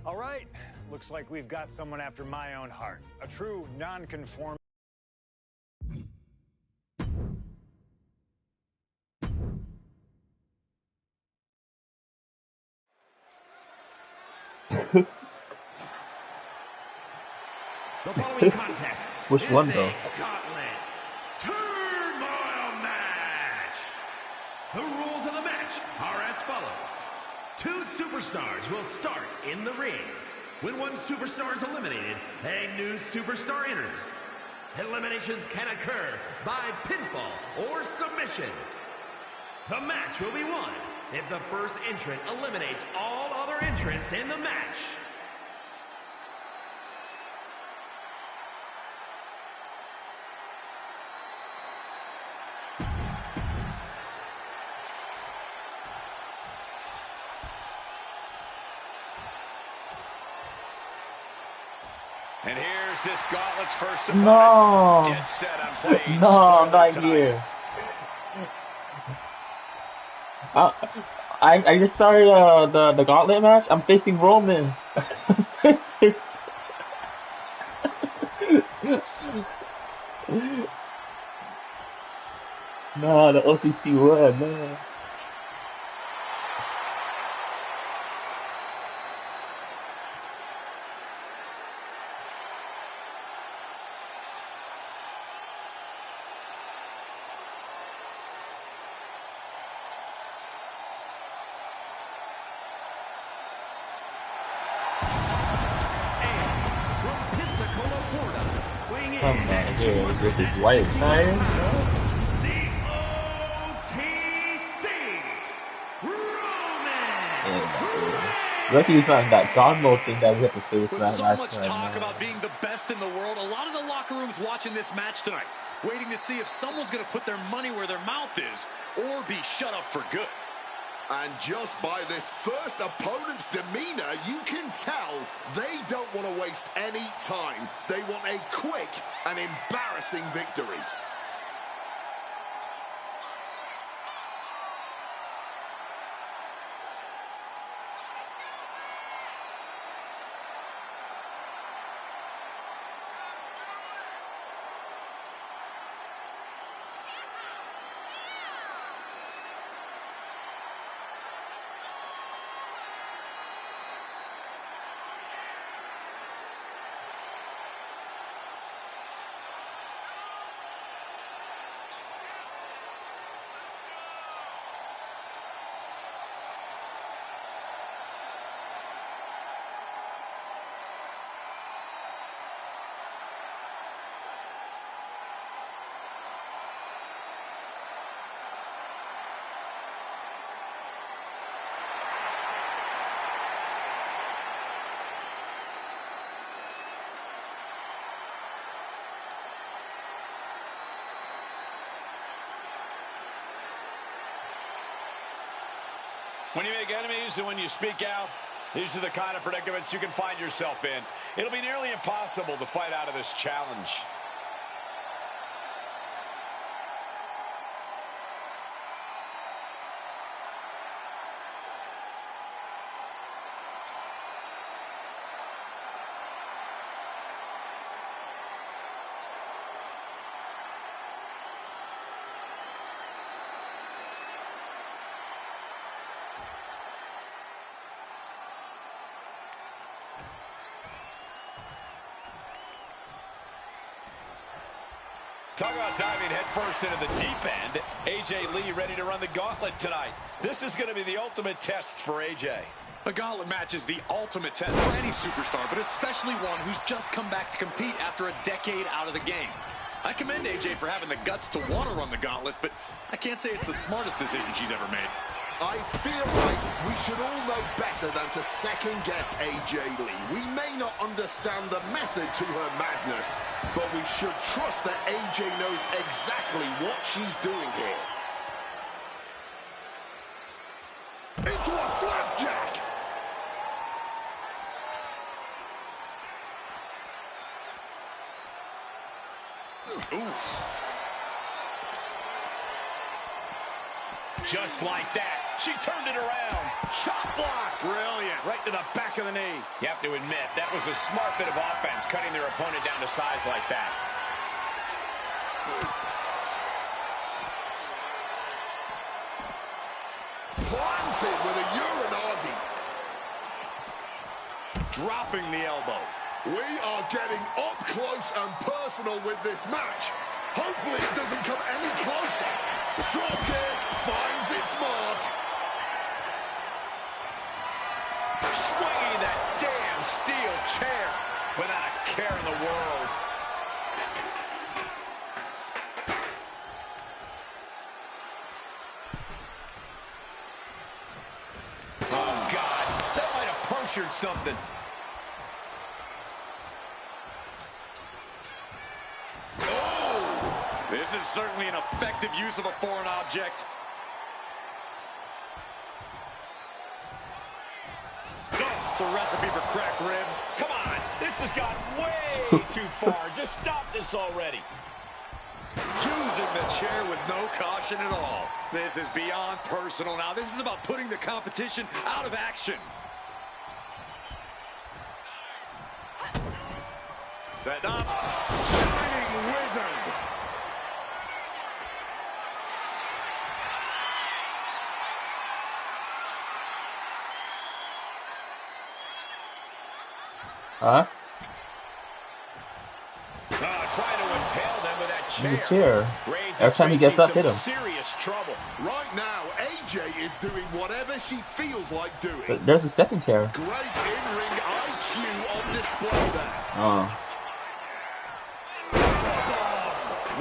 All right, looks like we've got someone after my own heart. A true non-conform. The following contest Which is one, a though? gauntlet turmoil match. The rules of the match are as follows. 2 superstars will start in the ring. When one superstar is eliminated, a new superstar enters. Eliminations can occur by pinfall or submission. The match will be won if the first entrant eliminates all other entrants in the match. And here's this gauntlet's first opponent. No. Get set on playing No, not here. I just started the gauntlet match. I'm facing Roman. No, the OTC word, man. Come on, here with his white tie. The OTC Roman. Lucky he's not in that Gonmo thing that we had to face With last so time. much talk about being the best in the world, a lot of the locker rooms watching this match tonight, waiting to see if someone's going to put their money where their mouth is or be shut up for good. And just by this first opponent's demeanor, you can tell they don't want to waste any time. They want a quick and embarrassing victory. When you make enemies and when you speak out, these are the kind of predicaments you can find yourself in. It'll be nearly impossible to fight out of this challenge. Talk about diving headfirst into the deep end. AJ Lee ready to run the gauntlet tonight. This is going to be the ultimate test for AJ. A gauntlet match is the ultimate test for any superstar, but especially one who's just come back to compete after a decade out of the game. I commend AJ for having the guts to want to run the gauntlet, but I can't say it's the smartest decision she's ever made. I feel like we should all know better than to second-guess AJ Lee. We may not understand the method to her madness, but we should trust that AJ knows exactly what she's doing here. Into a flapjack! Just like that, She turned it around. Chop block. Brilliant. Right to the back of the knee. You have to admit, that was a smart bit of offense, cutting their opponent down to size like that. Planted with a uranagi. Dropping the elbow. We are getting up close and personal with this match. Hopefully it doesn't come any closer. Drop kick finds its mark. Swinging that damn steel chair without a care in the world. Oh, God. That might have punctured something. This is certainly an effective use of a foreign object. Oh, it's a recipe for cracked ribs. Come on, this has gone way too far. Just stop this already. Using the chair with no caution at all. This is beyond personal now. This is about putting the competition out of action. Set up. Shining Wizard. Huh? Trying to impale them with that chair. The chair. Reigns Every time he gets up, hit him. Serious trouble. Right now, AJ is doing whatever she feels like doing. But there's a second chair. Great in-ring IQ on display there. Oh.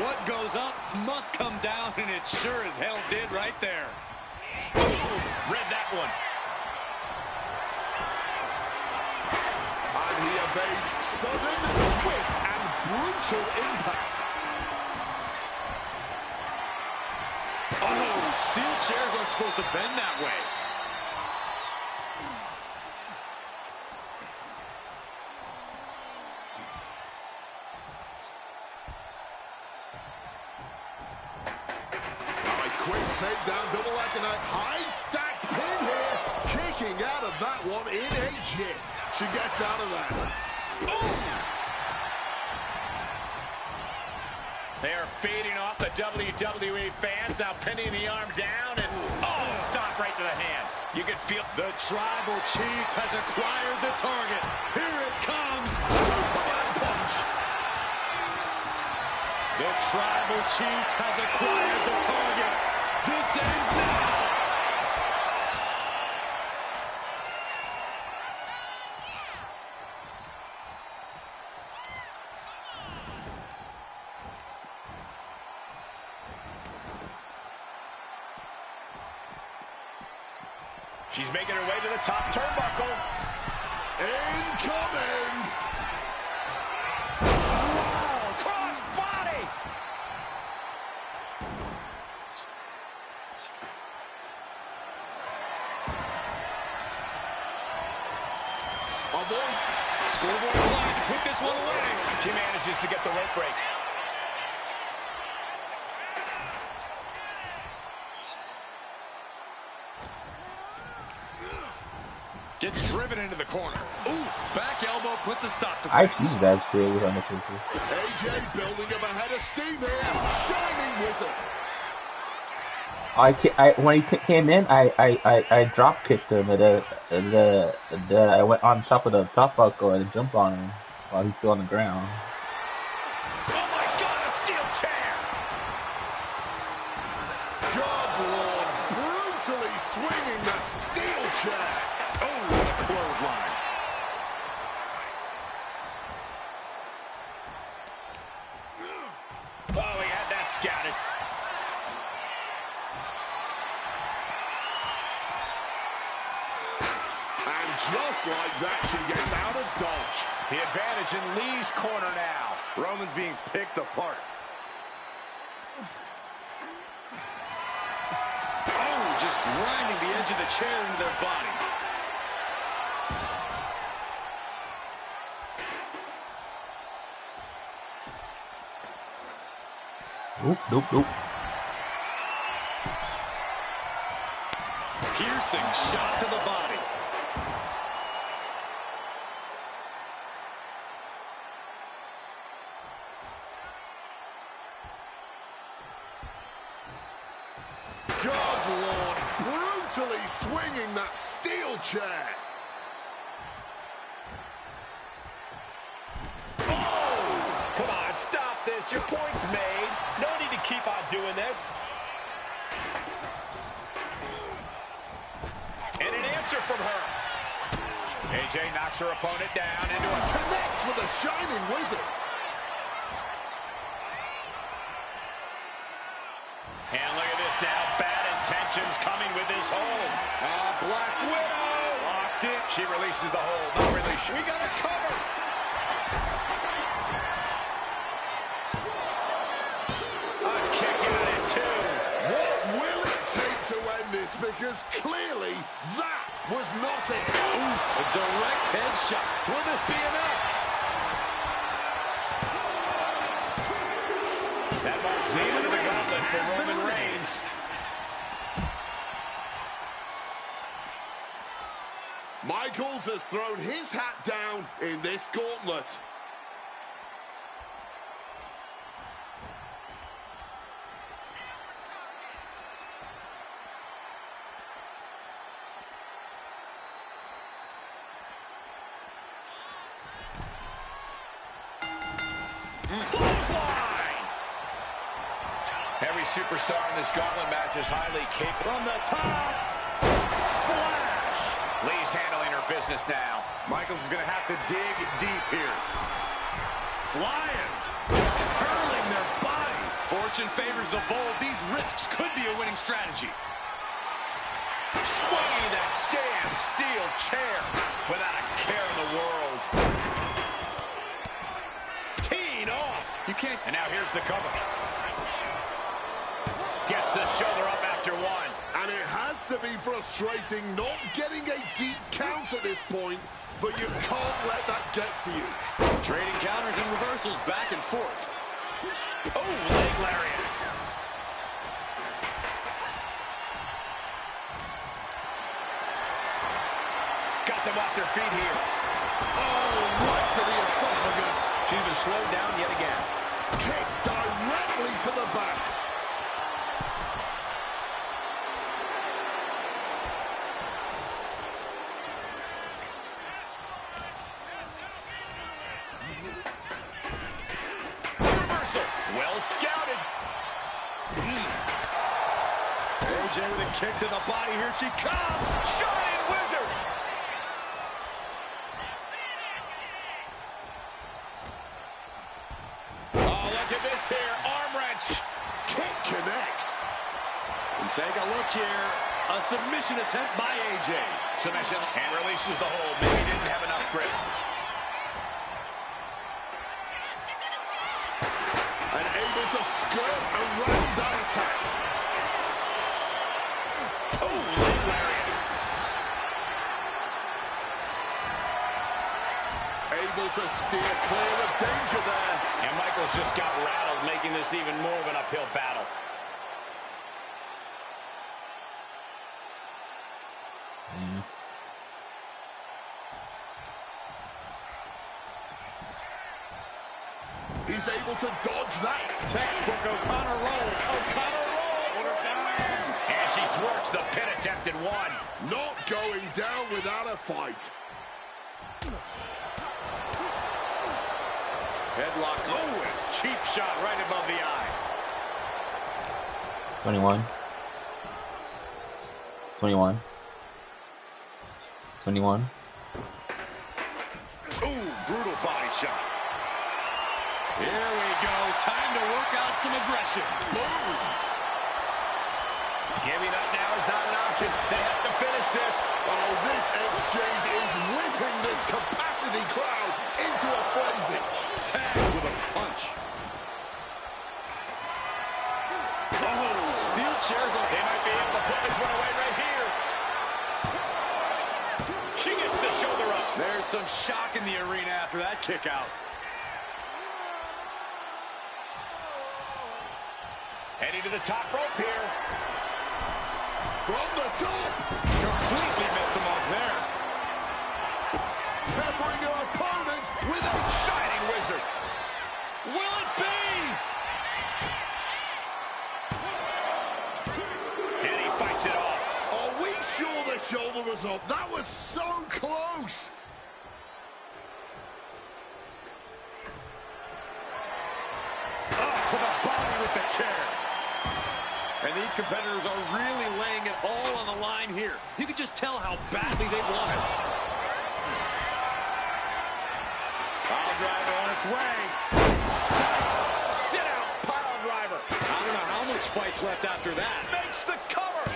What goes up must come down, and it sure as hell did right there. Read that one. And he evades sudden, swift, and brutal impact. Oh, steel chairs aren't supposed to bend that way. Quick takedown, double leg, and a high stacked pin here. Kicking out of that one in a jiff. She gets out of that. Oh! They are feeding off the WWE fans, now pinning the arm down, and stop right to the hand. You can feel the Tribal Chief has acquired the target. Here it comes. Superman punch. The Tribal Chief has acquired the target. This ends now. she's making her way to the top turnbuckle. Incoming. Oh, cross body. Avoid. Scoreboard line to put this one away. She manages to get the rope break. Gets driven into the corner. Oof, back elbow puts a stop to I things. choose that shit with unnecessary. AJ building up a head of steam here. Shining Wizard. When he came in, I drop kicked him. I went on top of the top buckle and jumped on him while he's still on the ground. Oh my God, a steel chair! God Lord, brutally swinging that steel chair. Oh, what a clothesline. Oh, he had that scouted. And just like that, she gets out of dodge. The advantage in Lee's corner now. Roman's being picked apart. Oh, just grinding the edge of the chair into their body. Oop, doop, doop. Piercing shot to the body. God, Lord, brutally swinging that steel chair. Come on, stop this. Your point's made. No need to keep on doing this. And an answer from her. AJ knocks her opponent down into a... Connects with a shining wizard. And look at this now. Bad intentions coming with this hold. Black Widow. Locked in. She releases the hold. Not really sure. We got a cover. A kick out at two. What will it take to end this? Because clearly that was not it. Ooh, a direct headshot. Will this be enough? That marks the end of the gauntlet for Roman Reigns. Michaels has thrown his hat down in this gauntlet. Clothesline! Every superstar in this gauntlet match is highly capable. From the top, splash! Lee's handling her business now. Michaels is going to have to dig deep here. Flying. Just hurling their body. Fortune favors the bold. These risks could be a winning strategy. Swinging that damn steel chair without a care in the world. Teeing off. You can't... And now here's the cover. Gets the shoulder up after one. And it has to be frustrating not getting a deep count at this point, but you can't let that get to you. Trading counters and reversals back and forth. Oh, leg lariat. Got them off their feet here. Oh, right to the esophagus. She's been slowed down yet again. Kick directly to the back. Reversal. Well scouted. AJ with a kick to the body. Here she comes. Shining Wizard. Oh, look at this here. Arm wrench. Kick connects. And take a look here. A submission attempt by AJ. Submission and releases the hold. Maybe didn't have enough grip. And able to skirt around that attack. Oh, leg lariat. Able to steer clear of danger there. And Michaels just got rattled, making this even more of an uphill battle. He's able to dodge that. Textbook O'Connor roll. O'Connor roll. And she thwarts the pin attempt at one. Not going down without a fight. Headlock. Oh, and cheap shot right above the eye. 21. 21. 21. Ooh, brutal body shot. Here we go. Time to work out some aggression. Boom. Giving up now is not an option. They have to finish this. Oh, this exchange is whipping this capacity crowd into a frenzy. Tag with a punch. Oh, steel chairs. They might be able to put this one away right here. She gets the shoulder up. There's some shock in the arena after that kick out. Heading to the top rope here. From the top. fights it off. Are we sure the shoulder was up? That was so close. Oh, to the body with the chair. And these competitors are really laying it all on the line here. You can just tell how badly they want it. Pile driver on its way. Spiked. Sit out. Pile driver. I don't know how much fight's left after that. Makes the cover.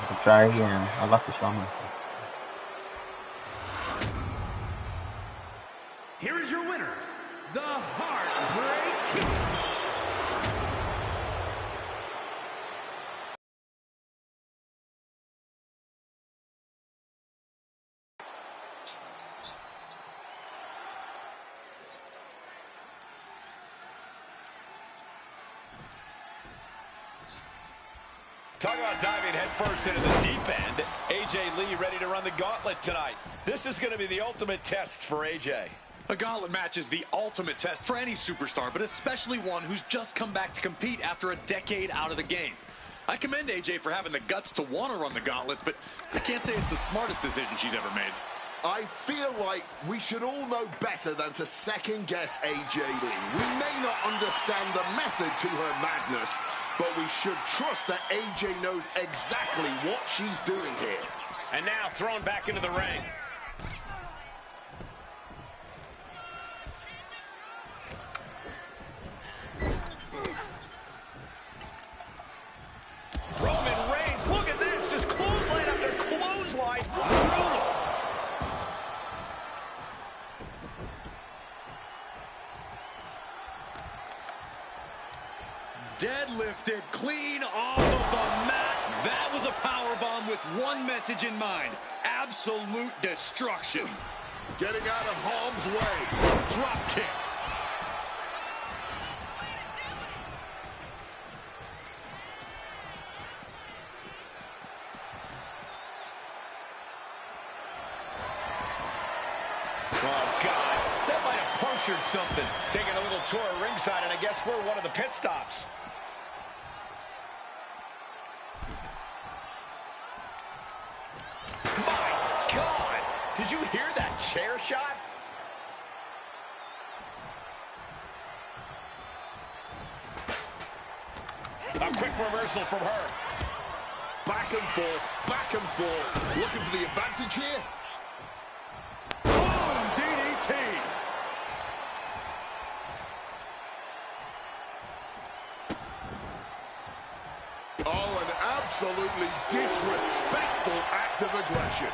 I'll try again. I love to show myself. Here is your winner, the Heartbreak Kid. Talk about diving headfirst into the deep end. AJ Lee ready to run the gauntlet tonight. This is going to be the ultimate test for AJ. A gauntlet match is the ultimate test for any superstar, but especially one who's just come back to compete after a decade out of the game. I commend AJ for having the guts to want to run the gauntlet, but I can't say it's the smartest decision she's ever made. I feel like we should all know better than to second-guess AJ Lee. We may not understand the method to her madness, but we should trust that AJ knows exactly what she's doing here. And now thrown back into the ring. Roman Reigns, look at this, just clothesline after clothesline. Brutal. Deadlifted clean off of the mat. That was a powerbomb with one message in mind. Absolute destruction. Getting out of harm's way. Drop kick. Oh, God. That might have punctured something. Taking a little tour of ringside, and I guess we're one of the pit stops. My God! Did you hear that chair shot? A quick reversal from her. Back and forth, back and forth. Looking for the advantage here. Boom! DDT. Oh, an absolutely disrespectful act of aggression.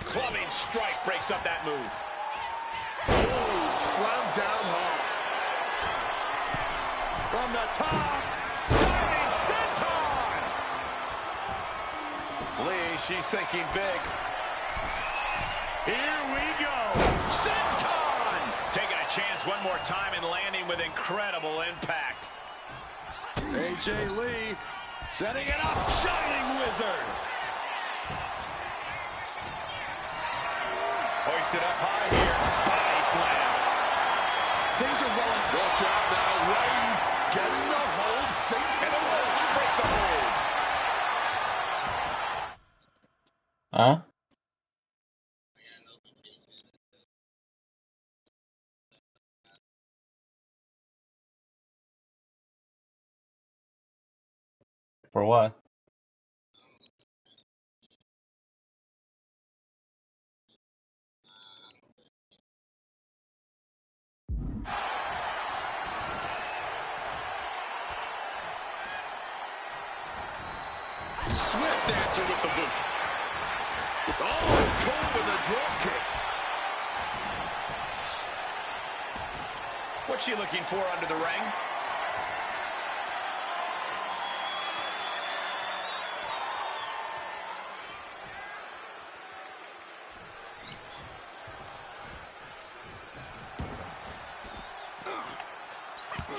Clubbing strike breaks up that move. Oh, slammed down hard. From the top. Diving senton! Lee, she's thinking big. Here we go. Senton! Taking a chance one more time and landing with incredible impact. AJ Lee setting it up. Shining Wizard. Hoisted up high here. Body slam. Things are rolling. Watch out now. Reigns getting the hold. And the roll straight to hold. Huh? For what? Swift answer with the boot. Oh, caught with a drop kick. What's she looking for under the ring?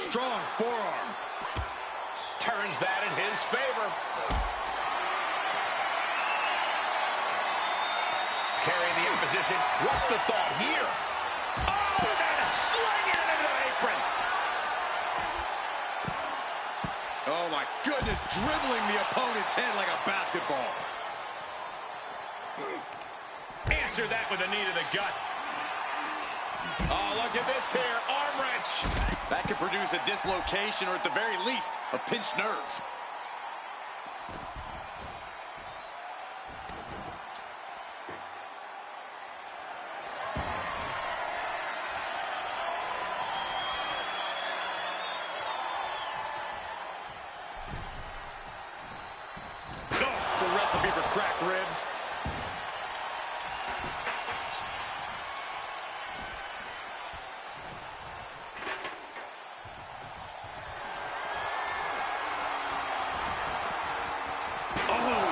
Strong forearm. Turns that in his favor. Carrying the opposition. What's the thought here? Oh, and then slinging it into the apron. Oh, my goodness, dribbling the opponent's head like a basketball. Answer that with a knee to the gut. Oh, look at this here. Arm wrench. That could produce a dislocation or at the very least, a pinched nerve. It's a recipe for cracked ribs.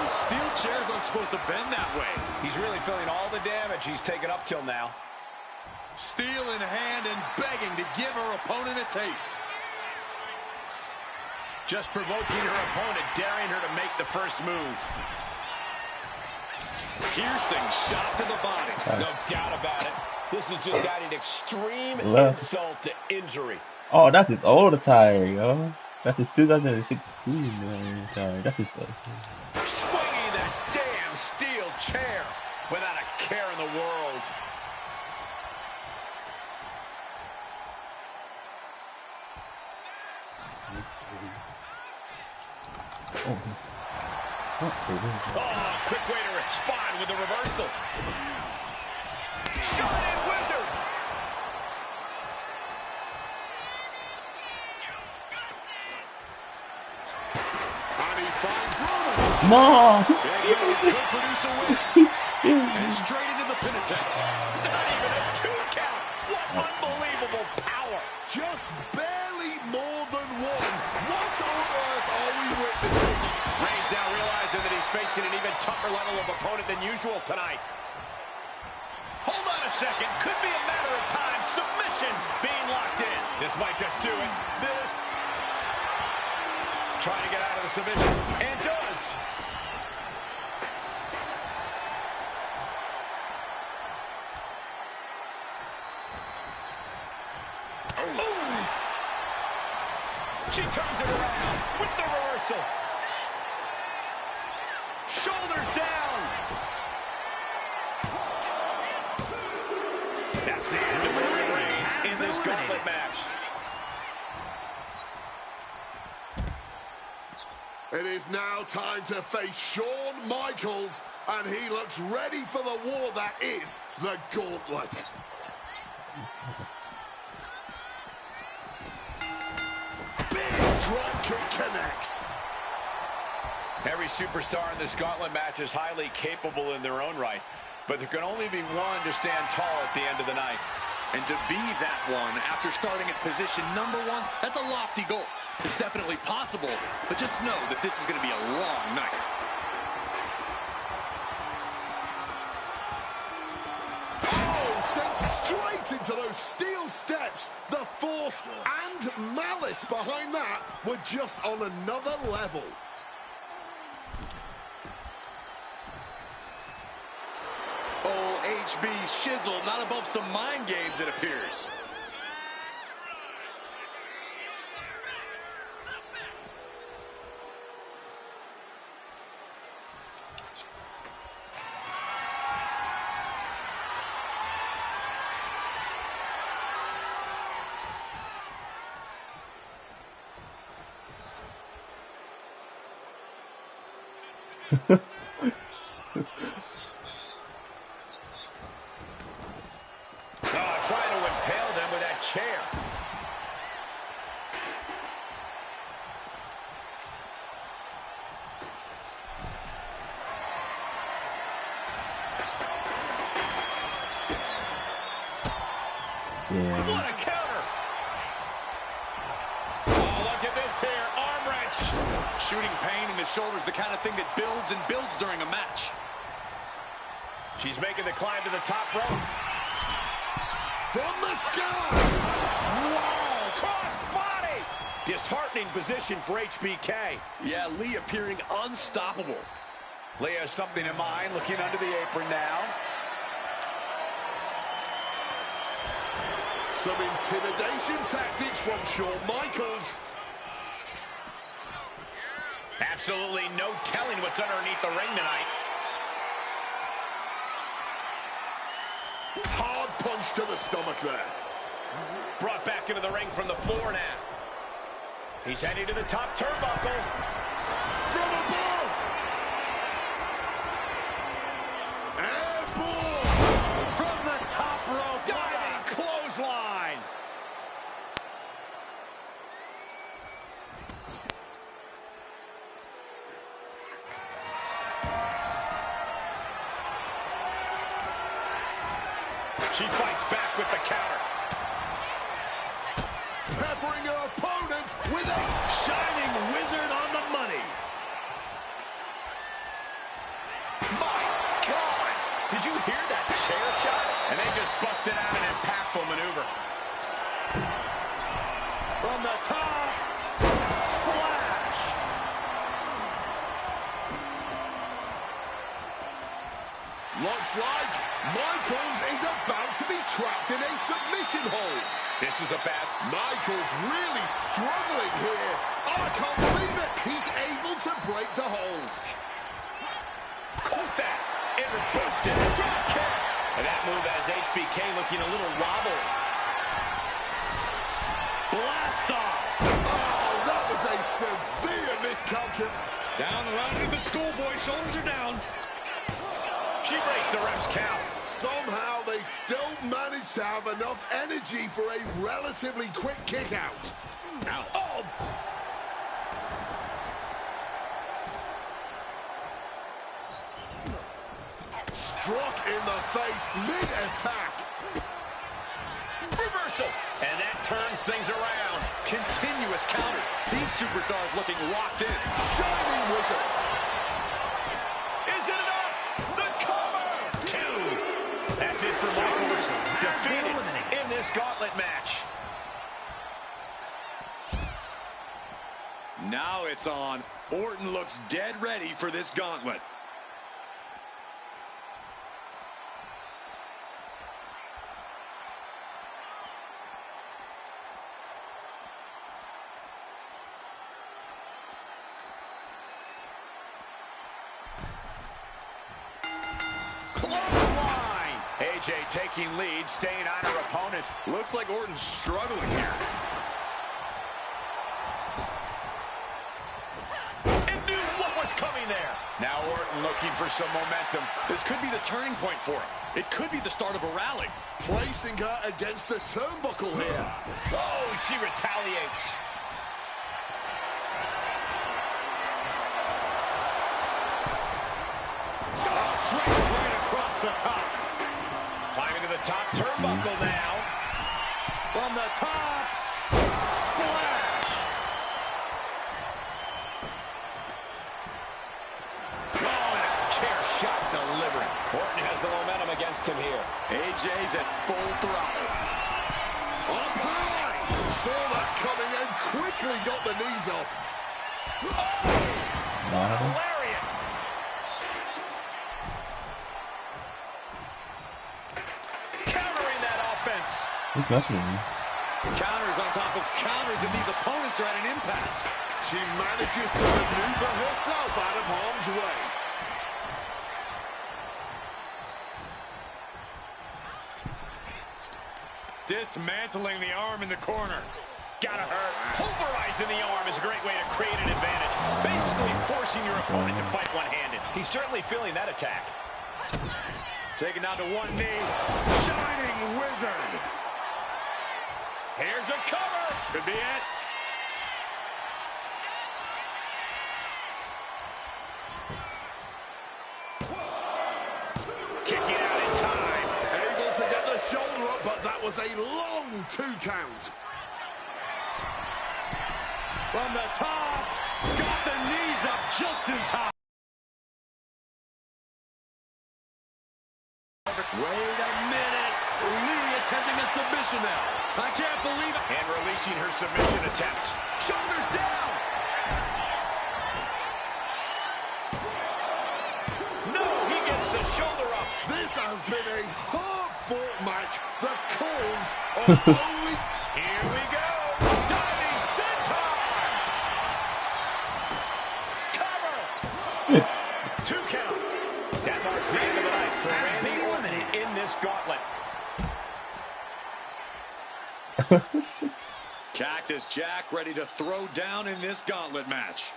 Steel chairs aren't supposed to bend that way. He's really feeling all the damage he's taken up till now. Steel in hand and begging to give her opponent a taste. Just provoking her opponent, daring her to make the first move. Piercing shot to the body. No doubt about it. This is just adding extreme insult to injury. Oh, that's his old attire, yo. That's his 2016 attire. That's his Swinging that damn steel chair without a care in the world. Oh, quick way to respond with a reversal. Shining Wizard. And he finds Roman. No! Could produce a win. And straight into the pin attempt. Not even a 2 count. What unbelievable power. Just barely more than one. What on earth are we witnessing? Reigns now realizing that he's facing an even tougher level of opponent than usual tonight. Hold on a second. Could be a matter of time. Submission being locked in. This might just do it. This. Trying to get out of the submission. And does. Ooh. She turns it around with the reversal. Shoulders down. That's the end of Roman Reigns in this gauntlet match. It is now time to face Shawn Michaels, and he looks ready for the war that is the gauntlet. Big drop kick connects. Every superstar in this gauntlet match is highly capable in their own right, but there can only be one to stand tall at the end of the night. And to be that one after starting at position number 1, that's a lofty goal. It's definitely possible, but just know that this is going to be a long night. Oh, sent straight into those steel steps. The force and malice behind that were just on another level. Oh, HB Shizzle, not above some mind games, it appears. Trying to impale them with that chair. Yeah. What a counter! Oh, look at this here. Arm wrench. Shooting pain in the shoulder is the kind of thing that builds and builds during a match. She's making the climb to the top rope. From the sky! Whoa! Cross body! Disheartening position for HBK. Yeah, Lee appearing unstoppable. Leah has something in mind, looking under the apron now. Some intimidation tactics from Shawn Michaels. Absolutely no telling what's underneath the ring tonight. Hard punch to the stomach there. Brought back into the ring from the floor now. He's heading to the top turnbuckle. From above. Airborne. From the top rope. Diving clothesline. She fights back with the counter. Peppering her opponent with a Shining wizard on the money. My God! Did you hear that chair shot? And they just busted out an impactful maneuver. From the top. Splash. Looks like Michaels is about to be trapped in a submission hold. This is a bad... Michaels really struggling here. Oh, I can't believe it. He's able to break the hold. Caught that. It busted. Drop kick. And that move has HBK looking a little wobbly. Blast off. Oh, that was a severe miscalculation. Down the line of the schoolboy. Shoulders are down. She breaks the ref's count. Somehow they still managed to have enough energy for a relatively quick kick out. Now, oh! Struck in the face mid-attack. Reversal. And that turns things around. Continuous counters. These superstars looking locked in. Shining wizard. Is it enough? The cover! Two. That's it for Michaels. Defeated in this gauntlet match. Now it's on. Orton looks dead ready for this gauntlet. Clothesline. AJ taking lead, staying on her opponent. Looks like Orton's struggling here. And knew what was coming there. Now Orton looking for some momentum. This could be the turning point for him. It could be the start of a rally. Placing her against the turnbuckle here. Oh, she retaliates. Straight right across the top. Climbing to the top turnbuckle now. From the top. Splash. Oh, and a chair shot delivered. Orton has the momentum against him here. AJ's at full throttle. Up high. Saw that coming and quickly got the knees up. Lariat. Countering that offense. Who's messing with me? Counters on top of counters, and these opponents are at an impasse. She manages to maneuver herself out of harm's way. Dismantling the arm in the corner. Gotta hurt. Pulverizing the arm is a great way to create an advantage. Basically forcing your opponent to fight one-handed. He's certainly feeling that attack. Taken down to one knee. Shining wizard. Here's a cover. Could be it. Kicking out in time. Able to get the shoulder up, but that was a long 2 count. From the top. Got the knees up just in time. Wait a minute. Lee attempting a submission now. I can't believe it. And releasing her submission attempts. Shoulders down. No, he gets the shoulder up. This has been a hard-fought match. The calls are only... Here we go. Diving senton. Cover. 2 count. That marks the end of the night for Randy Orton in this gauntlet. Cactus Jack ready to throw down in this gauntlet match.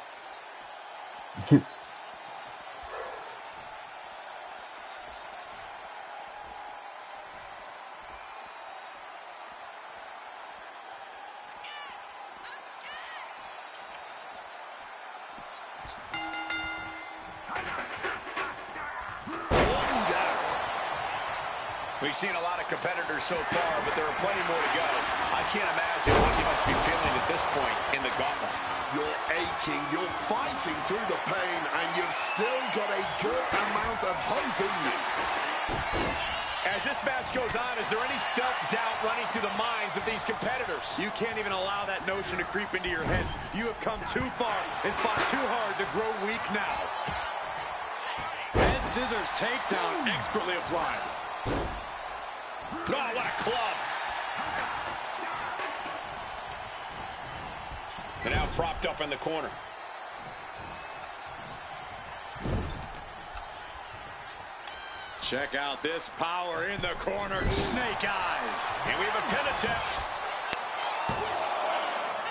We've seen a lot of competitors so far, but there are plenty more to go. I can't imagine what you must be feeling at this point in the gauntlet. You're aching, you're fighting through the pain, and you've still got a good amount of hope in you. As this match goes on, is there any self-doubt running through the minds of these competitors? You can't even allow that notion to creep into your head. You have come too far and fought too hard to grow weak now. Head scissors takedown expertly applied. Oh, what a club. And now propped up in the corner. Check out this power in the corner. Snake eyes. And we have a pin attempt.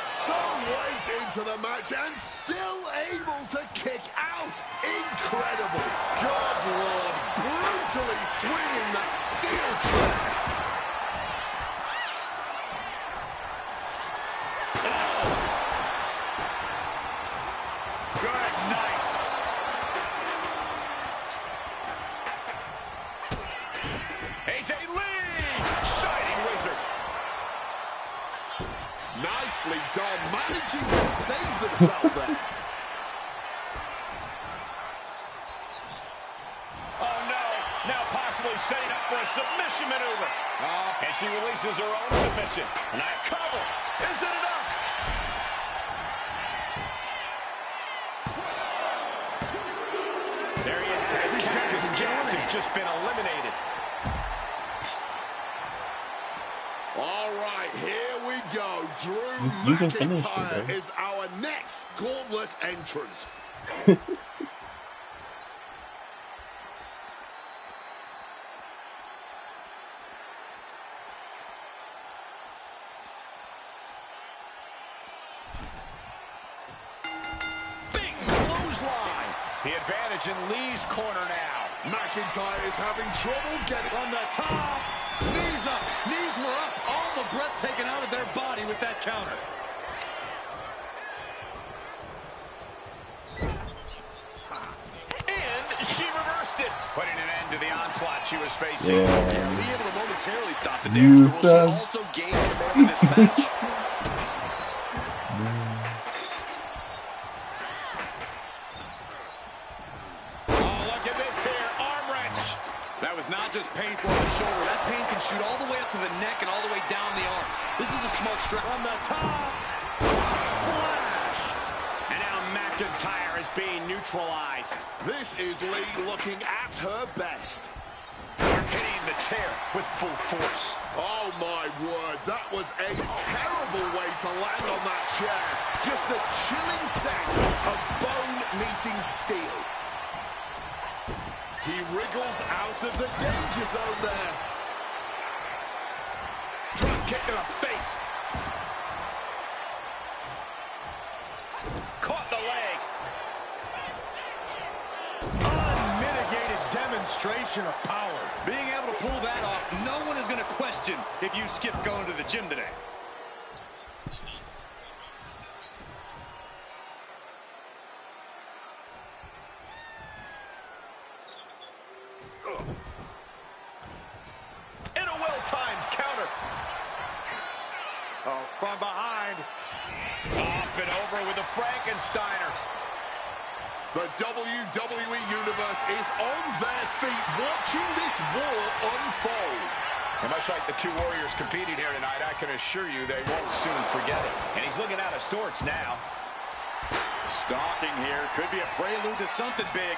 Some weight into the match and still able to kick out. Incredible. God, Lord, brutally swinging that steel trap. Good night. AJ Lee, Shining Wizard. Nicely done, managing to save themselves there. Oh no, now possibly setting up for a submission maneuver. And she releases her own submission. And I cover. Is it enough? There you have it. Cactus Jack has just been eliminated. All right, here we go. Drew You can finish it, McIntyre though. is our next gauntlet entrant. Big clothesline. The advantage in Lee's corner now. McIntyre is having trouble getting From the top. Knees up. Knees were up. All the breath taken out of their body with that counter. And she reversed it, putting an end to the onslaught she was facing. Yeah. Lee able to momentarily stop the You damage, but will son. she also gain command in this match? Oh, look at this here, arm wrench. That was not just painful on the shoulder. That pain can shoot all the way up to the neck and all the way down the arm. This is a smoke strip. From the top, splash. And now McIntyre is being neutralized. This is Lee looking at her best. Hitting the chair with full force. Oh my word, that was a terrible way to land on that chair. Just the chilling sound of bone meeting steel. He wriggles out of the danger zone there. Drop kick to the face. Caught the leg. Unmitigated demonstration of power. Being able to pull that off, no one is going to question if you skip going to the gym today. In a well-timed counter. Oh, from behind. Up and over with the Frankensteiner. The WWE Universe is on their feet watching this war unfold. And much like the two warriors competing here tonight, I can assure you they won't soon forget it. And he's looking out of sorts now. Stalking here could be a prelude to something big.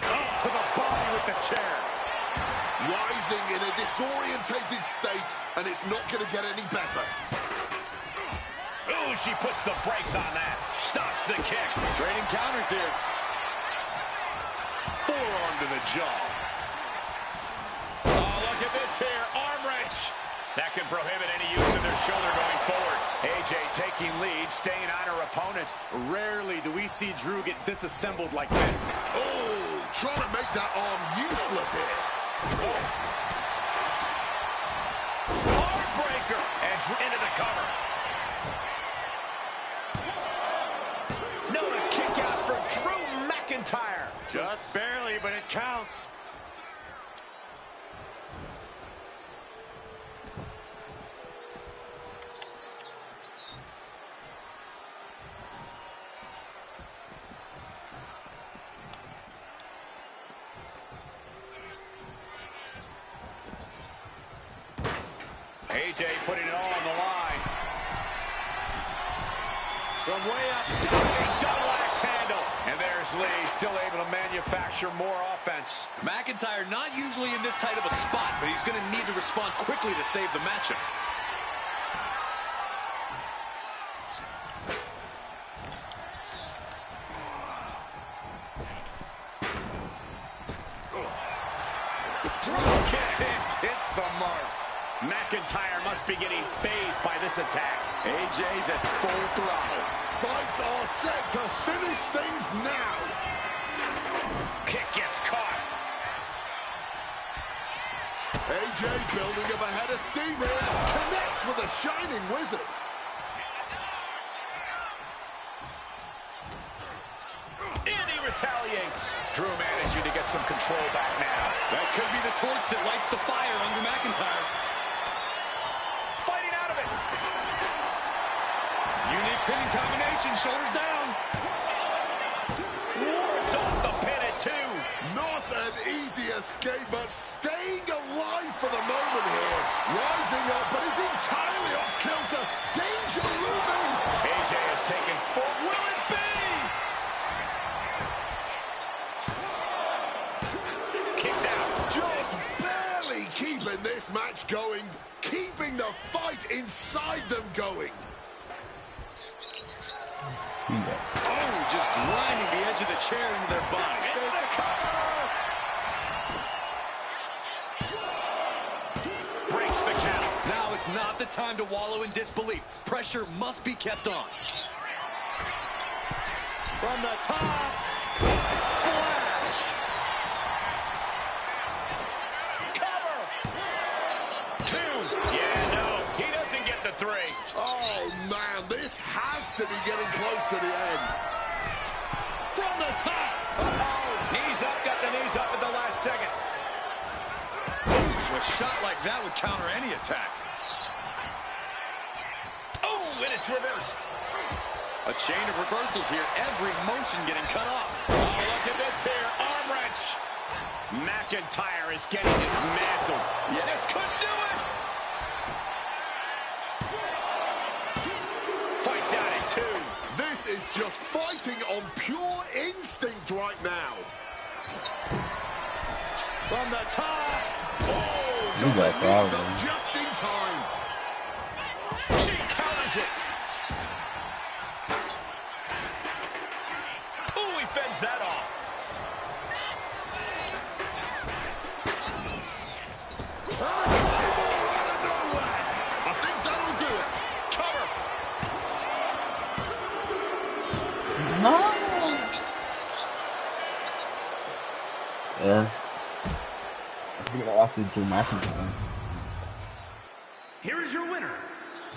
Up to the body with the chair. Rising in a disorientated state, and it's not going to get any better. Oh, she puts the brakes on that. Stops the kick. Trading counters here. Forearm to the jaw. Oh, look at this here. Arm wrench. That can prohibit any use of their shoulder going forward. AJ taking lead, staying on her opponent. Rarely do we see Drew get disassembled like this. Oh, trying to make that arm useless here. Heartbreaker. And into the cover. No, a kick out for Drew McIntyre. Just barely, but it counts. AJ putting it all on the line. From way up. Double axe handle. And there's Lee, still able to manufacture more offense. McIntyre not usually in this tight of a spot, but he's going to need to respond quickly to save the matchup. Drop kick. Hits the mark. McIntyre must be getting phased by this attack. AJ's at full throttle. Sights are set to finish things now. Kick gets caught. AJ building up a head of steam here. Connects with a shining wizard. And he retaliates. Drew managing to get some control back now. That could be the torch that lights the fire under McIntyre. Fighting out of it. Unique pinning combination, shoulders down. Wards off the pin at 2. Not an easy escape, but staying alive for the moment here. Rising up, but is entirely off kilter. Danger looming. AJ has taken full. Will it be? Kicks out. Just barely keeping this match going. Keeping the fight inside them going. Oh, just grinding the edge of the chair into their body. Into the cover. Breaks the count. Now is not the time to wallow in disbelief. Pressure must be kept on. From the top. Splash! Cover. 2. Yeah, no. He doesn't get the 3. Oh, man, this has to be getting close to the end. From the top! Knees up, got the knees up at the last second. A shot like that would counter any attack. Oh, and it's reversed. A chain of reversals here. Every motion getting cut off. Oh, look at this here. Arm wrench. McIntyre is getting dismantled. Yeah, this could do it. Fights out at 2. This is just fighting on pure instinct right now. From the top. Oh, You got got the knees problem. up just in time. She counters it. Ooh, he fends that off. And a claymore out of nowhere. I think that'll do it. Cover. No. Yeah. I think I lost to Drew McIntyre. Here is your winner,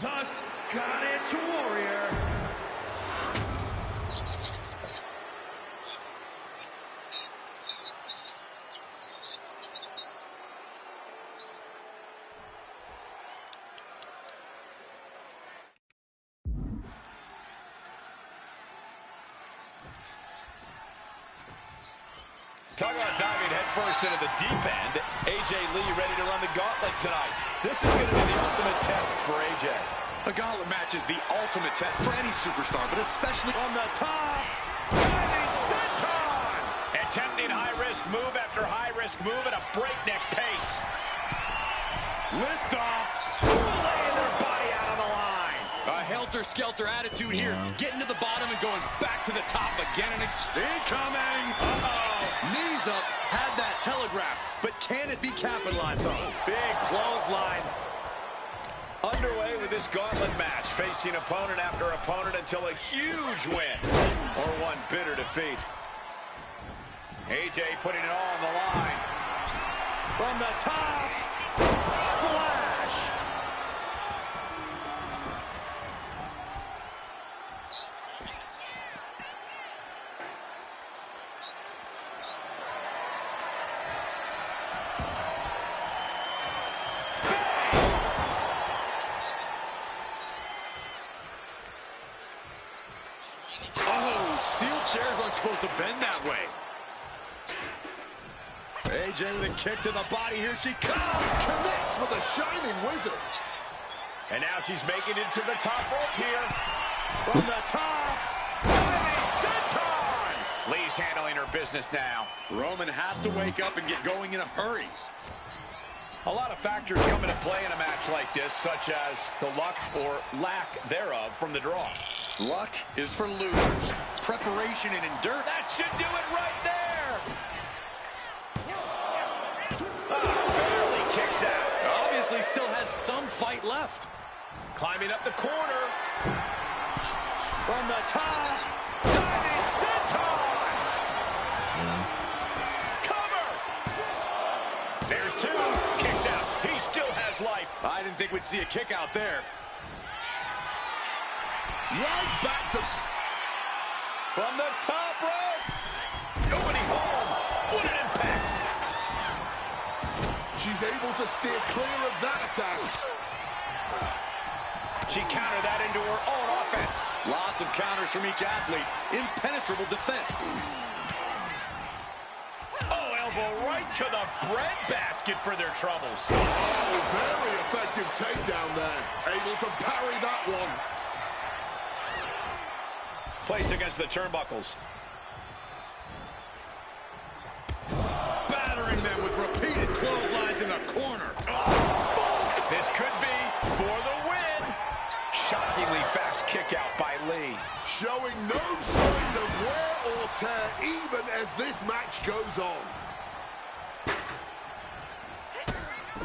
the Scottish Warrior, Talk about diving headfirst into the deep end. AJ Lee ready to run the gauntlet tonight. This is going to be the ultimate test for AJ. A gauntlet match is the ultimate test for any superstar, but especially From the top. Diving senton! Attempting high-risk move after high-risk move at a breakneck pace. helter-skelter attitude here, getting to the bottom and going back to the top again and again. Incoming! Uh-oh! Knees up, had that telegraphed, but can it be capitalized on? Big clothesline. Underway with this gauntlet match, facing opponent after opponent until a huge win or one bitter defeat. AJ putting it all on the line. From the top, splash! Oh, steel chairs aren't supposed to bend that way. AJ with a kick to the body. Here she comes. Connects with a shining wizard. And now she's making it to the top rope here. From the top, diving senton! Lee's handling her business now. Roman has to wake up and get going in a hurry. A lot of factors come into play in a match like this, such as the luck or lack thereof from the draw. Luck is for losers. Preparation and endurance. That should do it right there. Barely kicks out. Obviously still has some fight left. Climbing up the corner. From the top. Diving senton. Cover. There's two. Kicks out. He still has life. I didn't think we'd see a kick out there. Right back to... From the top rope. Nobody home. What an impact. She's able to steer clear of that attack. She countered that into her own offense. Lots of counters from each athlete. Impenetrable defense. Oh, elbow right to the breadbasket for their troubles. Oh, very effective takedown there. Able to parry that one. Placed against the turnbuckles. Battering them with repeated clotheslines in the corner. Oh, this could be for the win. Shockingly fast kick out by Lee. Showing no signs of wear or tear even as this match goes on.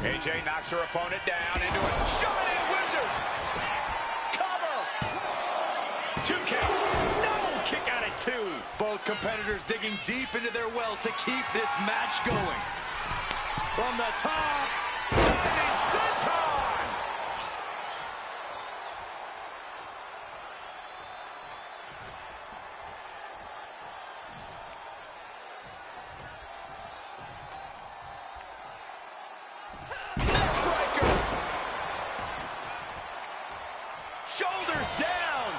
AJ knocks her opponent down into a shining wizard. Cover. 2 count. No, kick out at 2. Both competitors digging deep into their well to keep this match going. From the top, diving senton. Neckbreaker. Shoulders down.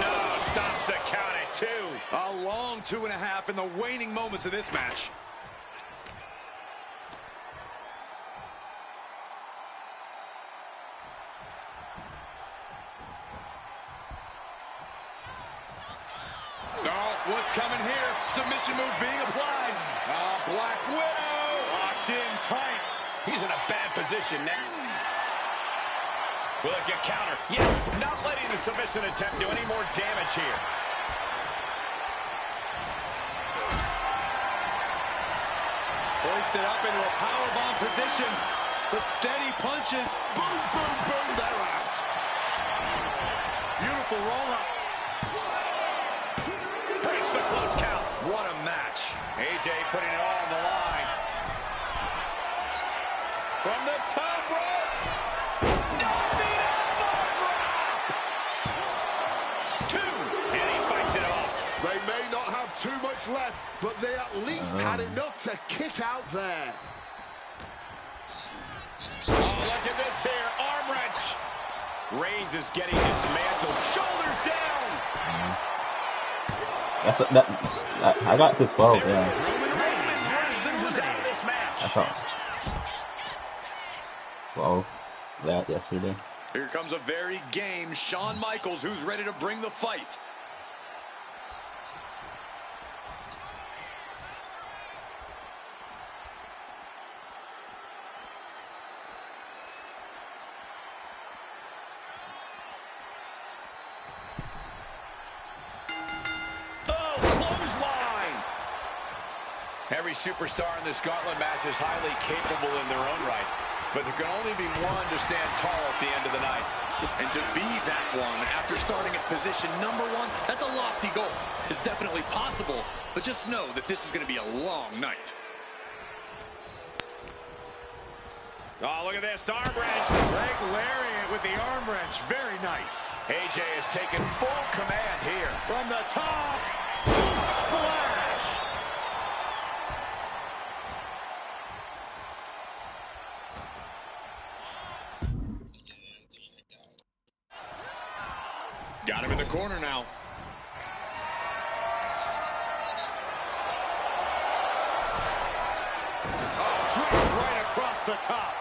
No, stops the count at 2. A long 2.5 in the waning moments of this match. Oh, what's coming here? Submission move being applied. Black Widow locked in tight. He's in a bad position now. Will it get counter? Yes, not letting the submission attempt do any more damage here. Hoisted up into a powerbomb position, but steady punches. Boom, boom, boom, they're out. Beautiful roll-up. Breaks the close count. What a match. AJ putting it all on the line. From the top rope. Diving elbow drop. 2. And he fights it off. They may not have too much left, but they at least had enough to kick out there. Oh, look at this here. Arm wrench. Reigns is getting dismantled. Shoulders down. I got to 12, yeah. Roman Reigns was out of this match. I thought 12 that yesterday. Here comes a very game Shawn Michaels, who's ready to bring the fight. Every superstar in this gauntlet match is highly capable in their own right, but there can only be one to stand tall at the end of the night. And to be that one after starting at position number 1, that's a lofty goal. It's definitely possible, but just know that this is going to be a long night. Oh, look at this arm wrench. Leg lariat with the arm wrench. Very nice. AJ has taken full command here. From the top. Splash. Got him in the corner now. Oh, drop right across the top.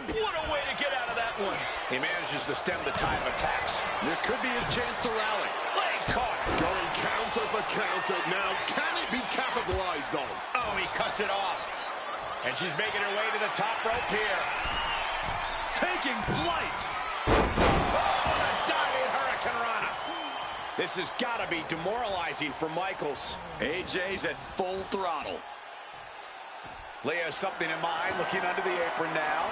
What a way to get out of that one. He manages to stem the tide of attacks. This could be his chance to rally. Legs caught. Going counter for counter. Now, can it be capitalized on? Oh, he cuts it off. And she's making her way to the top rope here. Taking flight. Oh, the diving Hurricane Rana. This has got to be demoralizing for Michaels. AJ's at full throttle. Leah has something in mind, looking under the apron now.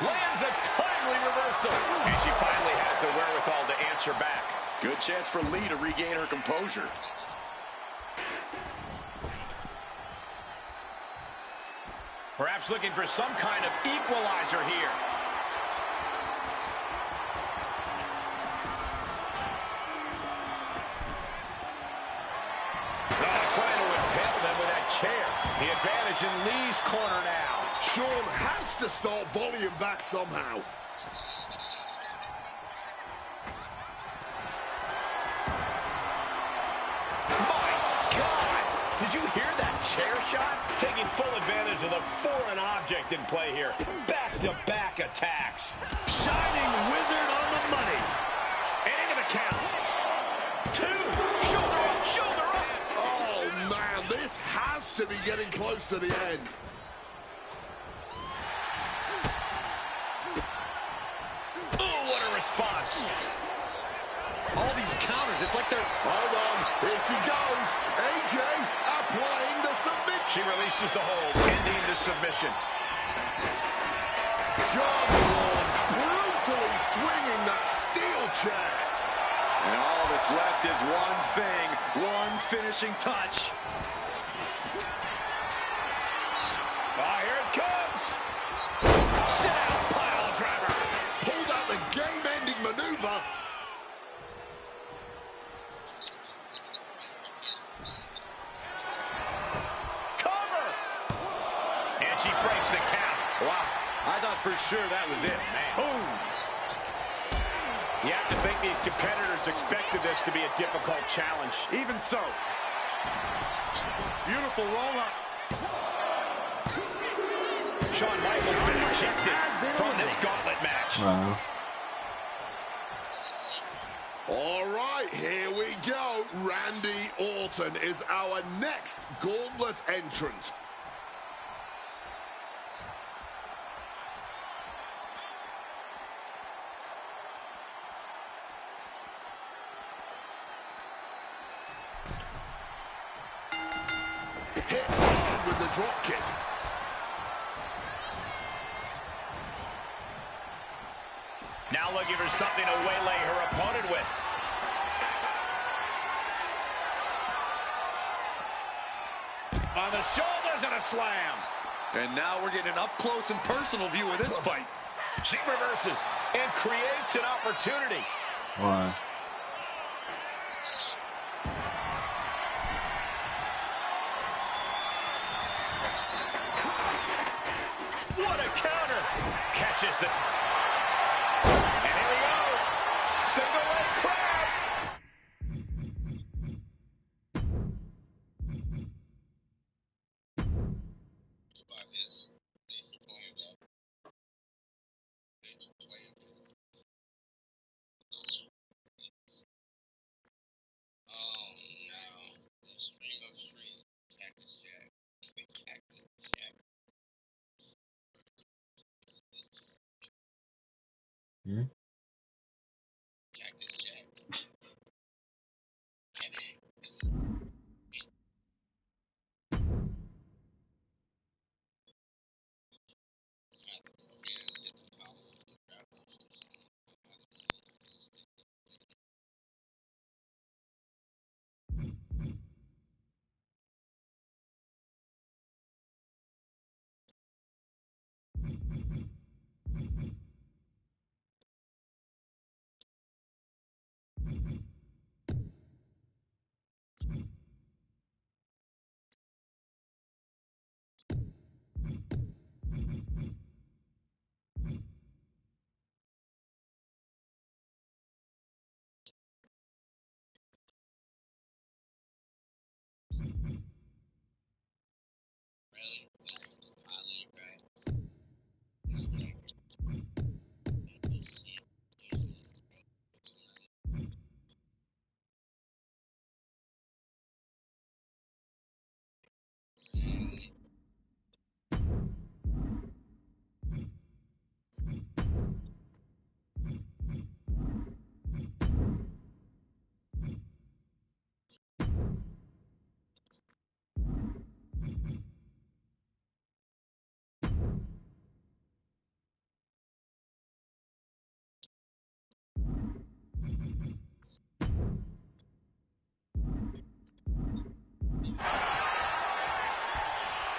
Lands a timely reversal. And she finally has the wherewithal to answer back. Good chance for Lee to regain her composure. Perhaps looking for some kind of equalizer here. Oh, trying to impale them with that chair. The advantage in Lee's corner now. Sean has to start volume back somehow. My God! Did you hear that chair shot? Taking full advantage of the foreign object in play here. Back-to-back attacks. Shining wizard on the money. And into the count. 2. Shoulder up, shoulder up. Oh, man, this has to be getting close to the end. Oh, what a response. All these counters, it's like they're... Hold on, here she goes. AJ applying the submission. She releases the hold, ending the submission. John Wall brutally swinging that steel chair. And all that's left is one thing, one finishing touch. Oh, here it comes. Sit down, pile driver. Pulled out the game-ending maneuver. Cover. And she breaks the count. Wow, I thought for sure that was it. Man. Boom. You have to think these competitors expected this to be a difficult challenge. Even so. Beautiful roll-up. Shawn Michaels been ejected from this gauntlet match. Wow. All right, here we go. Randy Orton is our next gauntlet entrant. Hit hard with the drop kick. Now looking for something to waylay her opponent with. On the shoulders and a slam. And now we're getting an up-close and personal view of this fight. She reverses and creates an opportunity. Wow. What a counter. Catches the... And here we go. Single leg crab. Hmm?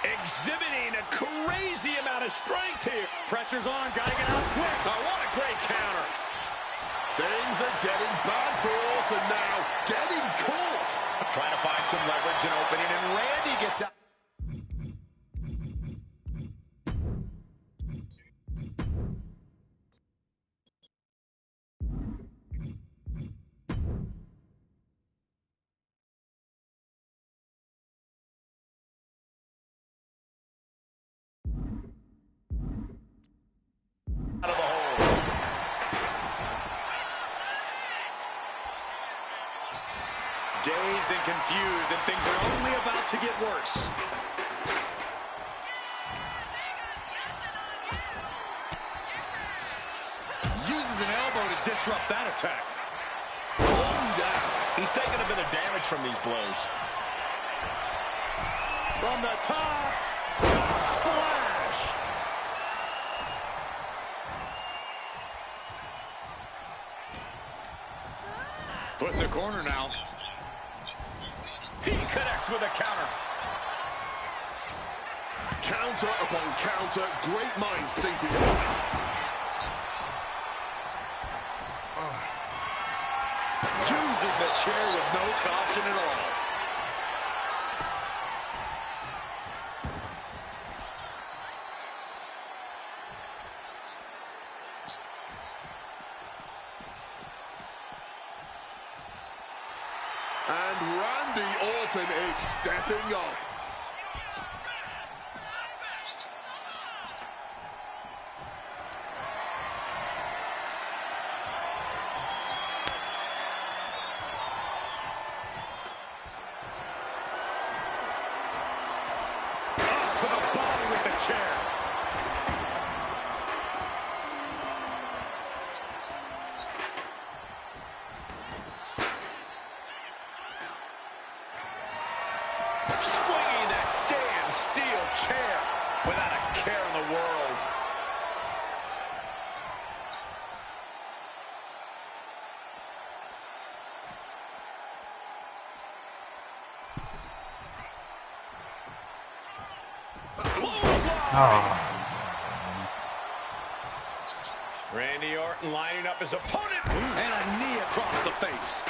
Exhibiting a crazy amount of strength here. Pressure's on, gotta get out quick. Oh, what a great counter. Things are getting bad for Orton now. Getting caught. Trying to find some leverage and opening, and Randy gets out. Out of the hole. Dazed and confused, and things are only about to get worse. Uses an elbow to disrupt that attack. One down. He's taking a bit of damage from these blows. From the top, splash. Put in the corner now. He connects with a counter. Counter upon counter. Great minds thinking alike. Using the chair with no caution at all. And Randy Orton is stepping up. Up to the body with the chair. Swinging that damn steel chair without a care in the world. Oh. Randy Orton lining up his opponent. And a knee across the face.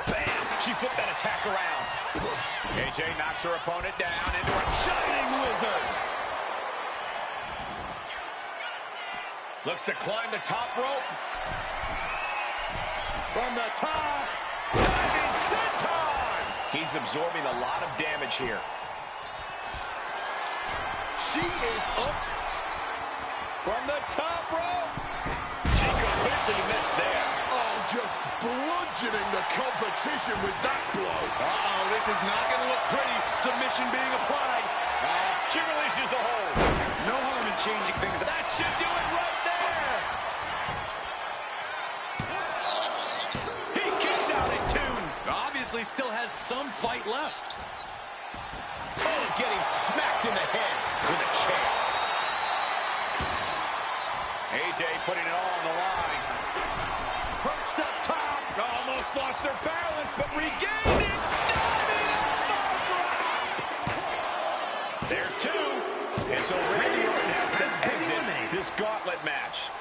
Bam! She flipped that attack around. AJ knocks her opponent down into a shining wizard. Looks to climb the top rope. From the top, diving senton. He's absorbing a lot of damage here. She is up. From the top rope. She completely missed there. Oh, just bludgeoning the competition with that blow. Uh-oh, this is not going to look pretty. Submission being applied. She releases the hold. No harm in changing things. That should do it right there. obviously still has some fight left. Oh, getting smacked in the head with a chair. AJ putting it all on the line. Perched up top. Almost lost their balance, but regained it. Diving elbow drop. There's two. And so Randy Orton has to exit this gauntlet match.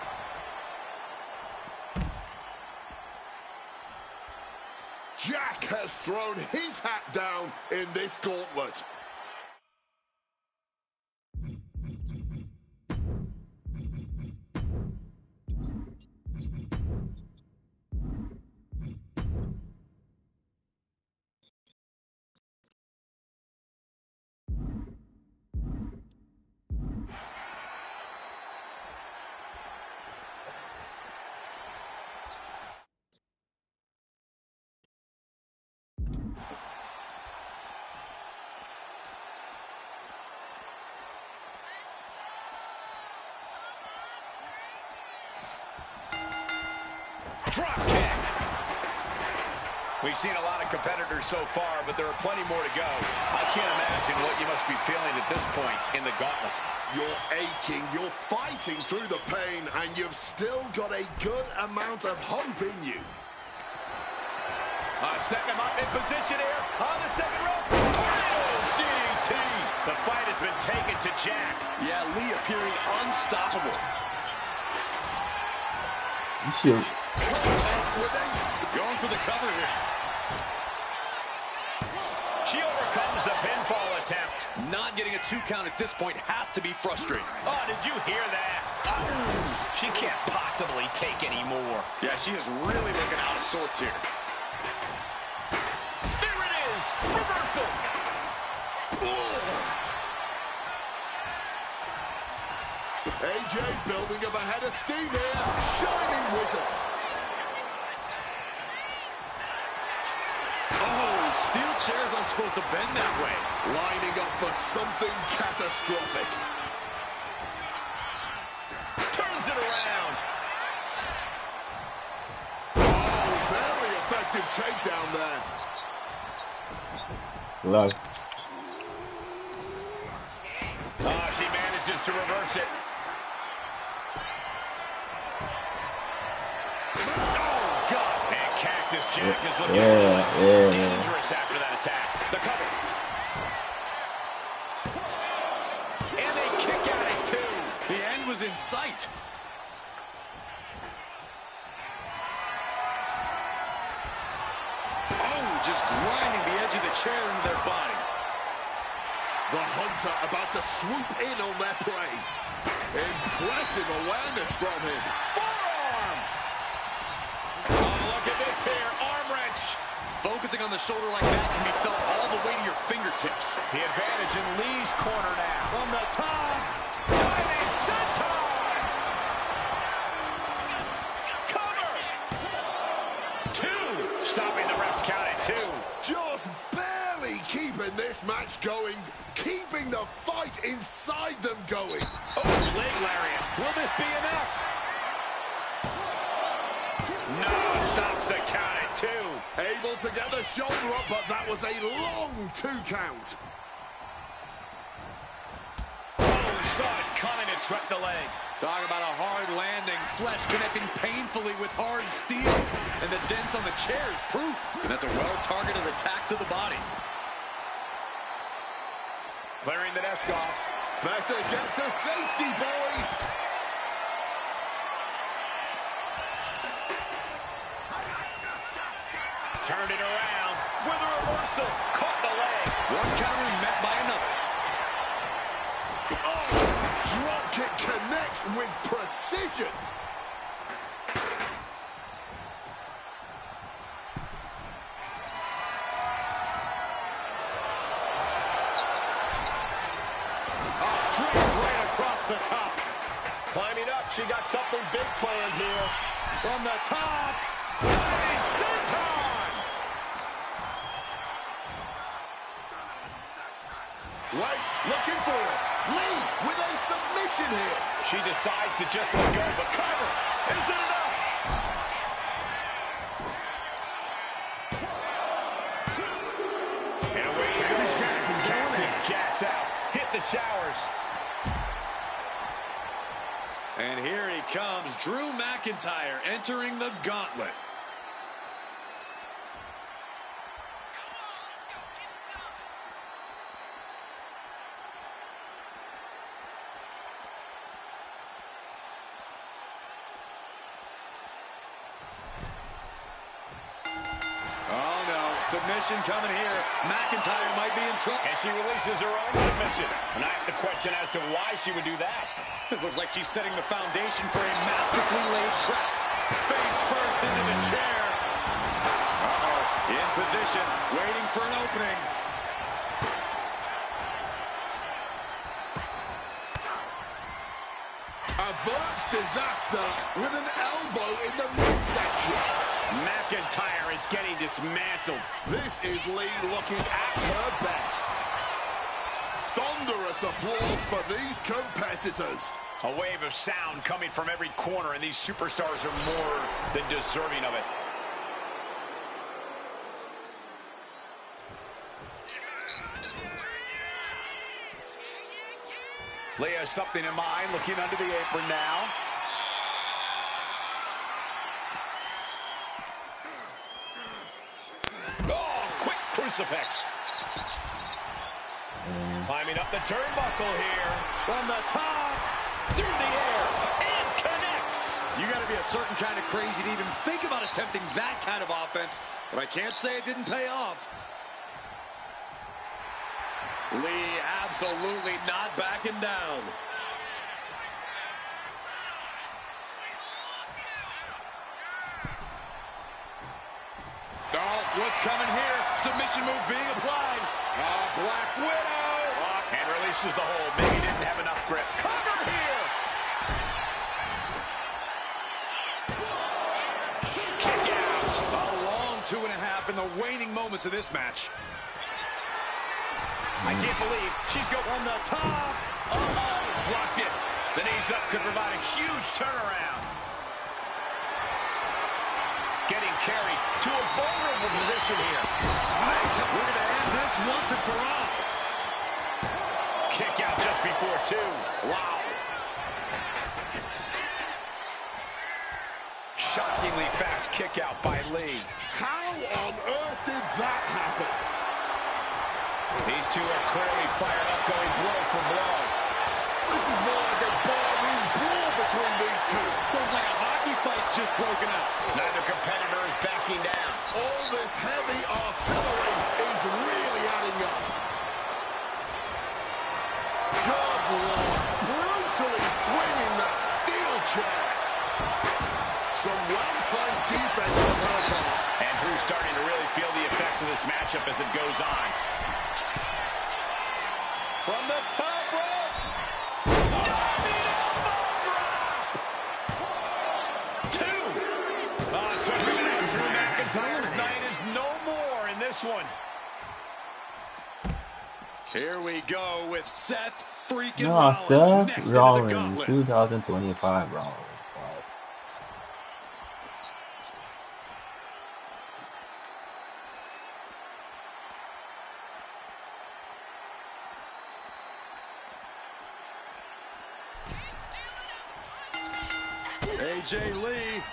Jack has thrown his hat down in this gauntlet. Drop kick. We've seen a lot of competitors so far, but there are plenty more to go. I can't imagine what you must be feeling at this point in the gauntlet. You're aching, you're fighting through the pain, and you've still got a good amount of hope in you. Setting him up in position here on the second rope. Tornadoes DDT. The fight has been taken to Jack. Yeah, Lee appearing unstoppable. Shoot. Going for the cover here. She overcomes the pinfall attempt. Not getting a 2 count at this point has to be frustrating. Oh, did you hear that? She can't possibly take any more. Yeah, she is really looking out of sorts here. There it is. Reversal. AJ building up a head of steam here. Shining wizard. Oh, steel chairs aren't supposed to bend that way. Lining up for something catastrophic. Turns it around. Oh, very effective takedown there. Love. She manages to reverse it. Oh, God. And Cactus Jack is looking dangerous after that attack. The cover. And they kick out at 2. The end was in sight. Oh, just grinding the edge of the chair into their body. The Hunter about to swoop in on their prey. Impressive awareness from him. Forearm. Oh, look at this here. Arm wrench. Focusing on the shoulder like that can be felt all the way to your fingertips. The advantage in Lee's corner now. From the top. Diving senton. Cover. 2. Stopping the ref's count at 2. Just barely keeping this match going. Keeping the fight inside them going. Oh, leg lariat. Will this be enough? No, stops the count at 2. Able to get the shoulder up, but that was a long 2 count. Oh, saw it coming and swept the leg. Talk about a hard landing, flesh connecting painfully with hard steel. And the dents on the chair is proof. And that's a well-targeted attack to the body. Clearing the desk off. Better get to safety, boys. Turned it around with a reversal. Caught the leg. One counter met by another. Oh, drop kick connects with precision. Right across the top. Climbing up, she got something big planned here. From the top. Diving senton. Wait, looking for it. Lee with a submission here. She decides to just let go of the cover. Is it enough? And here he comes, Drew McIntyre entering the gauntlet. Oh no, submission coming here. McIntyre might be in trouble. And she releases her own submission. And I have to question as to why she would do that. This looks like she's setting the foundation for a masterfully laid trap. Face first into the chair. Uh-oh, in position, waiting for an opening. Averts disaster with an elbow in the midsection. McIntyre is getting dismantled. This is Lee looking at her best. Thunderous applause for these competitors. A wave of sound coming from every corner, and these superstars are more than deserving of it. Leah has something in mind, looking under the apron now. Oh, quick crucifix. Climbing up the turnbuckle here. From the top, through the air, and connects. You got to be a certain kind of crazy to even think about attempting that kind of offense, but I can't say it didn't pay off. Lee absolutely not backing down. Oh, what's coming here? Submission move being applied. Black Widow. And releases the hold. Maybe didn't have enough grip. Cover here. Kick out. A long 2.5 in the waning moments of this match. I can't believe she's going from the top. Blocked it. The knees up could provide a huge turnaround. Getting carried to a vulnerable position here. We're going to end this once and for all. Kick out just before 2. Wow. Shockingly fast kick out by Lee. How on earth did that happen? These two are clearly fired up, going blow for blow. This is more like a barroom brawl between these two. Looks like a hockey fight's just broken out. Neither competitor is backing down. All this heavy artillery is really adding up. Good Lord, brutally swinging that steel chair. Some well-timed defense on her part. And Drew's starting to really feel the effects of this matchup as it goes on. From the top rope. Diving elbow drop. 2. Oh, so Drew McIntyre's night is no more in this one. Here we go with Seth freaking No, Rollins Seth next into the Rollins, gauntlet. 2025 Rollins. AJ Lee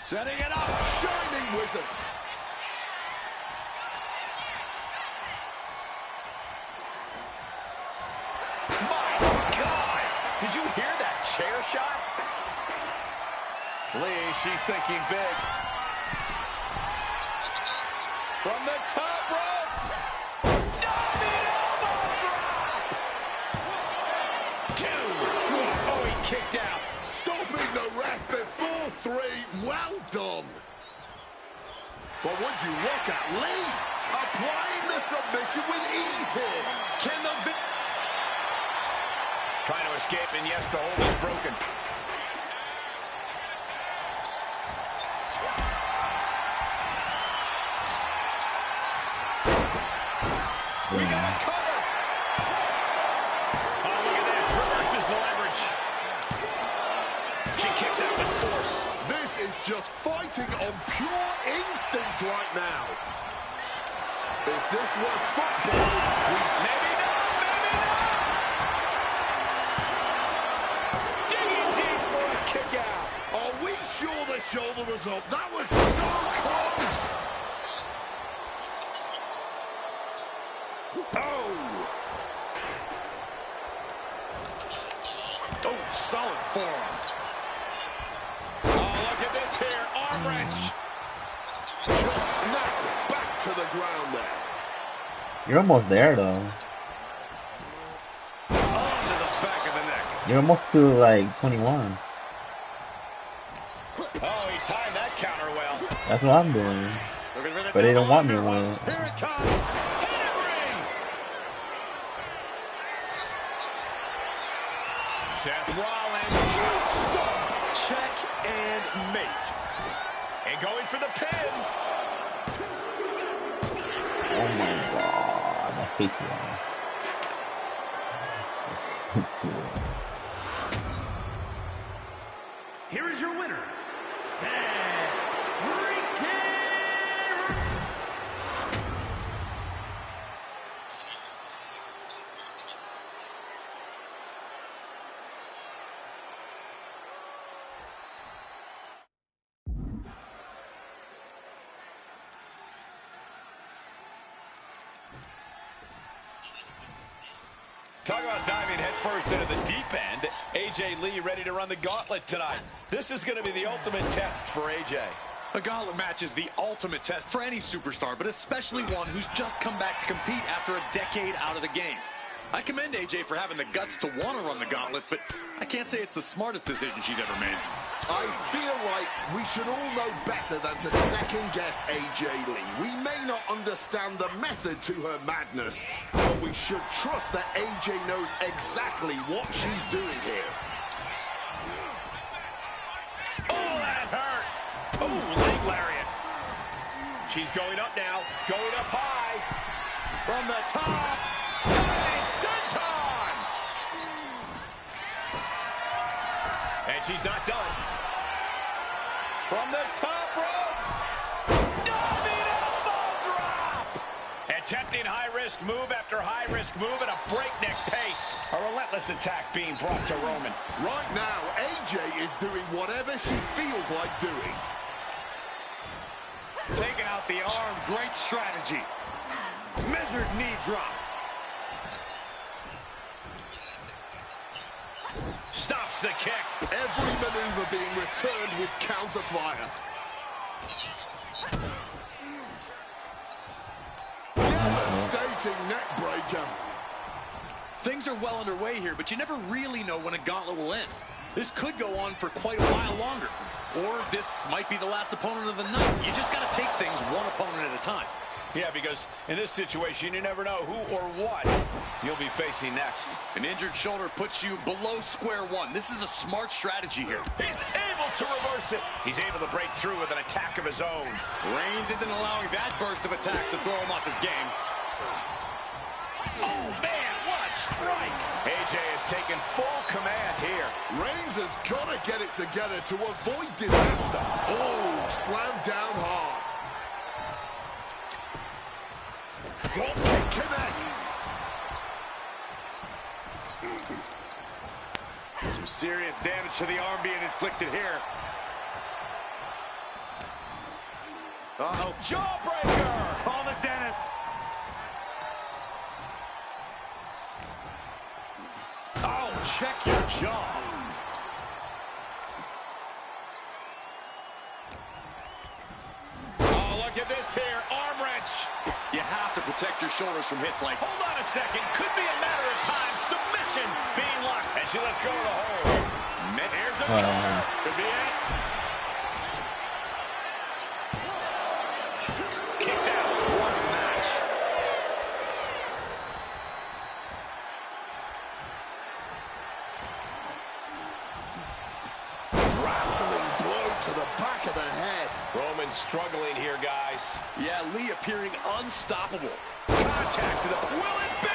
setting it up. Shining wizard. My God! Did you hear that chair shot? Lee, she's thinking big. From the top rope. Diving elbow drop. 2. Oh, he kicked out. Stopping the ref before 3. Well done. But would you look at Lee applying the submission with ease here. Can the Trying to escape, and yes, the hold is broken. We got a cover. Oh, look at this. Reverses the leverage. She kicks out with force. This is just fighting on pure instinct right now. If this were football, Maybe not, maybe not. Digging deep for a elbows up. That was so close. Oh, solid forearm. Oh, look at this here. Arm wrench. Just snapped it back to the ground there. You're almost there, though. Onto the back of the neck. You're almost to, like, 21. Oh, he timed that counter well. That's what I'm doing. But they don't want me to win. Here it comes. Seth Rollins. Stop. Check and mate. And going for the pin. Oh my god. I hate you. Here is your winner, Seth freaking. Talk about diving headfirst into the deep end. AJ Lee ready to run the gauntlet tonight. This is going to be the ultimate test for AJ. A gauntlet match is the ultimate test for any superstar, but especially one who's just come back to compete after a decade out of the game. I commend AJ for having the guts to want to run the gauntlet, but I can't say it's the smartest decision she's ever made. I feel like we should all know better than to second-guess AJ Lee. We may not understand the method to her madness, but we should trust that AJ knows exactly what she's doing here. Oh, that hurt. Oh, leg lariat. She's going up now. Going up high. From the top. Diving senton. And she's not done. From the top rope. Diving elbow drop. Attempting high-risk move after high-risk move at a breakneck pace. A relentless attack being brought to Roman. Right now, AJ is doing whatever she feels like doing. Taking out the arm. Great strategy. Measured knee drop. Stops the kick. Every maneuver being returned with counter fire. Devastating neck breaker. Things are well underway here, but you never really know when a gauntlet will end. This could go on for quite a while longer. Or this might be the last opponent of the night. You just got to take things one opponent at a time. Yeah, because in this situation, you never know who or what you'll be facing next. An injured shoulder puts you below square one. This is a smart strategy here. He's able to reverse it. He's able to break through with an attack of his own. Reigns isn't allowing that burst of attacks to throw him off his game. Oh, man, what a strike. AJ has taken full command here. Reigns has got to get it together to avoid disaster. Oh, slammed down hard. Drop kick connects. Some serious damage to the arm being inflicted here. Uh-oh. Jawbreaker. Call the dentist. Oh, check your jaw. Oh, look at this here. Arm wrench. You have to protect your shoulders from hits like... Hold on a second. Could be a matter of time. Submission being locked. And she lets go of the hold. Here's a cover. Could be it. Kicks out. What a match. Rattling blow to the back of the head. Roman struggling here, guys. Yeah, Lee appearing unstoppable. Contact to the... Will it be?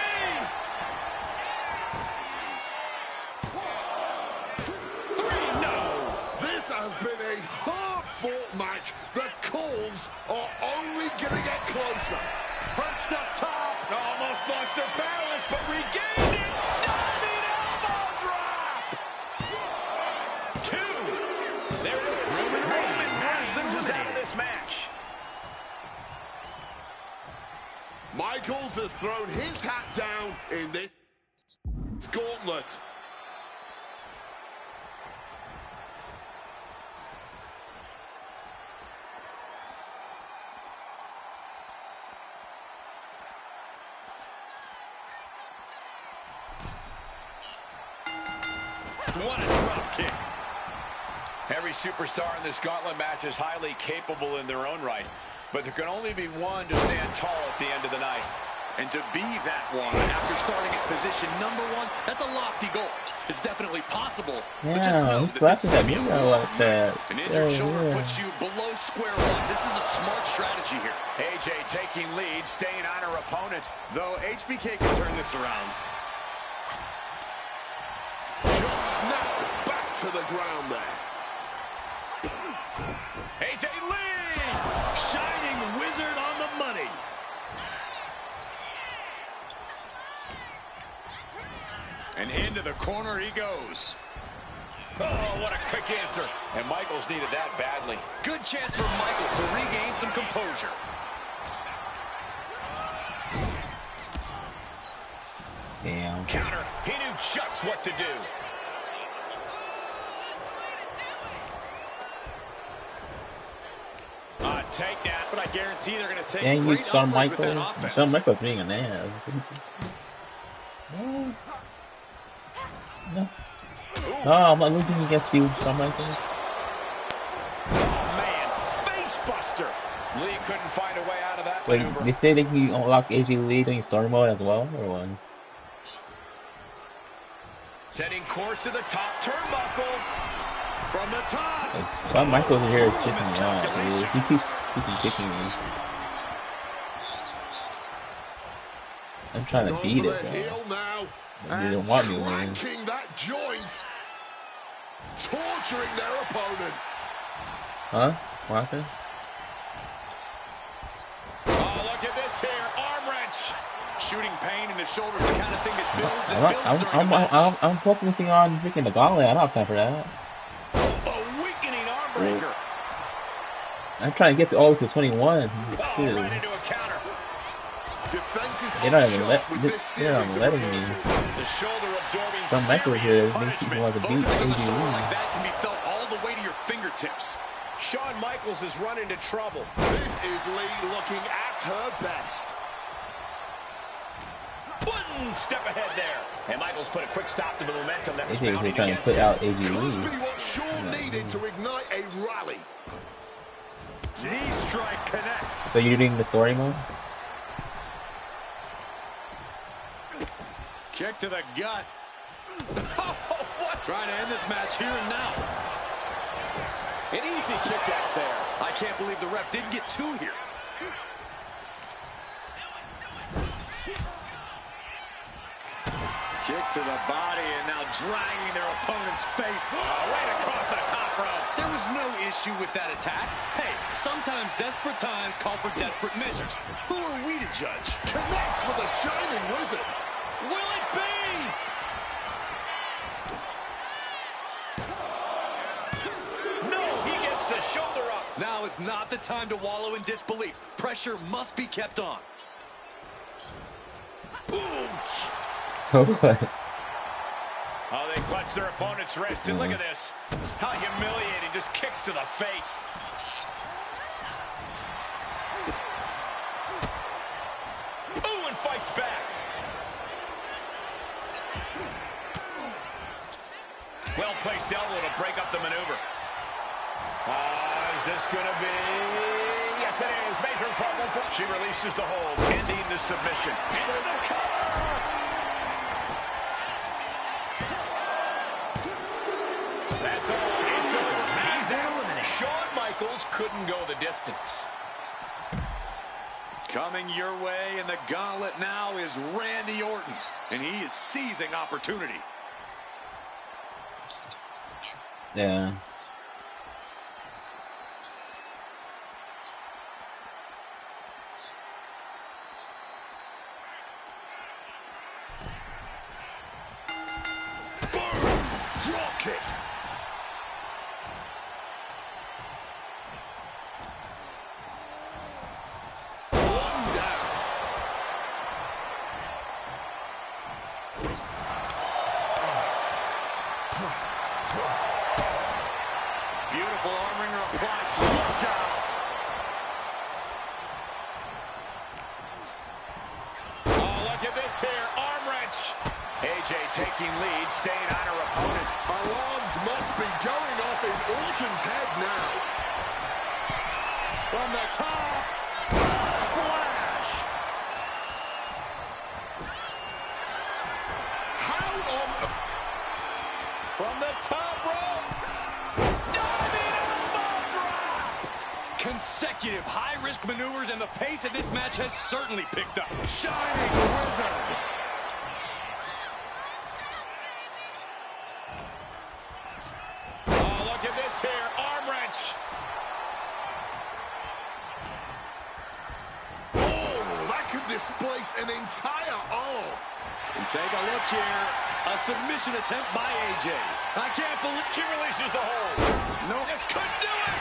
This has been a hard-fought match. The calls are only going to get closer. Perched up top. Almost lost her balance, but regained it. Diving elbow drop. Two. There it is. Roman Reigns Evans is out of this match. Michaels has thrown his hat down in this gauntlet. What a drop kick. Every superstar in this gauntlet match is highly capable in their own right, but there can only be one to stand tall at the end of the night. And to be that one after starting at position number 1, that's a lofty goal. It's definitely possible, but just know that this is going to be a long night. An injured shoulder puts you below square one. This is a smart strategy here. AJ taking lead, staying on her opponent. Though HBK can turn this around. Just snapped back to the ground there. AJ Lee! Shining wizard on the money. And into the corner he goes. Oh, what a quick answer. And Michaels needed that badly. Good chance for Michaels to regain some composure. Damn. Counter. He knew just what to do. Take that. But I guarantee they're going to take Dang, you great Shawn umbrage with that Michaels. offense. Shawn Michaels being an ass. No. No, I'm not losing against you, Shawn Michaels. Oh, man. Face buster. Lee couldn't find a way out of that Wait, maneuver. they say they can unlock AJ Lee during story mode as well, or what? Setting course to the top turnbuckle. From the top. Shawn Michaels here is kicking me out, dude. He keeps kicking me. I'm trying to beat it, Now, they don't want me to win. cracking that joint, torturing their opponent. Huh? What happened? Oh, look at this here. Arm wrench. Shooting pain in the shoulder is the kind of thing that builds and builds during a match. I'm focusing on freaking the gauntlet. I don't have time for that. A weakening arm breaker. I'm trying to get all to 21. Oh, right into a counter. Defenses They're not even they're letting me. The shoulder absorbing Some Michaels here makes people want to beat Focus on the AJ shoulder Lee. like that can be felt all the way to your fingertips. Shawn Michaels has run into trouble. This is Lee looking at her best. One step ahead there. And Michaels put a quick stop to the momentum that was AJ was mounting trying to against put him. out AJ Could Lee. be what Shawn needed to ignite a rally. Knee strike connects. So you're doing the story mode? Kick to the gut. What? Trying to end this match here and now. An easy kick out there. I can't believe the ref didn't get 2 here. Kick to the body and now dragging their opponent's face. Right across the top rope. There was no issue with that attack. Hey, sometimes desperate times call for desperate measures. Who are we to judge? Connects with a shining wizard. Will it be? No, he gets the shoulder up. Now is not the time to wallow in disbelief. Pressure must be kept on. Boom. Oh, what? Oh, they clutch their opponent's wrist. And look at this. How humiliating. Just kicks to the face. Ooh, and fights back. Well-placed elbow to break up the maneuver. Is this going to be... Yes, it is. Major trouble. She releases the hold. Ending the submission. Into the cover. That's all. It's over. He's eliminated. Shawn Michaels couldn't go the distance. Coming your way in the gauntlet now is Randy Orton, and he is seizing opportunity. Yeah. Boom! Drop kick. Beautiful arm wringer applied. Look out. Oh, look at this here. Arm wrench. AJ taking lead, staying on her opponent. Alarms must be going off in Orton's head now. From the top. Splash. How on... From the top rope. Diving elbow drop. Consecutive high-risk maneuvers, and the pace of this match has certainly picked up. Shining Wizard. Oh, look at this here. Arm wrench. Oh, that could displace an entire arm. And take a look here. A submission attempt by AJ. I can't believe she releases the hold. No, this could do it.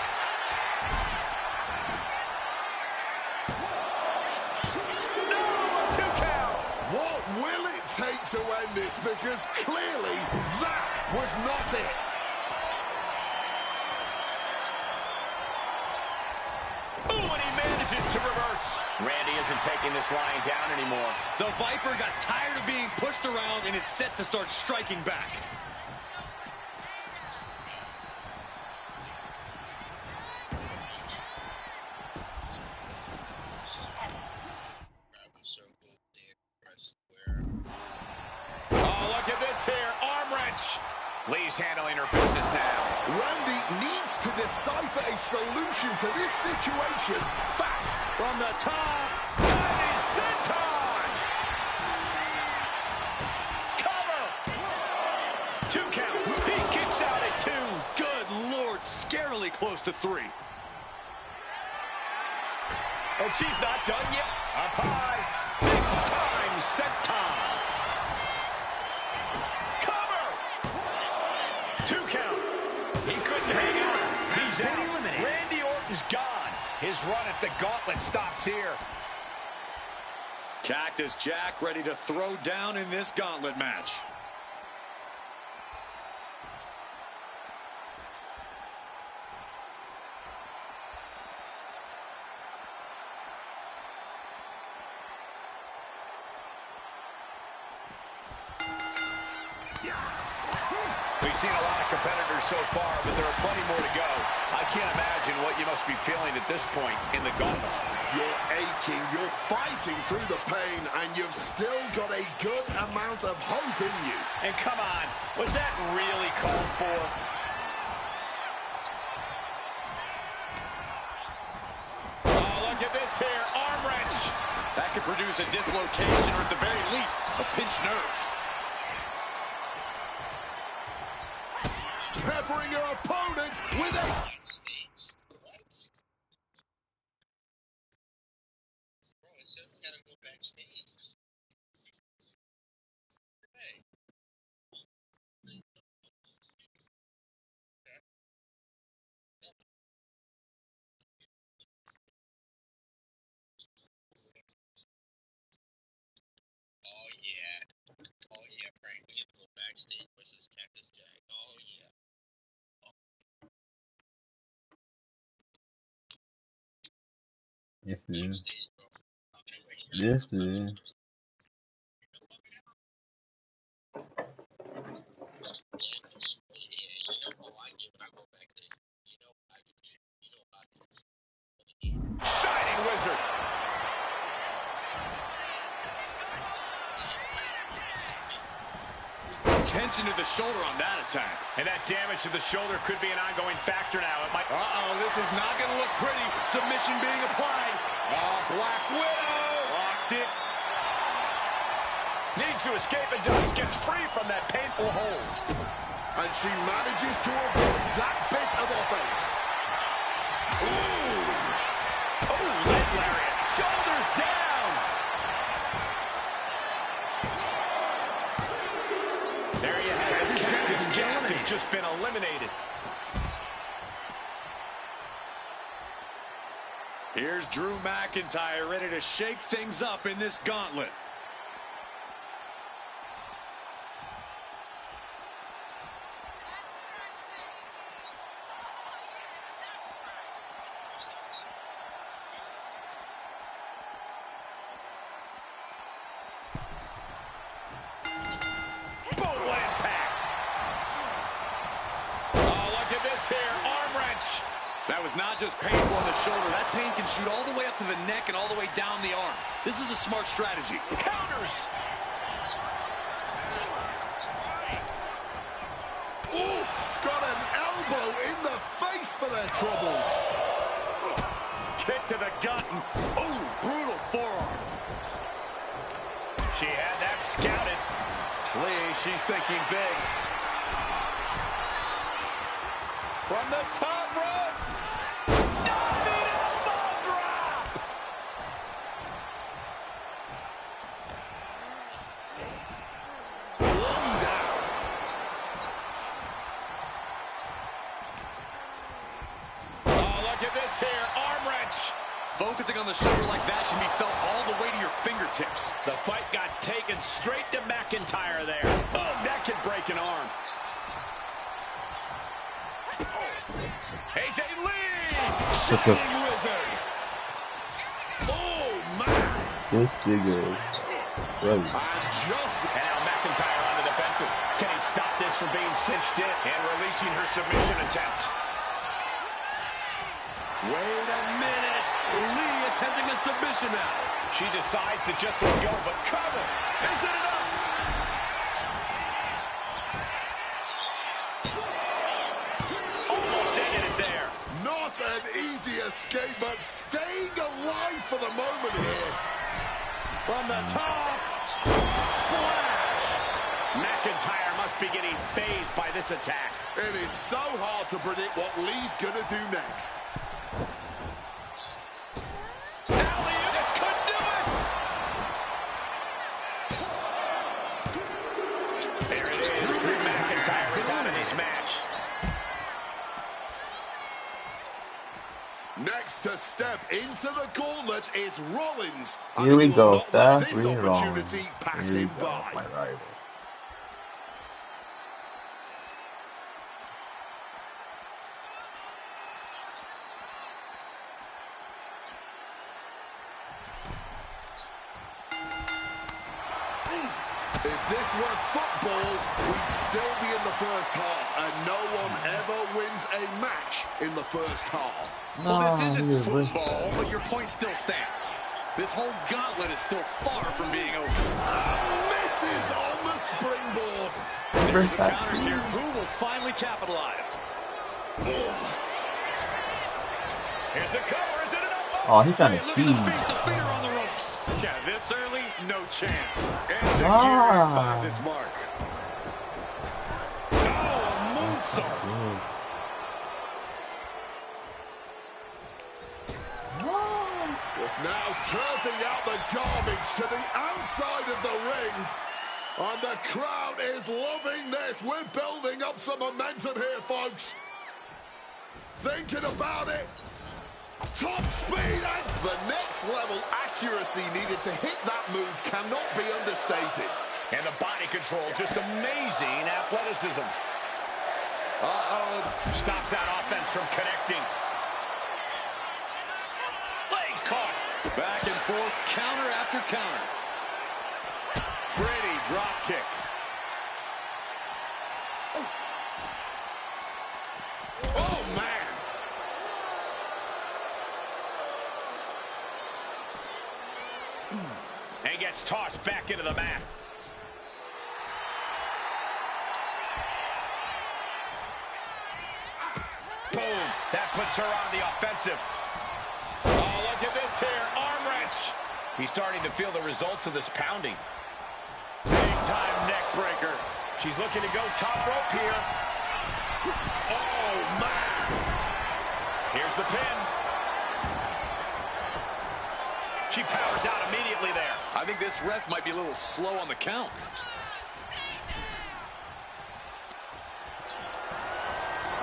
No, a 2 count. What will it take to end this? Because clearly that was not it. Ooh, and he manages to reverse. Randy isn't taking this lying down anymore. The Viper got tired of being pushed around and is set to start striking back. Oh, look at this here. Arm wrench. Lee's handling her business now. Randy needs to decipher a solution to this situation fast. From the top. Diving senton. Cover. 2 count. He kicks out at 2. Good Lord, scarily close to 3. And she's not done yet. Up high. Big time senton. Cover. 2 count. He couldn't hang out. He's out. eliminated. Randy Orton's gone. His run at the gauntlet stops here. Cactus Jack ready to throw down in this gauntlet match. We've seen a lot of competitors so far, but there are plenty more to go. I can't imagine what you must be feeling at this point in the gauntlet. You're aching, you're fighting through the pain, and you've still got a good amount of hope in you. And come on, was that really called for? Oh, look at this here, arm wrench. That could produce a dislocation or at the very least, a pinched nerve. Peppering your opponent with a... Frank, we get to go backstage versus Cactus Jack. Oh, yeah. Yes, dude. Yes, dude. Shining Wizard. Tension to the shoulder on that attack. And that damage to the shoulder could be an ongoing factor now. It might... Uh-oh, this is not going to look pretty. Submission being applied. Oh, Black Widow. Locked it. Needs to escape and does. Gets free from that painful hold. And she manages to avoid that bit of offense. Ooh! Oh, leg lariat. Shoulders down. There you have it. Cactus Jack has just been eliminated. Here's Drew McIntyre ready to shake things up in this gauntlet. That was not just painful on the shoulder. That pain can shoot all the way up to the neck and all the way down the arm. This is a smart strategy. Counters. Oof, got an elbow in the face for their troubles. Kick to the gut. Oh, brutal forearm. She had that scouted. Lee, she's thinking big. From the top rope. Diving elbow drop. Flung down. Oh, look at this here. Arm wrench. Focusing on the shoulder like that can be felt all the way to your fingertips. The fight got taken straight to McIntyre there. Oh, that could break an arm. AJ Lee! Shining Wizard! Oh, man. This digger. Right. And just... And now McIntyre on the defensive. Can he stop this from being cinched in and releasing her submission attempt? Wait a minute. Lee attempting a submission now. She decides to just let go, but cover! Is it enough? Almost ended it there. Not an easy escape, but staying alive for the moment here. From the top. Splash! McIntyre must be getting phased by this attack. It is so hard to predict what Lee's going to do next. This could do it! There it is. Drew McIntyre is out of this match. Next to step into the gauntlet is Rollins. Here we go. That's Seth this Rollins. opportunity pass Here we him go, by. my rival. If this were football, we'd still be in the first half, and no one ever wins a match in the first half. Well, this isn't he's a brick. football, but your point still stands. This whole gauntlet is still far from being over. Misses on the springboard. Series of counters here. Who will finally capitalize? Here's the cover. Is it enough? Oh, he's trying Hey, to look at the tease. face-to-fader on the ropes. Yeah, this early, no chance. And Ah. Zakiri finds its mark. Oh, a moonsault. Just now turning out the garbage to the outside of the ring. And the crowd is loving this. We're building up some momentum here, folks. Thinking about it. Top speed and the next level accuracy needed to hit that move cannot be understated. And the body control, just amazing athleticism. Stops that offense from connecting. Legs caught. Back and forth, counter after counter. Pretty drop kick. Oh, man. And gets tossed back into the mat. Boom. That puts her on the offensive. Oh, look at this here. Arm wrench. He's starting to feel the results of this pounding. Big time neck breaker. She's looking to go top rope here. Oh, man. Here's the pin. She powers out immediately there. I think this ref might be a little slow on the count.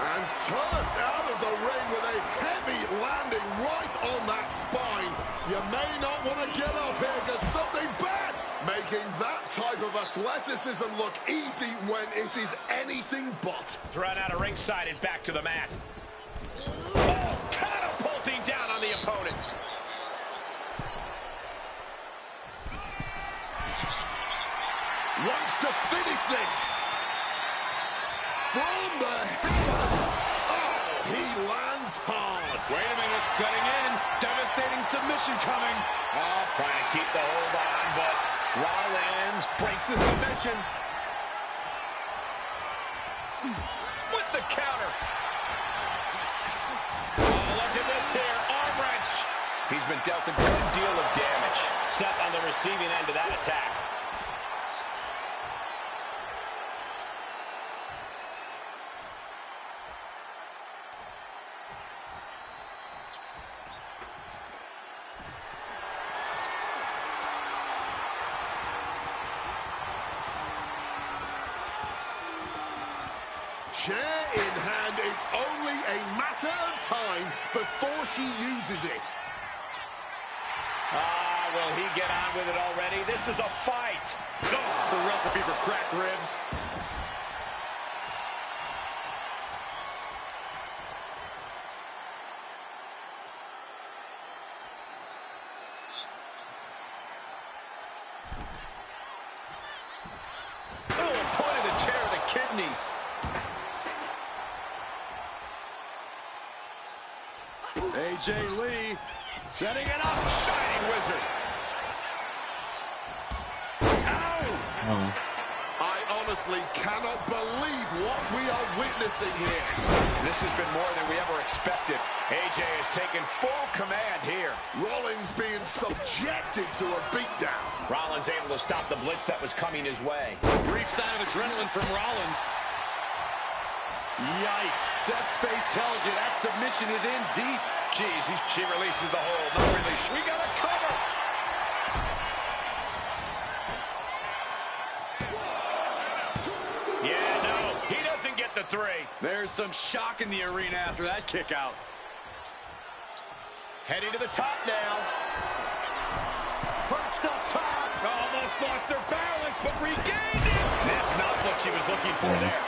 And turfed out of the ring with a heavy landing right on that spine. You may not want to get up here because something bad making that type of athleticism look easy when it is anything but. Thrown out of ringside and back to the mat. Oh, catapulting down on the opponent. Wants to finish this. From the heavens. Oh, He lands hard. Wait a minute, setting in. Devastating submission coming. Oh, trying to keep the hold on, but Rollins breaks the submission. With the counter. Oh, look at this here. Arm wrench. He's been dealt a good deal of damage. Seth on the receiving end of that attack. Chair in hand, it's only a matter of time before she uses it. Will he get on with it already? This is a fight. Oh, it's a recipe for cracked ribs. Oh, point of the chair to the kidneys. AJ Lee setting it up. Shining wizard. Oh. I honestly cannot believe what we are witnessing here. This has been more than we ever expected. AJ has taken full command here. Rollins being subjected to a beatdown. Rollins able to stop the blitz that was coming his way. Brief sign of adrenaline from Rollins. Yikes. Seth's face tells you that submission is in deep. Jeez, she releases the hold. Not really. We got a cover. Yeah, no. He doesn't get the 3. There's some shock in the arena after that kick out. Heading to the top now. Perched up top. Almost lost their balance, but regained it. That's not what she was looking for there.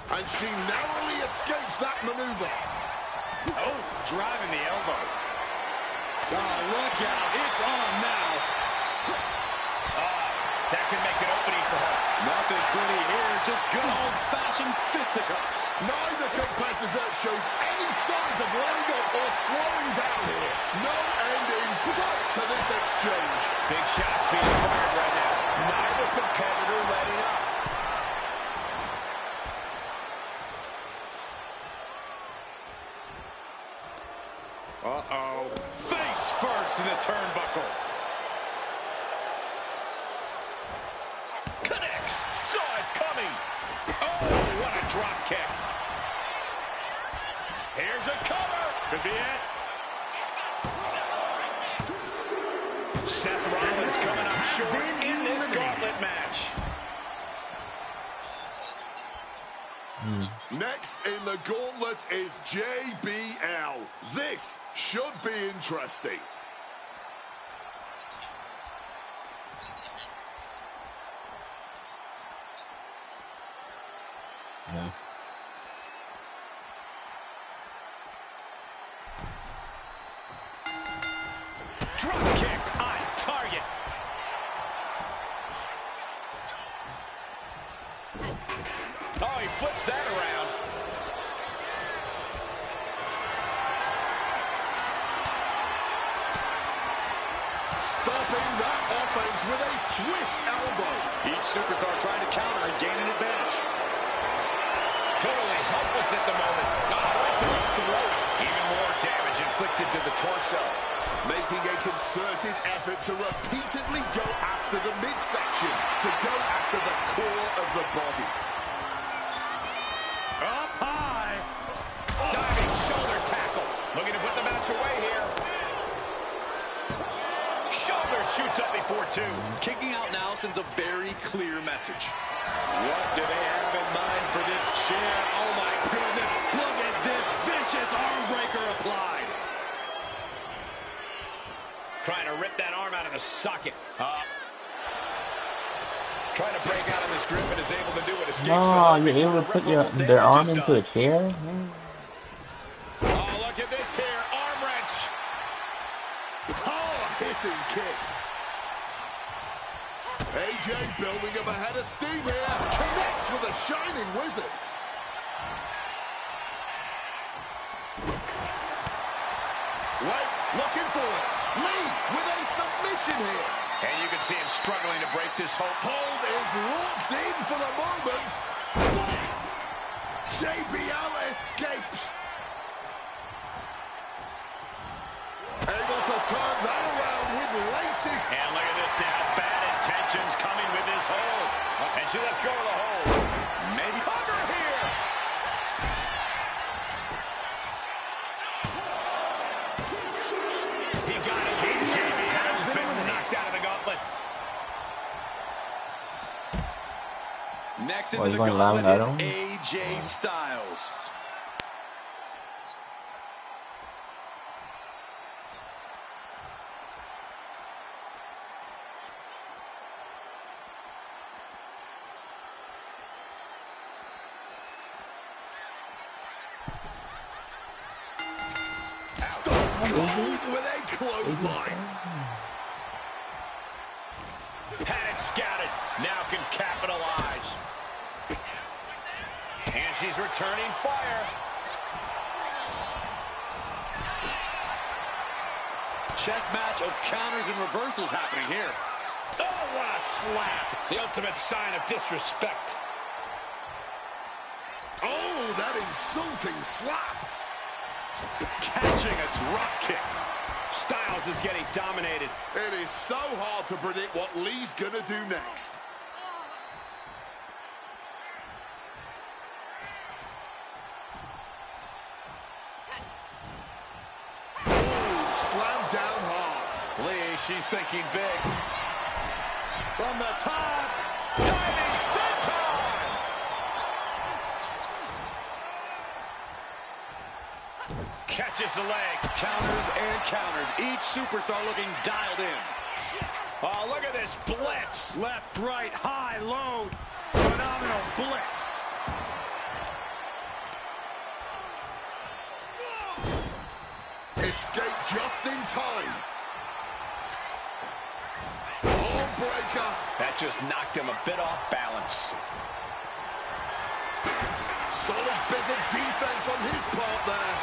And she narrowly escapes that maneuver. Oh, driving the elbow. Oh, look out. It's on now. That could make an opening for her. Nothing pretty here. Just good old-fashioned fisticuffs. Neither competitor shows any signs of letting up or slowing down here. No end in sight to this exchange. Big shots being fired right now. Neither competitor letting up. Uh-oh. Face first in the turnbuckle. Connects. Saw it coming. Oh, what a drop kick. Here's a cover. Could be it. Seth Rollins coming up short in this gauntlet match. Next in the gauntlet is JBL. This should be interesting. Yeah. Drop kick on target. Oh, he flips that around. Stopping that offense with a swift elbow. Each superstar trying to counter and gain an advantage. Totally helpless at the moment. Oh, right to the throat. Even more damage inflicted to the torso. Making a concerted effort to repeatedly go after the midsection, to go after the core of the body. Up high. Diving shoulder tackle. Looking to put the match away here. Shoulder shoots up before 2. Kicking out now sends a very clear message. What do they have in mind for this chair? Oh my goodness. Look at this vicious arm breaker applied. Trying to rip that arm out of the socket. Trying to break out of this grip and is able to do it. Escapes No, you're able to put their arm into a chair? Oh, look at this here. Arm wrench. Hard hitting kick. AJ building up a head of steam here. Connects with a shining wizard. Wait, looking for it. Lee with a submission here. And you can see him struggling to break this hold. Hold is locked in for the moment. But JBL escapes. Able to turn that around with laces. And look at this now. Bad intentions coming with this hold. And she lets go of the hold. Maybe cover here. He got it. JBL's been knocked out of the gauntlet. Next Oh, into he's the going gauntlet live is at him? AJ Styles. With a clothesline. Had it scouted. Now can capitalize. And she's returning fire. Chess match of counters and reversals happening here. Oh, what a slap. The ultimate sign of disrespect. Oh, that insulting slap. Catching a drop kick. Styles is getting dominated. It is so hard to predict what Lee's gonna do next. Oh, slammed down hard. Lee, she's thinking big. From the top, diving senton. Catches the leg. Counters and counters. Each superstar looking dialed in. Oh, look at this blitz. Left, right, high, low. Phenomenal blitz. Escape just in time. Arm breaker. That just knocked him a bit off balance. Solid bit of defense on his part there.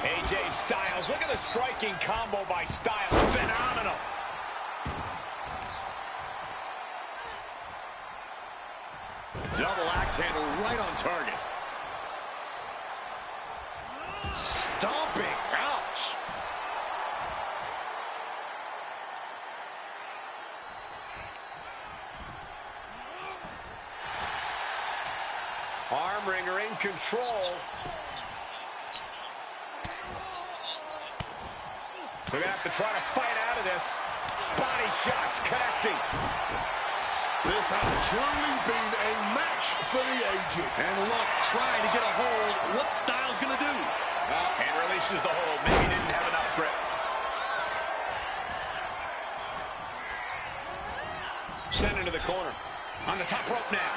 AJ Styles, look at the striking combo by Styles. Phenomenal. Double axe handle right on target. Stomping. Ouch. Arm wringer in control. They're going to have to try to fight out of this. Body shots connecting. This has truly been a match for the aged. And look, trying to get a hold. What's Styles going to do? And releases the hold. Maybe didn't have enough grip. Sent into the corner. On the top rope now.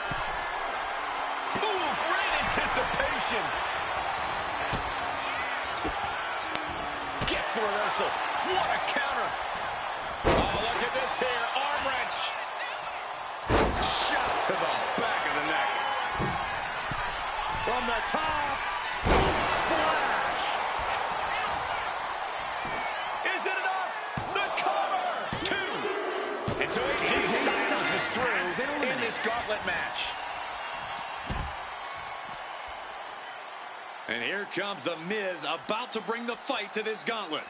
Ooh, great anticipation. Gets the reversal. What a counter. Oh, look at this here. Arm wrench. Shot to the back of the neck. From the top. Splash. Is it enough? The cover. 2. And so AJ Styles is through in this gauntlet match. And here comes The Miz, about to bring the fight to this gauntlet.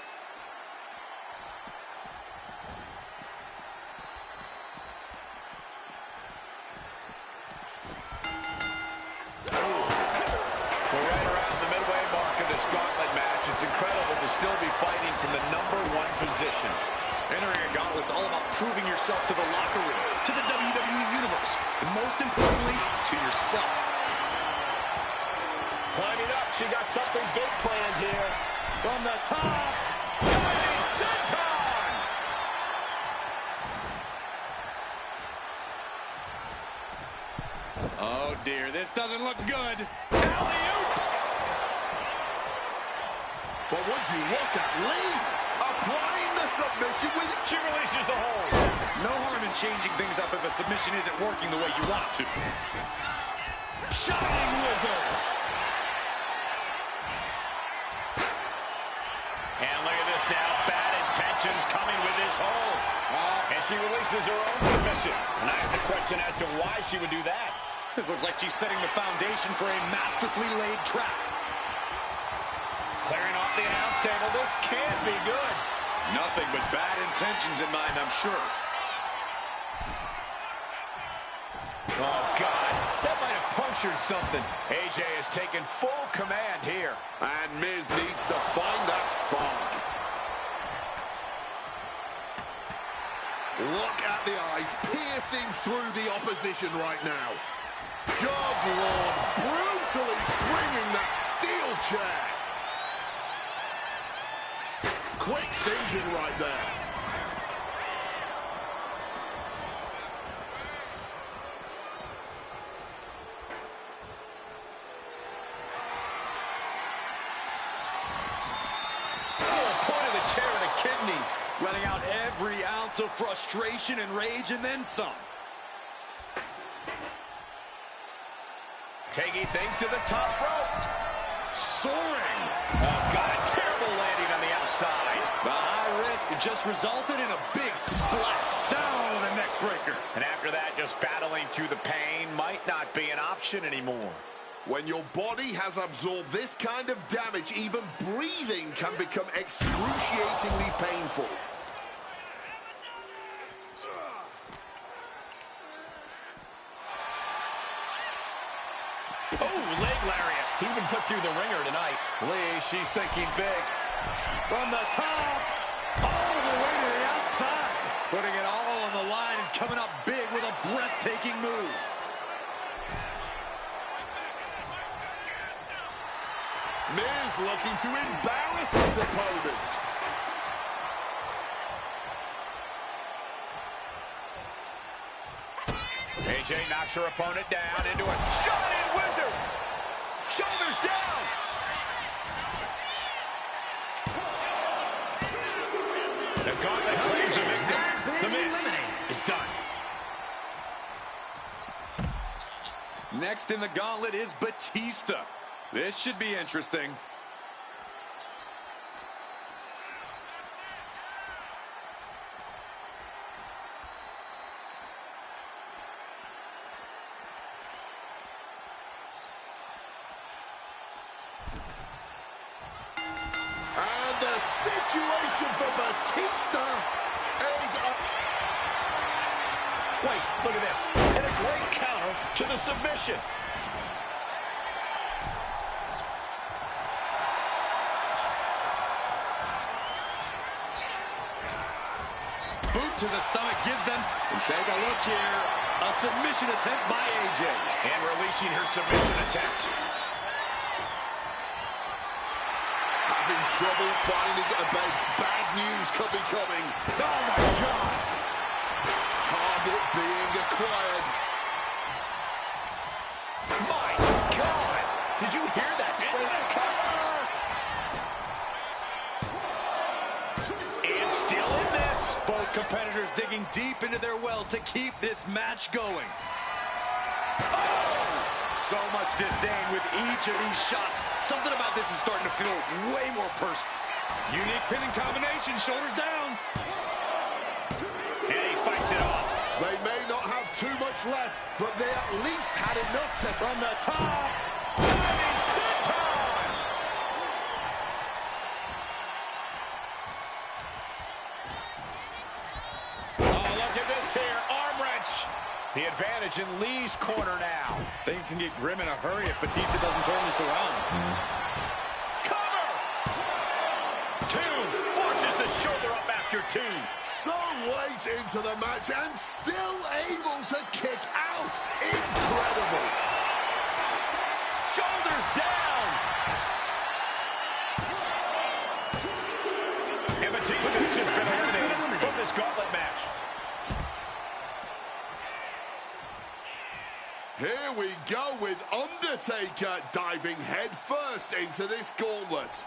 We're right around the midway mark of this gauntlet match. It's incredible to still be fighting from the #1 position. Entering a gauntlet's all about proving yourself to the locker room, to the WWE Universe, and most importantly, to yourself. Climbing up, she got something big planned here. From the top, Diving senton! oh dear, this doesn't look good. Alley-oop! But would you look at Lee? A applying the submission with... She releases the hold. No harm in changing things up if a submission isn't working the way you want to. Shining Wizard. And look at this now. Bad intentions coming with this hold. And she releases her own submission. And I have the question as to why she would do that. This looks like she's setting the foundation for a masterfully laid trap. Clearing off the announce table. This can't be good. Nothing but bad intentions in mind, I'm sure. Oh, God. That might have punctured something. AJ has taken full command here. And Miz needs to find that spark. Look at the eyes piercing through the opposition right now. Good Lord, brutally swinging that steel chair. Quick thinking right there. Letting out every ounce of frustration and rage and then some. Taking things to the top rope. Soaring. Oh, God, terrible landing on the outside. The high risk just resulted in a big splat. Down the neck breaker. And after that, just battling through the pain might not be an option anymore. When your body has absorbed this kind of damage, even breathing can become excruciatingly painful. Oh, leg lariat. He even put through the ringer tonight. Lee, she's thinking big. From the top, all the way to the outside. Putting it all on the line and coming up big with a breathtaking move. Miz looking to embarrass his opponent. AJ knocks her opponent down into a Shining Wizard. Shoulders down. The gauntlet claims a victim. The Miz is done. Next in the gauntlet is Batista. This should be interesting. And the situation for Batista is a... Wait, look at this. And a great counter to the submission. Boot to the stomach gives them... And take a look here. A submission attempt by AJ. And releasing her submission attempt. Having trouble finding a base. Bad news could be coming. Oh, my God. Target being acquired. My God. Did you hear that? And still in this. Both competitors digging deep into their well to keep this match going. Oh! So much disdain with each of these shots. Something about this is starting to feel way more personal. Unique pinning combination, shoulders down. And he fights it off. They may not have too much left, but they at least had enough to... From the top. Diving senton. Oh, look at this here. Arm wrench. The advantage in Lee's corner now. Things can get grim in a hurry if Batista doesn't turn this around. Cover. Two. Forces the shoulder up after two. So late into the match and still able to kick out. Incredible. Shoulders down. And Batista's just been eliminated from this gauntlet match. Here we go with Undertaker diving head first into this gauntlet.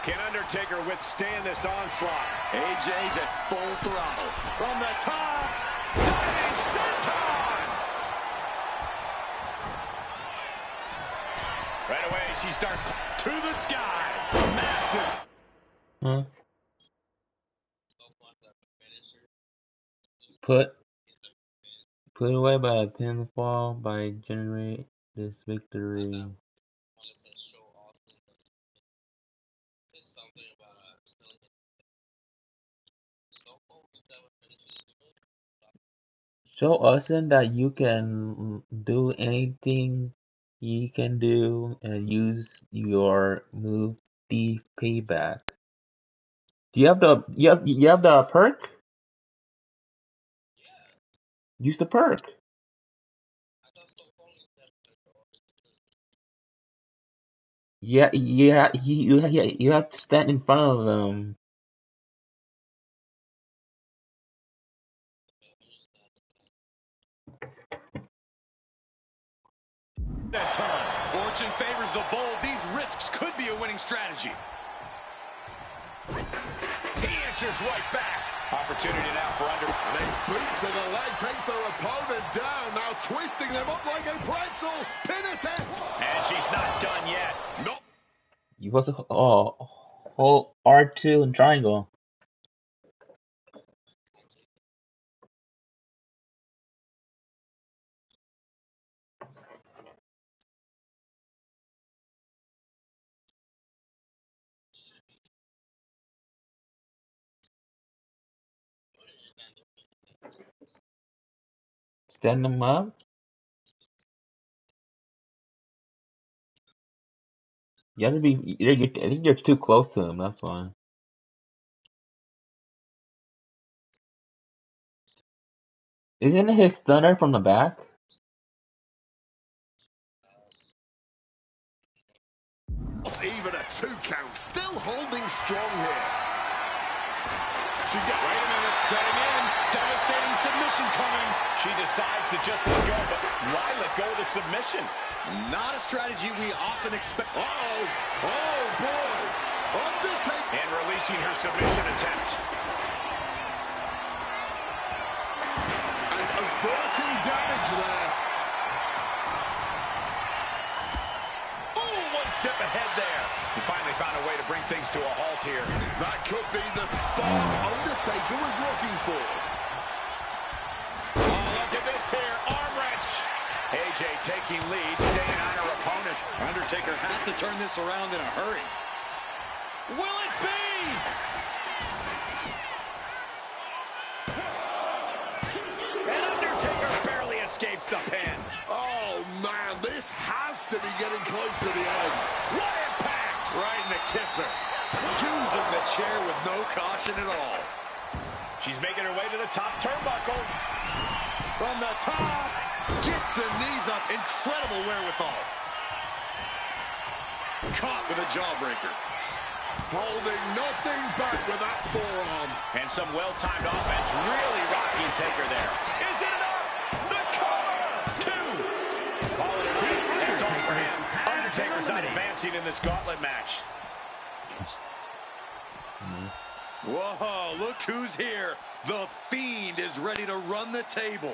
Can Undertaker withstand this onslaught? AJ's at full throttle. From the top, diving senton! Right away, she starts To the sky. Massive. Huh? Put away by a pinfall by generate this victory. Show Austin that you can do anything he can do and use your move the payback. Do you have the perk? Use the perk. Yeah, you have to stand in front of them. That time. Fortune favors the bold. These risks could be a winning strategy. He answers right back. Opportunity now for Under. And a boot to the leg takes their opponent down. Now twisting them up like a pretzel. Pin attempt. And she's not done yet. Nope. You supposed to hold R2 and triangle. Stand them up. You have to be. I think you're too close to him. That's why. Isn't it his stunner from the back? Not even a 2 count. Still holding strong here. She got. Wait a minute, setting in. Devastating submission coming. She decides to just let go, but why let go of the submission? Not a strategy we often expect. Uh-oh. Oh, boy. Undertaker. And releasing her submission attempt. And averting damage there. Ooh, one step ahead there. He finally found a way to bring things to a halt here. That could be the spark Undertaker was looking for. Oh, look at this here. Arm wrench. AJ taking lead, staying on her opponent. Undertaker has to turn this around in a hurry. Will it be? And Undertaker barely escapes the pin. Oh, man, this has to be getting close to the end. What impact! Right in the kisser. Using the chair with no caution at all. She's making her way to the top turnbuckle. From the top. Gets the knees up. Incredible wherewithal. Caught with a jawbreaker. Holding nothing back with that forearm. And some well-timed offense really rocking Taker there. Is it enough? The cover! 2. Call it a night. That's all for him. Undertaker's not advancing in this gauntlet match. Whoa, look who's here. The Fiend is ready to run the table.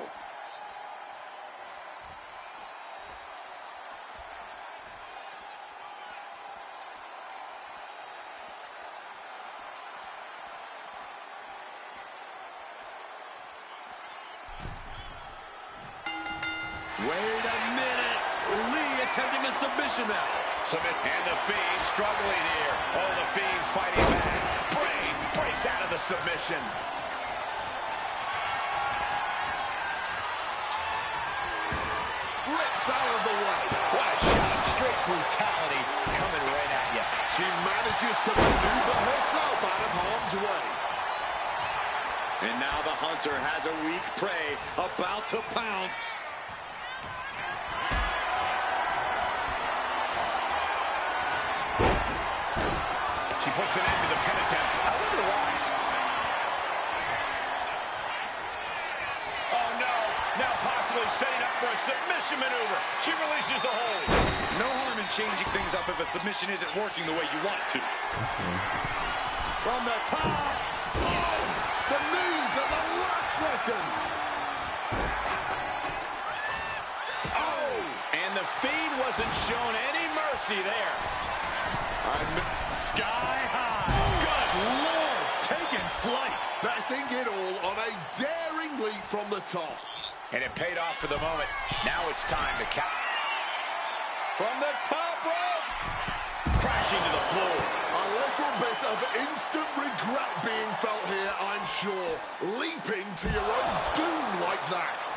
Wait a minute. Lee attempting a submission now. And the Fiend struggling here. Oh, the Fiend's fighting back. Bray breaks out of the submission. Slips out of the way. What a shot of straight brutality coming right at you. She manages to maneuver herself out of harm's way. And now the Hunter has a weak prey about to pounce. She puts an end to the pin attempt. I wonder why. Oh, no. Now possibly possibly setting up for a submission maneuver. She releases the hold. No harm in changing things up if a submission isn't working the way you want it to. From the top. Oh, the knees at the last second. Oh, and the Fiend wasn't shown any mercy there. Sky high. Good Lord, taking flight. Betting it all on a daring leap from the top. And it paid off for the moment. Now it's time to count. From the top rope. Crashing to the floor. A little bit of instant regret being felt here, I'm sure. Leaping to your own doom like that.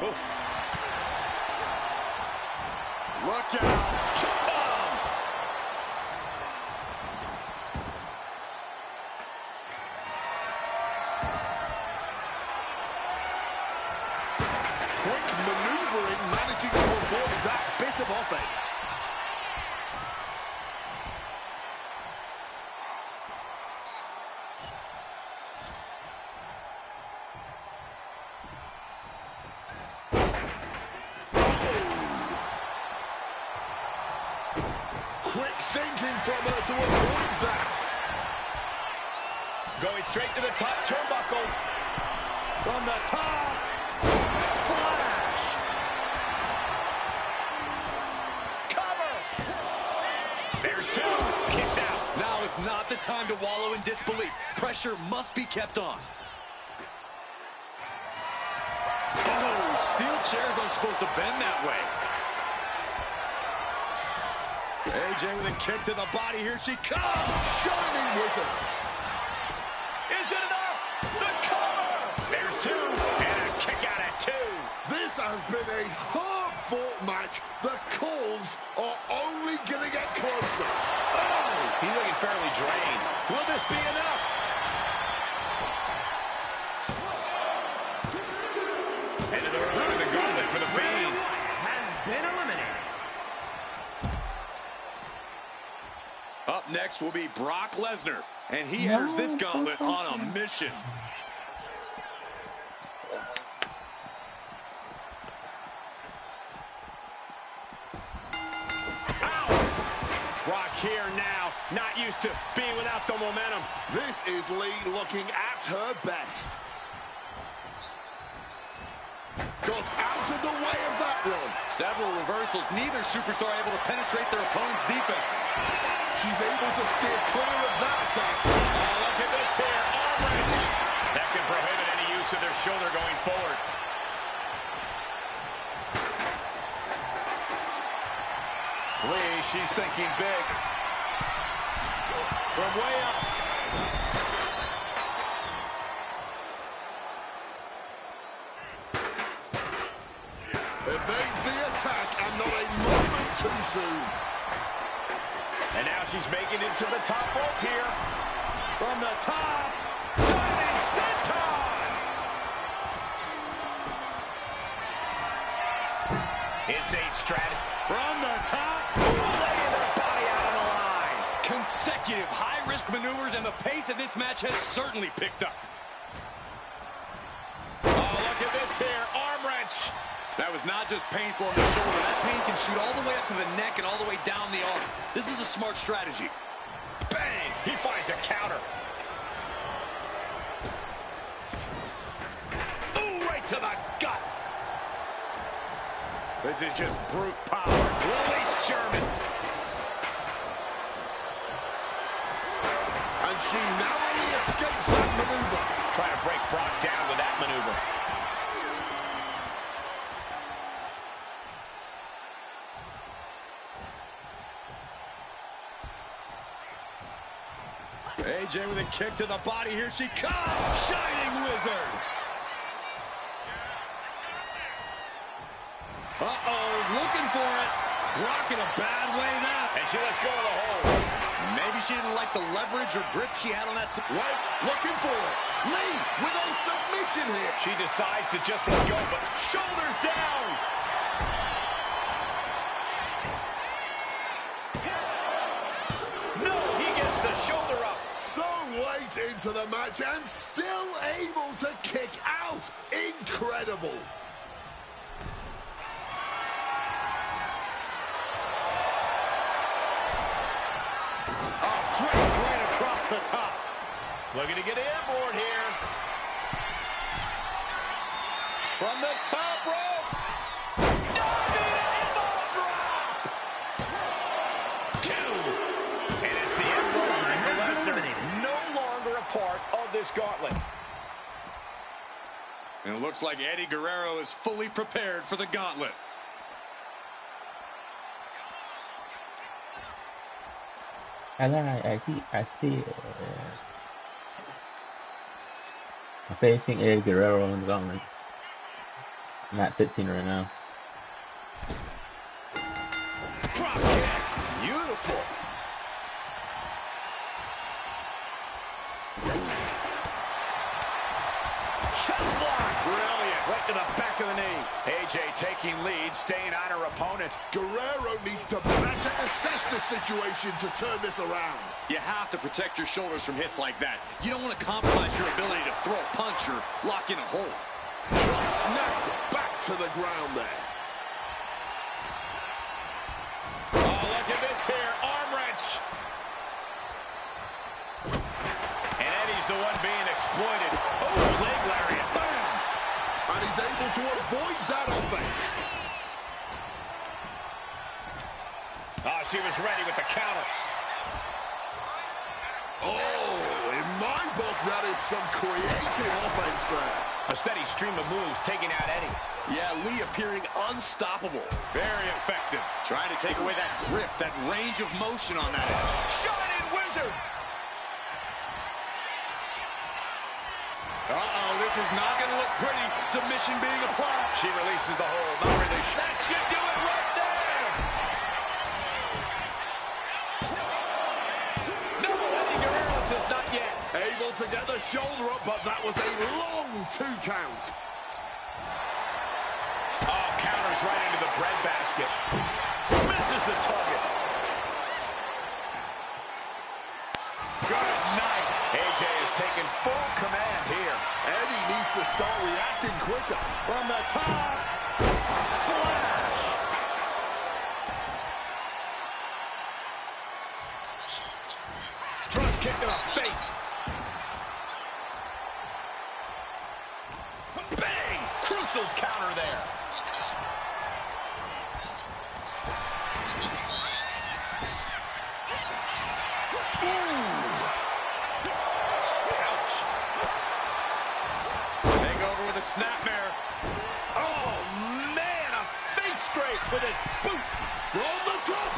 Oof. Look out. Bomb. Quick maneuvering, managing to avoid that bit of offense. Quick thinking from her to avoid that. Going straight to the top turnbuckle. From the top. Splash. Cover. There's two. Kicks out. Now is not the time to wallow in disbelief. Pressure must be kept on. Oh, steel chairs aren't supposed to bend that way. AJ with a kick to the body. Here she comes. Shining wizard. Is it enough? The cover. There's two. And a kick out at two. This has been a hard-fought match. The calls are only going to get closer. Oh, he's looking fairly drained. Will this be enough? Into the root of the gauntlet for the Fiend. Has been eliminated. Up next will be Brock Lesnar, and he enters this gauntlet on a mission. Brock here now, not used to being without the momentum. This is Lee looking at her best. Got out of the way of that one. Several reversals, neither superstar able to penetrate their opponent's defenses. She's able to steer clear of that attack. Oh, look at this here, arm wrench. That can prohibit any use of their shoulder going forward. Lee, she's thinking big. From way up. Evades the attack and not a moment too soon. And now she's making it to the top rope here. From the top. Diving senton. It's a strategy. From the top. Laying their body out on the line. Consecutive high-risk maneuvers, and the pace of this match has certainly picked up. Oh, look at this here. Arm wrench. That was not just painful on the shoulder. That pain can shoot all the way up to the neck and all the way down the arm. This is a smart strategy. Bang! He finds a counter. Ooh, right to the gut. This is just brute power. Release German. And she narrowly escapes that maneuver. Trying to break Brock down with that maneuver. AJ with a kick to the body. Here she comes. Shining Wizard. Uh-oh, looking for it. Brock in a bad way now. And she lets go of the hold. Maybe she didn't like the leverage or grip she had on that. Wait, looking for it. Lee with a submission here. She decides to just let go, but shoulders down. No, he gets the shoulder up. So late into the match and still able to kick out. Incredible. Draped right across the top. Looking to get airborne here. From the top rope. Diving elbow drop. 2. And it's the Emperor and Lesnar no longer a part of this gauntlet. And it looks like Eddie Guerrero is fully prepared for the gauntlet. I see facing Eddie Guerrero in the gauntlet. Not 15 right now. Drop kick. Beautiful. Shot block. Brilliant. Right to the back of the knee. AJ taking lead, staying on her opponent. Guerrero needs to better assess the situation to turn this around. You have to protect your shoulders from hits like that. You don't want to compromise your ability to throw a punch or lock in a hold. Just snapped back to the ground there. Oh, look at this here. Arm wrench. And Eddie's the one being exploited. Oh, leg lariat. Bam. And he's able to avoid that offense. Oh, she was ready with the counter. Oh, in my book, that is some creative offense there. A steady stream of moves taking out Eddie. Yeah, Lee appearing unstoppable. Very effective. Trying to take away that grip, that range of motion on that edge. Shining Wizard. Uh-oh, this is not going to look pretty. Submission being applied. She releases the hold. Not really. That should do it right there. No, Eddie Guerrero says not yet. Able to get the shoulder up, but that was a long 2 count. Oh, counters right into the breadbasket. Misses the target. Good night. AJ has taken full command here. Eddie needs to start reacting quicker. From the top. Splash. Drop kick to the face. Bang! Crucial counter there. Snapmare. Oh, man, a face scrape with his boot. From the top.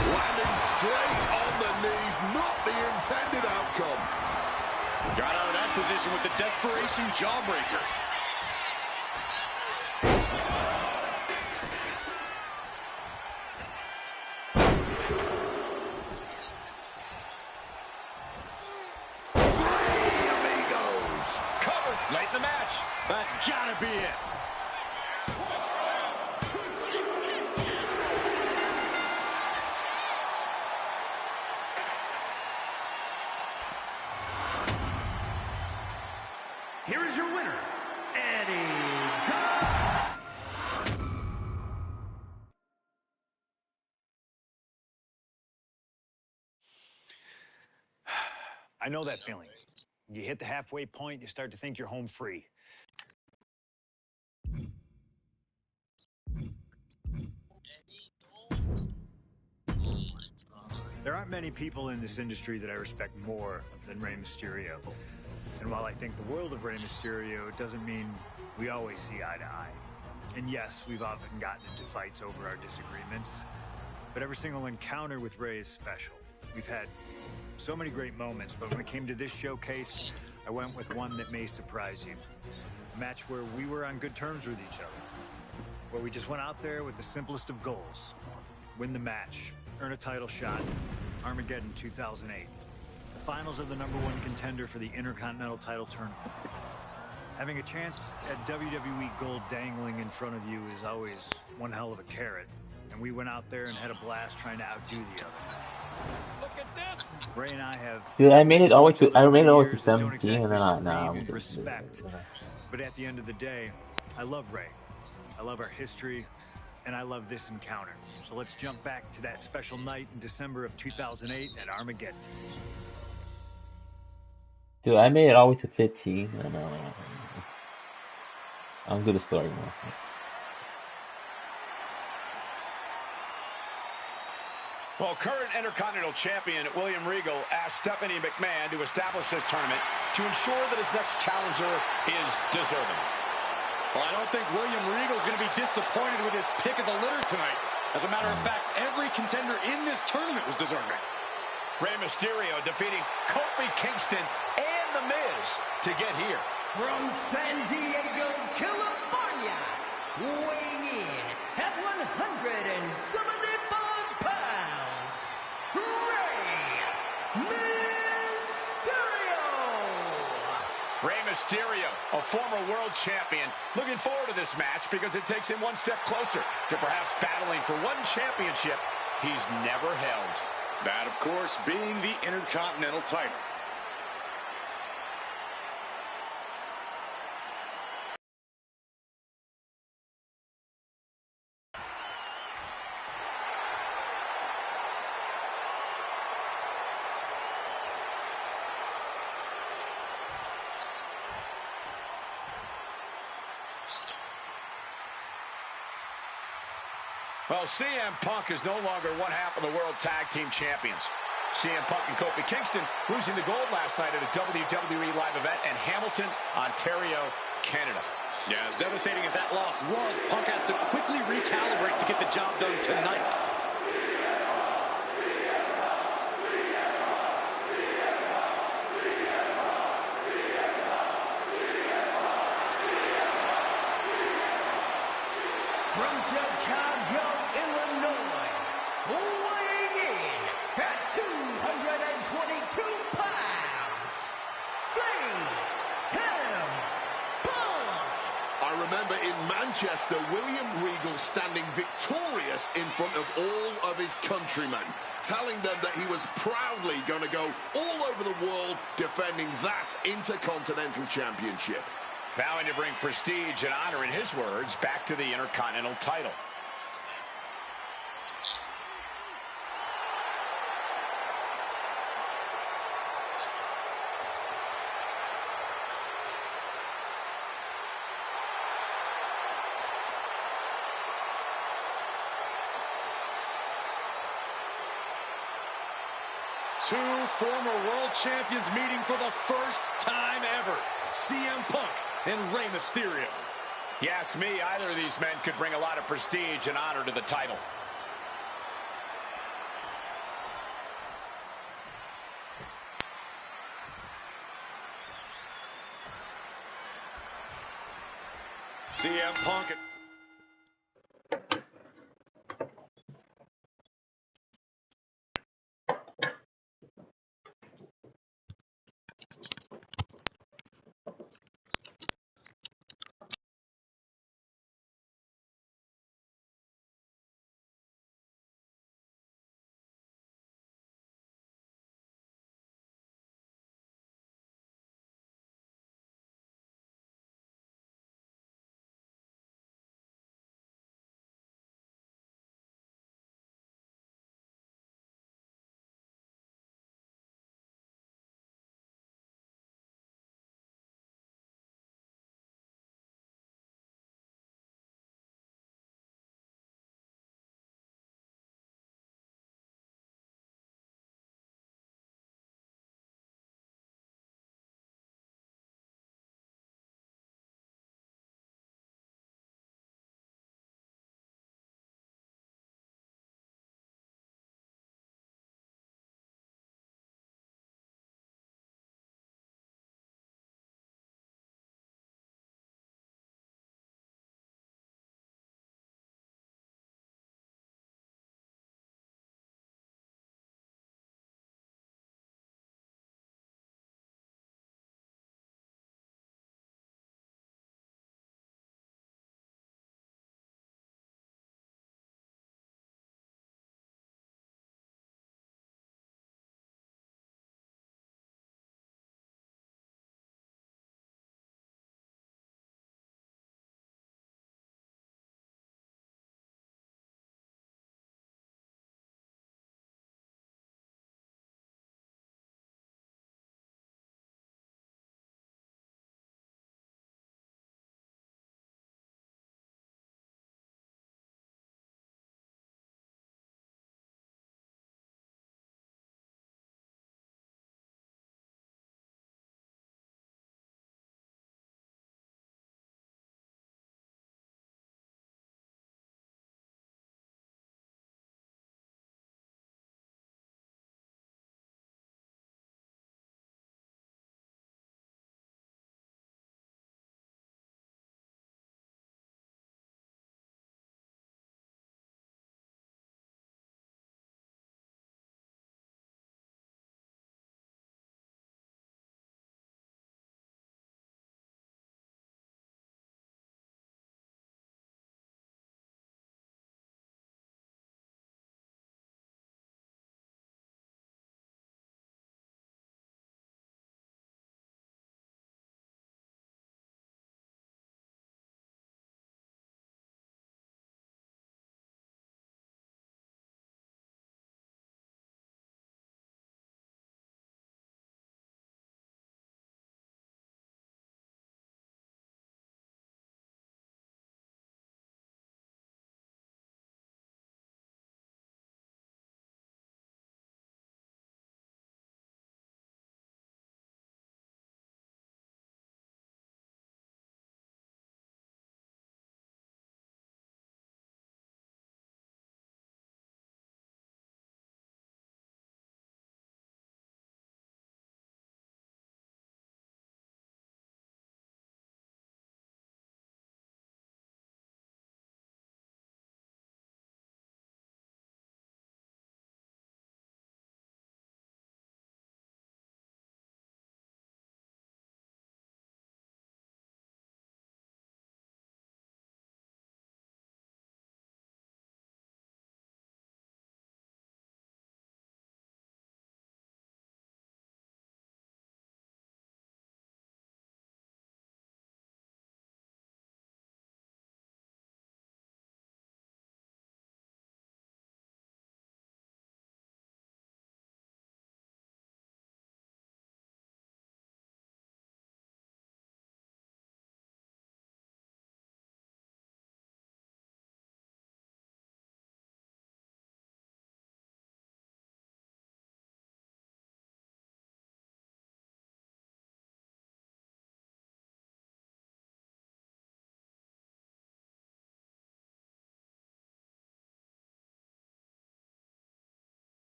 Landing straight on the knees, not the intended outcome. Got out of that position with the desperation jawbreaker. Late in the match. That's gotta be it. Here is your winner, Eddie Guerrero. I know that feeling. You hit the halfway point, you start to think you're home free. There aren't many people in this industry that I respect more than Rey Mysterio. And while I think the world of Rey Mysterio, it doesn't mean we always see eye to eye. And yes, we've often gotten into fights over our disagreements, but every single encounter with Rey is special. We've had so many great moments, but when it came to this showcase, I went with one that may surprise you. A match where we were on good terms with each other. Where we just went out there with the simplest of goals. win the match, earn a title shot, Armageddon 2008. The finals of the #1 contender for the Intercontinental title tournament. Having a chance at WWE gold dangling in front of you is always one hell of a carrot, and we went out there and had a blast trying to outdo the other. Look at this. Ray and I have Dude, I made it all the way to I made it all the way to years that don't 17, and then exactly nah, scream respect. But at the end of the day, I love Ray. I love our history, and I love this encounter. So let's jump back to that special night in December of 2008 at Armageddon. Dude, I made it all the way to 15, and I'm good at story mode. Well, current Intercontinental Champion William Regal asked Stephanie McMahon to establish this tournament to ensure that his next challenger is deserving. Well, I don't think William Regal's going to be disappointed with his pick of the litter tonight. As a matter of fact, every contender in this tournament was deserving. Rey Mysterio defeating Kofi Kingston and The Miz to get here. From San Diego, California, weighing in at 175 pounds, Rey Mysterio! Rey Mysterio, a former world champion, looking forward to this match because it takes him one step closer to perhaps battling for one championship he's never held. That, of course, being the Intercontinental title. Well, CM Punk is no longer one half of the World Tag Team Champions. CM Punk and Kofi Kingston losing the gold last night at a WWE live event in Hamilton, Ontario, Canada. Yeah, as devastating as that loss was, Punk has to quickly recalibrate to get the job done tonight. From Chicago, Illinois, weighing in at 222 pounds, CM Punk! I remember in Manchester, William Regal standing victorious in front of all of his countrymen, telling them that he was proudly going to go all over the world defending that Intercontinental Championship. Vowing to bring prestige and honor, in his words, back to the Intercontinental title. Two former world champions meeting for the first time ever. CM Punk and Rey Mysterio. You ask me, either of these men could bring a lot of prestige and honor to the title. CM Punk.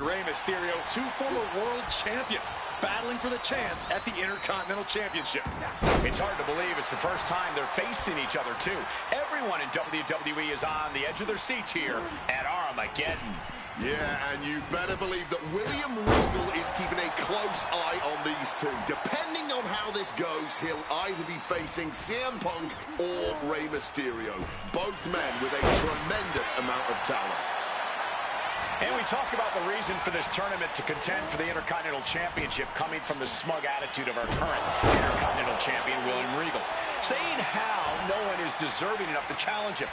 Rey Mysterio, two former world champions, battling for the chance at the Intercontinental Championship. It's hard to believe it's the first time they're facing each other, too. Everyone in WWE is on the edge of their seats here at Armageddon. Yeah, and you better believe that William Regal is keeping a close eye on these two. Depending on how this goes, he'll either be facing CM Punk or Rey Mysterio. Both men with a tremendous amount of talent. And we talk about the reason for this tournament to contend for the Intercontinental Championship coming from the smug attitude of our current Intercontinental Champion, William Regal, saying how no one is deserving enough to challenge him.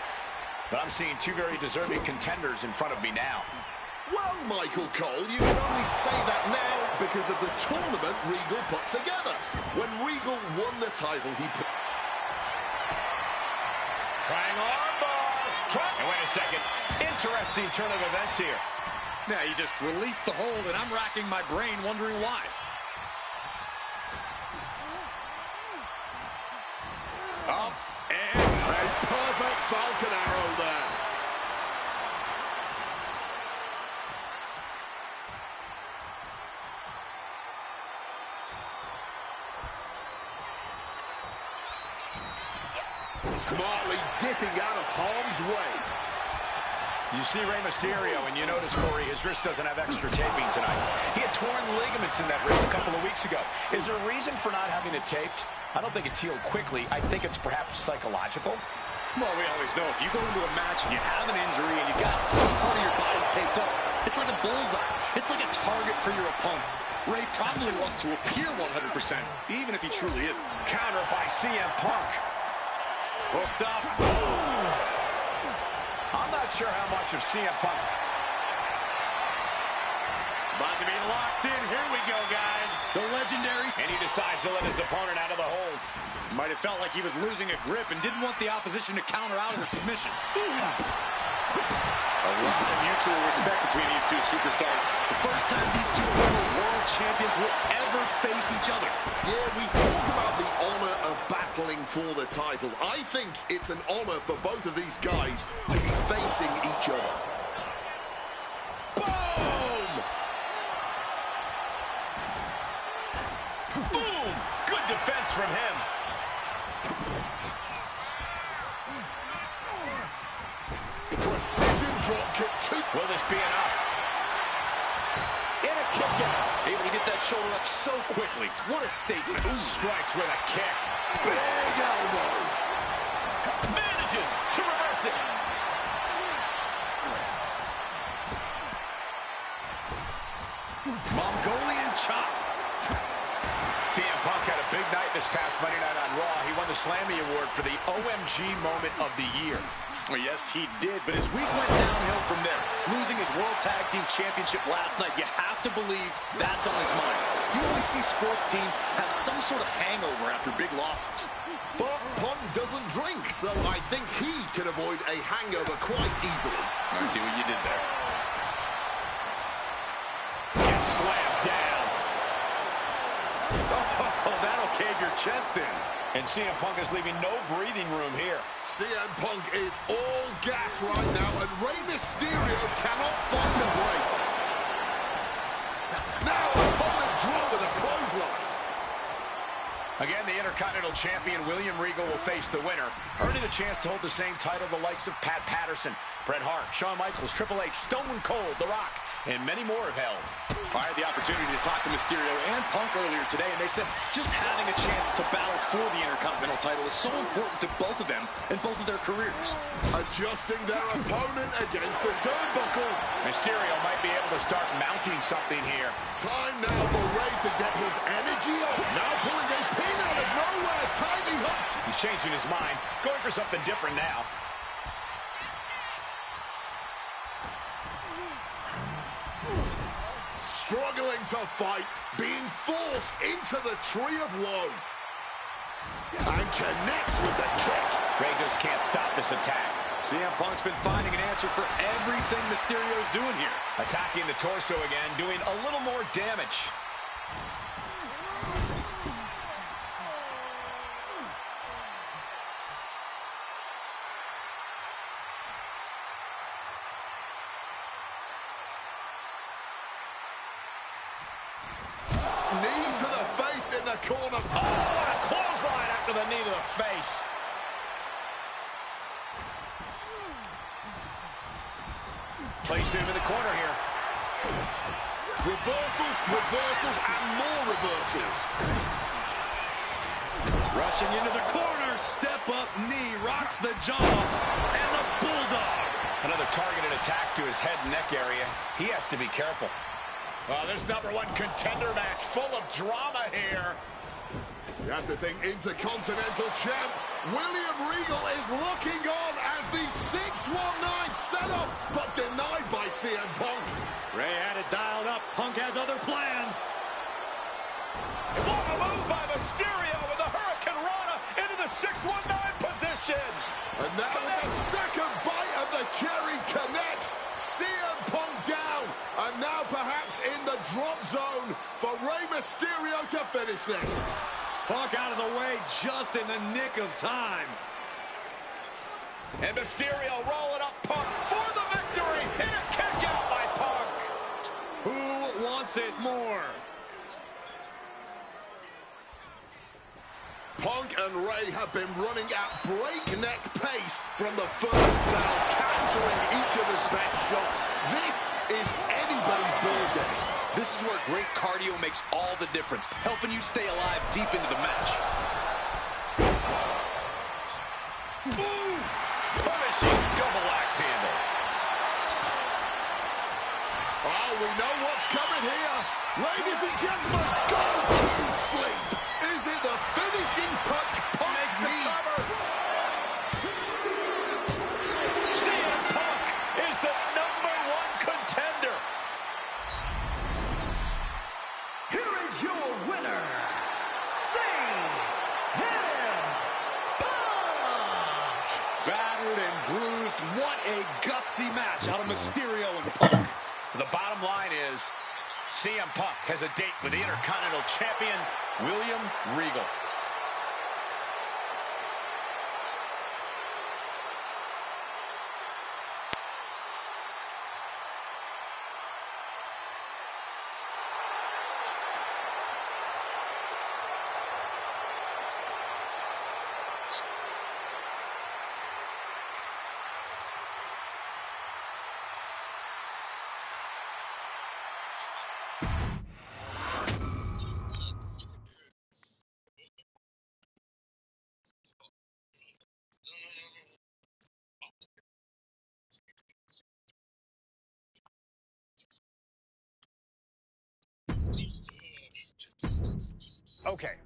But I'm seeing two very deserving contenders in front of me now. Well, Michael Cole, you can only say that now because of the tournament Regal put together. When Regal won the title, he put... Trying armbar. And wait a second. Interesting turn of events here. Now, he just released the hold, and I'm racking my brain wondering why. Up and a perfect Falcon Arrow there. Smartly dipping out of harm's way. You see Rey Mysterio, and you notice, Corey, his wrist doesn't have extra taping tonight. He had torn ligaments in that wrist a couple of weeks ago. Is there a reason for not having it taped? I don't think it's healed quickly. I think it's perhaps psychological. Well, we always know if you go into a match and you have an injury and you've got some part of your body taped up, it's like a bullseye. It's like a target for your opponent. Ray probably wants to appear 100%, even if he truly isn't. Counter by CM Punk. Hooked up. I'm not sure how much of CM Punk. About to be locked in. Here we go, guys. The legendary. And he decides to let his opponent out of the hold. Might have felt like he was losing a grip and didn't want the opposition to counter out of the submission. A lot of mutual respect between these two superstars. The first time these two former world champions will ever face each other. Yeah, we talk about the honor of battling for the title. I think it's an honor for both of these guys to be facing each other. Boom! Boom! Good defense from him. Precision drop kick. Will this be enough? And a kick out. Able to get that shoulder up so quickly. What a statement. Ooh, strikes with a kick. Big elbow. Manages to reverse it. Mongolian chop. CM Punk had a big night this past Monday night on Raw. He won the Slammy Award for the OMG Moment of the Year. Well, yes, he did, but his week went downhill from there. Losing his World Tag Team Championship last night, you have to believe that's on his mind. You always see sports teams have some sort of hangover after big losses. But Punk doesn't drink, so I think he can avoid a hangover quite easily. I see what you did there. Gets slammed down. Oh, that'll cave your chest in. And CM Punk is leaving no breathing room here. CM Punk is all gas right now, and Rey Mysterio cannot find the brakes. Now opponent draw with a clothesline. Again, the Intercontinental Champion, William Regal, will face the winner, earning a chance to hold the same title the likes of Pat Patterson, Bret Hart, Shawn Michaels, Triple H, Stone Cold, The Rock, and many more have held. I had the opportunity to talk to Mysterio and Punk earlier today, and they said just having a chance to battle for the Intercontinental title is so important to both of them and both of their careers. Adjusting their opponent against the turnbuckle. Mysterio might be able to start mounting something here. Time now for Rey to get his energy up. Now pulling a pin out of nowhere. Tiny hooks. He's changing his mind, going for something different now. Struggling to fight, being forced into the tree of woe. And connects with the kick. Rey just can't stop this attack. CM Punk's been finding an answer for everything Mysterio's doing here. Attacking the torso again, doing a little more damage. Knee to the face in the corner. Oh, a clothesline after the knee to the face. Placed into the corner here. Reversals, reversals, and more reversals. Rushing into the corner. Step up knee. Rocks the jaw. And the bulldog. Another targeted attack to his head and neck area. He has to be careful. Well, this #1 contender match full of drama here. You have to think Intercontinental Champ William Regal is looking on as the 619 setup, but denied by CM Punk. Ray had it dialed up. Punk has other plans. What a move by Mysterio with the Hurricane Rana into the 619 position. And now the second bite of the cherry connects. CM Punk down. And now perhaps in the drop zone for Rey Mysterio to finish this. Punk out of the way just in the nick of time. And Mysterio rolling up Punk for the victory. And a kick out by Punk. Who wants it more? Punk and Ray have been running at breakneck pace from the first bell, countering each other's best shots. This is anybody's ball game. This is where great cardio makes all the difference, helping you stay alive deep into the match. Move! Punishing double axe handle. Oh, we know what's coming here. Ladies and gentlemen, go to sleep. Is it the finishing touch Punk Makes the needs? cover. CM Punk is the #1 contender. Here is your winner, CM Punk. Battered and bruised. What a gutsy match out of Mysterio and Punk. The bottom line is CM Punk has a date with the Intercontinental Champion, William Regal.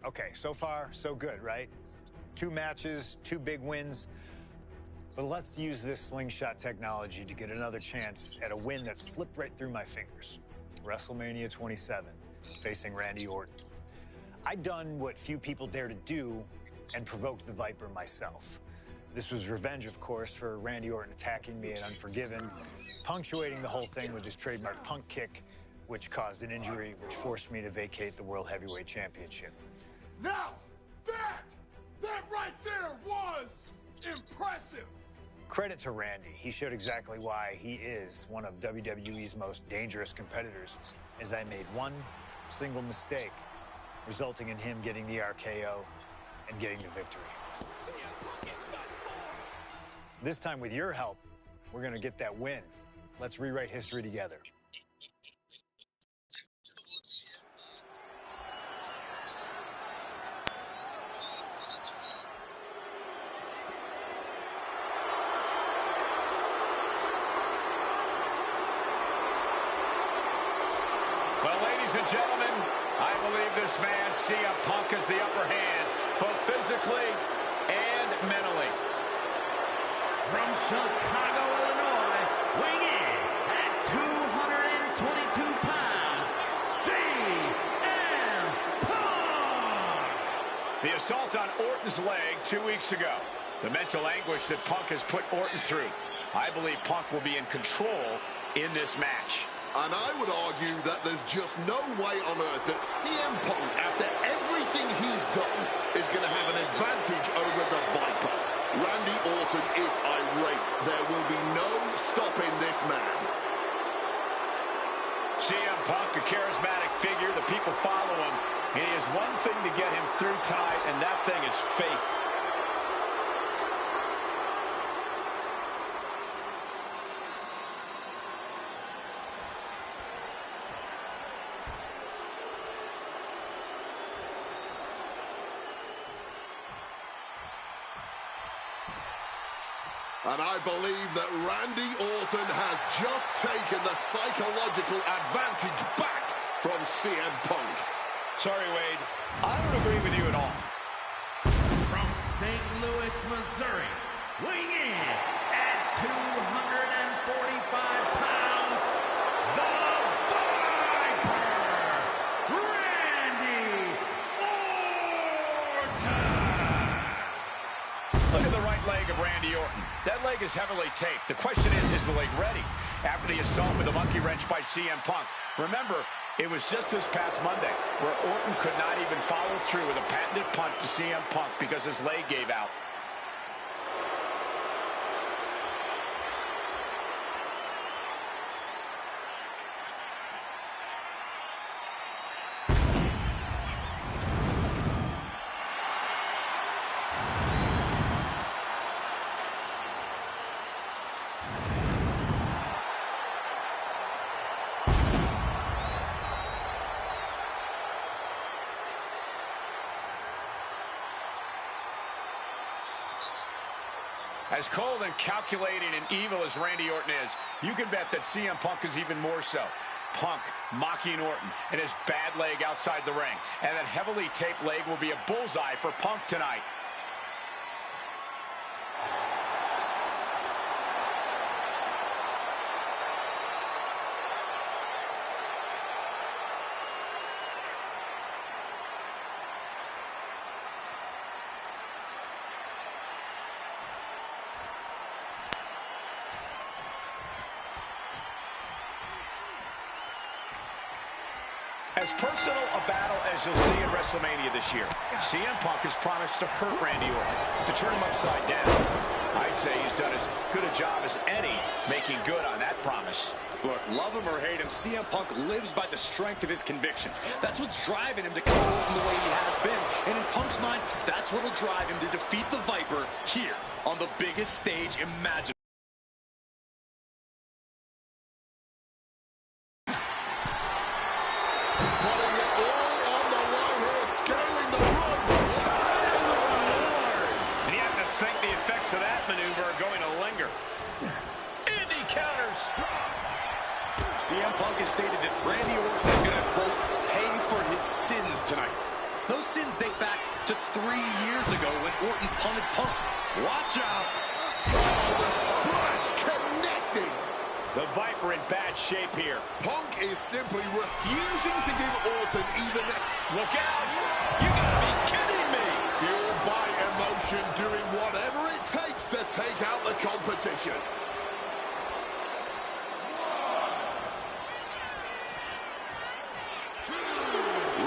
Okay, so far, so good, right? 2 matches, 2 big wins. But let's use this slingshot technology to get another chance at a win that slipped right through my fingers. WrestleMania 27, facing Randy Orton. I'd done what few people dare to do and provoked the Viper myself. This was revenge, of course, for Randy Orton attacking me at Unforgiven, punctuating the whole thing with his trademark punk kick, which caused an injury, which forced me to vacate the World Heavyweight Championship. Now, that right there was impressive. Credit to Randy. He showed exactly why he is one of WWE's most dangerous competitors, as I made one single mistake, resulting in him getting the RKO and getting the victory. This time, with your help, we're going to get that win. Let's rewrite history together. Well, ladies and gentlemen, I believe this man, CM Punk, has the upper hand, both physically and mentally. From Chicago, Illinois, weighing in at 222 pounds, CM Punk! The assault on Orton's leg 2 weeks ago. The mental anguish that Punk has put Orton through. I believe Punk will be in control in this match. And I would argue that there's just no way on earth that CM Punk, after everything he's done, is going to have an advantage over the Viper. Randy Orton is irate. There will be no stopping this man. CM Punk, a charismatic figure. The people follow him. one thing to get him through tonight, and that thing is faith. And I believe that Randy Orton has just taken the psychological advantage back from CM Punk. Sorry, Wade. I don't agree with you at all. From St. Louis, Missouri, weighing in at 245 pounds, the Viper, Randy Orton. Look at the right leg of Randy Orton. That leg is heavily taped. The question is the leg ready? After the assault with a monkey wrench by CM Punk. Remember, it was just this past Monday where Orton could not even follow through with a patented punt to CM Punk because his leg gave out. As cold and calculating and evil as Randy Orton is, you can bet that CM Punk is even more so. Punk mocking Orton and his bad leg outside the ring. And that heavily taped leg will be a bullseye for Punk tonight. As personal a battle as you'll see in WrestleMania this year, CM Punk has promised to hurt Randy Orton, to turn him upside down. I'd say he's done as good a job as any making good on that promise. Look, love him or hate him, CM Punk lives by the strength of his convictions. That's what's driving him to come Orton the way he has been. And in Punk's mind, that's what'll drive him to defeat the Viper here on the biggest stage imaginable. Putting it all on the line here, scaling the ropes. And you have to think the effects of that maneuver are going to linger. And he counters. CM Punk has stated that Randy Orton is going to, quote, pay for his sins tonight. Those sins date back to 3 years ago when Orton punted Punk. Watch out. Oh, the splash connecting. The Viper in bad shape here. Punk is simply refusing to give Orton even a... Look out! You gotta be kidding me! Fueled by emotion, doing whatever it takes to take out the competition.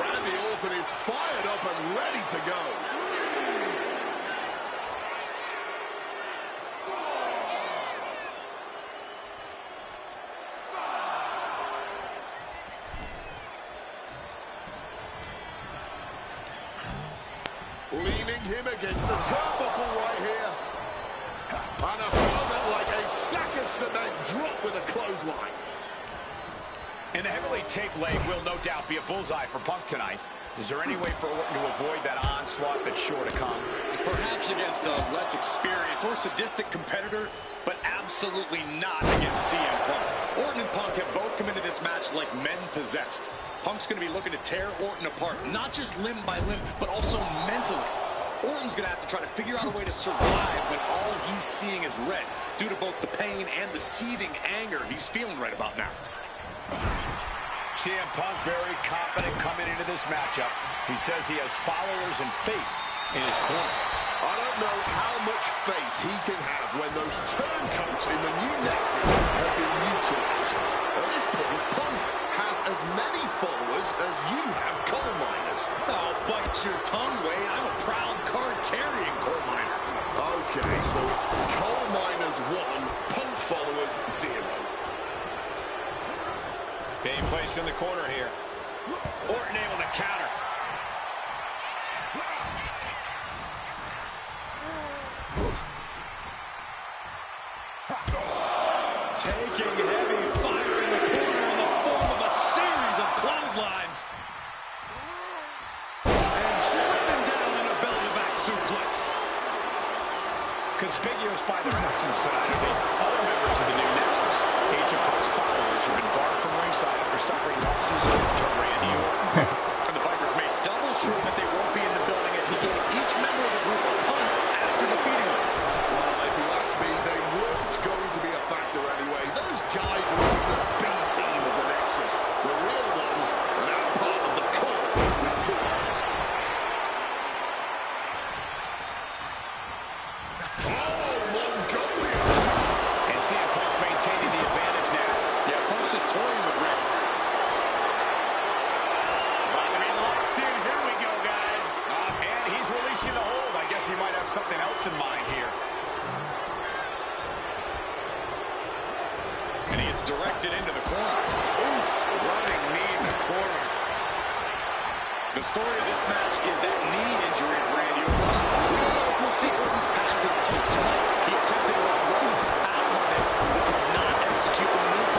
Randy Orton is fired up and ready to go. Leaning him against the turnbuckle right here. An opponent like a sack of cement dropped with a clothesline. And the heavily taped leg will no doubt be a bullseye for Punk tonight. Is there any way for Orton to avoid that onslaught that's sure to come? Perhaps against a less experienced or sadistic competitor, but absolutely not against CM Punk. Orton and Punk have both come into this match like men possessed. Punk's going to be looking to tear Orton apart, not just limb by limb, but also mentally. Orton's going to have to try to figure out a way to survive when all he's seeing is red, due to both the pain and the seething anger he's feeling right about now. CM Punk very confident coming into this matchup. He says he has followers and faith in his corner. I don't know how much faith he can have when those turncoats in the new Nexus have been neutralized. At this point, Punk has as many followers as you have coal miners. Oh, bite your tongue, Wade. I'm a proud card-carrying coal miner. Okay, so it's coal miners 1, Punk followers 0. Being placed in the corner here. Orton able to counter. Conspicuous by their absence tonight are the other members of the new Nexus. Each of Punk's followers have been barred from ringside after suffering losses to Randy Orton. And the Vipers made double sure that they won't be in the building as he gave each member of the group a punt after defeating them. Well, if you ask me, they weren't going to be a factor anyway. Those guys were always the B team of the Nexus. The real ones are now part of the core with 2 hours. Oh, Montgomery! And CM Punk's maintaining the advantage now. Yeah, Punk's just toying with Rick. About to be locked in. Here we go, guys. And he's releasing the hold. I guess he might have something else in mind here. And he gets directed into the corner. Oof. Running knee in the corner. The story of this match is that knee injury of Randy Orton. We don't know if we'll see Orton's patented Punk tonight. He attempted Rock Roll this past Monday, but could not execute the move.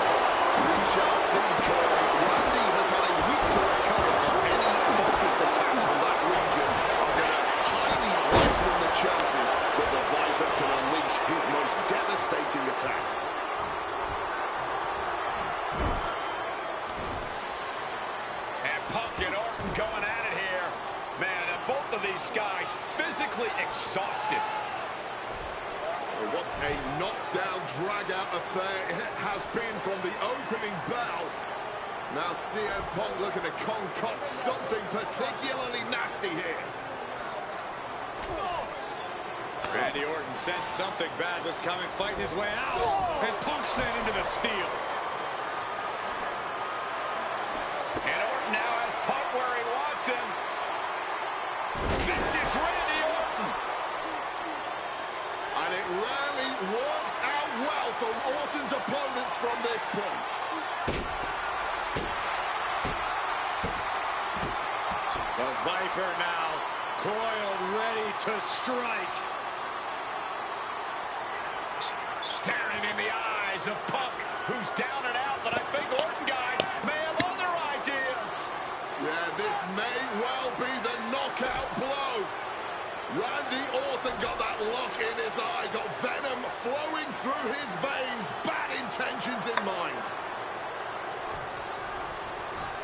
We shall see, Corey. Randy has had a week to recover from any focused attacks on that region. I'm going to highly lessen the chances that the Viper can unleash his most devastating attack. And Punk and Orton going at it here. Man, and both of these guys physically exhausted. What a knockdown, drag-out affair it has been from the opening bell. Now CM Punk looking to concoct something particularly nasty here. Randy Orton sensed something bad was coming, fighting his way out. And Punk sent into the steel. And Orton now has Punk where he wants him. Vintage Randy Orton. And it rarely works out well for Orton's opponents from this point. The Viper now coiled, ready to strike. Staring in the eyes of Punk, who's down and out, but I think Orton, guys, may have other ideas. Yeah, this may well be the knockout blow. Randy Orton got that look in his eye, got venom flowing through his veins, bad intentions in mind.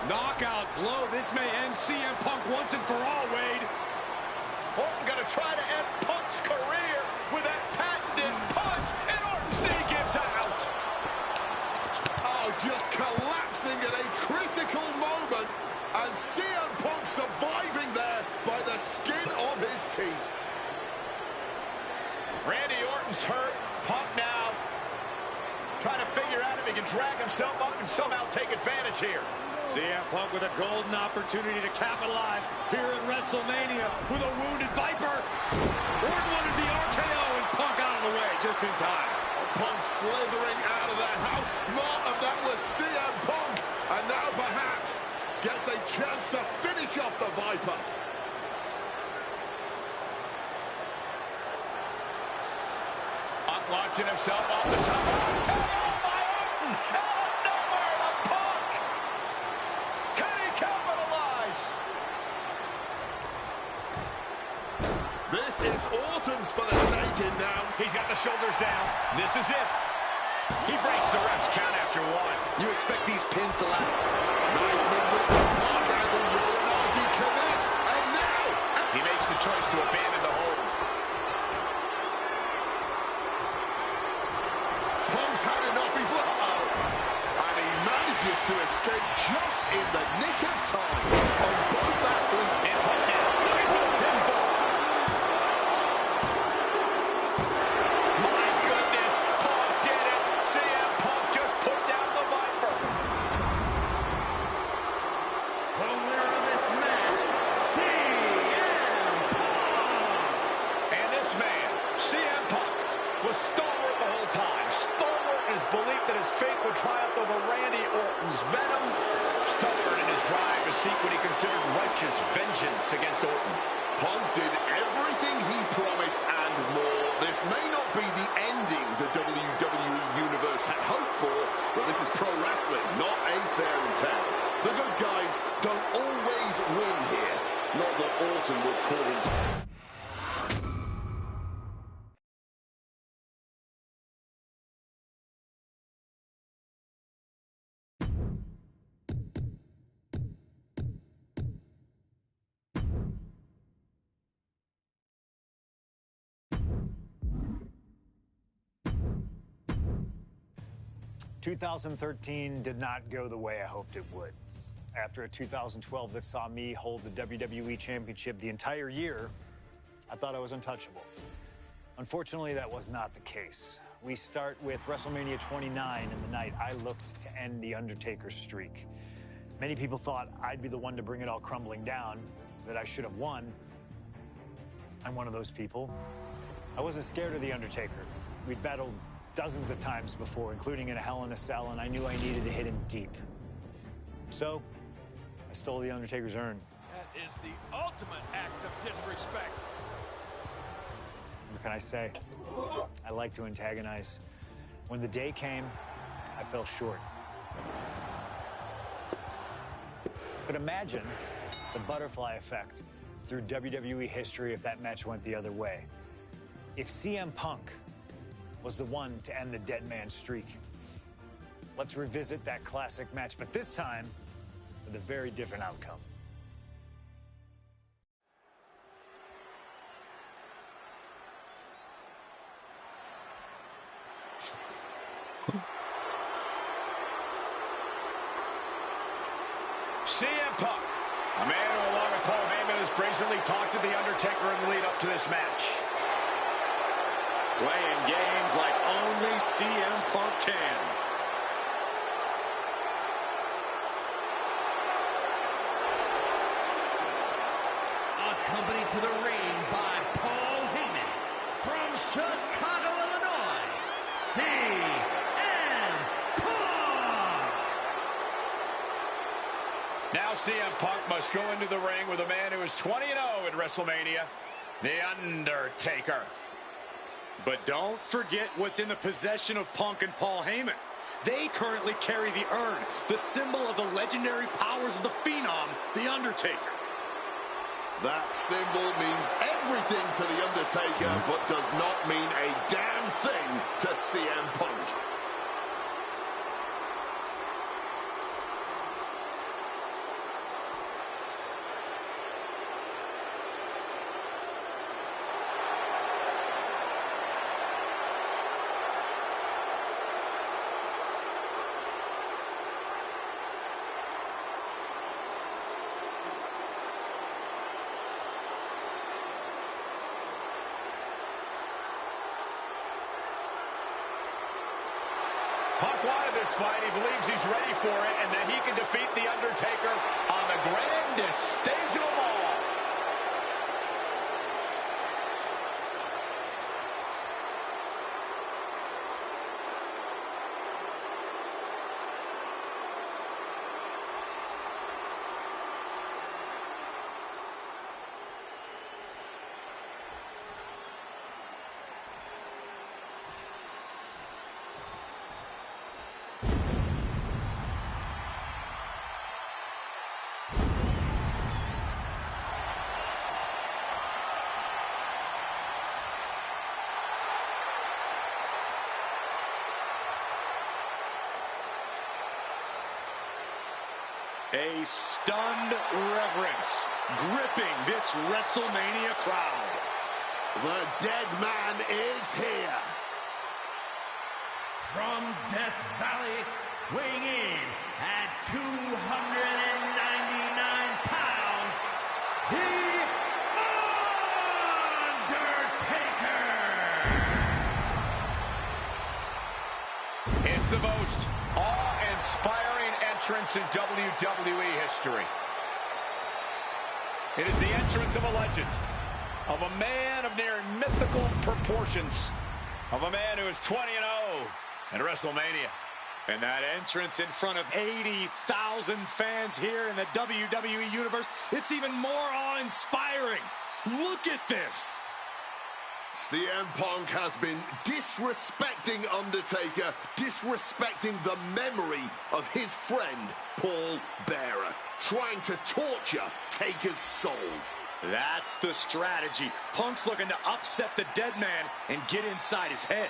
Knockout blow. This may end CM Punk once and for all, Wade. Orton gonna try to end Punk's career with that patented punch, and Orton's knee gives out. Oh, just collapsing at a critical moment, and CM Punk surviving there by the skin of his teeth. Randy Orton's hurt. Punk now trying to figure out if he can drag himself up and somehow take advantage here. CM Punk with a golden opportunity to capitalize here in WrestleMania with a wounded Viper. Orton wanted the RKO and Punk out of the way just in time. Punk slithering out of there. How smart of that was CM Punk. And now perhaps gets a chance to finish off the Viper. Punk launching himself off the top. KO by Orton. Out of nowhere to Punk. Can he capitalize? This is Orton's for the taking now. He's got the shoulders down. This is it. He breaks the ref's count after 1. You expect these pins to last. Nice movement from Punk, and the Uranagi connects. And now He makes the choice to abandon the hold. Punk's had enough. He's and he manages to escape just in the nick of time on both athletes. And Punk now looking for the pinfall. My goodness, Punk did it. CM Punk just put down the Viper. The winner of this match, CM Punk. And this man, CM Punk, was stalwart the whole time. Stalwart in his belief that his fate would triumph over Randy Orton's venom. Stubborn in his drive to seek what he considered righteous vengeance against Orton. Punk did everything he promised and more. This may not be the ending the WWE Universe had hoped for, but this is pro wrestling, not a fairy tale. The good guys don't always win here. Not that Orton would call himself. 2013 did not go the way I hoped it would. After a 2012 that saw me hold the WWE Championship the entire year, I thought I was untouchable. Unfortunately, that was not the case. We start with WrestleMania 29 and the night I looked to end The Undertaker's streak. Many people thought I'd be the one to bring it all crumbling down, that I should have won. I'm one of those people. I wasn't scared of The Undertaker. We'd battled dozens of times before, including in a Hell in a Cell, and I knew I needed to hit him deep. So, I stole The Undertaker's urn. That is the ultimate act of disrespect. What can I say? I like to antagonize. When the day came, I fell short. But imagine the butterfly effect through WWE history if that match went the other way. If CM Punk was the one to end the dead man streak. Let's revisit that classic match, but this time with a very different outcome. CM Punk, a man who, along with Paul Heyman, has brazenly talked to The Undertaker in the lead up to this match. Playing games like only CM Punk can. Accompanied to the ring by Paul Heyman from Chicago, Illinois, CM Punk. Now CM Punk must go into the ring with a man who is 20-0 at WrestleMania, The Undertaker. But don't forget what's in the possession of Punk and Paul Heyman. They currently carry the urn, the symbol of the legendary powers of the Phenom, The Undertaker. That symbol means everything to The Undertaker, but does not mean a damn thing to CM Punk. Punk wanted this fight. He believes he's ready for it, and that he can defeat The Undertaker on the grandest stage of them all. A stunned reverence gripping this WrestleMania crowd. The dead man is here. From Death Valley, weighing in at 299 pounds, The Undertaker! It's the most awe-inspiring entrance in WWE history. It is the entrance of a legend, of a man of near mythical proportions, of a man who is 20-0 at WrestleMania. And that entrance in front of 80,000 fans here in the WWE Universe, it's even more awe-inspiring. Look at this. CM Punk has been disrespecting Undertaker, disrespecting the memory of his friend, Paul Bearer, trying to torture Taker's soul. That's the strategy. Punk's looking to upset the dead man and get inside his head.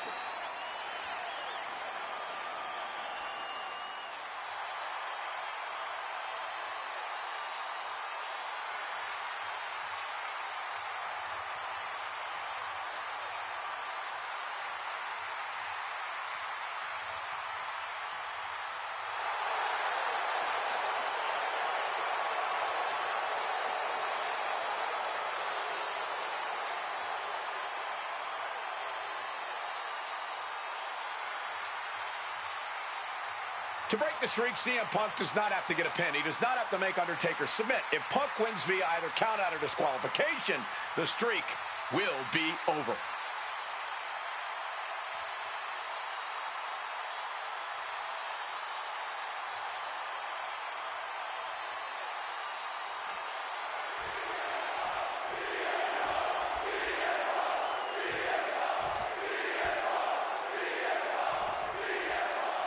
To break the streak, CM Punk does not have to get a pin. He does not have to make Undertaker submit. If Punk wins via either countout or disqualification, the streak will be over.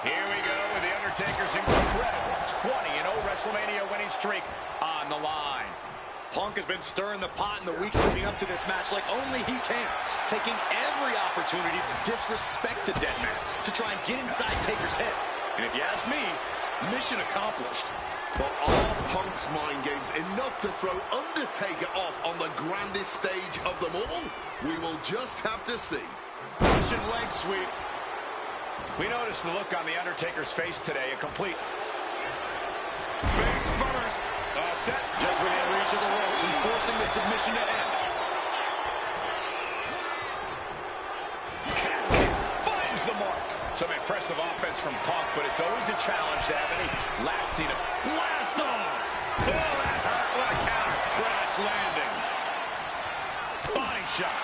Here we go with The Undertaker's incredible 20-0 WrestleMania winning streak on the line. Punk has been stirring the pot in the weeks leading up to this match like only he can, taking every opportunity to disrespect the dead man, to try and get inside Taker's head. And if you ask me, mission accomplished. But are Punk's mind games enough to throw Undertaker off on the grandest stage of them all? We will just have to see. Russian leg sweep. We noticed the look on The Undertaker's face today, a complete face first. Set Just within reach of the ropes and forcing the submission to end. Cat kick finds the mark. Some impressive offense from Punk, but it's always a challenge to have any lasting blast off. Oh, that hurt. What a counter. Crash landing. Body shot.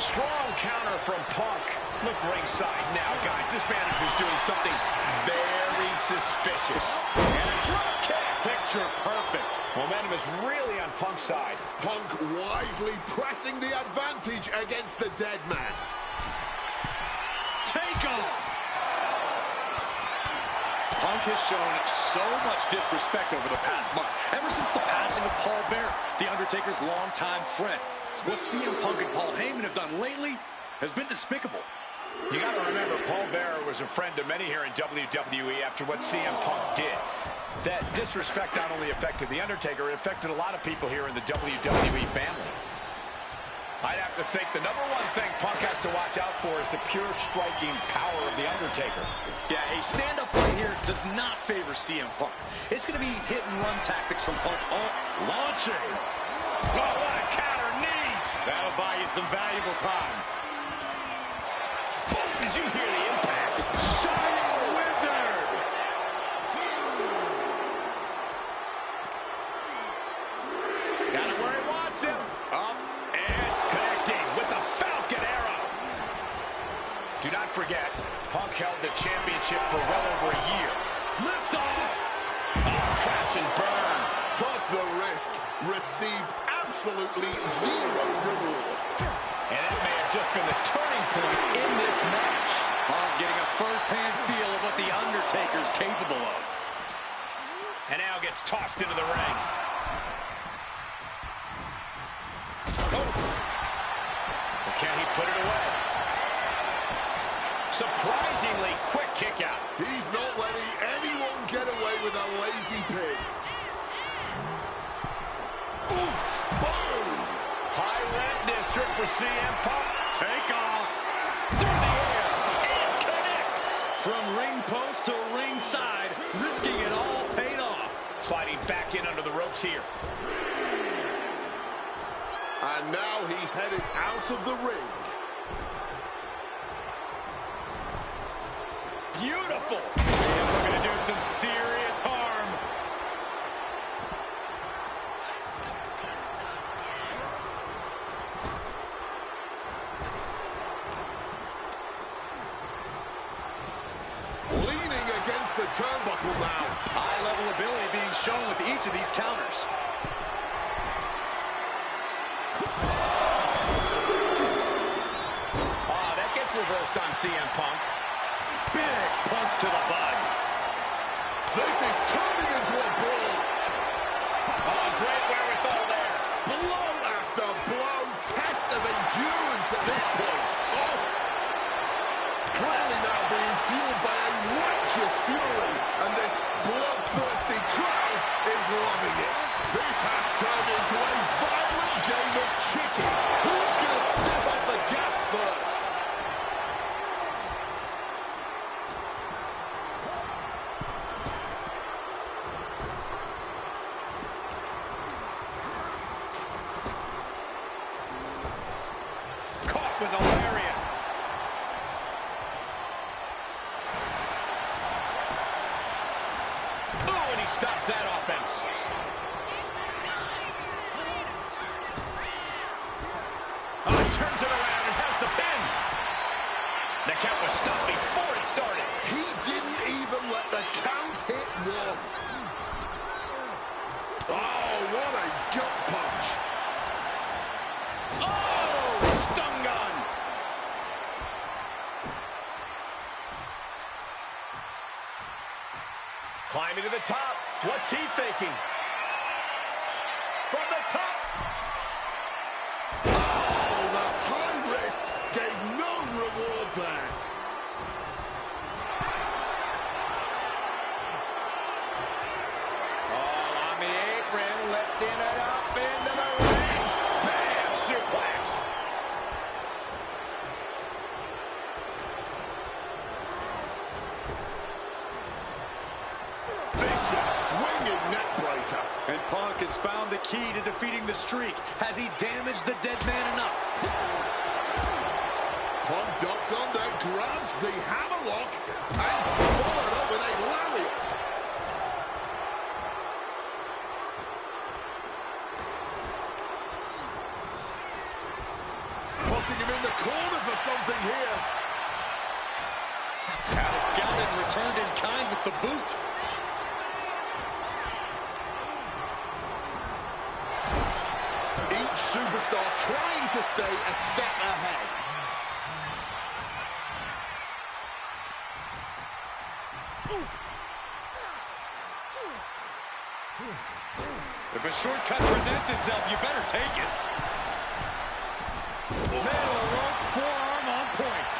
Strong counter from Punk. Look ringside now, guys. This manager's doing something very suspicious. And a drop kick. Picture perfect. Momentum is really on Punk's side. Punk wisely pressing the advantage against the dead man. Take off. Punk has shown so much disrespect over the past months, ever since the passing of Paul Bearer, The Undertaker's longtime friend. What CM Punk and Paul Heyman have done lately has been despicable. You got to remember, Paul Bearer was a friend to many here in WWE after what CM Punk did. That disrespect not only affected The Undertaker, it affected a lot of people here in the WWE family. I'd have to think the number one thing Punk has to watch out for is the pure striking power of The Undertaker. Yeah, a stand-up fight here does not favor CM Punk. It's going to be hit-and-run tactics from Punk. Launching. Oh, what a counter, knees. That'll buy you some valuable time. Oh, did you hear the impact? Shining Wizard. Got him where he wants him. Up and connecting with the Falcon Arrow. Do not forget, Punk held the championship for well over a year. Lift off. Oh, crash and burn. Took the risk, received absolutely zero reward. And that may have just been the turning point in this match. Punk getting a first-hand feel of what The Undertaker's capable of. And now gets tossed into the ring. Oh. But can he put it away? Surprisingly quick kick out. He's not letting anyone get away with a lazy pin. Oof! Boom! High rent district for CM Punk. Take off. Through the air. And connects. From ring post to ringside, risking it all paid off. Sliding back in under the ropes here. And now he's headed out of the ring. Beautiful. He's looking to do some serious harm. Leaning against the turnbuckle now. High-level ability being shown with each of these counters. That gets reversed on CM Punk. Big punch to the body. This is turning into a brawl. Oh, great wherewithal there. Blow after blow. Test of endurance at this point. Oh! Clearly now being fueled by a righteous fury. And this bloodthirsty crowd is loving it. This has turned into a violent game of chicken. Who's going to step off the gas first? Caught with a lariat. Oh, stun gun. Climbing to the top. What's he thinking? From the top. Oh, the high risk gave no reward there. All on the apron, lifting it up into the ring. Bam! Suplex. Vicious swinging neck breaker. And Punk has found the key to defeating the streak. Has he damaged the dead man enough? Punk ducks under, grabs the hammerlock, and followed up with a lariat. Putting him in the corner for something here. Had it scouted and returned in kind with the boot. Each superstar trying to stay a step ahead. If a shortcut presents itself, you better take it. Middle rope forearm on point.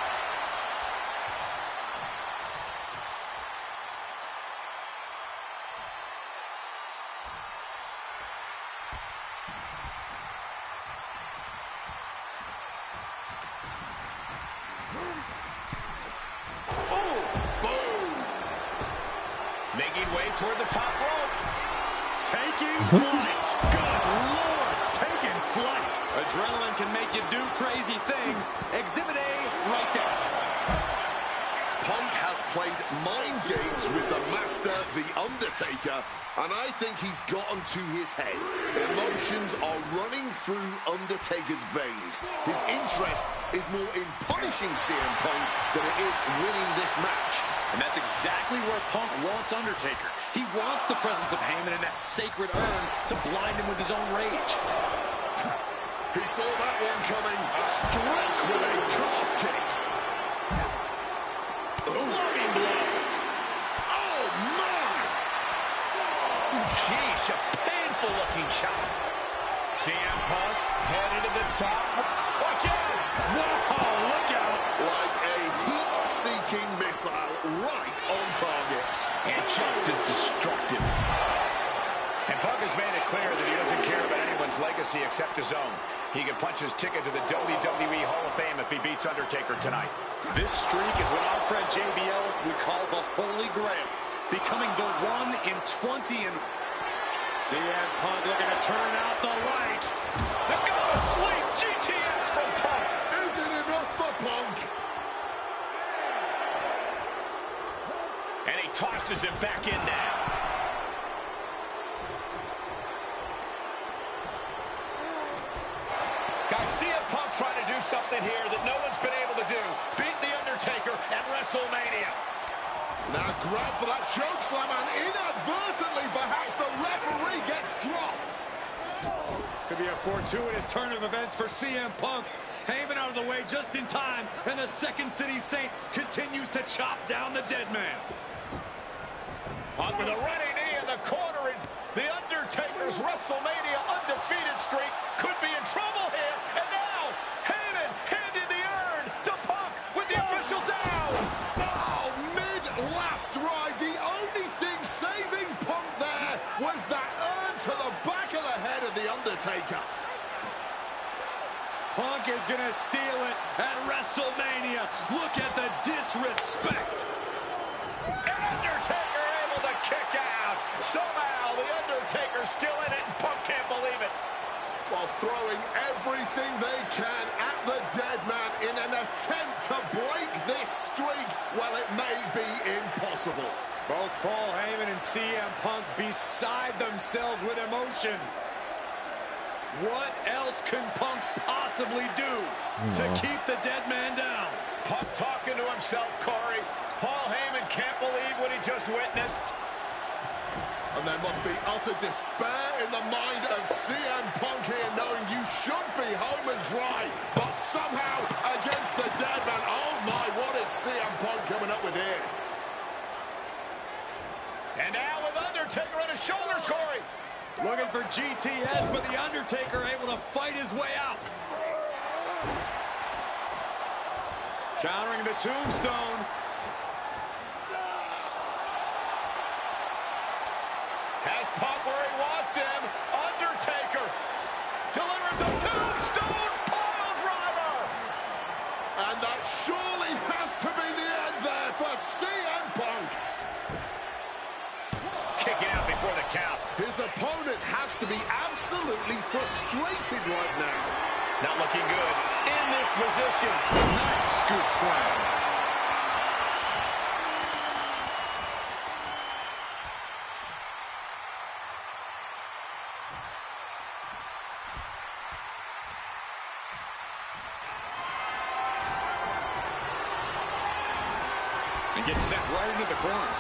Oh, boom! Making way toward the top rope. Taking flight. Good Lord, taking flight. Adrenaline can make you do crazy things. Exhibit A right there. Punk has played mind games with the master, The Undertaker, and I think he's gotten to his head. Emotions are running through Undertaker's veins. His interest is more in punishing CM Punk than it is winning this match. And that's exactly where Punk wants Undertaker. He wants the presence of Heyman in that sacred urn to blind him with his own rage. He saw that one coming, struck with a calf kick. Floating blow. Oh, my! Sheesh, a painful looking shot. CM Punk headed to the top. Watch out! Whoa, look out! Like a heat-seeking missile right on target. And just as destructive. And Punk has made it clear that he doesn't care about anyone's legacy except his own. He can punch his ticket to the WWE Hall of Fame if he beats Undertaker tonight. This streak is what our friend JBL would call the Holy Grail. Becoming the 1 in 20 and CM Punk looking to turn out the lights. The go to sleep GTS from Punk. Isn't enough for Punk. And he tosses him back in now. Guys, CM Punk trying to do something here that no one's been able to do. Beat The Undertaker at WrestleMania. Now grab for that chokeslam, and inadvertently, perhaps the referee gets dropped. Could be a fortuitous turn of events for CM Punk. Heyman out of the way just in time, and the Second City Saint continues to chop down the dead man. Punk with a running knee in the corner, and The Undertaker's WrestleMania undefeated streak could be in trouble here. And now, Heyman handed the urn to Punk with the official down. Oh, mid-last ride, the only thing saving Punk there was that urn to the back of the head of The Undertaker. Punk is going to steal it at WrestleMania. Look at the disrespect. And Undertaker able to kick out. Somehow, The Undertaker's still in it, and Punk can't believe it. While throwing everything they can at the dead man in an attempt to break this streak, well, it may be impossible. Both Paul Heyman and CM Punk beside themselves with emotion. What else can Punk possibly do to keep the dead man down? Punk talking to himself, Corey. Paul Heyman can't believe what he just witnessed. And And there must be utter despair in the mind of CM Punk here, knowing you should be home and dry, but somehow against the dead man. Oh my, what is CM Punk coming up with here? And now with Undertaker on his shoulders, Corey. Looking for GTS, but the Undertaker able to fight his way out. Countering the tombstone. Has Punk where he wants him. Undertaker delivers a tombstone pile driver. And that surely has to be the end there for CM Punk. Kicking out before the count. His opponent has to be absolutely frustrated right now. Not looking good in this position. Nice scoop slam. And gets sent right into the corner.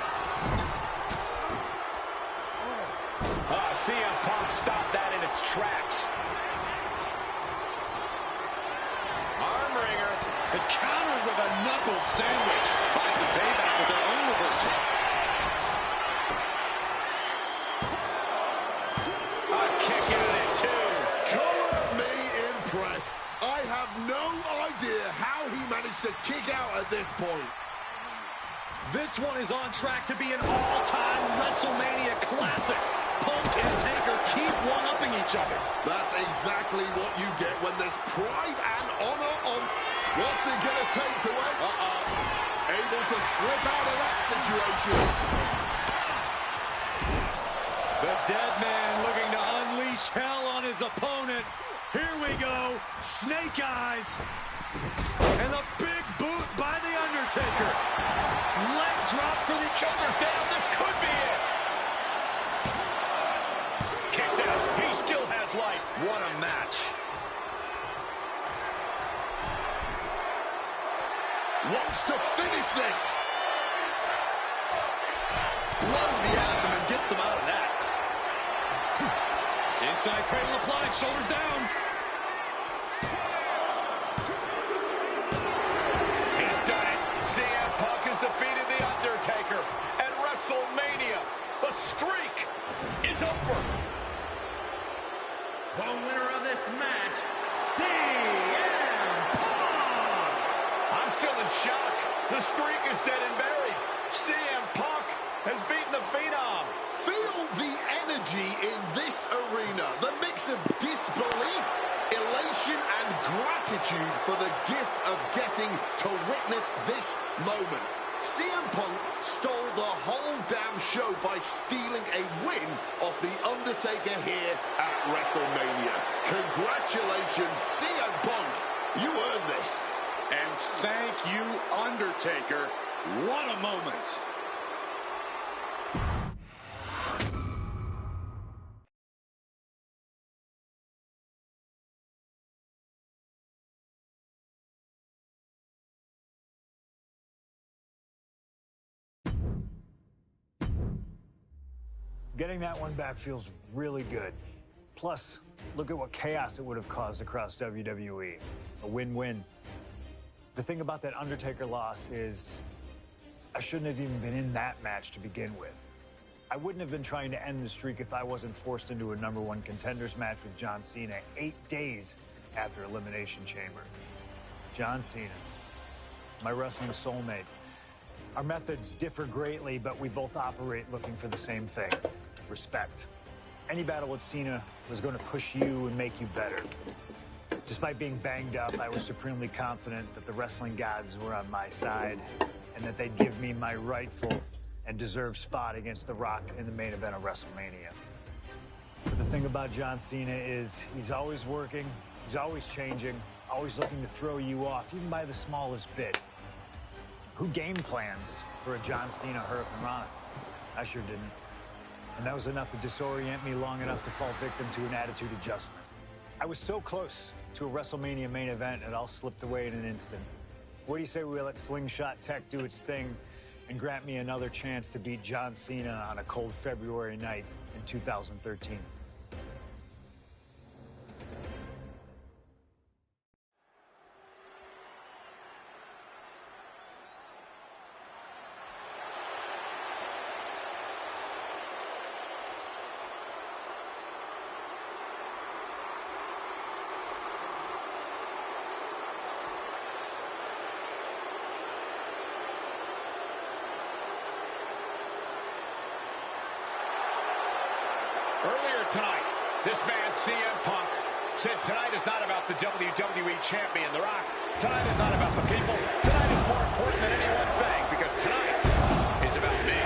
CM Punk stopped that in its tracks. Armringer. And countered with a knuckle sandwich. Finds some payback with their own reversal. A kick into it, too. Color me impressed. I have no idea how he managed to kick out at this point. This one is on track to be an all-time WrestleMania classic. Punk and Taker keep one-upping each other. That's exactly what you get when there's pride and honor on. What's it going to take to win? Able to slip out of that situation. The dead man looking to unleash hell on his opponent. Here we go. Snake eyes. And a big boot by The Undertaker. Leg drop for the Shoulders down. This could be it. Kicks out. He still has life. What a match. Wants to finish this. Blood on the abdomen gets them out of that. Inside cradle applied. Shoulders down. He's done it. CM Punk has defeated The Undertaker at WrestleMania. The streak is over. The winner of this match, CM Punk. I'm still in shock. The streak is dead and buried. CM Punk has beaten the Phenom. Feel the energy in this arena. The mix of disbelief, elation, and gratitude for the gift of getting to witness this moment. CM Punk stole the whole damn show by stealing a win off The Undertaker here at WrestleMania. Congratulations, CM Punk. You earned this. And thank you, Undertaker. What a moment. Getting that one back feels really good. Plus, look at what chaos it would have caused across WWE. A win-win. The thing about that Undertaker loss is I shouldn't have even been in that match to begin with. I wouldn't have been trying to end the streak if I wasn't forced into a #1 contenders match with John Cena 8 days after Elimination Chamber. John Cena, my wrestling soulmate. Our methods differ greatly, but we both operate looking for the same thing: respect. Any battle with Cena was going to push you and make you better. Despite being banged up, I was supremely confident that the wrestling gods were on my side and that they'd give me my rightful and deserved spot against The Rock in the main event of WrestleMania. But the thing about John Cena is he's always working, he's always changing, always looking to throw you off, even by the smallest bit. Who game plans for a John Cena Hurricane Rana? I sure didn't. And that was enough to disorient me long enough to fall victim to an attitude adjustment. I was so close to a WrestleMania main event, it all slipped away in an instant. What do you say we let Slingshot Tech do its thing and grant me another chance to beat John Cena on a cold February night in 2013. Earlier tonight, this man, CM Punk, said tonight is not about the WWE Champion, The Rock. Tonight is not about the people. Tonight is more important than any one thing, because tonight is about me.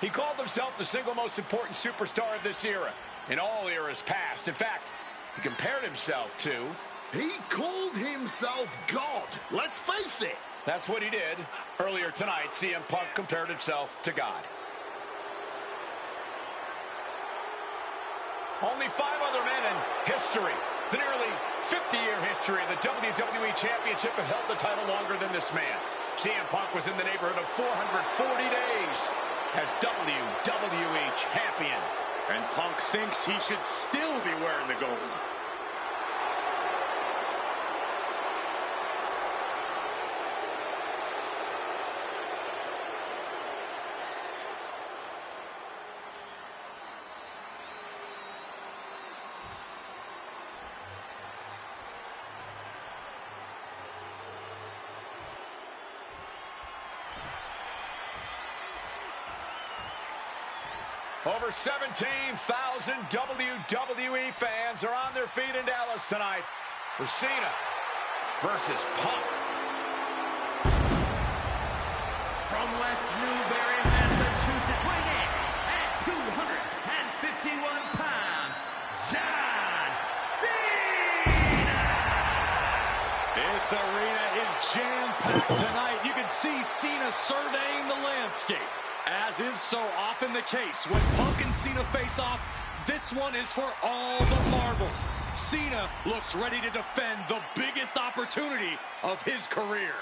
He called himself the single most important superstar of this era, in all eras past. In fact, he compared himself to... He called himself God. Let's face it. That's what he did. Earlier tonight, CM Punk compared himself to God. Only 5 other men in history, the nearly 50-year history of the WWE Championship, have held the title longer than this man. CM Punk was in the neighborhood of 440 days as WWE Champion. And Punk thinks he should still be wearing the gold. Over 17,000 WWE fans are on their feet in Dallas tonight for Cena versus Punk. From West Newbury, Massachusetts, weighing in at 251 pounds, John Cena! This arena is jam-packed tonight. You can see Cena surveying the landscape. As is so often the case, when Punk and Cena face off, this one is for all the marbles. Cena looks ready to defend the biggest opportunity of his career.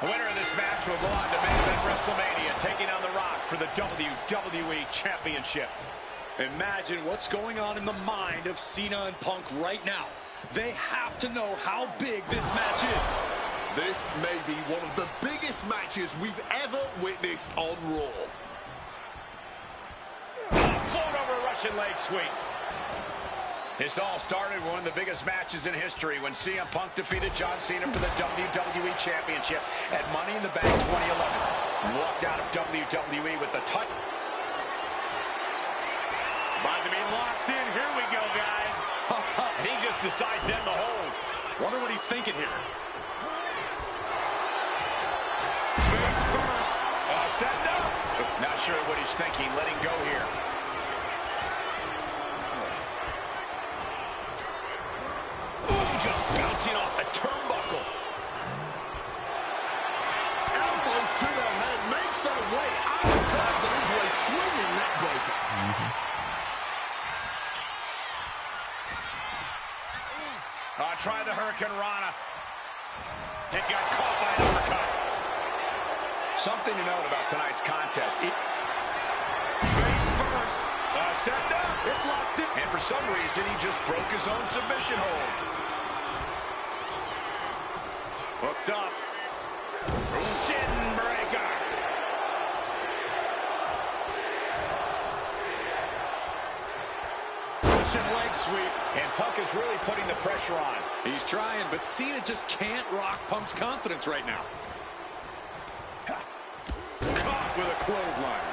The winner of this match will go on to main event WrestleMania, taking on The Rock for the WWE Championship. Imagine what's going on in the mind of Cena and Punk right now. They have to know how big this match is. This may be one of the biggest matches we've ever witnessed on Raw. Float over a Russian leg sweep. This all started with one of the biggest matches in history when CM Punk defeated John Cena for the WWE Championship at Money in the Bank 2011. And walked out of WWE with the title. About to be locked in. Here we go, guys. He just decides to end the hold. Wonder what he's thinking here. Face first. Setting up. Not sure what he's thinking. Letting go here. Just bouncing off the turnbuckle. Elbows to the head, makes their way out and turns it into a swinging neckbreaker. Try the Hurricane Rana. It got caught by an uppercut. Something to note about tonight's contest. Face first. set down. It's locked in. And for some reason, he just broke his own submission hold. Hooked up. Shin breaker. Russian leg sweep. And Punk is really putting the pressure on. He's trying, but Cena just can't rock Punk's confidence right now. Caught with a clothesline.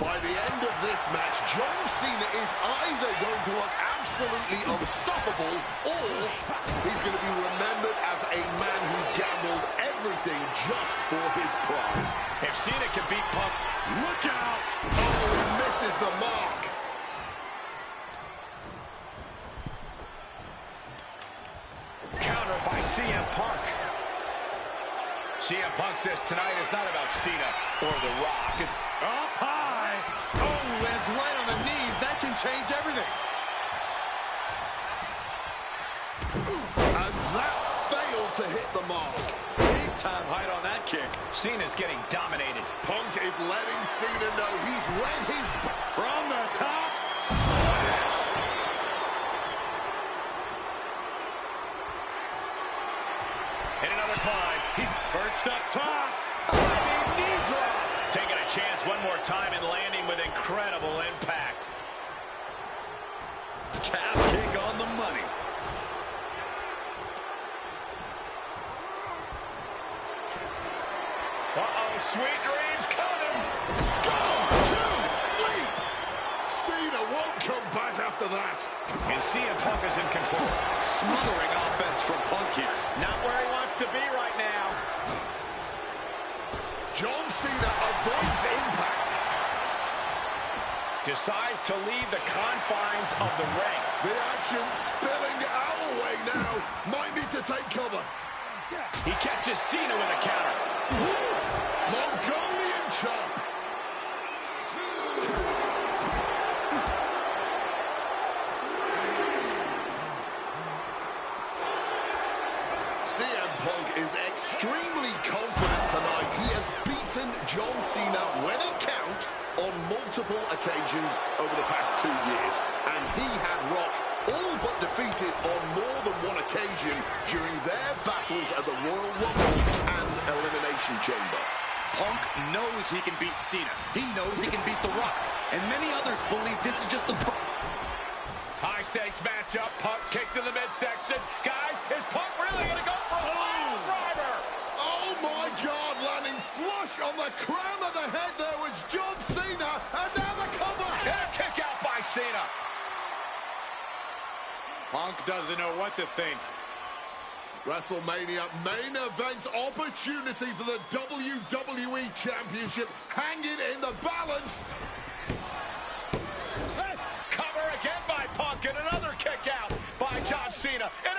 By the end of this match, John Cena is either going to look absolutely unstoppable, or he's going to be remembered as a man who gambled everything just for his pride. If Cena can beat Punk, look out! Oh, he misses the mark. Counter by CM Punk. CM Punk says tonight is not about Cena or The Rock. Up high. Oh, lands right on the knees. That can change everything. And that failed to hit the mark. Big time height on that kick. Cena's getting dominated. Punk is letting Cena know he's let his... From the top. Splash. And another climb. He's perched up top. Knee drop. Taking a chance one more time and landing with incredible impact. Calf kick on the money. Uh-oh, sweet dreams coming. Go to sleep. Cena won't come back after that. And CM Punk is in control. Smothering offense from Punk here. Not where he wants to be right now. John Cena avoids impact. Decides to leave the confines of the ring. The action spilling our way now. Might need to take cover. He catches Cena with a counter. Mongolian chop. CM Punk is extremely confident tonight. He has beaten John Cena when it counts on multiple occasions over the past 2 years. And he had Rock all but defeated on more than one occasion during their battles at the Royal Rumble and Elimination Chamber. Punk knows he can beat Cena. He knows he can beat The Rock. And many others believe this is just the... High stakes matchup. Punk kicked in the midsection. Guys, is Punk really going to go for a pile driver? Oh my God, landing flush on the crown of the head there was John Cena, and now the cover. And a kick out by Cena. Punk doesn't know what to think. WrestleMania main event opportunity for the WWE Championship hanging in the balance. Cover again by Punk, and another kick out by John Cena. And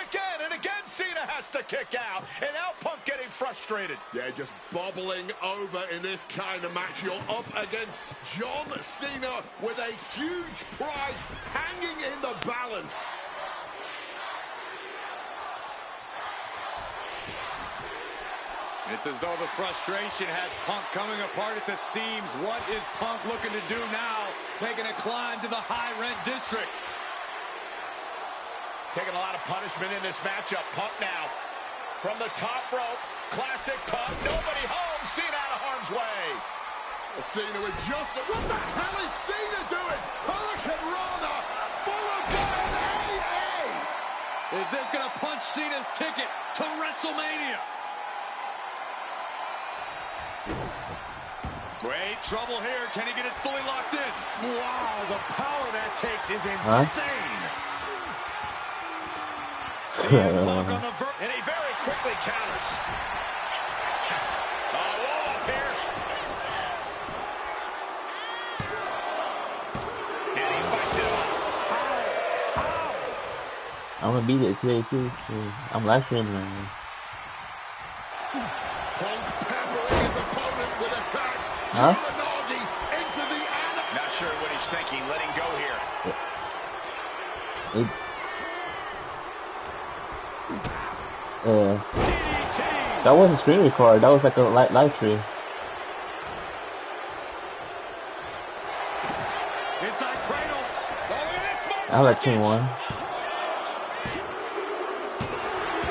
again, Cena has to kick out. And now Punk getting frustrated. Yeah, just bobbling over in this kind of match. You're up against John Cena with a huge prize hanging in the balance. It's as though the frustration has Punk coming apart at the seams. What is Punk looking to do now? Making a climb to the high-rent district. Taking a lot of punishment in this matchup. Punk now from the top rope. Classic Punk. Nobody home. Cena out of harm's way. Cena with just... What the hell is Cena doing? Hurricane Rana followed by an AA. Is this going to punch Cena's ticket to WrestleMania? Great trouble here. Can he get it fully locked in? Wow, the power that takes is insane. CM Punk on the verge. And he very quickly counters. Oh, wall up here. And he fights it off. I'm gonna beat it today too. I'm live streaming right now. Punk peppering his opponent with attacks. Huh? Uranagi into the... Not sure what he's thinking. Letting go here. That wasn't screen record. That was like a live stream. I like King 1.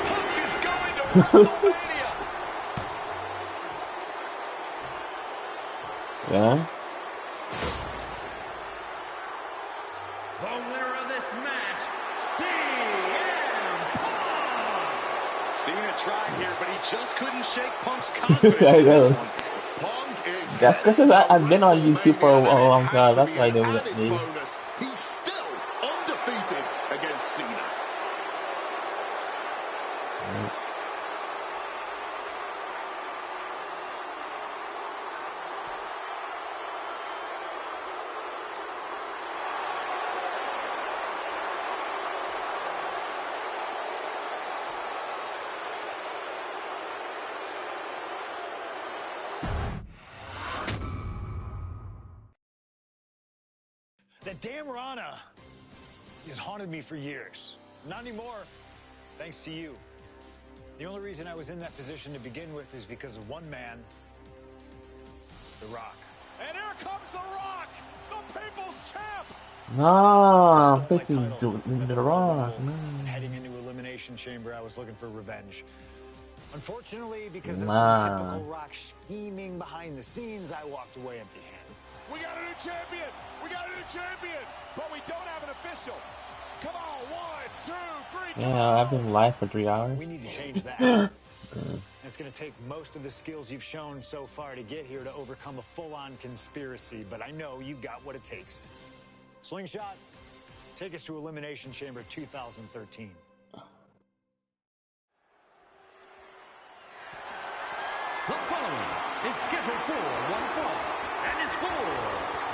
Punk is going to WrestleMania. Yeah. The winner of this match, CM Punk. Cena tried here, but he just couldn't shake Punk's confidence I in this know. one. Punk is That's because I've been on YouTube for a long time. That's why they an would added me. bonus. He's still undefeated against Cena. That damn Rana has haunted me for years. Not anymore, thanks to you. The only reason I was in that position to begin with is because of one man, The Rock. And here comes The Rock, the People's Champ. No, Stole this my is title at the Royal Rock. Rumble, No. and heading into Elimination Chamber, I was looking for revenge. Unfortunately, because of Nah. some typical Rock scheming behind the scenes, I walked away empty-handed. We got a new champion. We got a new champion. But we don't have an official. Come on, 1, 2, 3. Yeah, I've been live for 3 hours. We need to change that. It's going to take most of the skills you've shown so far to get here to overcome a full-on conspiracy, but I know you've got what it takes. Slingshot, take us to Elimination Chamber 2013. The following is scheduled for one fall and is for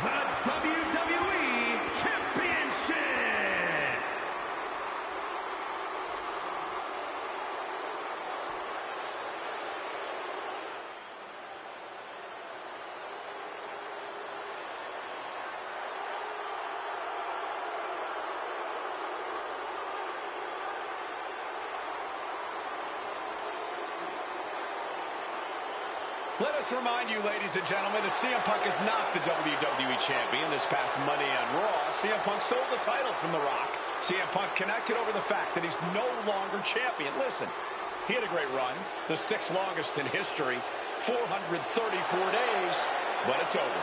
the WWE Championship. Let us remind you, ladies and gentlemen, that CM Punk is not the WWE Champion. This past Monday on Raw, CM Punk stole the title from The Rock. CM Punk cannot get over the fact that he's no longer champion. Listen, he had a great run, the 6th longest in history, 434 days, but it's over.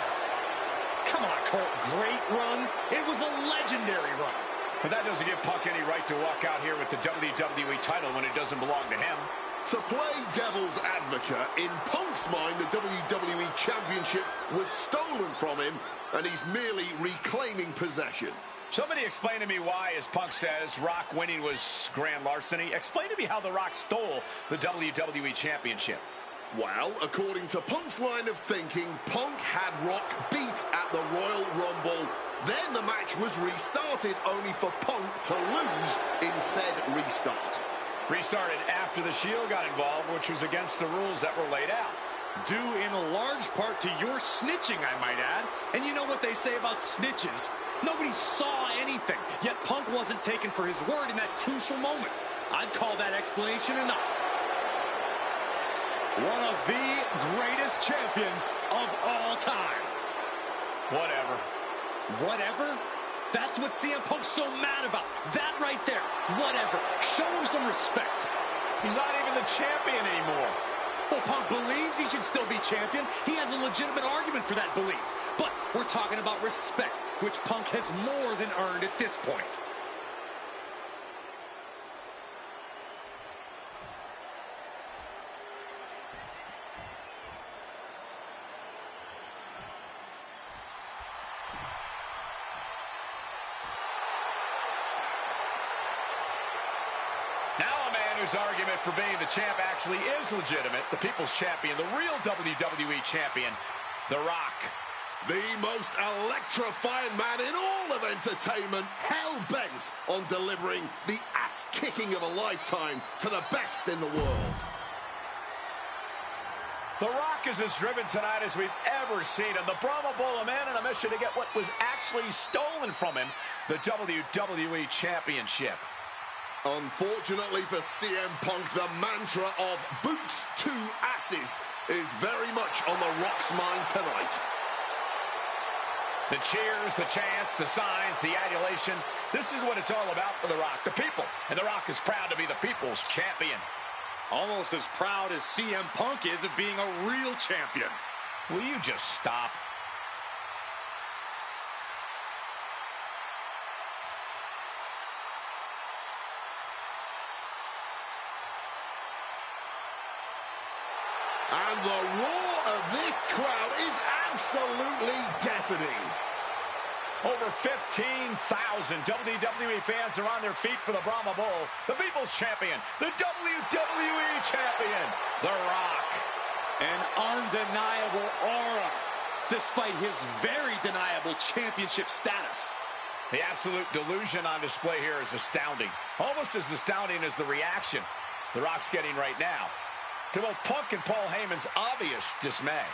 Come on, Colt. Great run. It was a legendary run. But that doesn't give Punk any right to walk out here with the WWE title when it doesn't belong to him. To play devil's advocate, in Punk's mind, the WWE Championship was stolen from him, and he's merely reclaiming possession. Somebody explain to me why, as Punk says, Rock winning was grand larceny. Explain to me how The Rock stole the WWE Championship. Well, according to Punk's line of thinking, Punk had Rock beat at the Royal Rumble. Then the match was restarted, only for Punk to lose in said restart. Restarted after the Shield got involved, which was against the rules that were laid out. Due in a large part to your snitching, I might add. And you know what they say about snitches? Nobody saw anything, yet Punk wasn't taken for his word in that crucial moment. I'd call that explanation enough. One of the greatest champions of all time. Whatever. Whatever? That's what CM Punk's so mad about. That right there. Whatever. Show him some respect. He's not even the champion anymore. Well, Punk believes he should still be champion. He has a legitimate argument for that belief. But we're talking about respect, which Punk has more than earned at this point. Now a man whose argument for being the champ actually is legitimate. The People's Champion, the real WWE Champion, The Rock. The most electrifying man in all of entertainment, hell-bent on delivering the ass-kicking of a lifetime to the best in the world. The Rock is as driven tonight as we've ever seen him. The Brahma Bull, a man on a mission to get what was actually stolen from him, the WWE Championship. Unfortunately for CM Punk, the mantra of boots to asses is very much on The Rock's mind tonight. The cheers, the chants, the signs, the adulation, This is what it's all about for The Rock, the people. And The Rock is proud to be the people's champion. Almost as proud as CM Punk is of being a real champion. Will you just stop? And the roar of this crowd is absolutely deafening. Over 15,000 WWE fans are on their feet for the Brahma Bull. The People's Champion, the WWE Champion, The Rock. An undeniable aura, despite his very deniable championship status. The absolute delusion on display here is astounding. Almost as astounding as the reaction The Rock's getting right now to both Punk and Paul Heyman's obvious dismay.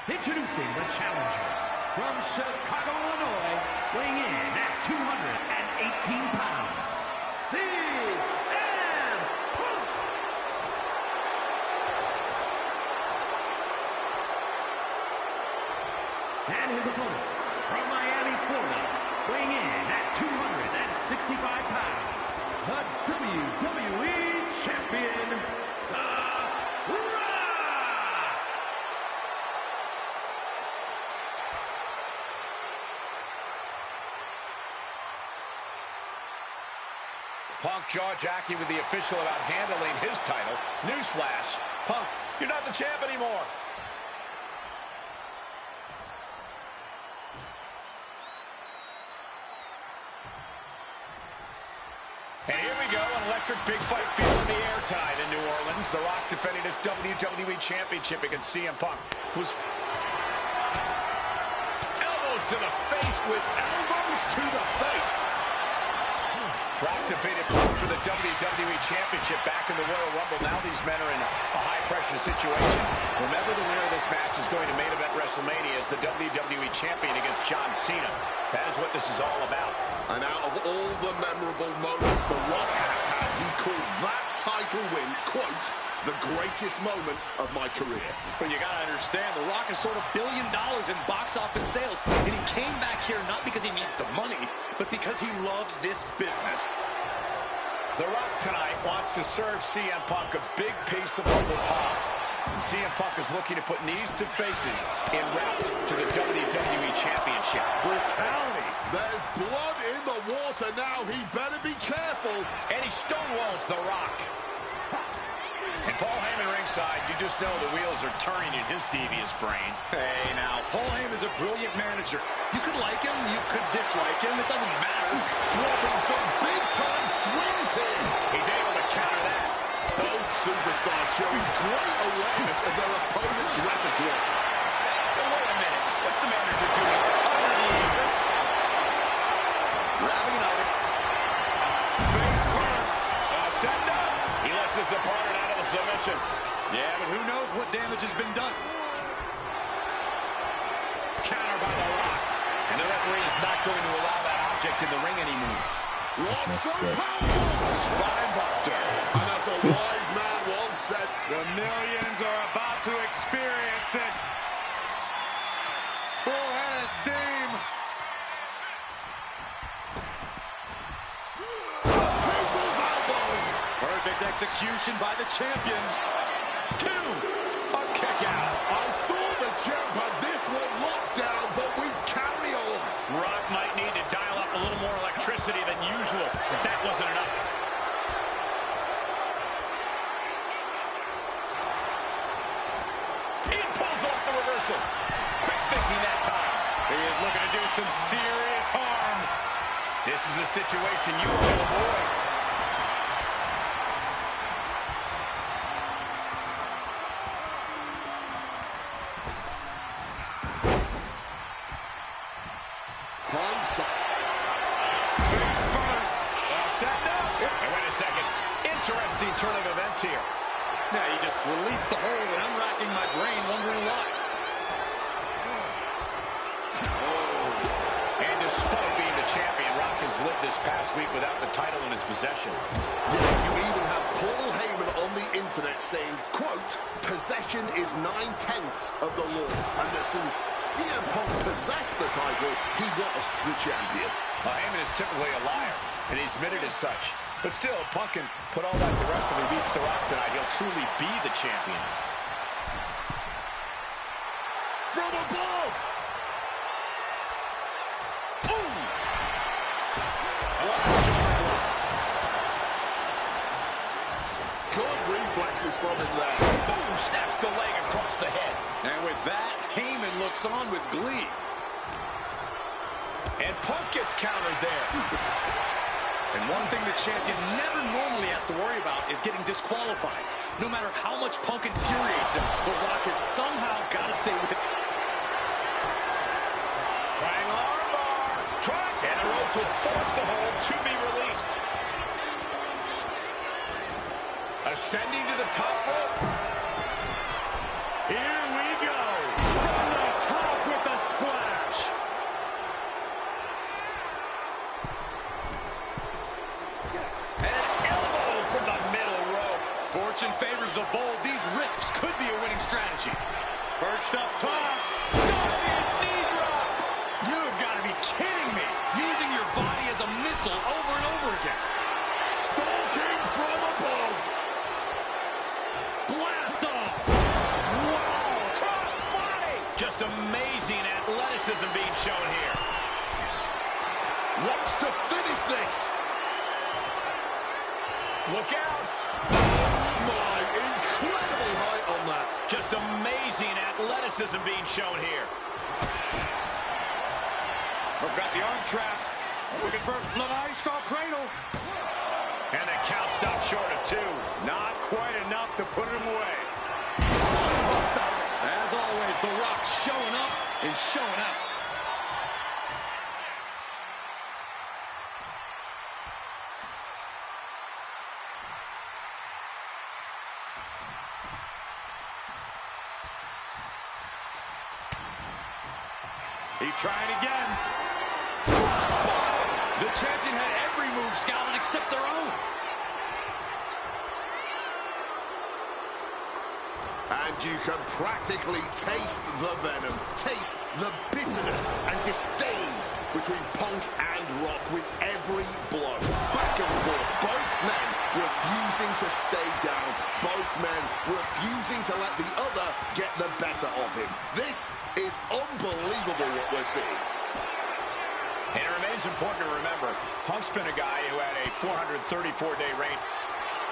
Introducing the challenger from Chicago, Illinois, weighing in at 218 pounds, CM Punk. And his opponent from Miami, Florida, weighing in at 265 pounds, the WWE Champion, The Rock. Punk jaw-jacking with the official about handling his title. Newsflash, Punk, you're not the champ anymore. And here we go, an electric big fight feeling the airtime in New Orleans. The Rock defending his WWE Championship against CM Punk. Was elbows to the face. With elbows to the face. Rock defeated Punk for the WWE Championship back in the Royal Rumble. Now these men are in a high-pressure situation. Remember, the winner of this match is going to main event WrestleMania as the WWE Champion against John Cena. That is what this is all about. And out of all the memorable moments The Rock has had, he called that title win, quote, the greatest moment of my career. But you gotta understand, The Rock has sold $1 billion in box office sales, and he came back here not because he needs the money, but because he loves this business. The Rock tonight wants to serve CM Punk a big piece of humble pie. And CM Punk is looking to put knees to faces en route to the WWE Championship. Brutality. There's blood in the water now. He better be careful. And he stonewalls The Rock. And Paul Heyman ringside, you just know the wheels are turning in his devious brain. Hey, now, Paul Heyman is a brilliant manager. You could like him, you could dislike him, it doesn't matter. Swapping some big-time swings here. He's able to counter that. Both superstars showing great awareness of their opponent's repertoire. But wait a minute, what's the manager doing underneath? Grabbing an item. Face first. Set up. He lets his opponent out of the submission. Yeah, but who knows what damage has been done. Counter by The Rock. And the referee is not going to allow that object in the ring anymore. Rock so powerful. Spine buster. And as a wise man once said, The millions are about to experience it. Full head of steam. people's elbow. Perfect execution by the champion. 2. A kick out. I thought the champ had this one locked down, but we carry on. Rock might need to dial up a little more electricity than usual if that wasn't enough. He pulls off the reversal. Quick thinking that time. He is looking to do some serious harm. This is a situation you want to avoid. Punk's Face first. Set up. And wait a second. Interesting turn of events here. Yeah, he just released the hold, and I'm racking my brain wondering why. And has lived this past week without the title in his possession. Yeah, you even have Paul Heyman on the internet saying, quote, possession is 9/10 of the law, and that since CM Punk possessed the title, he was the champion. Well, Heyman is typically a liar, and he's admitted as such. But still, Punk can put all that to rest if he beats The Rock tonight. He'll truly be the champion. From above! Ooh! Good reflexes from him there. Boom! Snaps the leg across the head. And with that, Heyman looks on with glee. And Punk gets countered there. And one thing the champion never normally has to worry about is getting disqualified. No matter how much Punk infuriates him, The Rock has somehow got to stay with it. Trying armbar. And the ropes will force the hold to be released. Ascending to the top rope. Here we go. From the top with the splash. And an elbow from the middle rope. Fortune favors the bold. These risks could be a winning strategy. Perched up top. Diving knee drop. You've got to be kidding me. Using your body as a missile over and over again. Stalking from above. Blast off. Wow. Cross body. Just amazing athleticism being shown here. Wants to finish this. Look out. My, incredibly high on that. Just amazing athleticism being shown here. We've got the arm trapped. Looking for the Maestro cradle. And the count stopped short of 2. Not quite enough to put him away. Spinebuster. As always, The Rock showing up and showing out. He's trying again. The champion had every move scouted except their own. And you can practically taste the venom, taste the bitterness and disdain between Punk and Rock with every blow. Back and forth, both men refusing to stay down, both men refusing to let the other get the better of him. This is unbelievable what we're seeing. And it remains important to remember, Punk's been a guy who had a 434-day reign.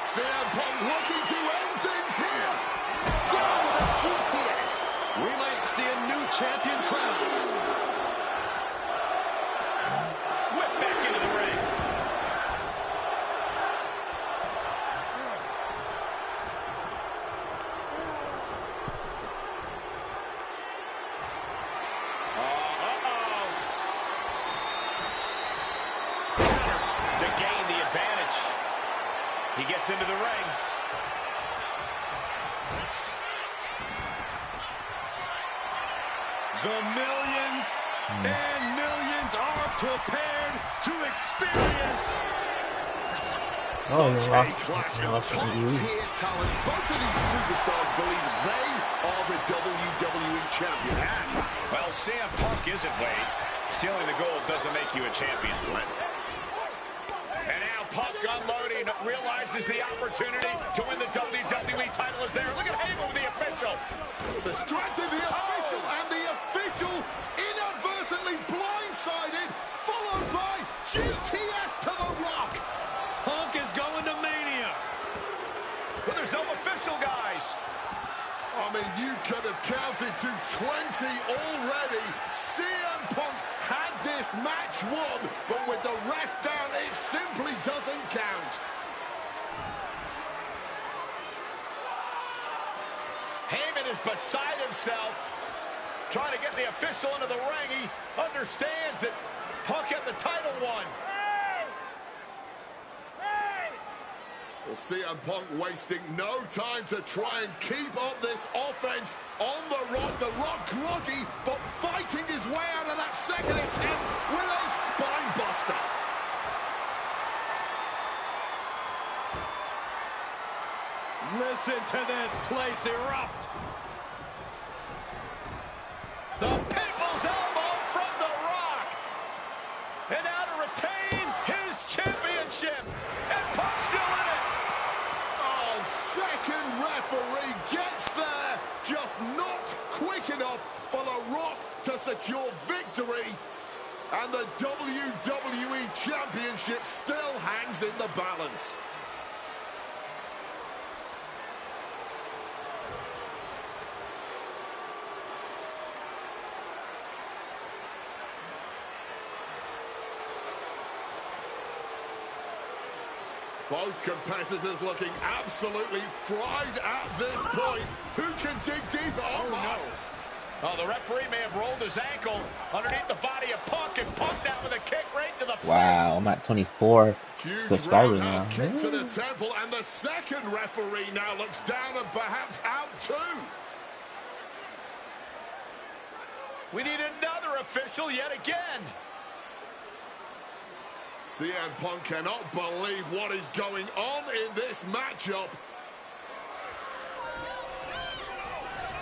CM Punk looking to end things here. Down with a GTS. We might see a new champion crowned. Whip back into the ring. To gain the advantage. He gets into the ring. The millions and millions are prepared to experience. Such Rock. a clash Rock of and you. top-tier talents. Both of these superstars believe they are the WWE champion. And Well, CM Punk isn't, Wade. Stealing the gold doesn't make you a champion. And now Punk unloading, realizes the opportunity to win the WWE title is there. Look at Heyman with the official. distracted the official, and the official inadvertently blindsided, followed by GTS to the Rock. Punk is going to Mania. But there's no official, guys. I mean, you could have counted to 20 already. CM Punk had this match won, but with the ref down, it simply doesn't count. Heyman is beside himself, trying to get the official into the ring. He understands that Punk had the title won. Well, CM Punk wasting no time to try and keep up this offense on the Rock. The Rock groggy, but fighting his way out of that second attempt with a spine buster. Listen to this place erupt. The People's Elbow from The Rock. And now to retain his championship. And Punk's still in it. Oh, second referee gets there. Just not quick enough for The Rock to secure victory. And the WWE Championship still hangs in the balance. Both competitors looking absolutely fried at this point. Who can dig deeper? Oh, no. Oh, the referee may have rolled his ankle underneath the body of Punk, and Punk now with a kick right to the face. Wow, I'm at 24. Huge roundhouse kick to the temple, and the second referee now looks down and perhaps out too. We need another official yet again. CM Punk cannot believe what is going on in this matchup.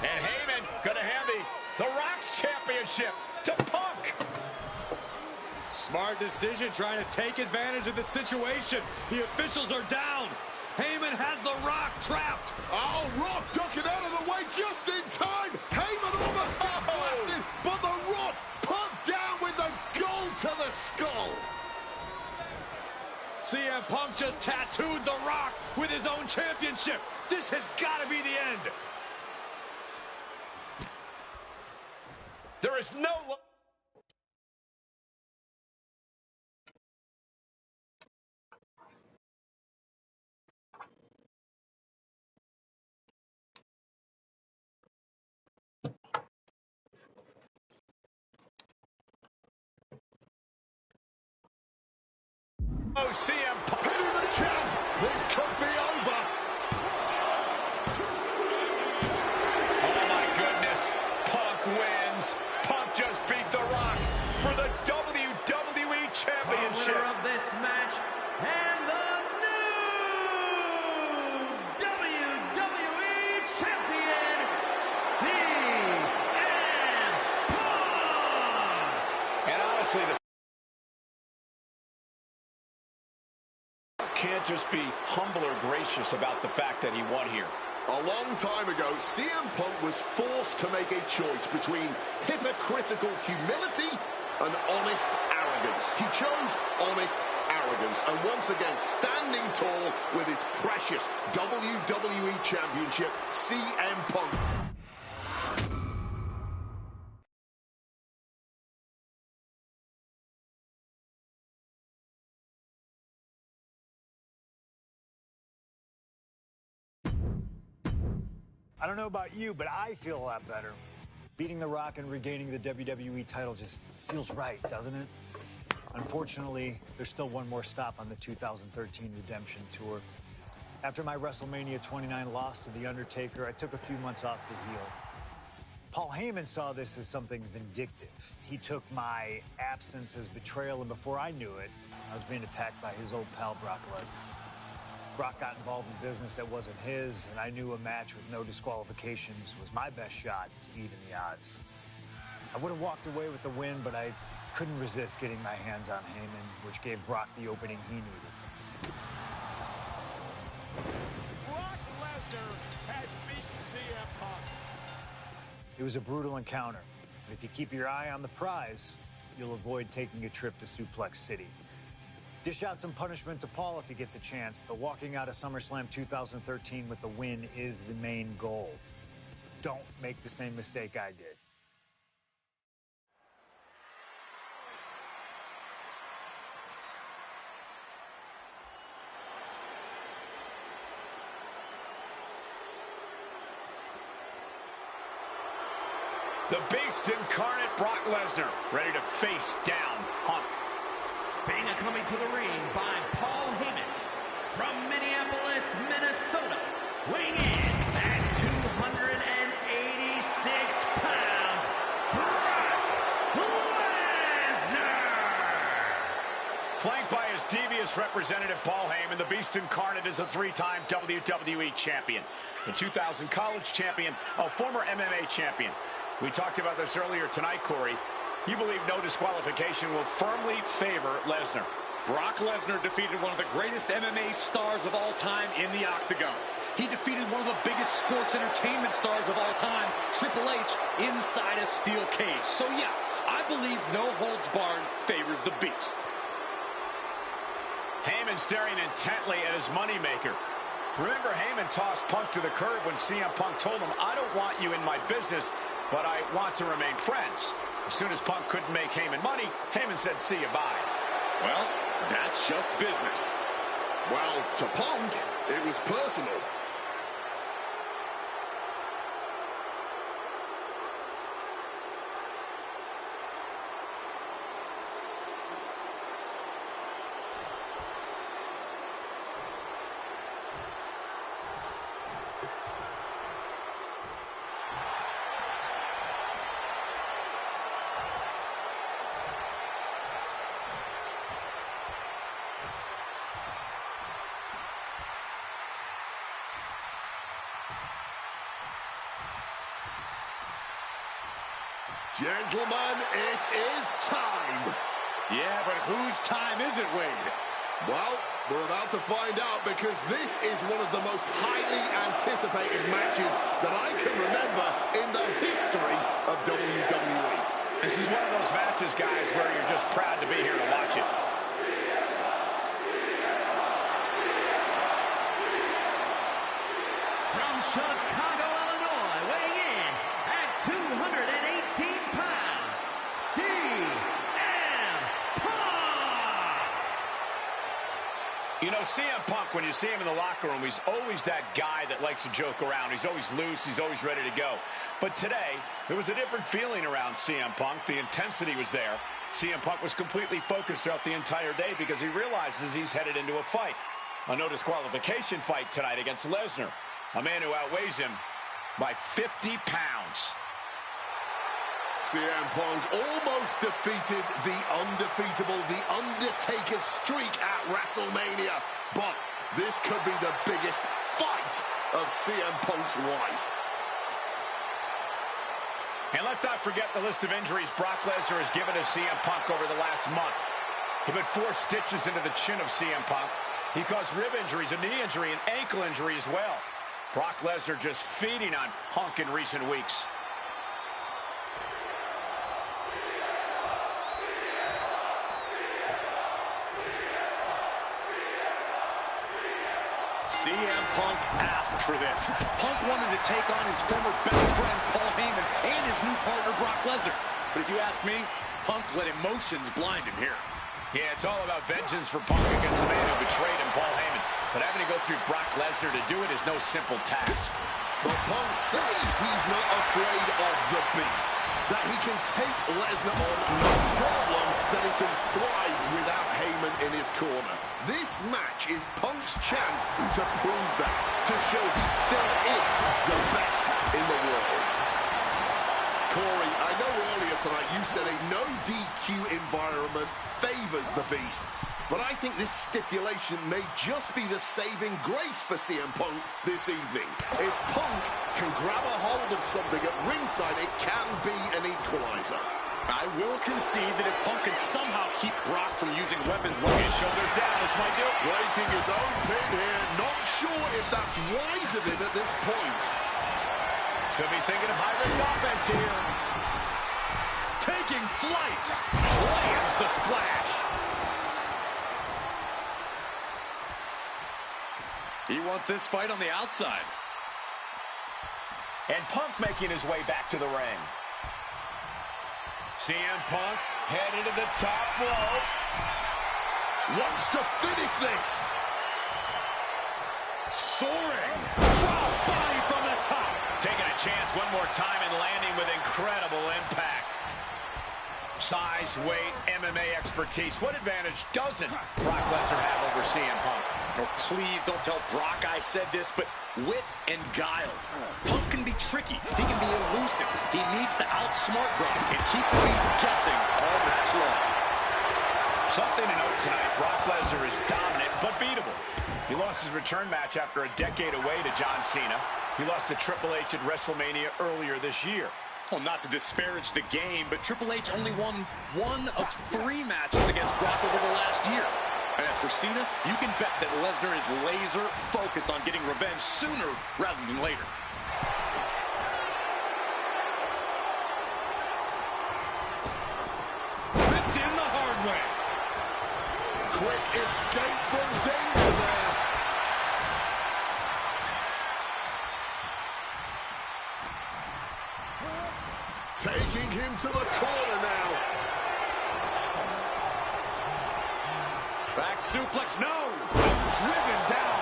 And Heyman gonna hand the Rock's championship to Punk. Smart decision, trying to take advantage of the situation. The officials are down. Heyman has the Rock trapped. Oh, Rock ducking out of the way just in time. Heyman almost got blasted, but the Rock Punk down with the goal to the skull. CM Punk just tattooed The Rock with his own championship. This has got to be the end. There is no... Oh, CM Punk. Pity the champ. This could be over. Oh, my goodness. Punk wins. Punk just beat The Rock for the WWE Championship. Winner of this match and the new WWE Champion, CM Punk. And honestly, the can't just be humble or gracious about the fact that he won here. A long time ago, CM Punk was forced to make a choice between hypocritical humility and honest arrogance. He chose honest arrogance, and once again, standing tall with his precious WWE Championship, CM Punk. I don't know about you, but I feel a lot better. Beating The Rock and regaining the WWE title just feels right, doesn't it? Unfortunately, there's still one more stop on the 2013 Redemption Tour. After my WrestleMania 29 loss to The Undertaker, I took a few months off to heal. Paul Heyman saw this as something vindictive. He took my absence as betrayal, and before I knew it, I was being attacked by his old pal, Brock Lesnar. Brock got involved in business that wasn't his, and I knew a match with no disqualifications was my best shot to even the odds. I would have walked away with the win, but I couldn't resist getting my hands on Heyman, which gave Brock the opening he needed. Brock Lesnar has beaten CM Punk. It was a brutal encounter, and if you keep your eye on the prize, you'll avoid taking a trip to Suplex City. Dish out some punishment to Paul if you get the chance, but walking out of SummerSlam 2013 with the win is the main goal. Don't make the same mistake I did. The Beast incarnate Brock Lesnar, ready to face down Punk. Banga coming to the ring by Paul Heyman from Minneapolis, Minnesota, weighing in at 286 pounds, Brock Lesnar. Flanked by his most devious representative, Paul Heyman, the Beast Incarnate, is a three-time WWE champion, a 2000 college champion, a former MMA champion. We talked about this earlier tonight, Corey. You believe no disqualification will firmly favor Lesnar. Brock Lesnar defeated one of the greatest MMA stars of all time in the octagon. He defeated one of the biggest sports entertainment stars of all time, Triple H, inside a steel cage. So yeah, I believe no holds barred favors the Beast. Heyman staring intently at his moneymaker. Remember, Heyman tossed Punk to the curb when CM Punk told him, "I don't want you in my business, but I want to remain friends." As soon as Punk couldn't make Heyman money, Heyman said, "See you, bye." Well, that's just business. Well, to Punk, it was personal. Gentlemen, it is time. Yeah, but whose time is it, Wade? Well, we're about to find out, because this is one of the most highly anticipated matches that I can remember in the history of WWE. This is one of those matches, guys, where you're just proud to be here to watch it. From Chicago, Illinois, weighing in at 218 pounds, CM Punk! You know, CM Punk, when you see him in the locker room, he's always that guy that likes to joke around. He's always loose. He's always ready to go. But today, there was a different feeling around CM Punk. The intensity was there. CM Punk was completely focused throughout the entire day because he realizes he's headed into a fight. A no disqualification fight tonight against Lesnar, a man who outweighs him by 50 pounds. CM Punk almost defeated the undefeatable, The Undertaker's streak at WrestleMania. But this could be the biggest fight of CM Punk's life. And let's not forget the list of injuries Brock Lesnar has given to CM Punk over the last month. He put 4 stitches into the chin of CM Punk. He caused rib injuries, a knee injury, an ankle injury as well. Brock Lesnar just feeding on Punk in recent weeks. CM Punk asked for this. Punk wanted to take on his former best friend, Paul Heyman, and his new partner, Brock Lesnar. But if you ask me, Punk let emotions blind him here. Yeah, it's all about vengeance for Punk against the man who betrayed him, Paul Heyman. But having to go through Brock Lesnar to do it is no simple task. But Punk says he's not afraid of the Beast, that he can take Lesnar on, no problem, that he can thrive without Heyman in his corner. This match is Punk's chance to prove that, to show he still is the best in the world. Corey, I know earlier tonight you said a no DQ environment favors the Beast, but I think this stipulation may just be the saving grace for CM Punk this evening. If Punk can grab a hold of something at ringside, it can be an equalizer. I will concede that if Punk can somehow keep Brock from using weapons, Shoulders down, this might do it. Breaking his own pin here, not sure if that's wise of him at this point. Could be thinking of high-risk offense here. taking flight. Lands the splash. He wants this fight on the outside. And Punk making his way back to the ring. CM Punk headed to the top rope. Wants to finish this. Soaring. Cross body from the top. Taking a chance one more time and landing with incredible impact. Size, weight, MMA expertise. What advantage doesn't Brock Lesnar have over CM Punk? Oh, please don't tell Brock I said this, but wit and guile. Punk can be tricky. He can be elusive. He needs to outsmart Brock and keep things guessing all match long. Something to note tonight. Brock Lesnar is dominant, but beatable. He lost his return match after a decade away to John Cena. He lost to Triple H at WrestleMania earlier this year. Well, not to disparage the game, but Triple H only won 1 of 3 matches against Brock over the last year. And as for Cena, you can bet that Lesnar is laser focused on getting revenge sooner rather than later. Ripped in the hard way. Quick escape from danger there. Taking him to the corner now. Back suplex, no! Driven down.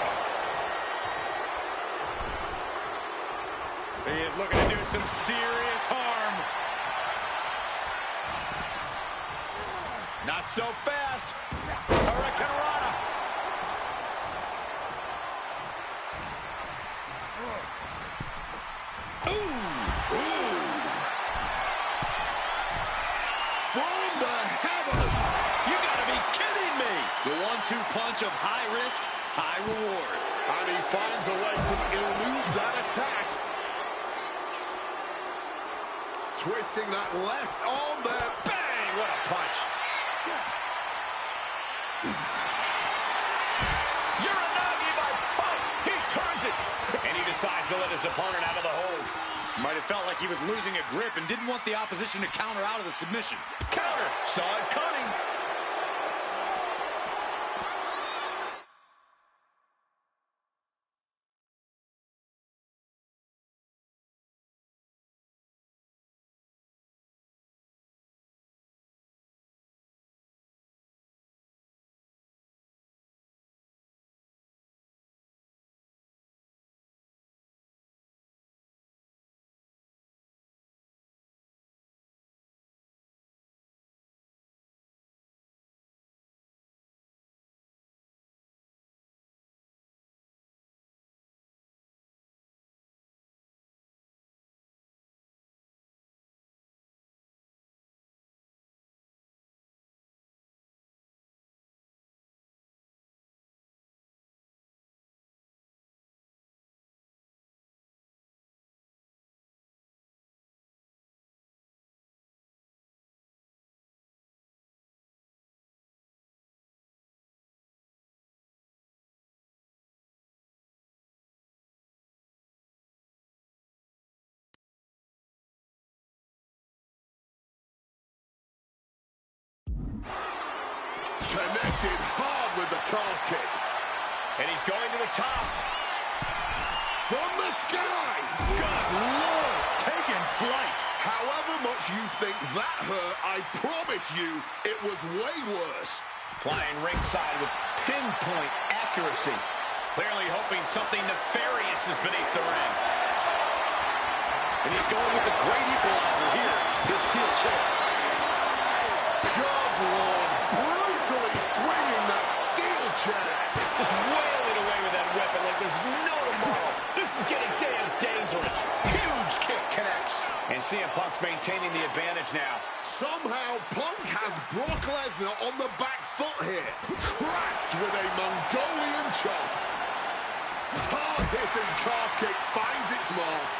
He is looking to do some serious harm. Not so fast. Hurricane Rana. From the heavens. You gotta be kidding me! The 1-2 punch of high risk, high reward. And he finds a way to elude that attack. Twisting that left arm there. Bang! What a punch. Uranagi by fight. He turns it. And he decides to let his opponent out of the hold. Might have felt like he was losing a grip and didn't want the opposition to counter out of the submission. Counter. Saw it coming. Connected hard with the calf kick. And he's going to the top. From the sky. Good Lord! Taking flight. However much you think that hurt, I promise you it was way worse. Flying ringside with pinpoint accuracy. Clearly hoping something nefarious is beneath the ring. And he's going with the great equalizer here, this steel chair. Good Lord, brutally swinging that steel chair. Just wailing away with that weapon like there's no tomorrow. This is getting damn dangerous. Huge kick connects. And CM Punk's maintaining the advantage now. Somehow Punk has Brock Lesnar on the back foot here. Cracked with a Mongolian chop. Hard-hitting calf kick finds its mark.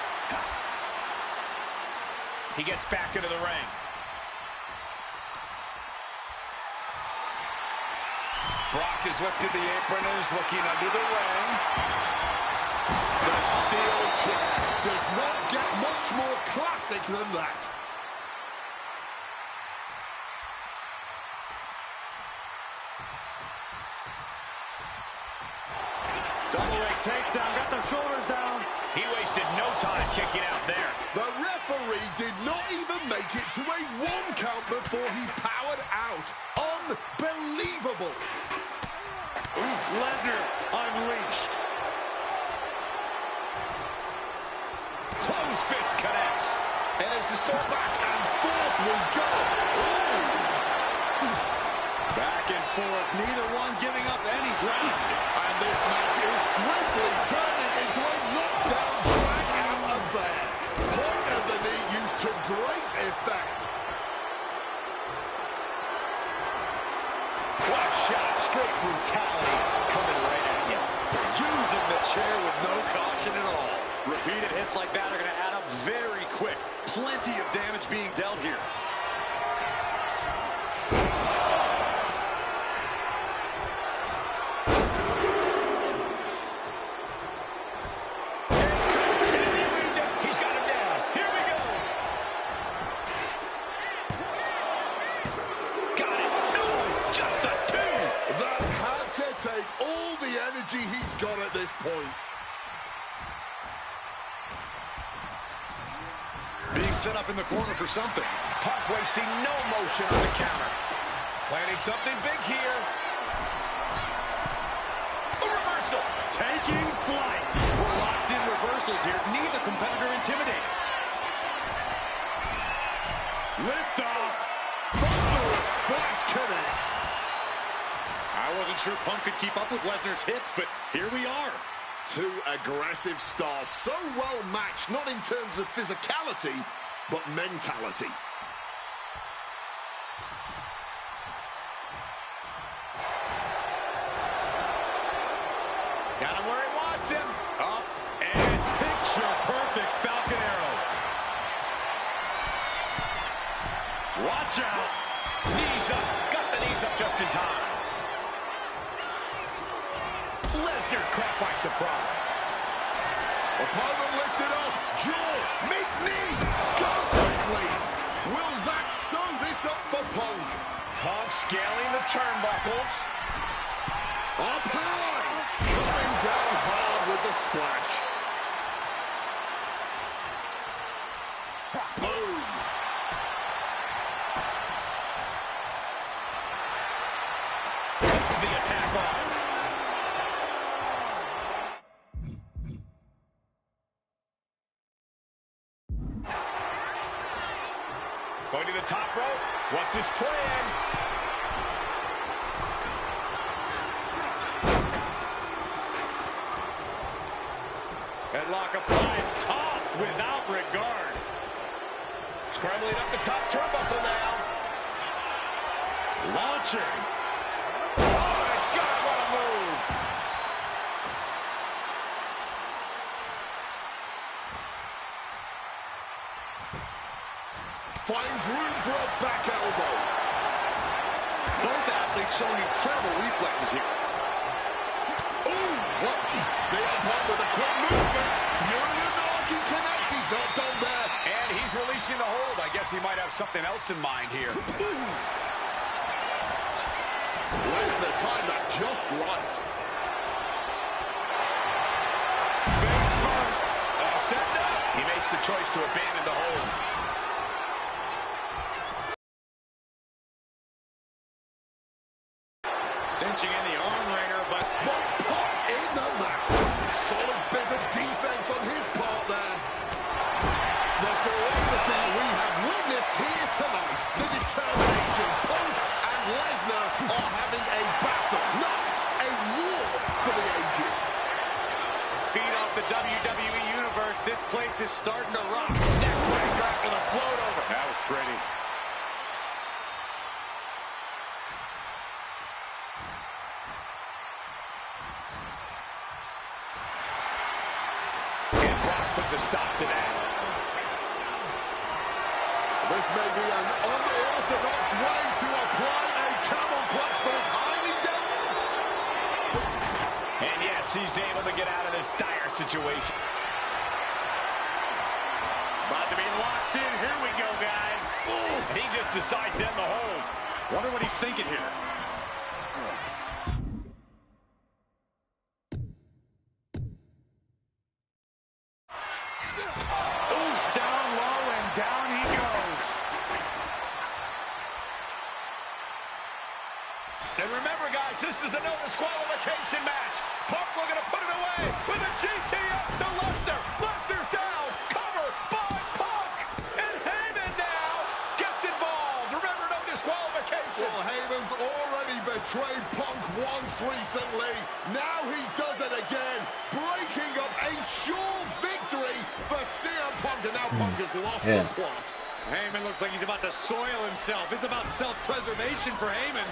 He gets back into the ring. Brock has lifted the apron and is looking under the ring. The steel chair does not get much more classic than that. Double leg takedown, got the shoulders down. He wasted no time kicking out there. The referee did not even make it to a 1 count before he powered out. Unbelievable. Lesnar unleashed. Close fist connects. And as the sword back and forth we go. Ooh. Back and forth, neither one giving up any ground. And this match is swiftly turning into a knockdown drag-out affair. Point of the knee used to great effect. chair with no caution at all. Repeated hits like that are going to add up very quick. Plenty of damage being dealt here. Take all the energy he's got at this point. Being set up in the corner for something. Punk wasting no motion on the counter. Planning something big here. A reversal. Taking flight. We're locked in reversals here. Neither competitor intimidated. Lift off. Thunderous splash connects. I wasn't sure Punk could keep up with Lesnar's hits, but here we are. Two aggressive stars, so well matched, not in terms of physicality, but mentality. Got him where he wants him. Up and picture perfect Falcon Arrow. Watch out. Knees up. Got the knees up just in time. Lesnar caught by surprise. Opponent lifted up. Jaw. Meet knee. Go to sleep. Will that sew this up for Punk? Punk scaling the turnbuckles. Up high. Coming down hard with the splash. Boom. Cuts the attack off. Going to the top rope. What's his plan? Headlock applied, tossed without regard. Scrambling up the top turnbuckle now. Launcher. Oh my God, what a move. Finds room for a back elbow. Both athletes showing incredible reflexes here. Ooh, what? CM Punk with a quick movement. Uranagi connects. He's not done there. And he's releasing the hold. I guess he might have something else in mind here. Lesnar timed that just right. Face first. All set up. He makes the choice to abandon the hold. Cinching in the arm wringer, but Punk in the mat. Solid bit of defense on his part there. The ferocity we have witnessed here tonight. The determination. Punk and Lesnar are having a battle, not a war for the ages. feed off the WWE Universe. This place is starting to rock. Neckbreaker after the float over. That was pretty. Puts a stop to that. This may be an unorthodox way to apply a camel clutch, but it's highly done. And yes, he's able to get out of this dire situation. About to be locked in. Here we go, guys. And he just decides to end the hold. Wonder what he's thinking here. And remember, guys, this is a no disqualification match. Punk looking to put it away with a GTS to Lesnar. Lesnar's down. Cover by Punk. And Heyman now gets involved. Remember, no disqualification. Well, Heyman's already betrayed Punk once recently. Now he does it again, breaking up a sure victory for CM Punk. And now Punk has lost the plot. Heyman looks like he's about to soil himself. It's about self-preservation for Heyman.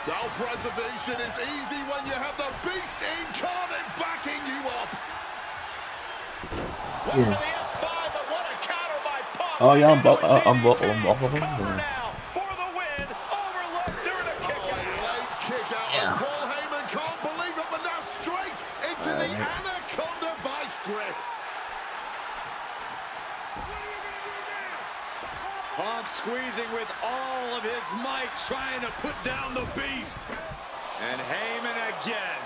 Self-preservation is easy when you have the beast incarnate backing Went Yeah. for the F5, but what a counter by Punk. Oh yeah, Into a I'm both DDT. of them. Cover Yeah. now for the win over Lesnar and a kick out. Late kick out, and Yeah. Paul Heyman can't believe it, but now straight into the Alright. Anaconda Vice grip. Punk squeezing with all of his might, trying to put down the beast. And Heyman again.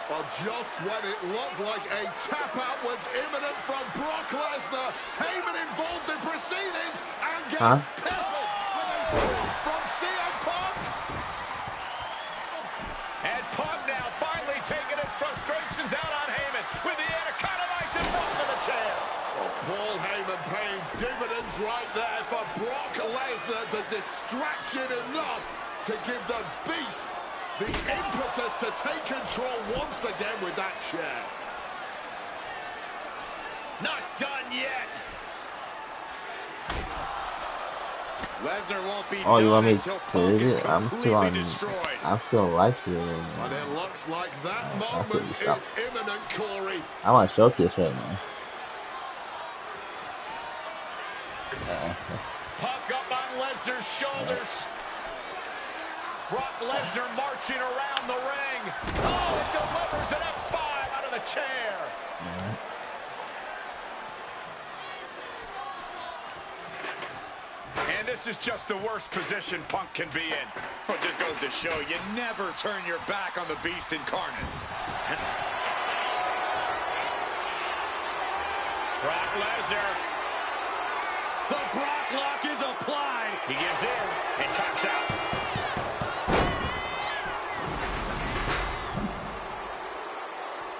Well, just when it looked like a tap-out was imminent from Brock Lesnar, Heyman involved in proceedings and gets peppered with a shot from CM Punk. And Punk now finally taking his frustrations out on Heyman with the Anaconda Vice in front of the chair. Well, Paul Heyman paying dividends right there for Brock Lesnar. The distraction enough to give the Beast the impetus to take control once again with that chair. Not done yet. Lesnar won't be Oh, you done want me until to Punk is it? I'm still completely on. destroyed. I'm still live here. But it looks like that That's what moment we stop. is imminent, Corey. I'm on showcase right now. Punk up on Lesnar's shoulders. Brock Lesnar marching around the ring. Oh, it delivers an F5 out of the chair. And this is just the worst position Punk can be in. Well, it just goes to show you never turn your back on the Beast incarnate. Brock Lesnar. The Brock lock is applied. He gives in and taps out.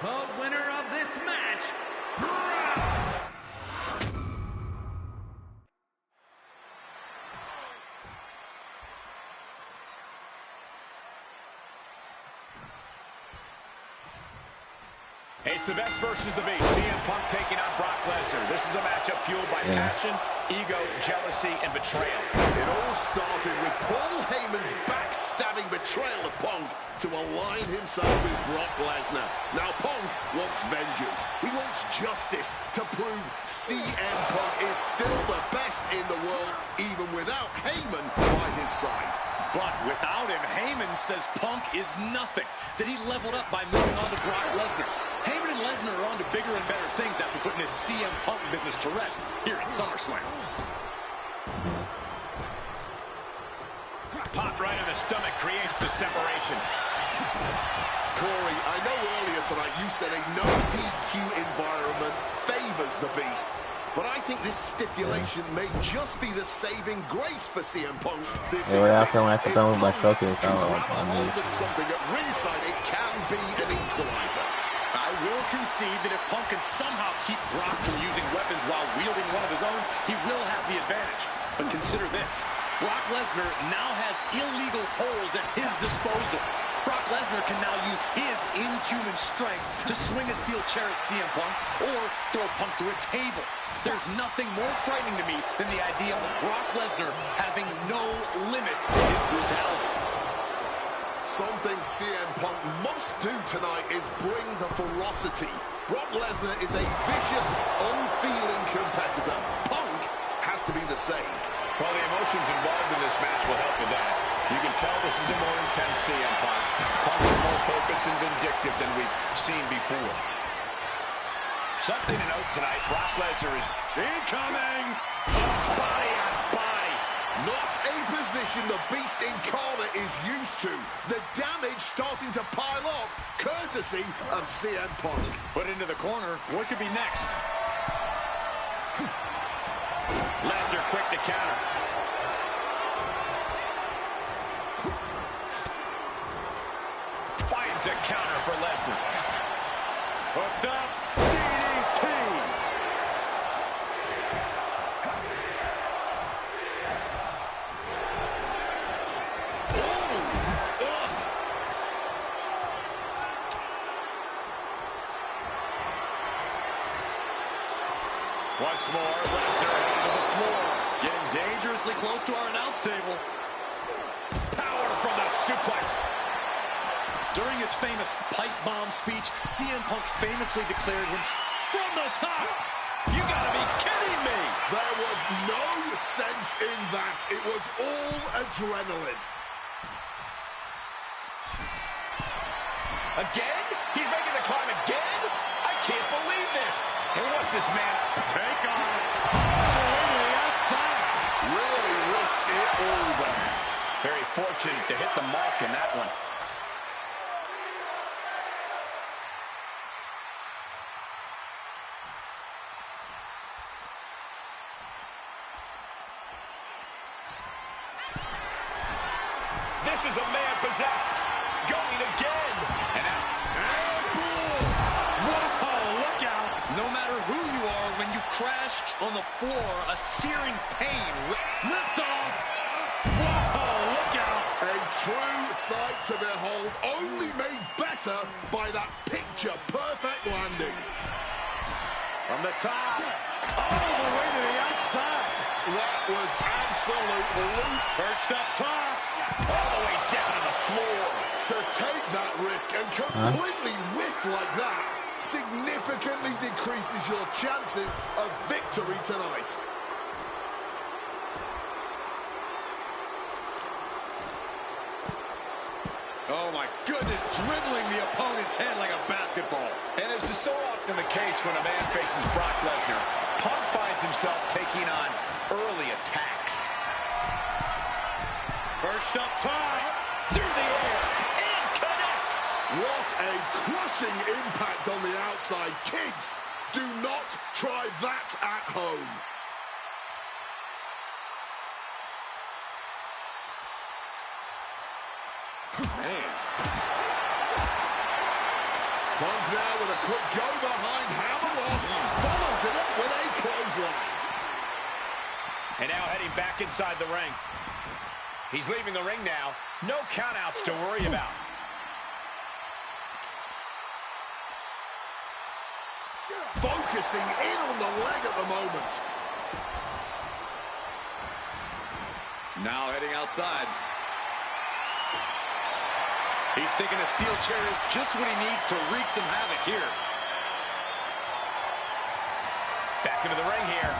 The winner of this match, Brock. It's the best versus the beast. CM Punk taking on Brock Lesnar. This is a matchup fueled by passion, ego, jealousy, and betrayal. It all started with Paul Heyman's backstabbing betrayal of Punk to align himself with Brock Lesnar. Now Punk wants vengeance. He wants justice to prove CM Punk is still the best in the world, even without Heyman by his side. But without him, Heyman says Punk is nothing. That he leveled up by moving on to Brock Lesnar. Heyman and Lesnar are on to bigger and better things after putting his CM Punk business to rest here at SummerSlam. Pop right in the stomach creates the separation. Corey, I know earlier tonight you said a no DQ environment favors the Beast. But I think this stipulation may just be the saving grace for CM Punk this Yeah, evening. after I have to come with my showcase, If Punk can grab a I'm hold of something at ringside, it can be an equalizer. I will concede that if Punk can somehow keep Brock from using weapons while wielding one of his own, he will have the advantage. But consider this. Brock Lesnar now has illegal holds at his disposal. Brock Lesnar can now use his inhuman strength to swing a steel chair at CM Punk or throw Punk through a table. There's nothing more frightening to me than the idea of Brock Lesnar having no limits to his brutality. Something CM Punk must do tonight is bring the ferocity. Brock Lesnar is a vicious, unfeeling competitor. Punk has to be the same. Well, the emotions involved in this match will help with that. You can tell this is the more intense CM Punk. Punk is more focused and vindictive than we've seen before. Something to note tonight, Brock Lesnar is Incoming! body on body. Not a position the Beast Incarnate is used to. The damage starting to pile up, courtesy of CM Punk. Put into the corner. What could be next? Lesnar quick to counter. Finds a counter for Lesnar. Hooked up. DDT. Once more, Lesnar onto the floor. Getting dangerously close to our announce table. Power from the suplex. During his famous pipe bomb speech, CM Punk famously declared him from the top. You gotta be kidding me! There was no sense in that. It was all adrenaline. Again? He's making the climb again? I can't believe this. And what's this man? Take on all the way to the outside. Really risked it all there. Very fortunate to hit the mark in that one. This is a man possessed. Going again. And out. Whoa, look out! No matter who you are, when you crash on the floor, a searing pain. Lift off! Whoa, look out! A true sight to behold, only made better by that picture-perfect landing. From the top, all the way to the outside. That was absolute loot. Perched up top. All the way down to the floor. To take that risk and completely whiff like that significantly decreases your chances of victory tonight. Oh my goodness, dribbling the opponent's head like a basketball. And as is so often the case when a man faces Brock Lesnar, Punk finds himself taking on early attacks. First up top, through the air, And connects. What a crushing impact on the outside. Kids, do not try that at home. man. Punk now with a quick go behind Hammerlock. Follows it up with a clothesline. And now heading back inside the ring. He's leaving the ring now. No countouts to worry about. Focusing in on the leg at the moment. Now heading outside. He's thinking a steel chair is just what he needs to wreak some havoc here. Back into the ring here.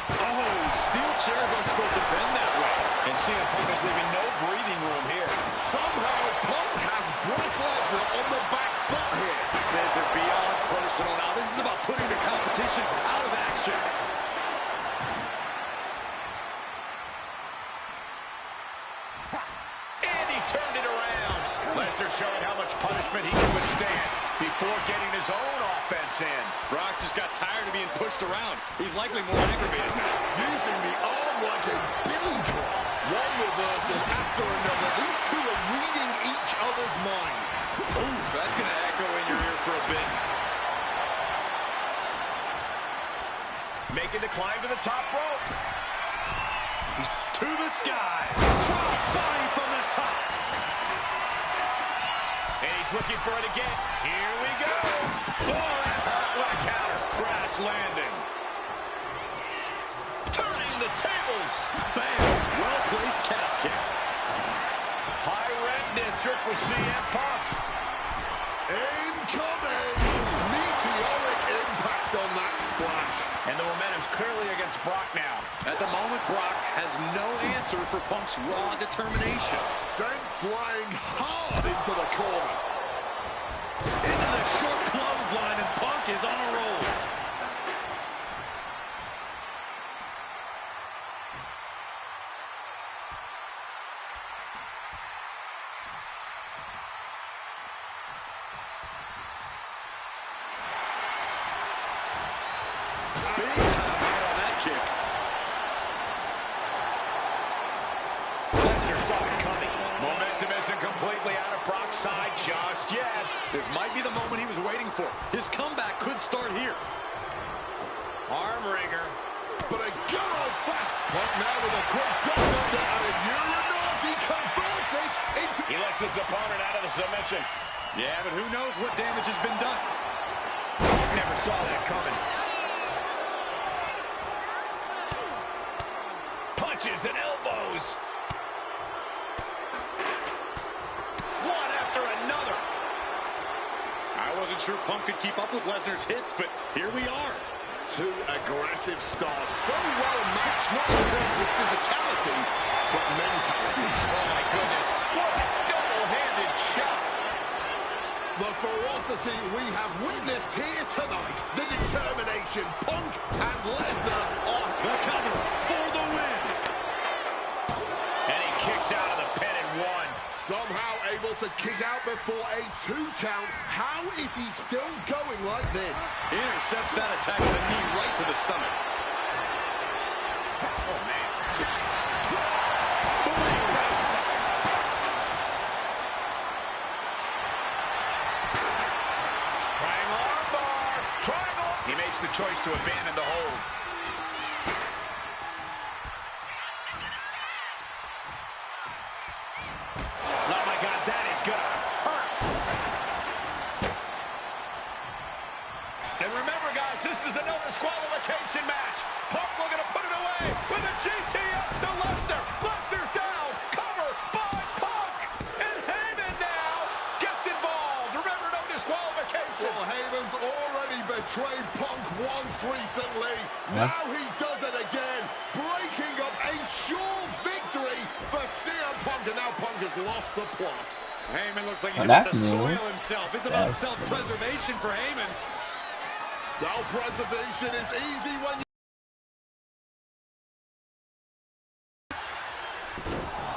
Oh, steel chairs aren't supposed to bend that way. And CM Punk is leaving no breathing room here. Somehow Punk has Brock Lesnar on the back foot here. This is beyond personal now. This is about putting the competition out of action. And he turned it around. Lesnar showing how much punishment he can withstand before getting his own offense in. Brock just got tired of being pushed around. He's likely more aggravated now. Using the arm like a billy club. One reversal after another. These two are reading each other's minds. Ooh, that's going to echo in your ear for a bit. Making the climb to the top rope. To the sky. Cross body from the top. And he's looking for it again. Here we go. Oh, that hurt. What a counter. Crash landing. Turning the tables. Bam. Well-placed calf kick. High red district for CM Punk. Incoming! Meteoric impact on that splash. And the momentum's clearly against Brock now. At the moment, Brock has no answer for Punk's raw determination. Sent flying hard into the corner. Into the short clothesline, and Punk is on a roll. Big time hit on that kick. Lesnar saw it coming. Momentum isn't completely out of Brock's side just yet. This might be the moment he was waiting for. His comeback could start here. Arm wringer. But a good old fast Punk now with a quick duck under and a Uranagi converts it into... He lets his opponent out of the submission. Yeah, but who knows what damage has been done. Never saw that coming. Punches and elbows. One after another. I wasn't sure Punk could keep up with Lesnar's hits, but here we are. Two aggressive stars, so well matched, not in terms of physicality, but mentality. Oh my goodness, what a double-handed shot. The ferocity we have witnessed here tonight, the determination, Punk and Lesnar are The cover for the win. And he kicks out of the pin and one. somehow able to kick out before a 2 count. How is he still going like this? Intercepts that attack with a knee right to the stomach. Oh, man. He makes the choice to abandon the hold. Oh, my God, that is gonna hurt. And remember, guys, this is the no disqualification match. Punk looking to put it away with a GTS to Lesnar. Lesnar's down. Cover by Punk. And Heyman now gets involved. Remember, no disqualification. Well, Heyman's already betrayed Punk once recently. Now he does it again, breaking up a sure victory for CM Punk. And now Punk has lost the plot. Heyman looks like he's Well, about to that's new. soil himself. It's about self-preservation for Heyman. Self-preservation is easy when you...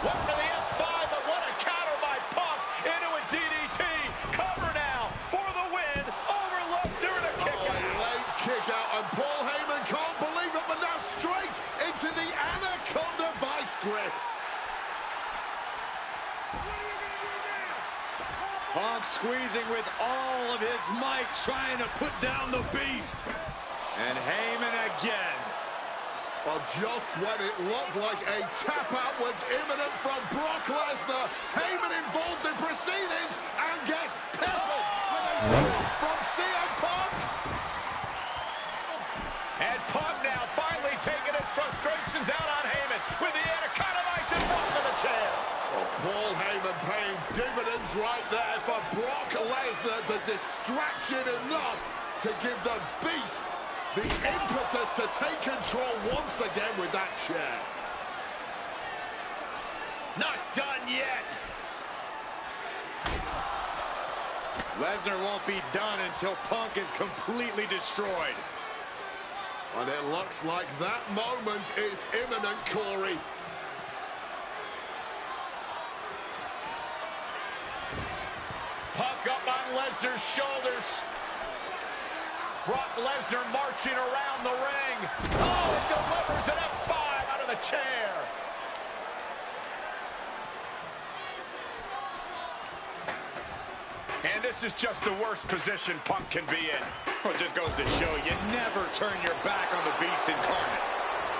One to the F5, but what a counter by Punk into a DDT. Cover now for the win over Lesnar and a kick A out. late kick out, and Paul Heyman can't believe it, but now straight into the Anaconda Vice grip. Punk squeezing with all of his might, trying to put down the beast. And Heyman again. Well, just when it looked like a tap-out was imminent from Brock Lesnar, Heyman involved in proceedings and gets peppered with a shot from CM Punk. And Punk now finally taking his frustrations out on Heyman with the Anaconda Vice and bottom of the chair. Well, Paul Heyman paying dividends right there for Brock Lesnar. The distraction enough to give the Beast the impetus to take control once again with that chair. Not done yet. Lesnar won't be done until Punk is completely destroyed. And it looks like that moment is imminent, Corey. Punk up on Lesnar's shoulders. Brock Lesnar marching around the ring. Oh, it delivers an F5 out of the chair. And this is just the worst position Punk can be in. Well, it just goes to show you never turn your back on the beast incarnate.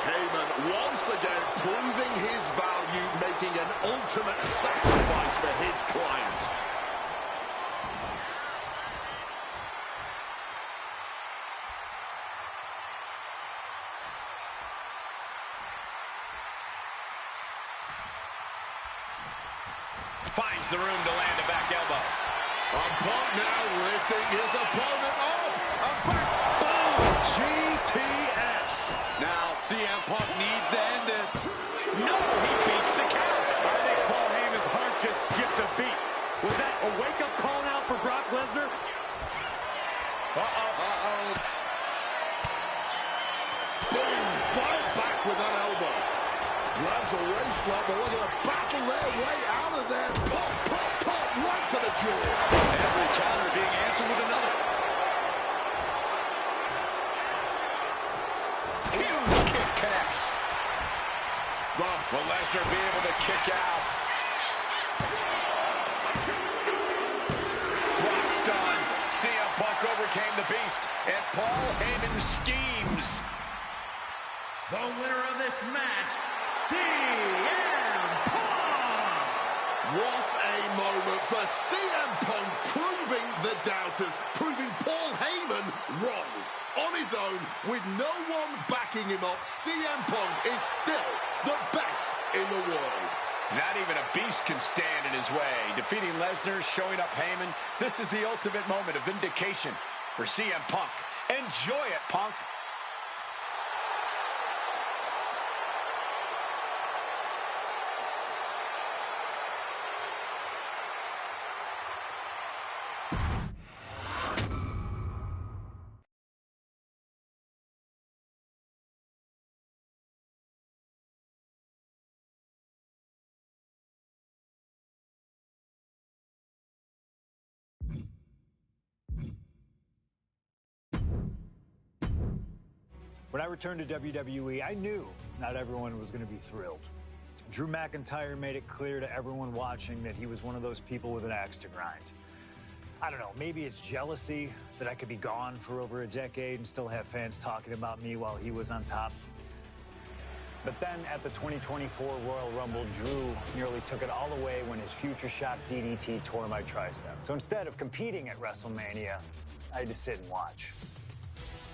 Heyman once again proving his value, making an ultimate sacrifice for his client. Finds the room to land a back elbow. Punk now lifting his opponent up and back. Boom! GTS. Now CM Punk needs to end this. No, he beats the count. I think Paul Heyman's heart just skipped a beat. Was that a wake-up call now for Brock Lesnar? Boom! Fight back with that elbow. Grabs a waist lock, but looking to battle their way out of there. Pop, pop, pop, right to the jaw. Every counter being answered with another. Huge kick connects. Will Lesnar be able to kick out? Brock's done. CM Punk overcame the Beast, and Paul Heyman schemes. The winner of this match, CM Punk! What a moment for CM Punk, proving the doubters, proving Paul Heyman wrong. On his own, with no one backing him up, CM Punk is still the best in the world. Not even a beast can stand in his way. Defeating Lesnar, showing up Heyman. This is the ultimate moment of vindication for CM Punk. Enjoy it, Punk. When I returned to WWE, I knew not everyone was going to be thrilled. Drew McIntyre made it clear to everyone watching that he was one of those people with an axe to grind. I don't know, maybe it's jealousy that I could be gone for over a decade and still have fans talking about me while he was on top. But then at the 2024 Royal Rumble, Drew nearly took it all away when his future shot DDT tore my tricep. So instead of competing at WrestleMania, I had to sit and watch.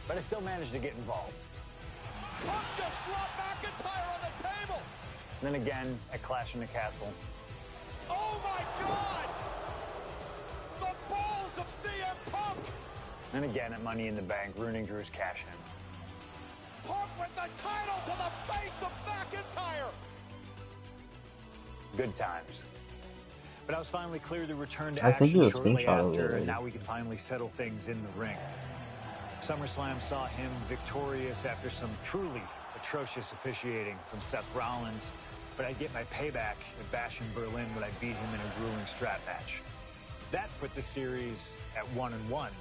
But I still managed to get involved. Punk just dropped McIntyre on the table. And then again at Clash in the Castle. Oh my God! The balls of CM Punk! And again at Money in the Bank, ruining Drew's cash-in. Punk with the title to the face of McIntyre! Good times. But I was finally cleared to return to I sent you action a shortly screenshot of it after, already. and now we could finally settle things in the ring. SummerSlam saw him victorious after some truly atrocious officiating from Seth Rollins, but I'd get my payback at Bash in Berlin when I beat him in a grueling strap match. That put the series at 1-1,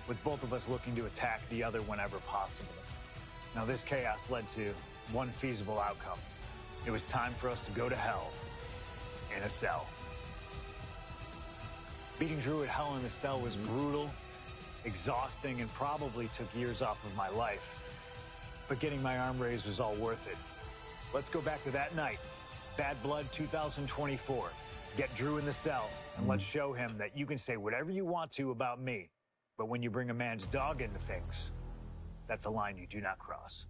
with both of us looking to attack the other whenever possible. Now this chaos led to one feasible outcome. It was time for us to go to hell in a cell. Beating Drew at Hell in a Cell was brutal, exhausting, and probably took years off of my life. But getting my arm raised was all worth it. Let's go back to that night. Bad Blood 2024. Get Drew in the cell, and let's show him that you can say whatever you want to about me, but when you bring a man's dog into things, that's a line you do not cross.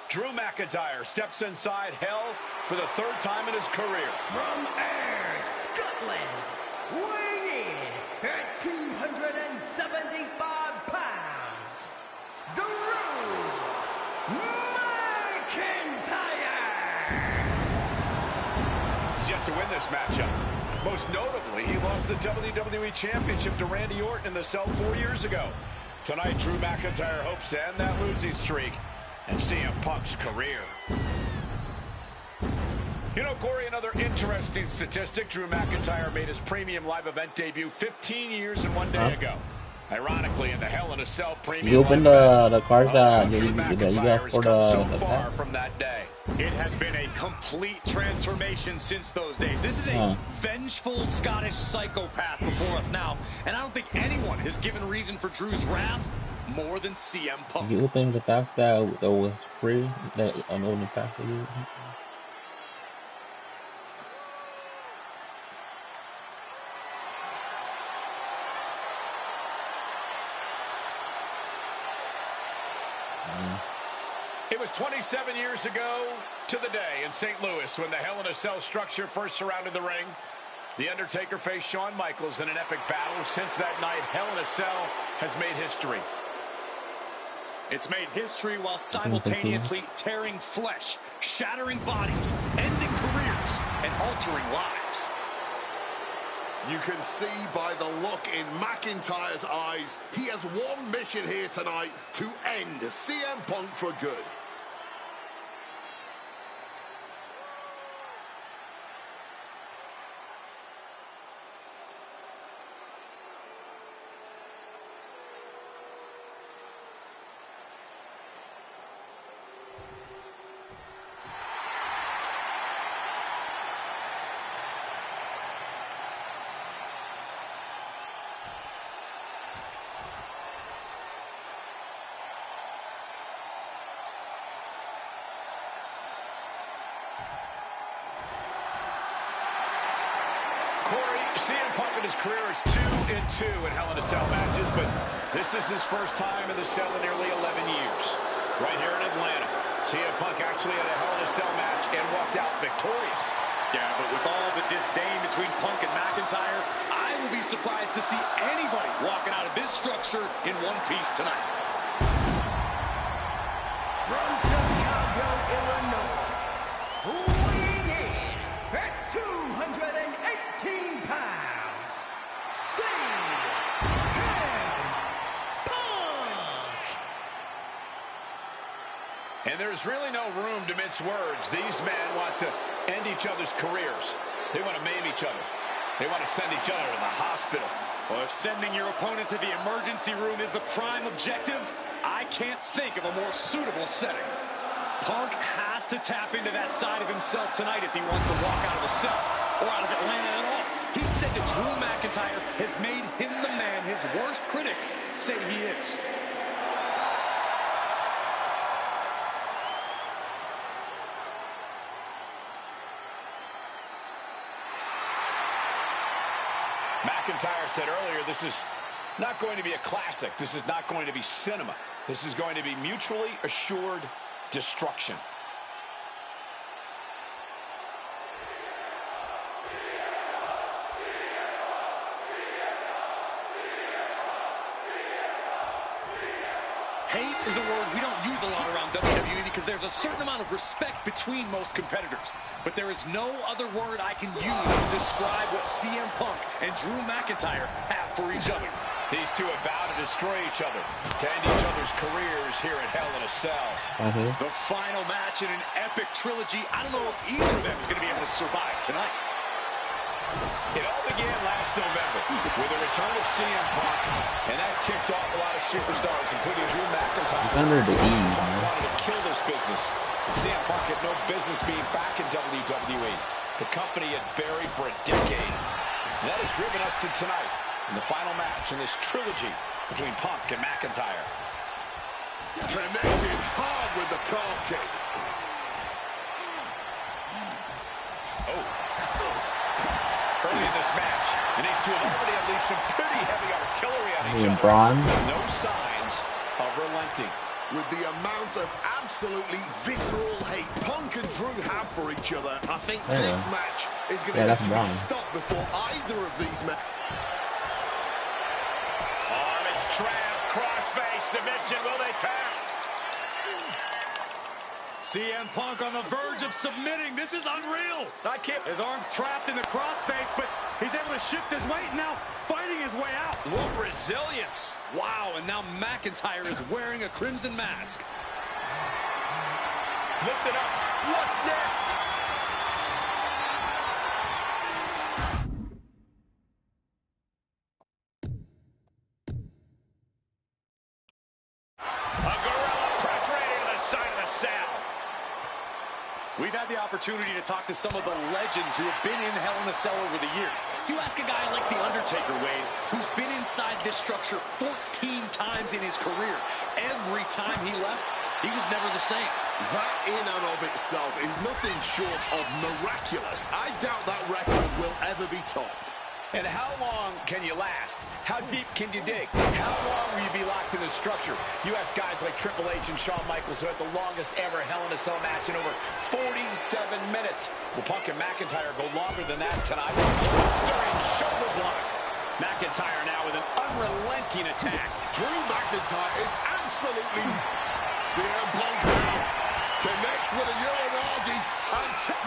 Drew McIntyre steps inside Hell for the third time in his career. From Ayr, Scotland, weighing in at 275 pounds, Drew McIntyre! He's yet to win this matchup. Most notably, he lost the WWE Championship to Randy Orton in the cell 4 years ago. Tonight, Drew McIntyre hopes to end that losing streak and CM Punk's career. You know, Corey, another interesting statistic. Drew McIntyre made his premium live event debut 15 years and 1 day ago. Ironically, in the Hell in a Cell premium You open the cards that you got for so the far pack? from that day. It has been a complete transformation since those days. This is a vengeful Scottish psychopath before us now, and I don't think anyone has given reason for Drew's wrath more than CM Punk. You open the packs that was free, that only pack for you. It was 27 years ago to the day in St. Louis when the Hell in a Cell structure first surrounded the ring. The Undertaker faced Shawn Michaels in an epic battle. Since that night, Hell in a Cell has made history. It's made history while simultaneously tearing flesh, shattering bodies, ending careers, and altering lives. You can see by the look in McIntyre's eyes, he has one mission here tonight: to end CM Punk for good. CM Punk in his career is 2-2 in Hell in a Cell matches, but this is his first time in the cell in nearly 11 years. Right here in Atlanta, CM Punk actually had a Hell in a Cell match and walked out victorious. Yeah, but with all the disdain between Punk and McIntyre, I will be surprised to see anybody walking out of this structure in one piece tonight. From Chicago, Illinois, weighing in at 218 pounds, CM Punk! And there's really no room to mince words. These men want to end each other's careers. They want to maim each other. They want to send each other to the hospital. Well, if sending your opponent to the emergency room is the prime objective, I can't think of a more suitable setting. Punk has to tap into that side of himself tonight if he wants to walk out of the cell or out of Atlanta at all. He said that Drew McIntyre has made him the man his worst critics say he is. McIntyre said earlier, this is not going to be a classic. This is not going to be cinema. This is going to be mutually assured destruction. Hate is a word we don't use a lot around WWE because there's a certain amount of respect between most competitors. But there is no other word I can use to describe what CM Punk and Drew McIntyre have for each other. These two have vowed to destroy each other, to end each other's careers here at Hell in a Cell. The final match in an epic trilogy. I don't know if either of them is going to be able to survive tonight. It all began last November with the return of CM Punk, and that ticked off a lot of superstars, including Drew McIntyre. It's under the E, Punk wanted to kill this business, and CM Punk had no business being back in WWE. The company had buried for a decade. And that has driven us to tonight, in the final match in this trilogy between Punk and McIntyre. Connected hard with the calf kick. Early in this match, and these two have already unleashed some pretty heavy artillery on each other. Braun. No signs of relenting. With the amount of absolutely visceral hate Punk and Drew have for each other, I think this match is going to have to be stopped before either of these men. Arm is trapped, crossface submission. Will they tap? CM Punk on the verge of submitting. This is unreal. I can't. His arm's trapped in the crossface, but he's able to shift his weight and now fighting his way out. Look, resilience. Wow, and now McIntyre is wearing a crimson mask. Lift it up. What's next? A gorilla press right into the side of the cell. We've had the opportunity to talk to some of the legends who have been in Hell in a Cell over the years. You ask a guy like The Undertaker, Wade, who's been inside this structure 14 times in his career. Every time he left, he was never the same. That in and of itself is nothing short of miraculous. I doubt that record will ever be topped. And how long can you last? How deep can you dig? How long will you be locked in this structure? You ask guys like Triple H and Shawn Michaels who had the longest ever Hell in a Cell match in over 47 minutes. Will Punk and McIntyre go longer than that tonight? Blistering shoulder block. McIntyre now with an unrelenting attack. Drew McIntyre is absolutely... CM Punk now connects with a Uranagi.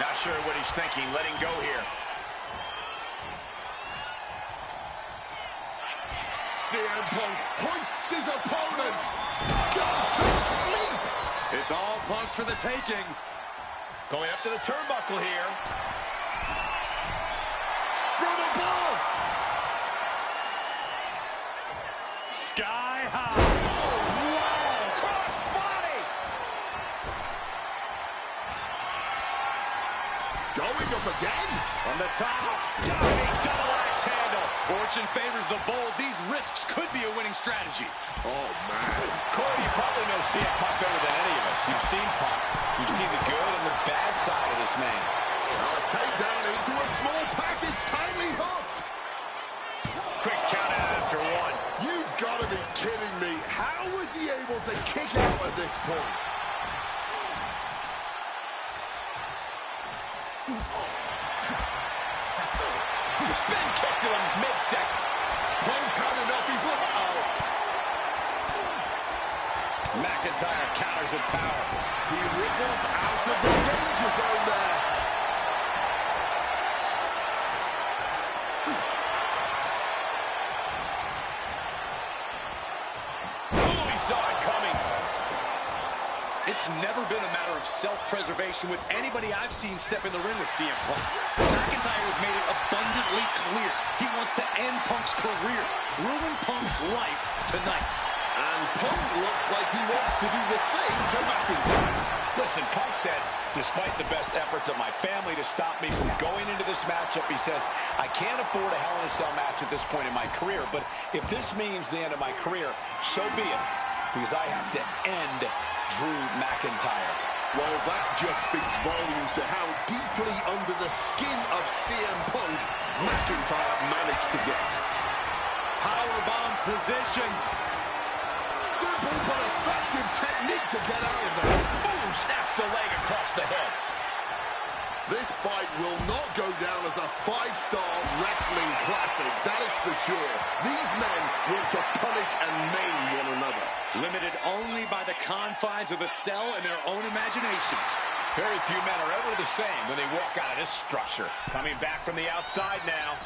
Not sure what he's thinking. Letting go here. CM Punk hoists his opponent. Go to sleep. It's all Punk's for the taking. Going up to the turnbuckle here. From above. Sky high. Wow! Cross body! Going up again. On the top. Diving double axe handle. Fortune favors the bold. These risks could be a winning strategy. Oh, man. Corey, you probably know CM Punk better than any of us. You've seen Punk. You've seen the good and the bad side of this man. Now a takedown into a small package, tightly hooked. Quick count out after one. You've got to be kidding me. How was he able to kick out at this point? Spin kick to him mid-second. Punk's had enough. He's McIntyre counters with power. He wriggles out of the danger zone there. Oh, he saw it coming. It's never been a matter of self-preservation with anybody I've seen step in the ring with CM Punk. McIntyre has made it abundantly clear he wants to end Punk's career, ruin Punk's life tonight. And Punk looks like he wants to do the same to McIntyre. Listen, Punk said, despite the best efforts of my family to stop me from going into this matchup, he says, I can't afford a Hell in a Cell match at this point in my career, but if this means the end of my career, so be it, because I have to end Drew McIntyre. Well, that just speaks volumes to how deeply under the skin of CM Punk McIntyre managed to get. Powerbomb position. Simple but effective technique to get out of there. Ooh, snaps the leg across the head. This fight will not go down as a 5-star wrestling classic, that is for sure. These men want to punish and maim one another. Limited only by the confines of the cell and their own imaginations. Very few men are ever the same when they walk out of this structure. Coming back from the outside now.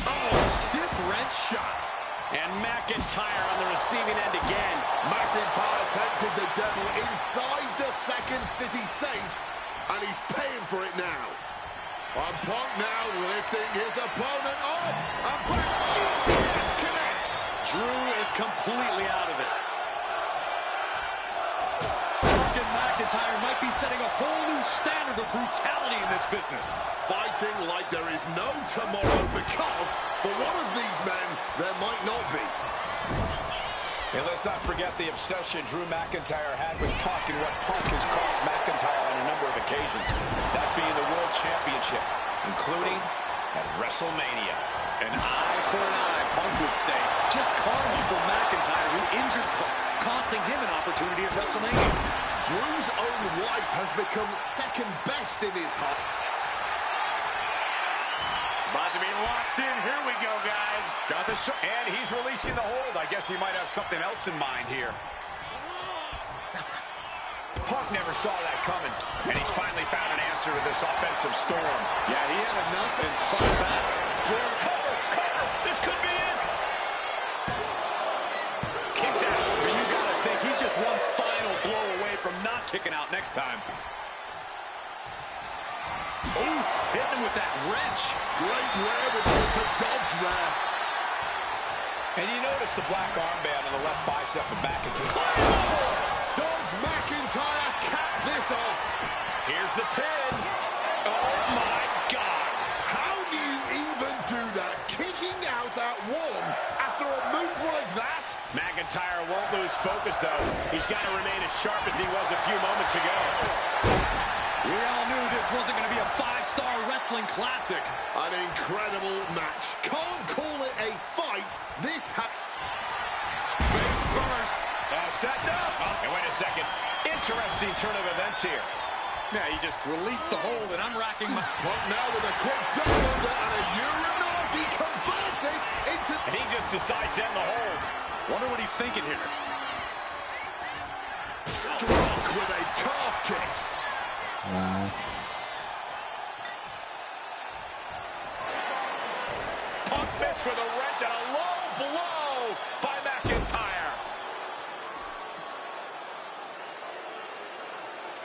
Oh, stiff wrench shot. And McIntyre on the receiving end again. McIntyre tempted the devil inside the Second City Saints, and he's paying for it now. And Punk now lifting his opponent up, and back GTS connects. Drew is completely out of it. Punk and McIntyre might be setting a whole new standard of brutality in this business. Fighting like there is no tomorrow because, for one of these men, there might not be. And let's not forget the obsession Drew McIntyre had with Punk and what Punk has cost McIntyre on a number of occasions. That being the World Championship, including at WrestleMania. An eye for an eye, Punk would say. Just karma for McIntyre, who injured Punk, costing him an opportunity at WrestleMania. Drew's own wife has become second best in his heart. About to be locked in. Here we go, guys. Got the shot, and he's releasing the hold. I guess he might have something else in mind here. Punk never saw that coming, and he's finally found an answer to this offensive storm. Yeah, he had enough and fought back. Drew, cover. This could be it. Kicks out. But you gotta think he's just one final blow away from not kicking out next time. Ooh, hitting him with that wrench. Great wherewithal to dodge there. And you notice the black armband on the left bicep of McIntyre. Does McIntyre cap this off? Here's the pin. Oh, my God. How do you even do that? Kicking out at one after a move like that? McIntyre won't lose focus, though. He's got to remain as sharp as he was a few moments ago. We all knew this wasn't going to be a 5-star wrestling classic. An incredible match. Can't call it a fight. This Face first. Setting up. Oh, and wait a second. Interesting turn of events here. Yeah, he just released the hold, and I'm racking my... Punk now with a quick duck under and a Uranagi converts it into... And he just decides to end the hold. Wonder what he's thinking here. Struck with a calf kick. Punk missed with a wrench and a low blow by McIntyre.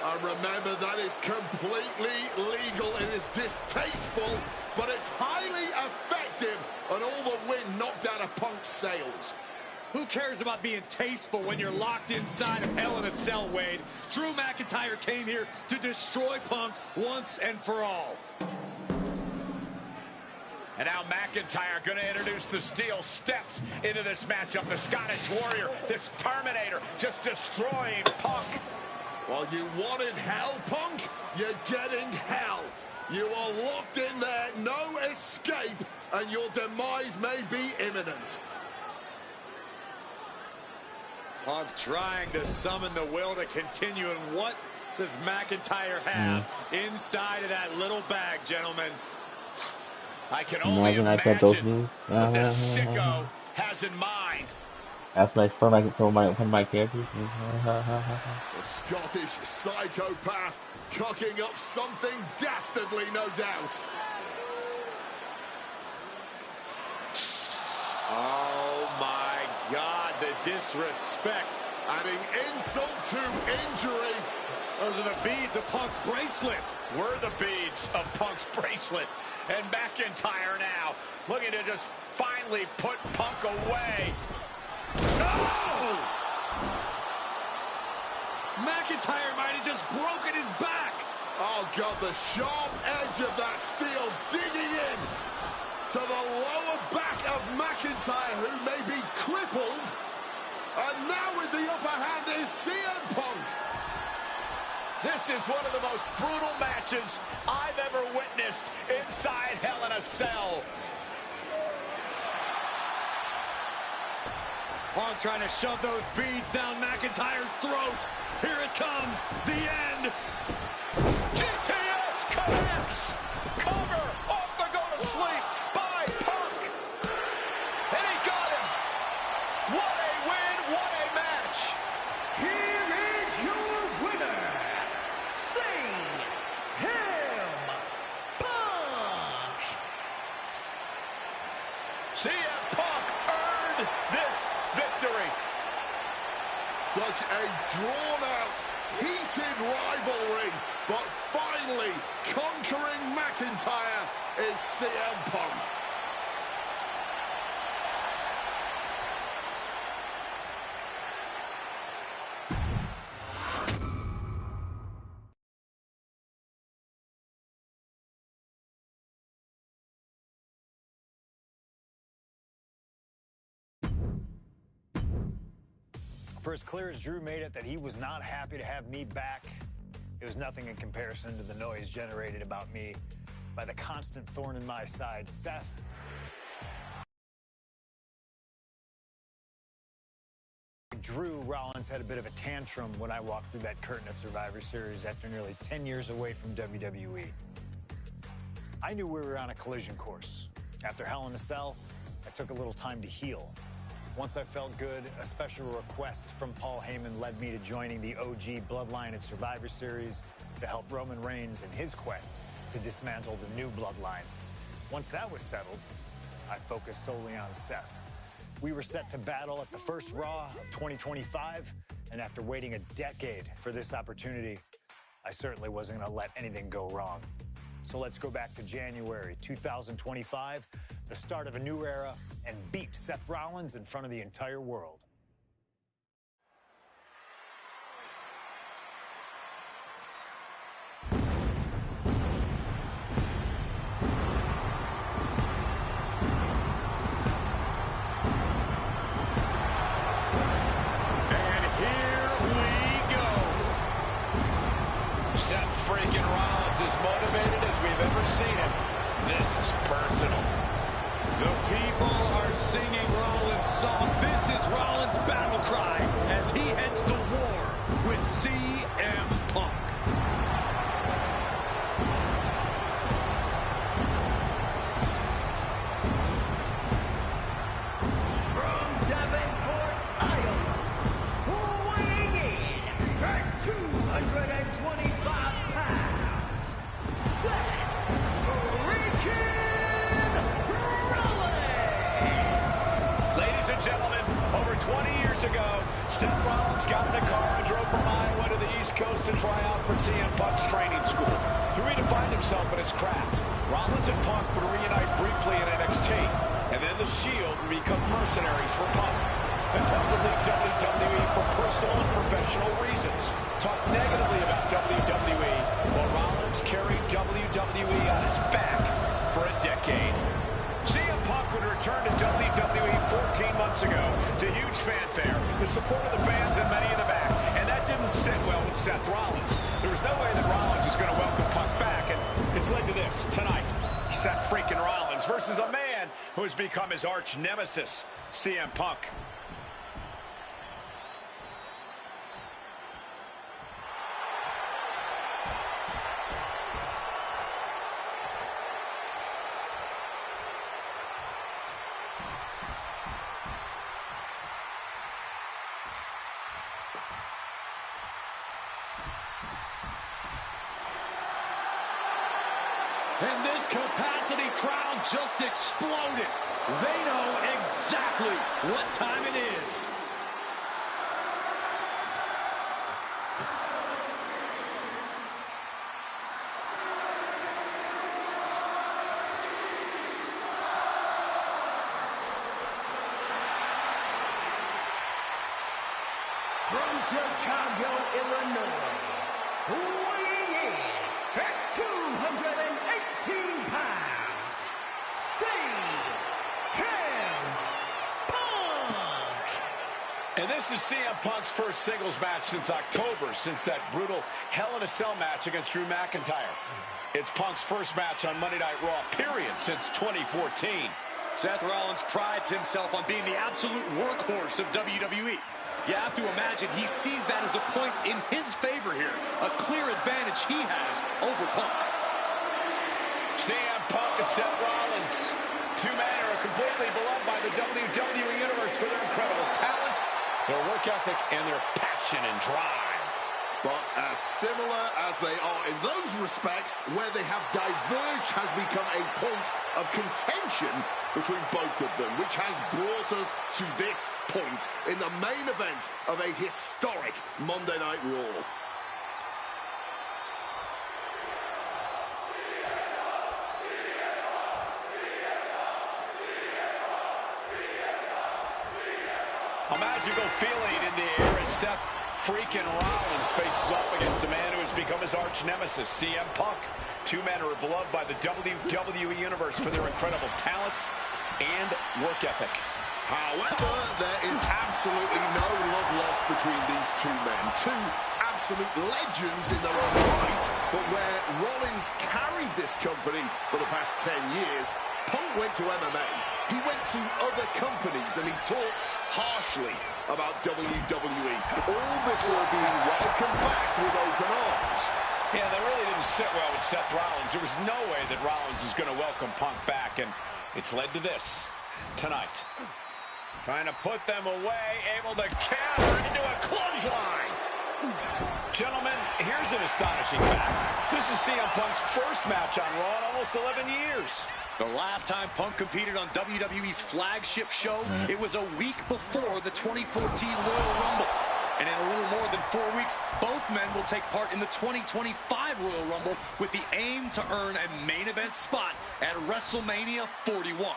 And remember, that is completely legal. It is distasteful, but it's highly effective. And all the wind knocked out of Punk's sails. Who cares about being tasteful when you're locked inside of Hell in a Cell, Wade? Drew McIntyre came here to destroy Punk once and for all. And now McIntyre going to introduce the steel steps into this matchup. The Scottish Warrior, this Terminator, just destroying Punk. Well, you wanted hell, Punk? You're getting hell. You are locked in there, no escape, and your demise may be imminent. Punk trying to summon the will to continue, and what does McIntyre have inside of that little bag, gentlemen? I can only Imagine I said those moves. what this sicko has in mind. That's my for my characters. The Scottish psychopath cocking up something dastardly, no doubt. Oh my God, the disrespect Adding insult to injury. Those are the beads of Punk's bracelet. Were the beads of Punk's bracelet. And McIntyre now looking to just finally put Punk away. No! McIntyre might have just broken his back. Oh, God, the sharp edge of that steel digging in to the lower back of McIntyre, who may be crippled. And now with the upper hand is CM Punk. This is one of the most brutal matches I've ever witnessed inside Hell in a Cell. Punk trying to shove those beads down McIntyre's throat. Here it comes, the end. GTS connects. Cover off the go to sleep by Punk. And he got him. What a win, what a match. Here is your winner, CM Punk. CM Punk earned this victory. Such a drawn-out, heated rivalry, but finally conquering McIntyre is CM Punk. For as clear as Drew made it that he was not happy to have me back, it was nothing in comparison to the noise generated about me by the constant thorn in my side, Seth. Drew Rollins had a bit of a tantrum when I walked through that curtain at Survivor Series after nearly 10 years away from WWE. I knew we were on a collision course. After Hell in a Cell, I took a little time to heal. Once I felt good, a special request from Paul Heyman led me to joining the OG Bloodline at Survivor Series to help Roman Reigns in his quest to dismantle the new Bloodline. Once that was settled, I focused solely on Seth. We were set to battle at the first Raw of 2025, and after waiting a decade for this opportunity, I certainly wasn't going to let anything go wrong. So let's go back to January 2025, the start of a new era, and beat Seth Rollins in front of the entire world. And here we go. Seth freaking Rollins is motivated as we've ever seen him. This is personal. The people are singing Rollins' song. This is Rollins' battle cry as he heads to war with CM Punk. From Davenport, Iowa, weighing in at 225 pounds, Seth Ladies and gentlemen, over 20 years ago, Seth Rollins got in a car and drove from Iowa to the East Coast to try out for CM Punk's training school. He redefined himself in his craft. Rollins and Punk would reunite briefly in NXT, and then the Shield would become mercenaries for Punk. And Punk would leave WWE for personal and professional reasons. Talk negatively about WWE, while Rollins carried WWE on his back for a decade. CM Punk would return to WWE 14 months ago to huge fanfare, the support of the fans and many in the back, and that didn't sit well with Seth Rollins. There was no way that Rollins was going to welcome Punk back, and it's led to this tonight. Seth freaking Rollins versus a man who has become his arch nemesis, CM Punk. And this capacity crowd just exploded. They know exactly what time it is. Chicago, Illinois, weighing in at 218 pounds, CM Punk! And this is CM Punk's first singles match since October, since that brutal Hell in a Cell match against Drew McIntyre. It's Punk's first match on Monday Night Raw, period, since 2014. Seth Rollins prides himself on being the absolute workhorse of WWE. You have to imagine he sees that as a point in his favor here. A clear advantage he has over Punk. CM Punk and Seth Rollins. Two men who are completely beloved by the WWE Universe for their incredible talent, their work ethic, and their passion and drive. But as similar as they are in those respects, where they have diverged has become a point of contention between both of them, which has brought us to this point in the main event of a historic Monday Night Raw. A magical feeling in the air as Seth freaking Rollins faces off against a man who has become his arch nemesis, CM Punk. Two men who are beloved by the WWE Universe for their incredible talent and work ethic. However, there is absolutely no love lost between these two men. Two absolute legends in their own right, but where Rollins carried this company for the past 10 years, Punk went to MMA. He went to other companies and he talked harshly about WWE, all before being welcomed back with open arms. Yeah, that really didn't sit well with Seth Rollins. There was no way that Rollins was going to welcome Punk back, and it's led to this tonight. Trying to put them away, able to counter into a clothesline. Gentlemen, here's an astonishing fact. This is CM Punk's first match on Raw in almost 11 years. The last time Punk competed on WWE's flagship show, it was a week before the 2014 Royal Rumble. And in a little more than 4 weeks, both men will take part in the 2025 Royal Rumble with the aim to earn a main event spot at WrestleMania 41.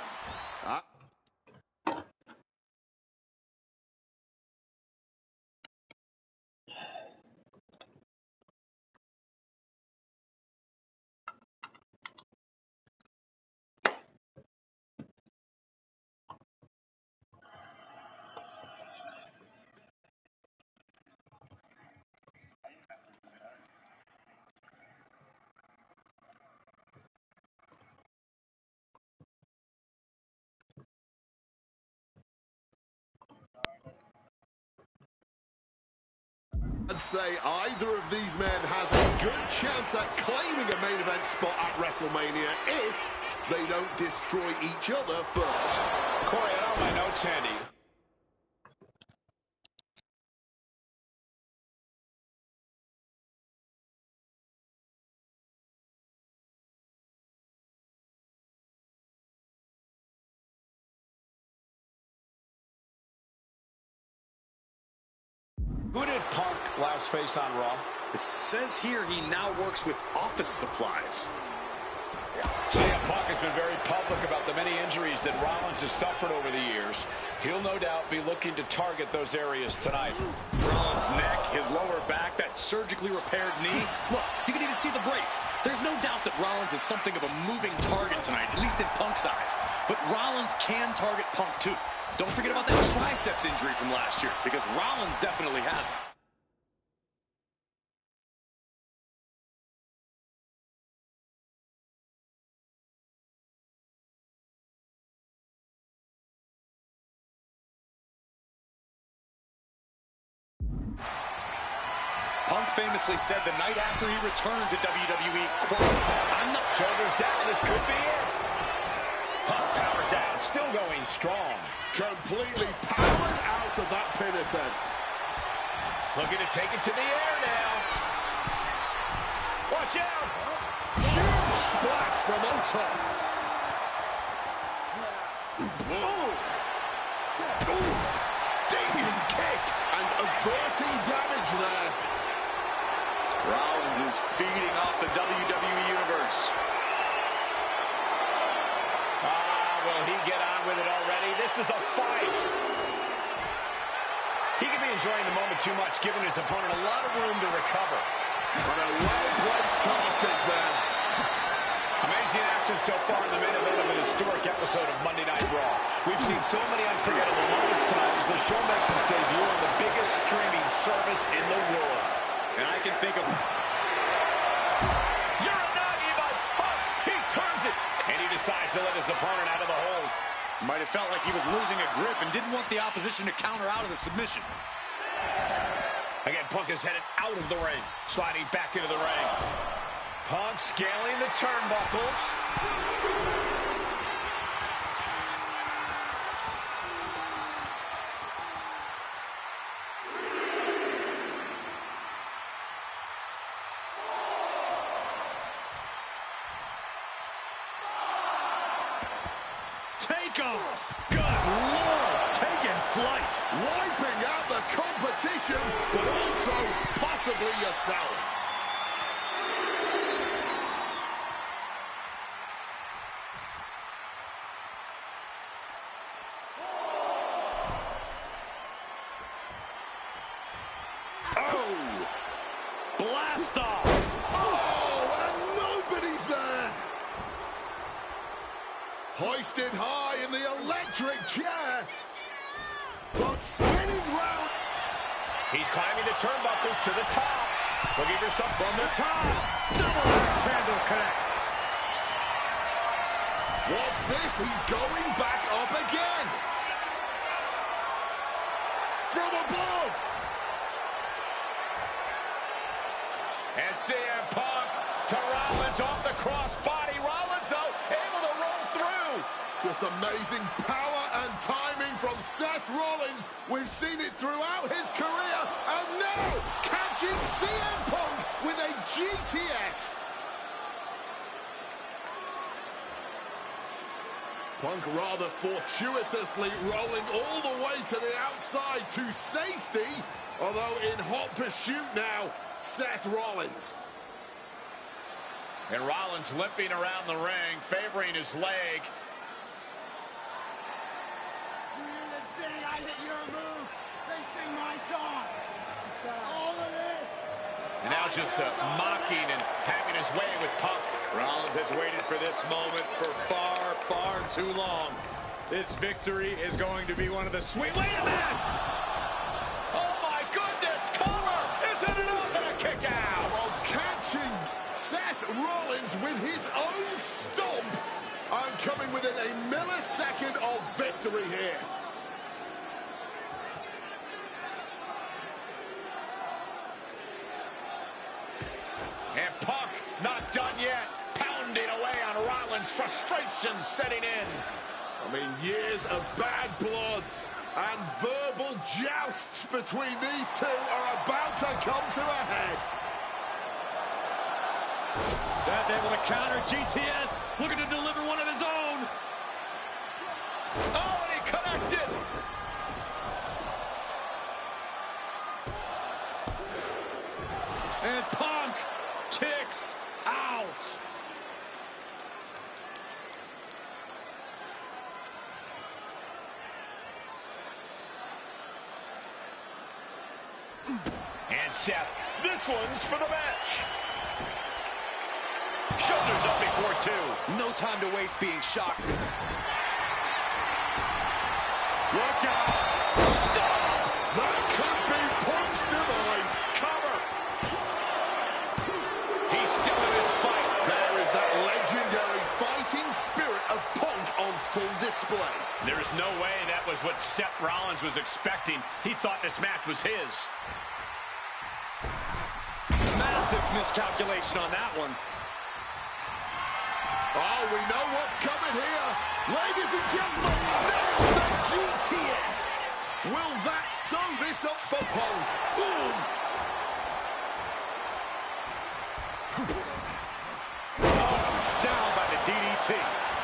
I'd say either of these men has a good chance at claiming a main event spot at WrestleMania if they don't destroy each other first. Corey, I don't have my notes handy. Who did Punk last face on Raw? It says here he now works with office supplies. CM Punk has been very public about the many injuries that Rollins has suffered over the years. He'll no doubt be looking to target those areas tonight. Rollins' neck, his lower back, that surgically repaired knee. Look, you can even see the brace. There's no doubt that Rollins is something of a moving target tonight, at least in Punk's eyes. But Rollins can target Punk too. Don't forget about that triceps injury from last year, because Rollins definitely has it. Punk famously said the night after he returned to WWE, quote, "I'm not..." Shoulders down, this could be it. Punk powers out, still going strong. Completely powered out of that pin attempt. Looking to take it to the air now. Watch out. Huge splash from on top. Oh. Oh. Stinging kick and averting damage there. Rollins is feeding off the WWE Universe. Will he get on with it already? This is a fight. He could be enjoying the moment too much, giving his opponent a lot of room to recover. But a well-placed cartridge there. Amazing action so far in the main event of an historic episode of Monday Night Raw. We've seen so many unforgettable moments tonight as the show makes its debut on the biggest streaming service in the world. And I can think of... Uranagi by Punk. He turns it. And he decides to let his opponent out of the hold. Might have felt like he was losing a grip and didn't want the opposition to counter out of the submission. Again, Punk is headed out of the ring, sliding back into the ring. Punk scaling the turnbuckles. Take off! Good Lord! Taking flight! Wiping out the competition, but also possibly yourself. Oh! Blast off! Oh, and nobody's there. Hoisted high in the electric chair, but spinning round. He's climbing the turnbuckles to the top. Looking for something from the top. Double axe handle connects. What's this? He's going back up again. From above. And CM Punk to Rollins off the crossbody. Rollins, though, able to roll through. Just amazing power and timing from Seth Rollins. We've seen it throughout his career. And now, catching CM Punk with a GTS. Punk rather fortuitously rolling all the way to the outside to safety. Although in hot pursuit now, Seth Rollins. And Rollins limping around the ring, favoring his leg. You hear them saying, I hit your move. They sing my song. All of this. And now just mocking and having his way with Punk. Rollins has waited for this moment for far, far too long. This victory is going to be one of the sweet... Wait a minute! Oh my goodness, cover! Isn't it up and a kick out? While catching Seth Rollins with his own stomp. I'm coming within a millisecond of victory here. And Punk not done yet. Pounding away on Rollins, frustration setting in. I mean, years of bad blood and verbal jousts between these two are about to come to a head. Seth able to counter GTS, looking to deliver one of his own. Oh, and he connected. And Punk kicks out. And Seth, this one's for the match. Shoulders up before two. No time to waste being shocked. Look out! Stop! That could be Punk's demise. Cover! He's still in his fight. There is that legendary fighting spirit of Punk on full display. There's no way that was what Seth Rollins was expecting. He thought this match was his. Massive miscalculation on that one. Oh, we know what's coming here. Ladies and gentlemen, nails the GTS. Will that sew this up for Punk? Ooh. Down by the DDT.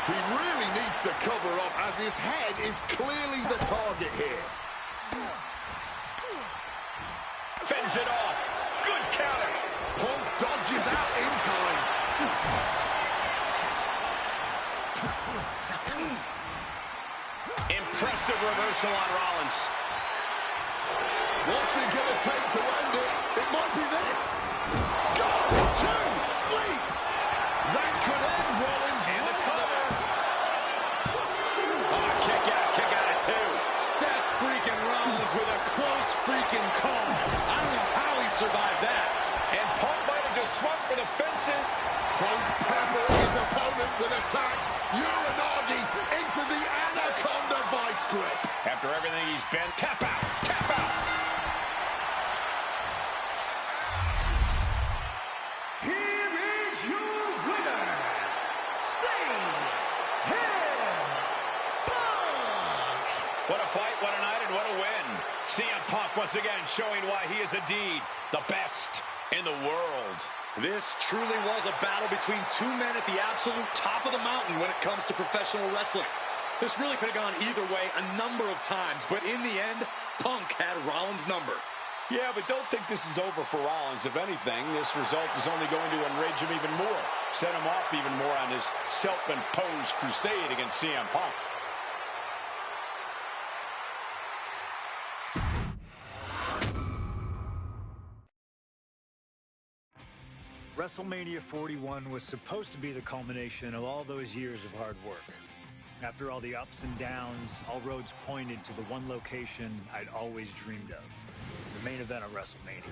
He really needs to cover up as his head is clearly the target here. Fends it off. Good counter. Punk dodges out in time. Impressive reversal on Rollins. What's it going to take to end it? It might be this. Go to sleep. That could end Rollins. And the cover. Oh, kick out at 2. Seth freaking Rollins with a close freaking call. I don't know how he survived that. And Punk might have just swung for the fences. Punk pepper his opponent with attacks. Uranagi into the Anaconda vice grip. After everything he's been, tap out, tap out. Here is your winner, CM Punk. What a fight, what a night, and what a win. CM Punk once again showing why he is indeed the best in the world. This truly was a battle between two men at the absolute top of the mountain when it comes to professional wrestling. This really could have gone either way a number of times, but in the end, Punk had Rollins' number. Yeah, but don't think this is over for Rollins. If anything, this result is only going to enrage him even more, set him off even more on his self-imposed crusade against CM Punk. WrestleMania 41 was supposed to be the culmination of all those years of hard work. After all the ups and downs, all roads pointed to the one location I'd always dreamed of, the main event of WrestleMania.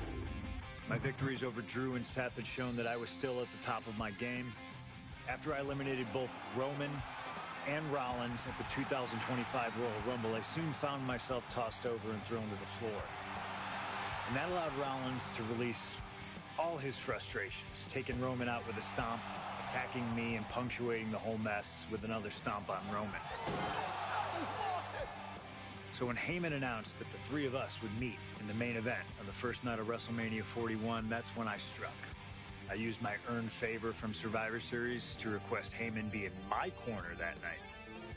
My victories over Drew and Seth had shown that I was still at the top of my game. After I eliminated both Roman and Rollins at the 2025 Royal Rumble, I soon found myself tossed over and thrown to the floor. And that allowed Rollins to release all his frustrations, taking Roman out with a stomp, attacking me, and punctuating the whole mess with another stomp on Roman. So when Heyman announced that the three of us would meet in the main event of the first night of WrestleMania 41, that's when I struck. I used my earned favor from Survivor Series to request Heyman be in my corner that night.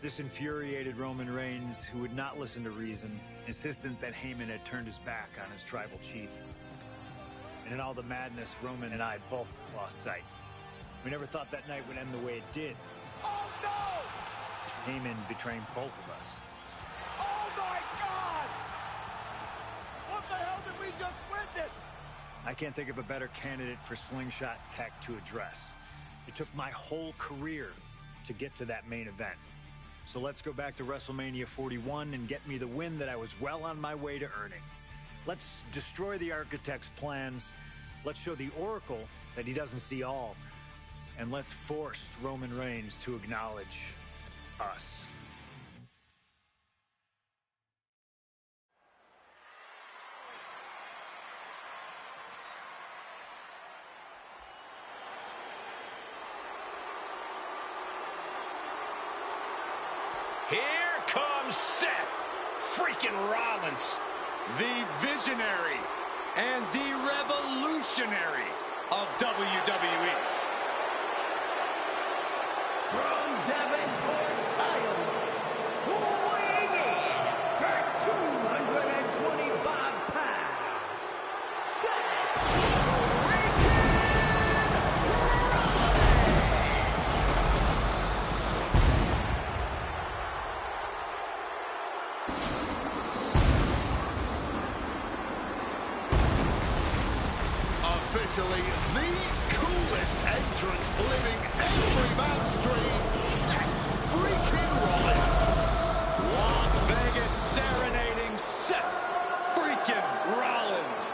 This infuriated Roman Reigns, who would not listen to reason, insistent that Heyman had turned his back on his tribal chief. And in all the madness, Roman and I both lost sight. We never thought that night would end the way it did. Oh, no! Heyman betraying both of us. Oh, my God! What the hell did we just witness? I can't think of a better candidate for slingshot tech to address. It took my whole career to get to that main event. So let's go back to WrestleMania 41 and get me the win that I was well on my way to earning. Let's destroy the architect's plans. Let's show the Oracle that he doesn't see all. And let's force Roman Reigns to acknowledge us. Here comes Seth freaking Rollins. The visionary and the revolutionary of WWE. From Davenport, Iowa, weighing in at 225 pounds, Seth freaking Officially the coolest entrance living every man's dream, Seth freaking Rollins. Las Vegas serenading Seth freaking Rollins.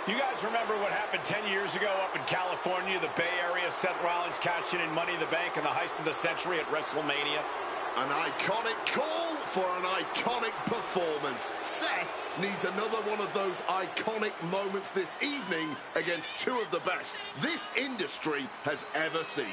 You guys remember what happened 10 years ago up in California, the Bay Area? Seth Rollins cashing in Money in the Bank and the heist of the century at WrestleMania. An iconic call for an iconic performance. Seth needs another one of those iconic moments this evening against two of the best this industry has ever seen.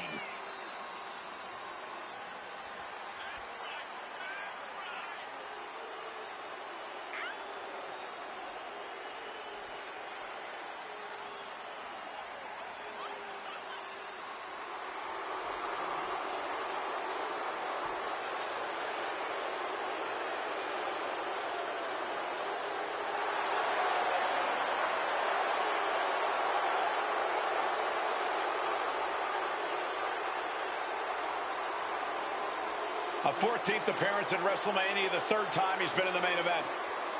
A 14th appearance in WrestleMania, the third time he's been in the main event.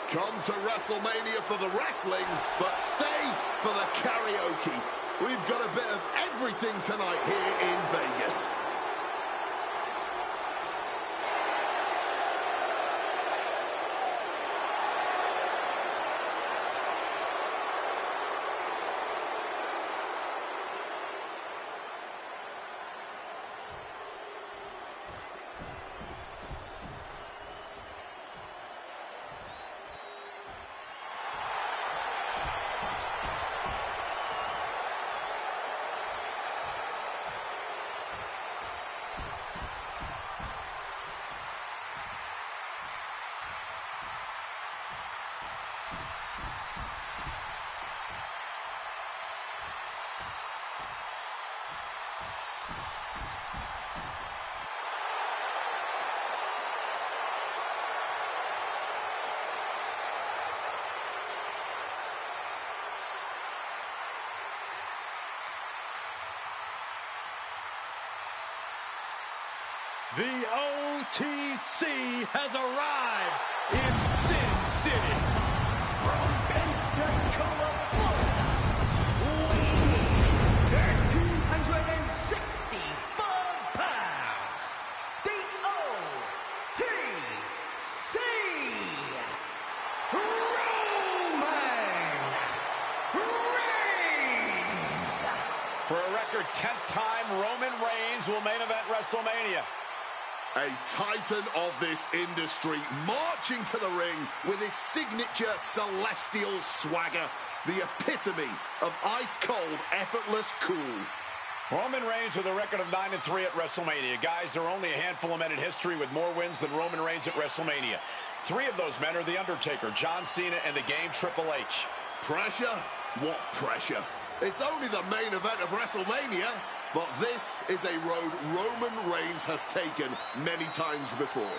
Come to WrestleMania for the wrestling, but stay for the karaoke. We've got a bit of everything tonight here in Vegas. The OTC has arrived in Sin City. From Pensacola, Florida, weighing 265 pounds, the OTC, Roman Reigns. For a record 10th time, Roman Reigns will main event WrestleMania. A titan of this industry marching to the ring with his signature celestial swagger, the epitome of ice-cold, effortless cool. Roman Reigns with a record of 9-3 at WrestleMania. Guys, there are only a handful of men in history with more wins than Roman Reigns at WrestleMania. 3 of those men are The Undertaker, John Cena, and the Game Triple H. Pressure? What pressure? It's only the main event of WrestleMania. But this is a road Roman Reigns has taken many times before.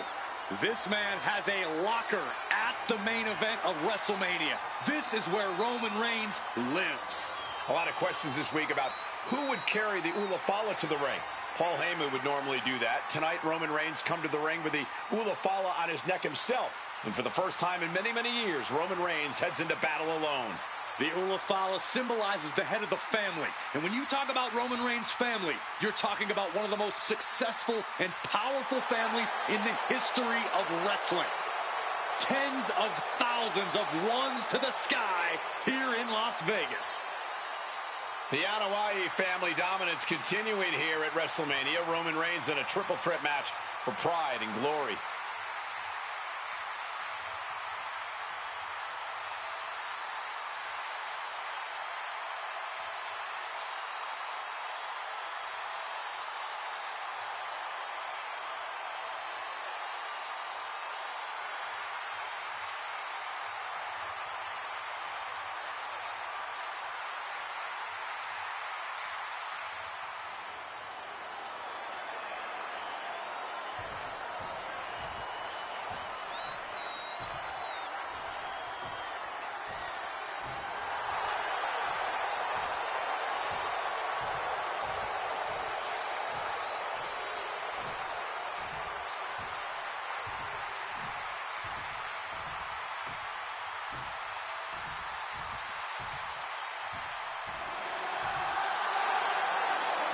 This man has a locker at the main event of WrestleMania. This is where Roman Reigns lives. A lot of questions this week about who would carry the Ulafala to the ring. Paul Heyman would normally do that. Tonight, Roman Reigns come to the ring with the Ulafala on his neck himself. And for the first time in many, many years, Roman Reigns heads into battle alone. The Ulafala symbolizes the head of the family. And when you talk about Roman Reigns' family, you're talking about one of the most successful and powerful families in the history of wrestling. Tens of thousands of ones to the sky here in Las Vegas. The Anoa'i family dominance continuing here at WrestleMania. Roman Reigns in a triple threat match for pride and glory.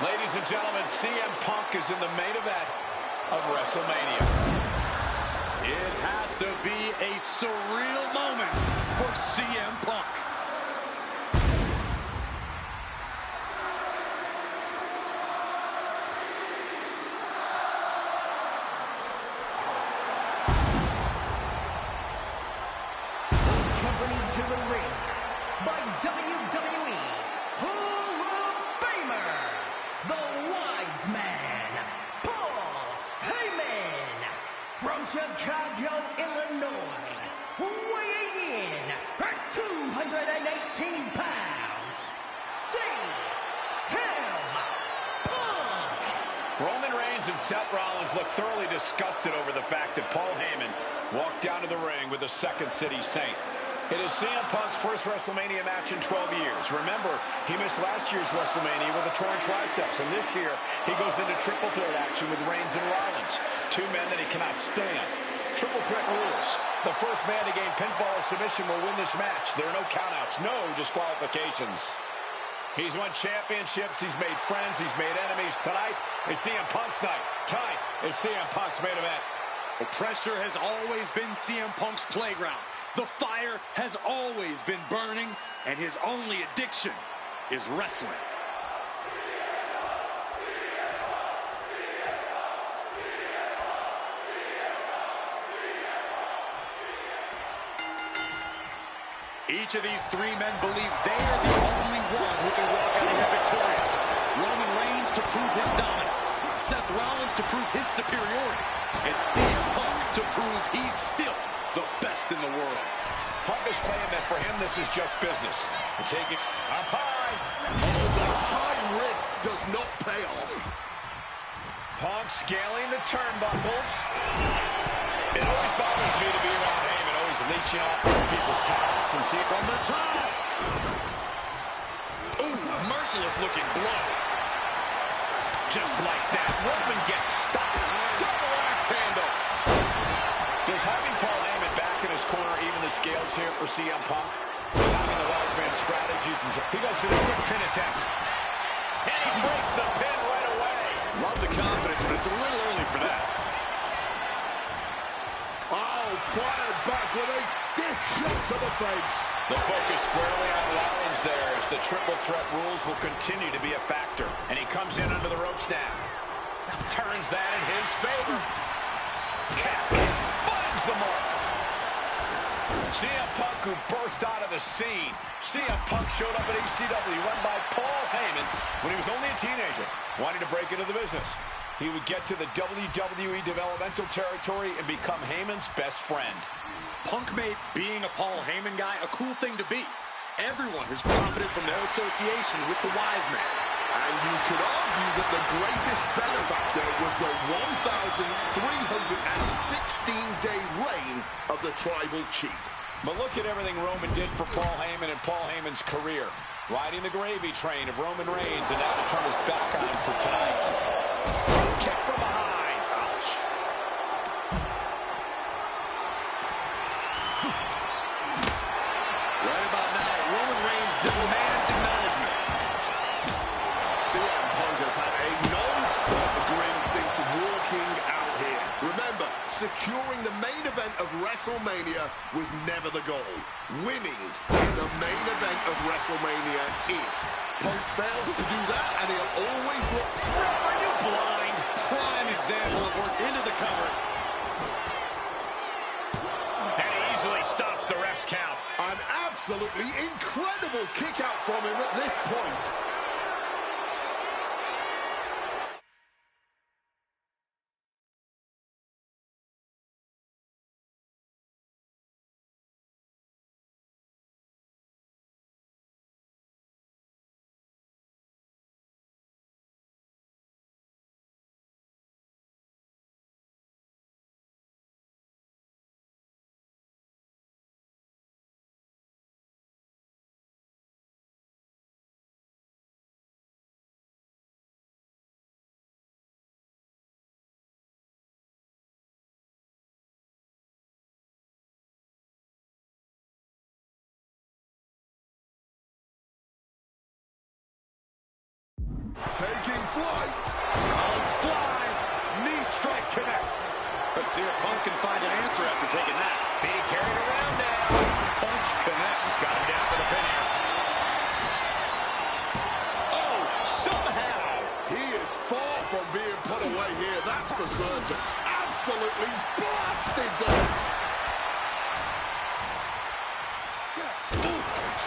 Ladies and gentlemen, CM Punk is in the main event of WrestleMania. It has to be a surreal moment for CM Punk. Accompanied to the ring by WWE Hall of Famer, the Wise Man, Paul Heyman, from Chicago, Illinois, weighing in at 218 pounds, CM Punk. Roman Reigns and Seth Rollins look thoroughly disgusted over the fact that Paul Heyman walked down to the ring with the Second City Saint. It is CM Punk's first WrestleMania match in 12 years. Remember, he missed last year's WrestleMania with a torn triceps, and this year he goes into triple threat action with Reigns and Rollins. two men that he cannot stand. Triple threat rules. The first man to gain pinfall or submission will win this match. There are no countouts, no disqualifications. He's won championships, he's made friends, he's made enemies. Tonight is CM Punk's night. Tonight is CM Punk's main event. The pressure has always been CM Punk's playground. The fire has always been burning, and his only addiction is wrestling. Each of these three men believe they are the only one who can walk out of here victorious. Roman Reigns to prove his dominance, Seth Rollins to prove his superiority, and CM Punk to prove he's still the best in the world. Punk is claiming that for him this is just business. And taking up high. Oh, the high risk does not pay off. Punk scaling the turnbuckles. It always bothers me to be around Heyman, always leeching off other people's talents and see from the top. Ooh, merciless looking blow. Just like that, Roman gets stopped. Double axe handle. Does having Paul Heyman back in his corner even the scales here for CM Punk? He's having the wise man strategies. And he goes for the quick pin attempt. And he breaks the pin right away. Love the confidence, but it's a little early for that. Oh, fired back with a stiff shot to the face. The focus squarely on Rollins there as the triple threat rules will continue to be a factor. And he comes in under the ropes now. Turns that in his favor. Calf finds the mark. CM Punk, who burst out of the scene. CM Punk showed up at ECW run by Paul Heyman when he was only a teenager, wanting to break into the business. He would get to the WWE developmental territory and become Heyman's best friend. Punk made being a Paul Heyman guy a cool thing to be. Everyone has profited from their association with the wise man. And you could argue that the greatest benefactor was the 1,316-day reign of the Tribal Chief. But look at everything Roman did for Paul Heyman and Paul Heyman's career. Riding the gravy train of Roman Reigns, and now to turn his back on him for tonight. Kick from behind. Ouch. Right about now, Roman Reigns demands acknowledgement. CM Punk has had a non-stop grin since walking out here. Remember, securing the main event of WrestleMania was never the goal. Winning in the main event of WrestleMania is. Punk fails to do that, and he'll always look... Are you blind? Prime example of work into the cover. And he easily stops the ref's count. An absolutely incredible kick out from him at this point. Taking flight. Flies. Knee strike connects. But CM Punk can find an answer after taking that. Being carried around now. Punch connect. He's got him down for the pin here. Oh, somehow. He is far from being put away here, that's for certain. Absolutely blasted there.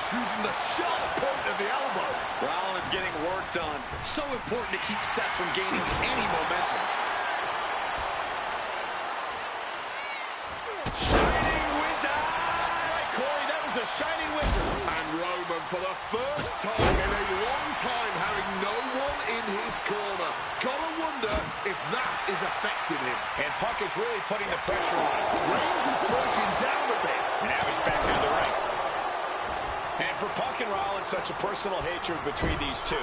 Using the sharp point of the elbow. Rollins getting work done. So important to keep Seth from gaining any momentum. Shining Wizard. That's right, Corey. That was a Shining Wizard. And Roman, for the first time in a long time, having no one in his corner. Gotta wonder if that is affecting him. And Punk is really putting the pressure on him. Reigns is breaking down a bit. And now he's back into the ring. And for Punk and Rollins, such a personal hatred between these two.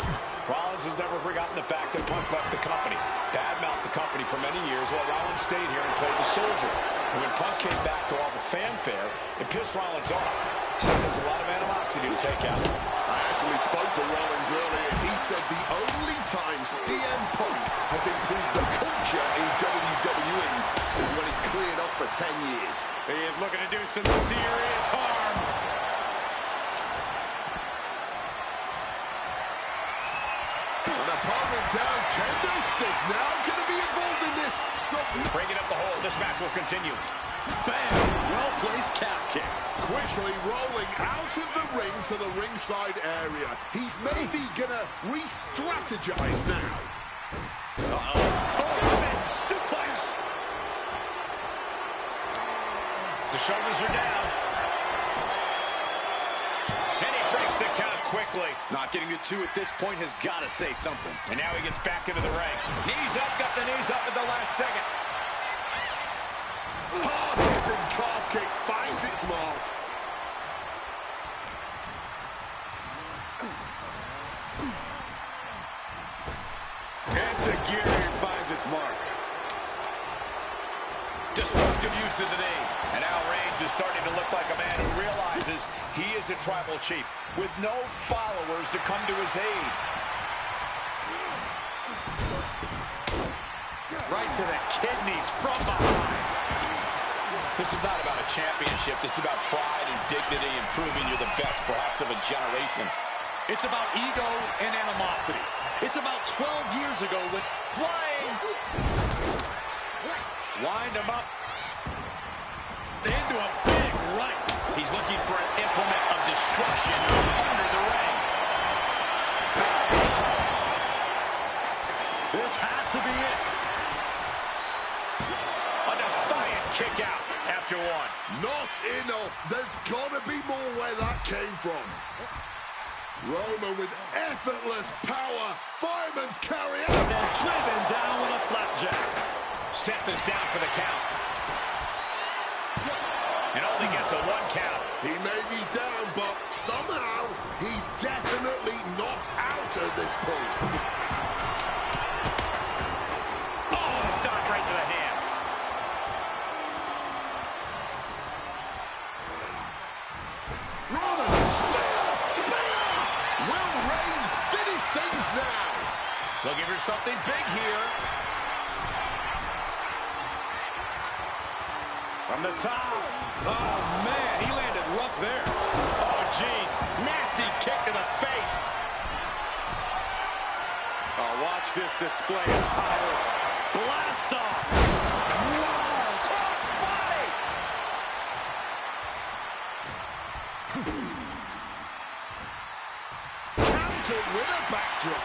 Rollins has never forgotten the fact that Punk left the company, badmouthed the company for many years, while Rollins stayed here and played the soldier. And when Punk came back to all the fanfare, it pissed Rollins off. So there's a lot of animosity to take out. I actually spoke to Rollins earlier. He said the only time CM Punk has improved the culture in WWE is when he cleared off for 10 years. He is looking to do some serious harm. An opponent down, kendo stick now going to be involved in this. Breaking up the hole, this match will continue. Bam! Well-placed calf kick. Quickly rolling out of the ring to the ringside area. He's maybe going to re-strategize now. German suplex. The shoulders are down. And he breaks the count quickly. Not getting to 2 at this point has got to say something. And now he gets back into the ring. Knees up, got the knees up at the last second. Hard-hitting calf kick finds its mark. Enzuigiri finds its mark. Destructive use of the knee. And now Reigns is starting to look like a man who realizes he is a tribal chief with no followers to come to his aid. Right to the kidneys from behind. This is not about a championship. This is about pride and dignity and proving you're the best, perhaps, of a generation. It's about ego and animosity. It's about 12 years ago when Flying. Wind him up. into a big right. He's looking for an implement of destruction under the ring. This has to be it. A defiant kick out after one. Not enough. There's got to be more where that came from. Roman with effortless power. Fireman's carry out. And driven down with a flapjack. Seth is down for the count. And only gets a 1 count. He may be down, but somehow he's definitely not out at this point. Oh, stop right to the hand. Roman, spear! Will Reigns finish things now? Looking for something big here. From the top. Oh, man, he landed rough there. Oh, jeez. Nasty kick to the face. Oh, watch this display of power. Blast off. Wow, cross body. Countered with a backdrop.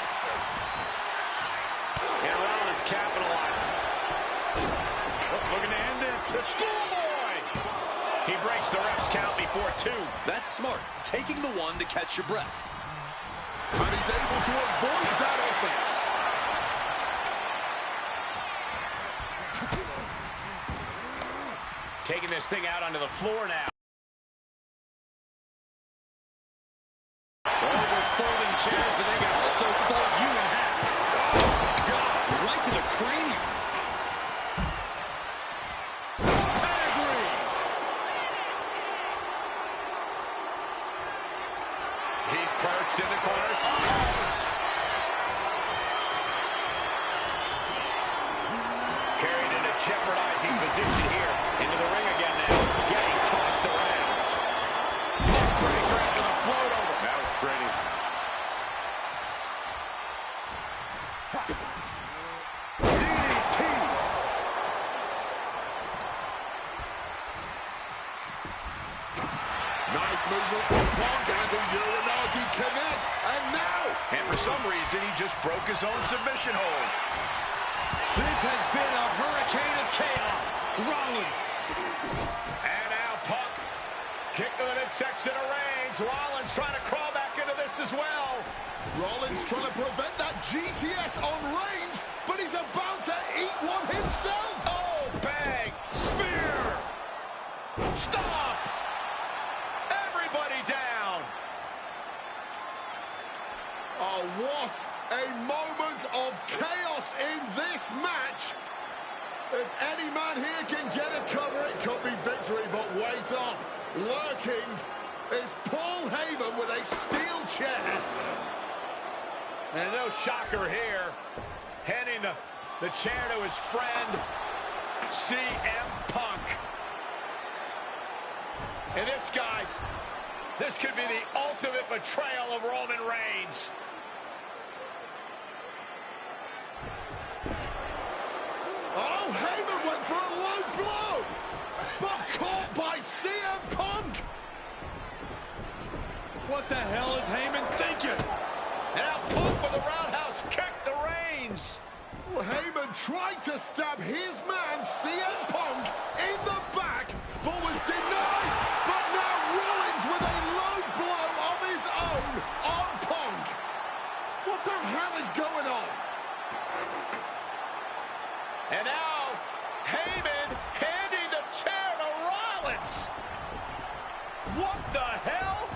And Rollins capitalizing. Looking to end this. The schoolboy. He breaks the ref's count before 2. That's smart. Taking the 1 to catch your breath. And he's able to avoid that offense. Taking this thing out onto the floor now. Those are folding chairs, but they can also fold you in half. Oh, God, right to the cranium. Pedigree. He's perched in the corners. Carried in a jeopardizing position here. Into the ring again now. Getting tossed around. Neckbreaker into the float over. That was pretty. DDT. Nice movement from Punk, and the Uranagi connects, and now. And for some reason, he just broke his own submission hold. This has been a hurricane of chaos. Rollins. And now Punk. Kick to the midsection of Reigns. Rollins trying to crawl back into this as well. Rollins trying to prevent that GTS on Reigns, but he's about to eat one himself. Oh, bang. Spear. Stop. Everybody down. What a moment of chaos in this match. If any man here can get a cover, it could be victory, but wait up. Lurking is Paul Heyman with a steel chair. And no shocker here. Handing the chair to his friend, CM Punk. And this, guys, this could be the ultimate betrayal of Roman Reigns. Oh, Heyman went for a low blow, but caught by CM Punk. What the hell is Heyman thinking? And now Punk with a roundhouse kick to Reigns. Well, Heyman tried to stab his man, CM Punk, in the back, but was denied. But now Rollins with a low blow of his own on Punk. What the hell is going on? And now Heyman handing the chair to Rollins. What the hell?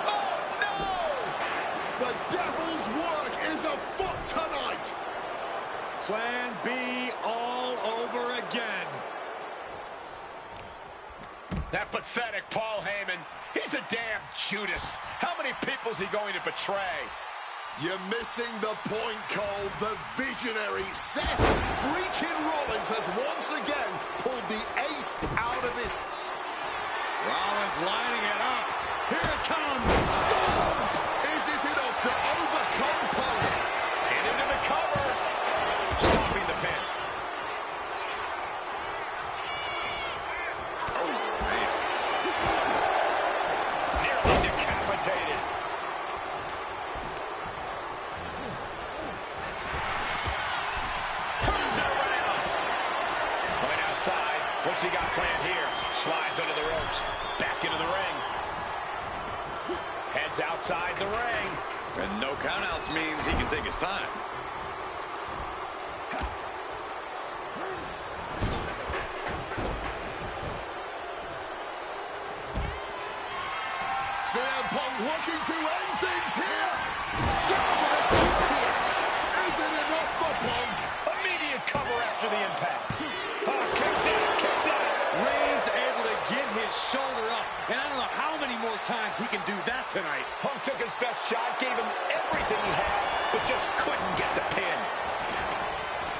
Oh, no! The devil's work is afoot tonight. Plan B all over again. That pathetic Paul Heyman. He's a damn Judas. How many people's he going to betray? You're missing the point, Cole. The visionary Seth freaking Rollins has once again pulled the ace out of his... Rollins lining it up. Here it comes. Stomp! Is it enough to overcome Punk? And into the cover. Stopping the pin. Oh, man. Nearly decapitated. Turns it around. Coming outside. What's he got planned here? Slides under the ropes. Back into the ring. Heads outside the ring. And no countouts means he can take his time. CM Punk looking to end things here. Down with a GTS. Is it enough for Punk? Immediate cover after the impact. Oh, kicks out, kicks out. Reigns able to get his shoulder up. And I don't know how many more times he can do that tonight. Punk took his best shot, gave him everything he had, but just couldn't get the pin.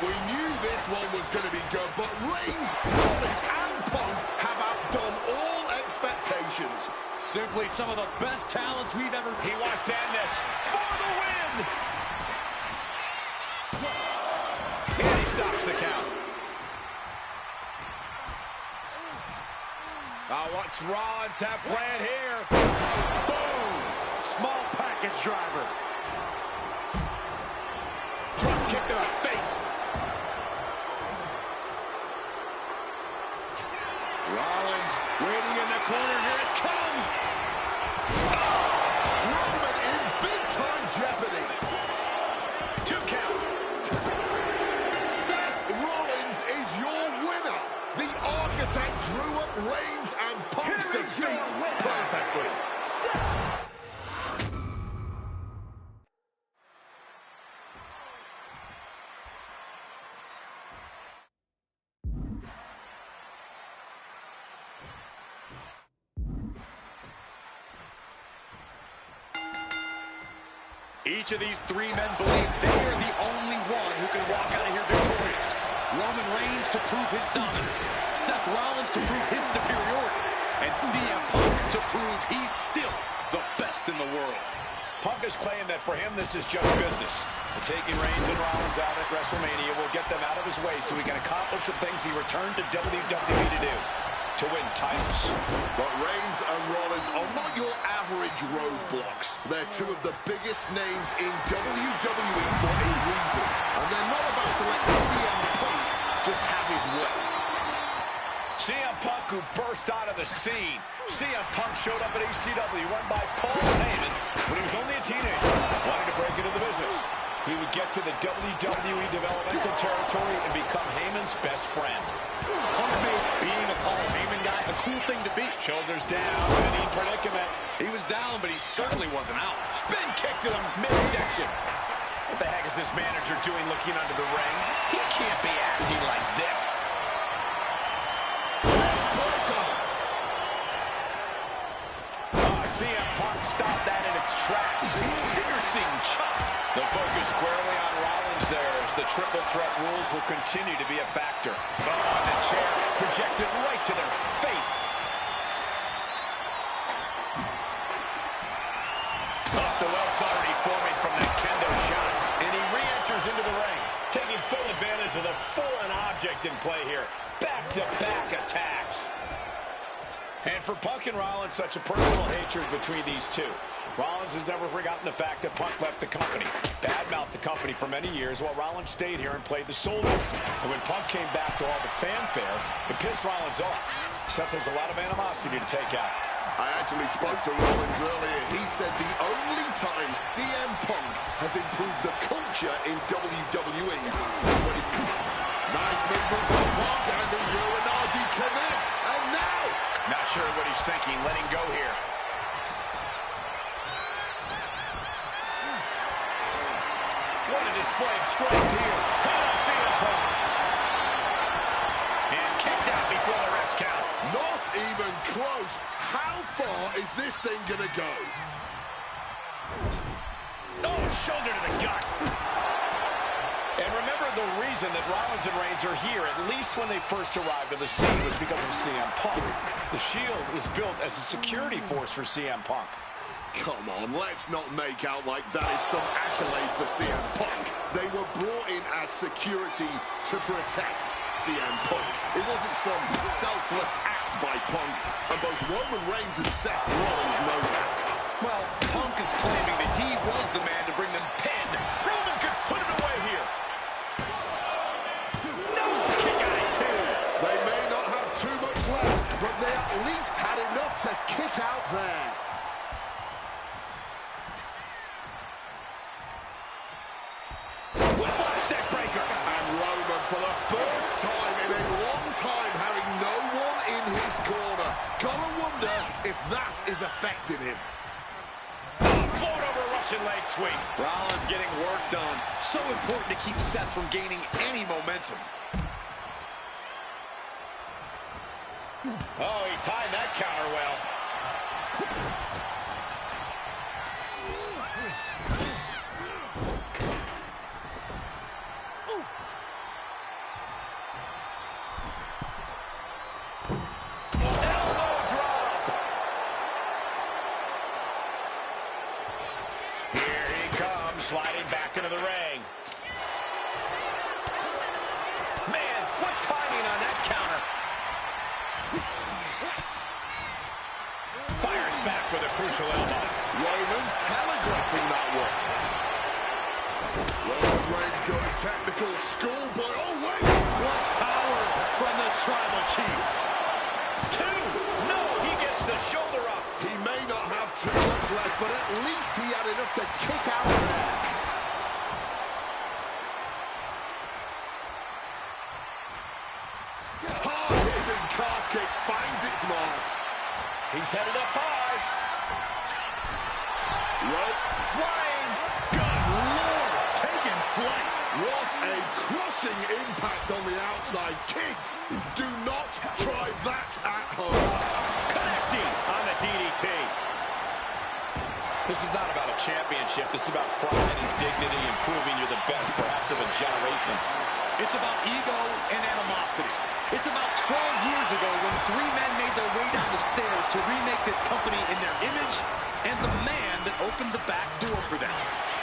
We knew this one was going to be good, but Reigns, Rollins, and Punk have outdone all expectations. Simply some of the best talents we've ever... He wants to end this for the win. And he stops the count. What's Rollins have planned here? Boom! Small package driver. Drop kick to the face. Rollins waiting in the corner. Here it comes. Roman in big-time jeopardy. 2 count. Seth Rollins is your winner. The architect drew up Reigns and Punk's defeat perfectly. Each of these 3 men believe they are the only one who can walk out of here victorious. Roman Reigns to prove his dominance, Seth Rollins to prove his superiority, and CM Punk to prove he's still the best in the world. Punk has claimed that for him this is just business. And taking Reigns and Rollins out at WrestleMania will get them out of his way so he can accomplish the things he returned to WWE to do. To win titles. But Reigns and Rollins are not your average roadblocks. They're 2 of the biggest names in WWE for a reason. And they're not about to let CM Punk just have his way. CM Punk, who burst out of the scene. CM Punk showed up at ECW, run by Paul Heyman, when he was only a teenager, wanting to break into the business. He would get to the the WWE developmental territory and become Heyman's best friend. Punk made being a Paul Heyman guy a cool thing to be. Shoulders down, any predicament. He was down, but he certainly wasn't out. Spin kick to the midsection. What the heck is this manager doing looking under the ring? He can't be acting like this. CM Punk stopped that in its tracks. Piercing shot. The focus squarely on Rollins there as the triple threat rules will continue to be a factor. Oh, and the chair projected right to their face. Off the welts already forming from that kendo shot. And he re-enters into the ring, taking full advantage of the foreign object in play here. Back-to-back attacks. And for Punk and Rollins, such a personal hatred between these two. Rollins has never forgotten the fact that Punk left the company, badmouthed the company for many years, while Rollins stayed here and played the soldier. And when Punk came back to all the fanfare, it pissed Rollins off. Seth has a lot of animosity to take out. I actually spoke to Rollins earlier. He said the only time CM Punk has improved the culture in WWE is when he... Nice movement from Punk, and the Uranagi connects, and now... Not sure what he's thinking, letting go here. What a display of strength here. CM Punk. And kicks out before the ref's count. Not even close. How far is this thing gonna go? Oh, shoulder to the gut. And remember, the reason that Rollins and Reigns are here, at least when they first arrived on the scene, was because of CM Punk. The Shield was built as a security force for CM Punk. Come on, let's not make out like that is some accolade for CM Punk. They were brought in as security to protect CM Punk. It wasn't some selfless act by Punk, and both Roman Reigns and Seth Rollins know that. Well, Punk is claiming that he was the man to bring them pinned. Roman could put it away here. No, kick out at two. They may not have too much left, but they at least had enough to kick out there. Whiplash neck breaker. And Roman, for the first time in a long time, having no one in his corner. Gotta wonder if that is affecting him. Float over Russian leg sweep. Rollins getting work done. So important to keep Seth from gaining any momentum. Oh, he timed that counter well. Elbow drop. Here he comes, sliding back into the ring. Man, what timing on that counter. Fires back with a crucial elbow. Roman telegraphing that one. Roman Reigns got a technical schoolboy. Oh, wait! What power from the Tribal Chief. Two! No, he gets the shoulder up. He may not have too much left, but at least he had enough to kick out there. Hard-hitting calf kick finds its mark. He's headed up high. Flying. Good Lord, taking flight. What a crushing impact on the outside. Kids, do not try that at home. Connecting on the DDT. This is not about a championship. This is about pride and dignity and proving you're the best, perhaps, of a generation. It's about ego and animosity. It's about 12 years ago when three men made their way down the stairs to remake this company in their image, and the man that opened the back door for them.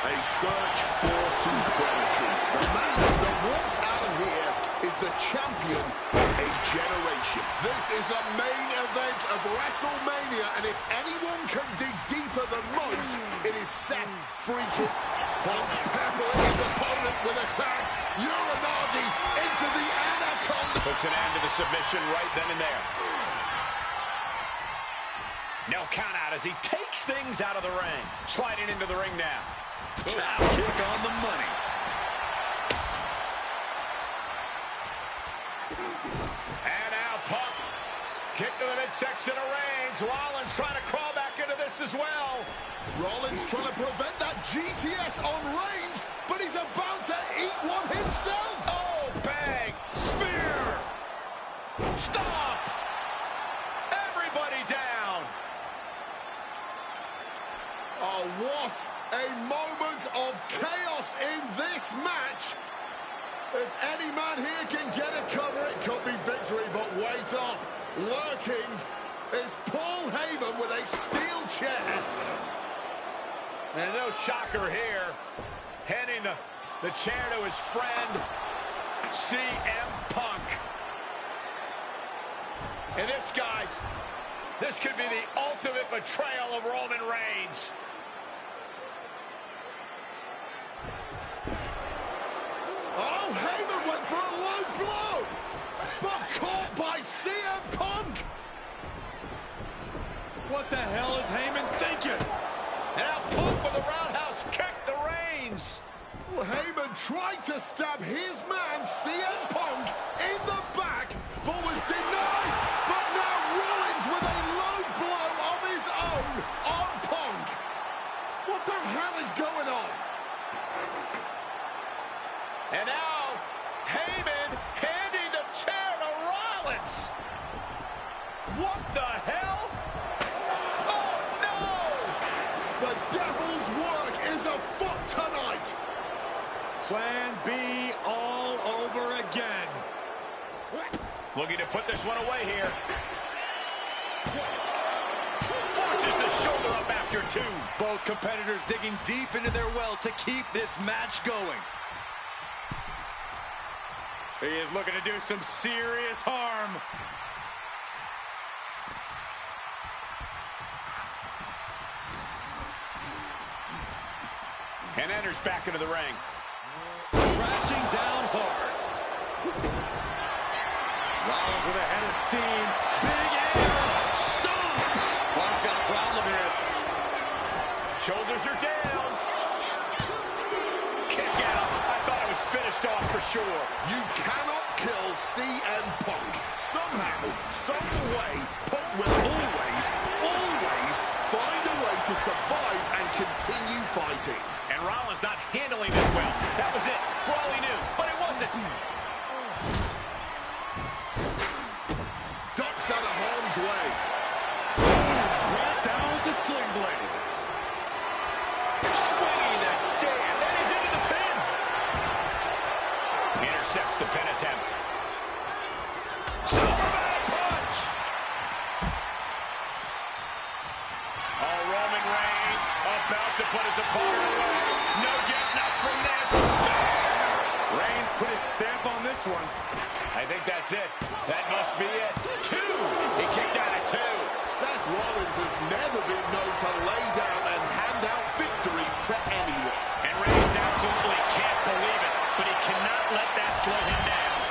A search for supremacy. The man that walks out of here is the champion of a generation. This is the main event of WrestleMania, and if anyone can dig deeper than most, it is Seth freaking Punk peppering his opponent with attacks. Uranagi into the Anaconda. Puts an end to the submission right then and there. No count out as he takes things out of the ring. Sliding into the ring now. Drop kick on the money. And now Punk. Kick to the midsection of Reigns. Rollins trying to crawl back into this as well. Rollins trying to prevent that GTS on Reigns, but he's about to eat one himself. Oh, bang. Spear. Stop. Everybody down. Oh, what a moment of chaos in this match. If any man here can get a cover, it could be victory, but wait up. Lurking is Paul Heyman with a steel chair. And no shocker here. Handing the chair to his friend, CM Punk. And this, guys, this could be the ultimate betrayal of Roman Reigns. Oh, Heyman went for a low blow, but caught by CM Punk. What the hell is Heyman thinking? And now Punk with a roundhouse kick to Reigns. Well, Heyman tried to stab his man, CM Punk, in the back, but was denied. But now Rollins with a low blow of his own on Punk. What the hell is going on? And now Heyman handing the chair to Rollins. What the hell? Oh, no! The devil's work is afoot tonight. Plan B all over again. Looking to put this one away here. Forces the shoulder up after two. Both competitors digging deep into their well to keep this match going. He is looking to do some serious harm. And enters back into the ring. Crashing down hard. Rollins with a head of steam. Big air. Stop. Punk's got a problem here. Shoulders are down. Kick out. I thought it was finished off for sure. You cannot kill CM Punk. Somehow, some way, Punk will always find a way to survive and continue fighting. And Rollins not handling this well. That was it, for all he knew. But it wasn't. Ducks out of harm's way. Right down with the sling blade. Swinging the damn. And he's into the pin. Intercepts the pin attempt. Superman punch. Oh, Roman Reigns about to put his opponent away. No getting up from this. Reigns put his stamp on this one. I think that's it. That must be it. Two. He kicked out at two. Seth Rollins has never been known to lay down and hand out victories to anyone. And Reigns absolutely can't believe it, but he cannot let that slow him down.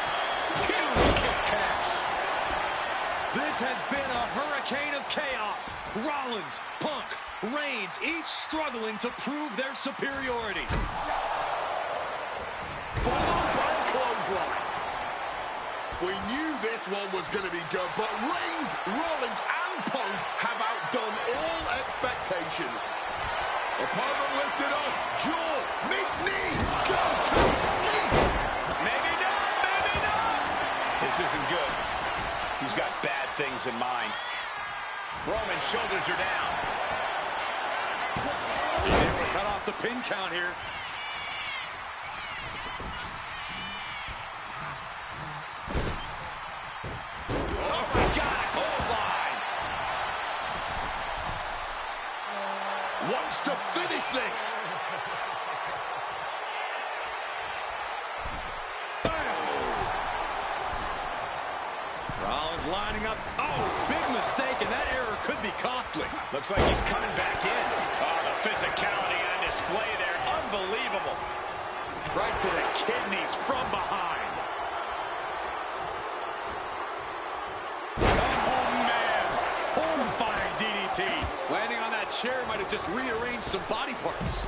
Huge kick connects. This has been a hurricane of chaos. Rollins, Punk, Reigns, each struggling to prove their superiority. Followed by a clothesline. We knew this one was going to be good, but Reigns, Rollins, and Punk have outdone all expectation. Opponent lifted up, jaw, meet knee, go to sleep. Maybe not, maybe not. This isn't good. He's got bad things in mind. Roman's shoulders are down. He's able to cut off the pin count here. Oh my God, a clothesline. Wants to finish this. Rollins lining up. Oh, big mistake, and that error could be costly. Looks like he's coming back in. Oh, the physicality on display there. Unbelievable. Right to the kidneys from behind. Oh, man. Horrifying DDT. Landing on that chair might have just rearranged some body parts.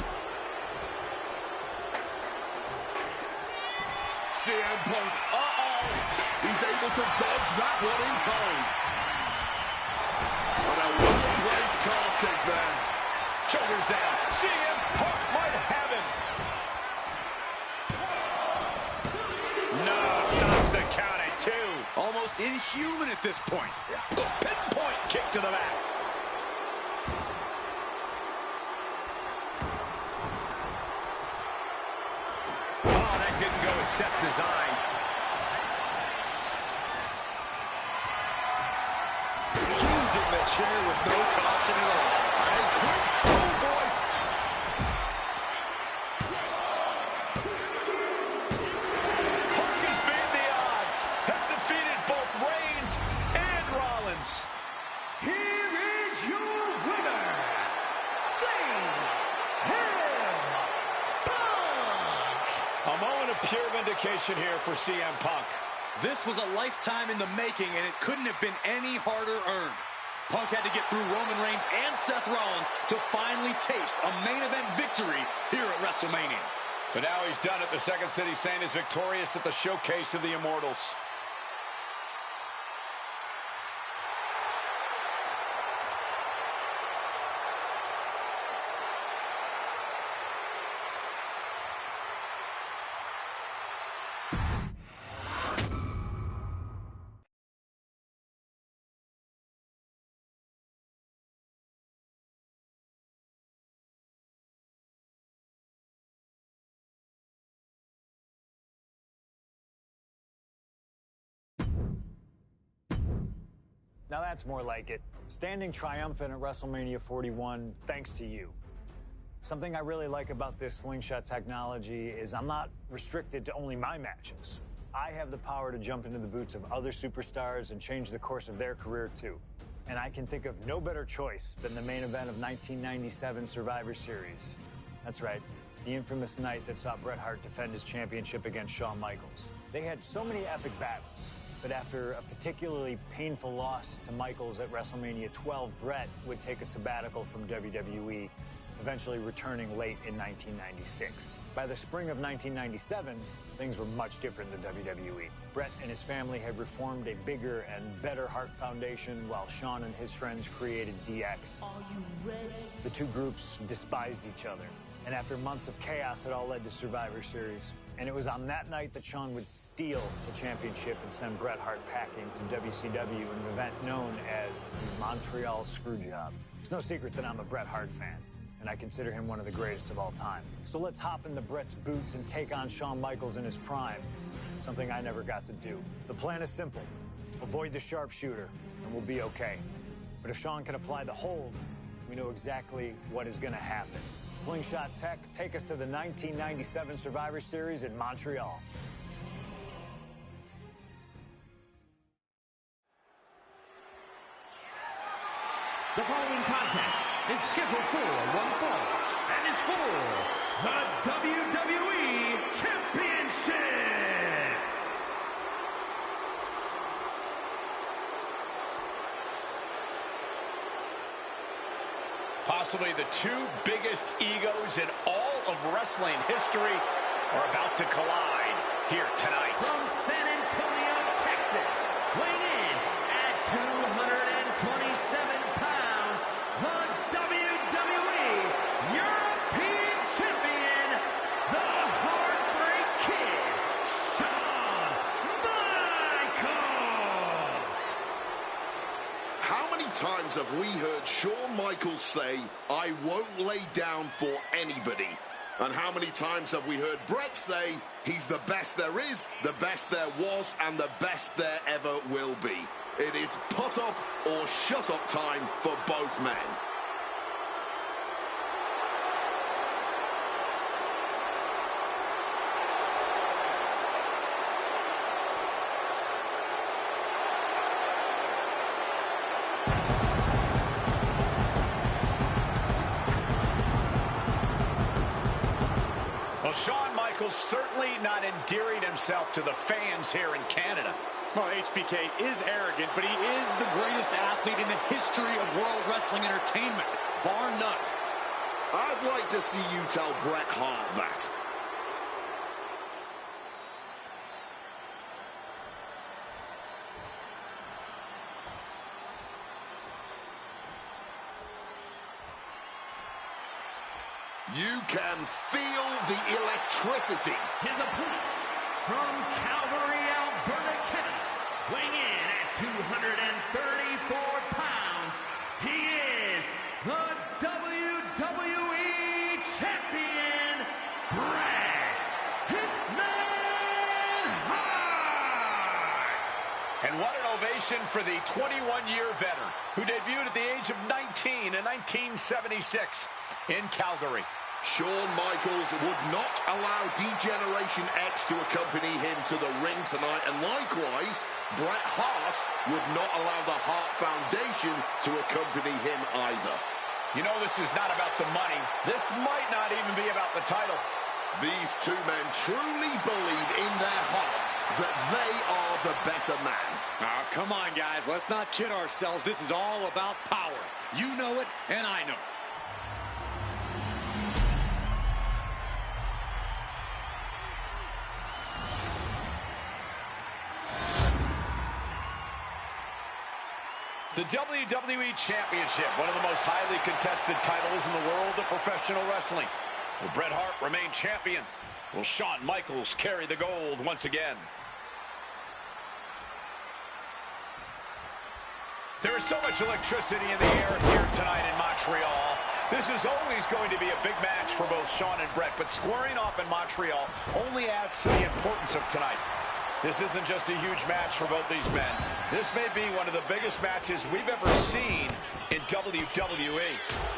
CM Punk. Uh-oh. He's able to dodge that one in time. And a well-placed calf kick there. Shoulders down. CM Punk might have him. No, stops the count at 2. Almost inhuman at this point. A pinpoint kick to the back. Oh, that didn't go as set designed. Using the chair with no caution at all. A quick schoolboy. Punk has beat the odds. Has defeated both Reigns and Rollins. Here is your winner, CM Punk. A moment of pure vindication here for CM Punk. This was a lifetime in the making, and it couldn't have been any harder earned. Punk had to get through Roman Reigns and Seth Rollins to finally taste a main event victory here at WrestleMania. But now he's done it. The Second City Saint is victorious at the Showcase of the Immortals. Now that's more like it. Standing triumphant at WrestleMania 41 thanks to you. Something I really like about this slingshot technology is I'm not restricted to only my matches. I have the power to jump into the boots of other superstars and change the course of their career too. And I can think of no better choice than the main event of 1997 Survivor Series. That's right, the infamous night that saw Bret Hart defend his championship against Shawn Michaels. They had so many epic battles. But after a particularly painful loss to Michaels at WrestleMania 12, Bret would take a sabbatical from WWE, eventually returning late in 1996. By the spring of 1997, things were much different than WWE. Bret and his family had reformed a bigger and better Hart Foundation, while Shawn and his friends created DX. Are you ready? The two groups despised each other. And after months of chaos, it all led to Survivor Series. And it was on that night that Shawn would steal the championship and send Bret Hart packing to WCW in an event known as the Montreal Screwjob. It's no secret that I'm a Bret Hart fan, and I consider him one of the greatest of all time. So let's hop into Bret's boots and take on Shawn Michaels in his prime, something I never got to do. The plan is simple. Avoid the sharpshooter, and we'll be okay. But if Shawn can apply the hold, we know exactly what is going to happen. Slingshot Tech, take us to the 1997 Survivor Series in Montreal. The following contest is scheduled for one fall and is for the WWE Championship. Possibly the two biggest egos in all of wrestling history are about to collide here tonight. From San Antonio, Texas, weighing in at 227 pounds, the WWE European Champion, the Heartbreak Kid, Shawn Michaels. How many times have we heard Shawn Michaels say, "I won't lay down for anybody"? And how many times have we heard Bret say, he's the best there is, the best there was, and the best there ever will be? It is put up or shut up time for both men. Well, Shawn Michaels certainly not endearing himself to the fans here in Canada. Well, HBK is arrogant, but he is the greatest athlete in the history of World Wrestling Entertainment, bar none. I'd like to see you tell Bret Hart that. You can feel the electricity. His opponent from Calgary, Alberta, Canada, weighing in at 234 pounds, he is the WWE Champion, Bret Hitman Hart! And what an ovation for the 21-year veteran who debuted at the age of 19 in 1976 in Calgary. Shawn Michaels would not allow D-Generation X to accompany him to the ring tonight, and likewise, Bret Hart would not allow the Hart Foundation to accompany him either. You know, this is not about the money. This might not even be about the title. These two men truly believe in their hearts that they are the better man. Oh, come on, guys. Let's not kid ourselves. This is all about power. You know it, and I know it. The WWE Championship, one of the most highly contested titles in the world of professional wrestling. Will Bret Hart remain champion? Will Shawn Michaels carry the gold once again? There is so much electricity in the air here tonight in Montreal. This is always going to be a big match for both Shawn and Bret, but squaring off in Montreal only adds to the importance of tonight. This isn't just a huge match for both these men. This may be one of the biggest matches we've ever seen in WWE.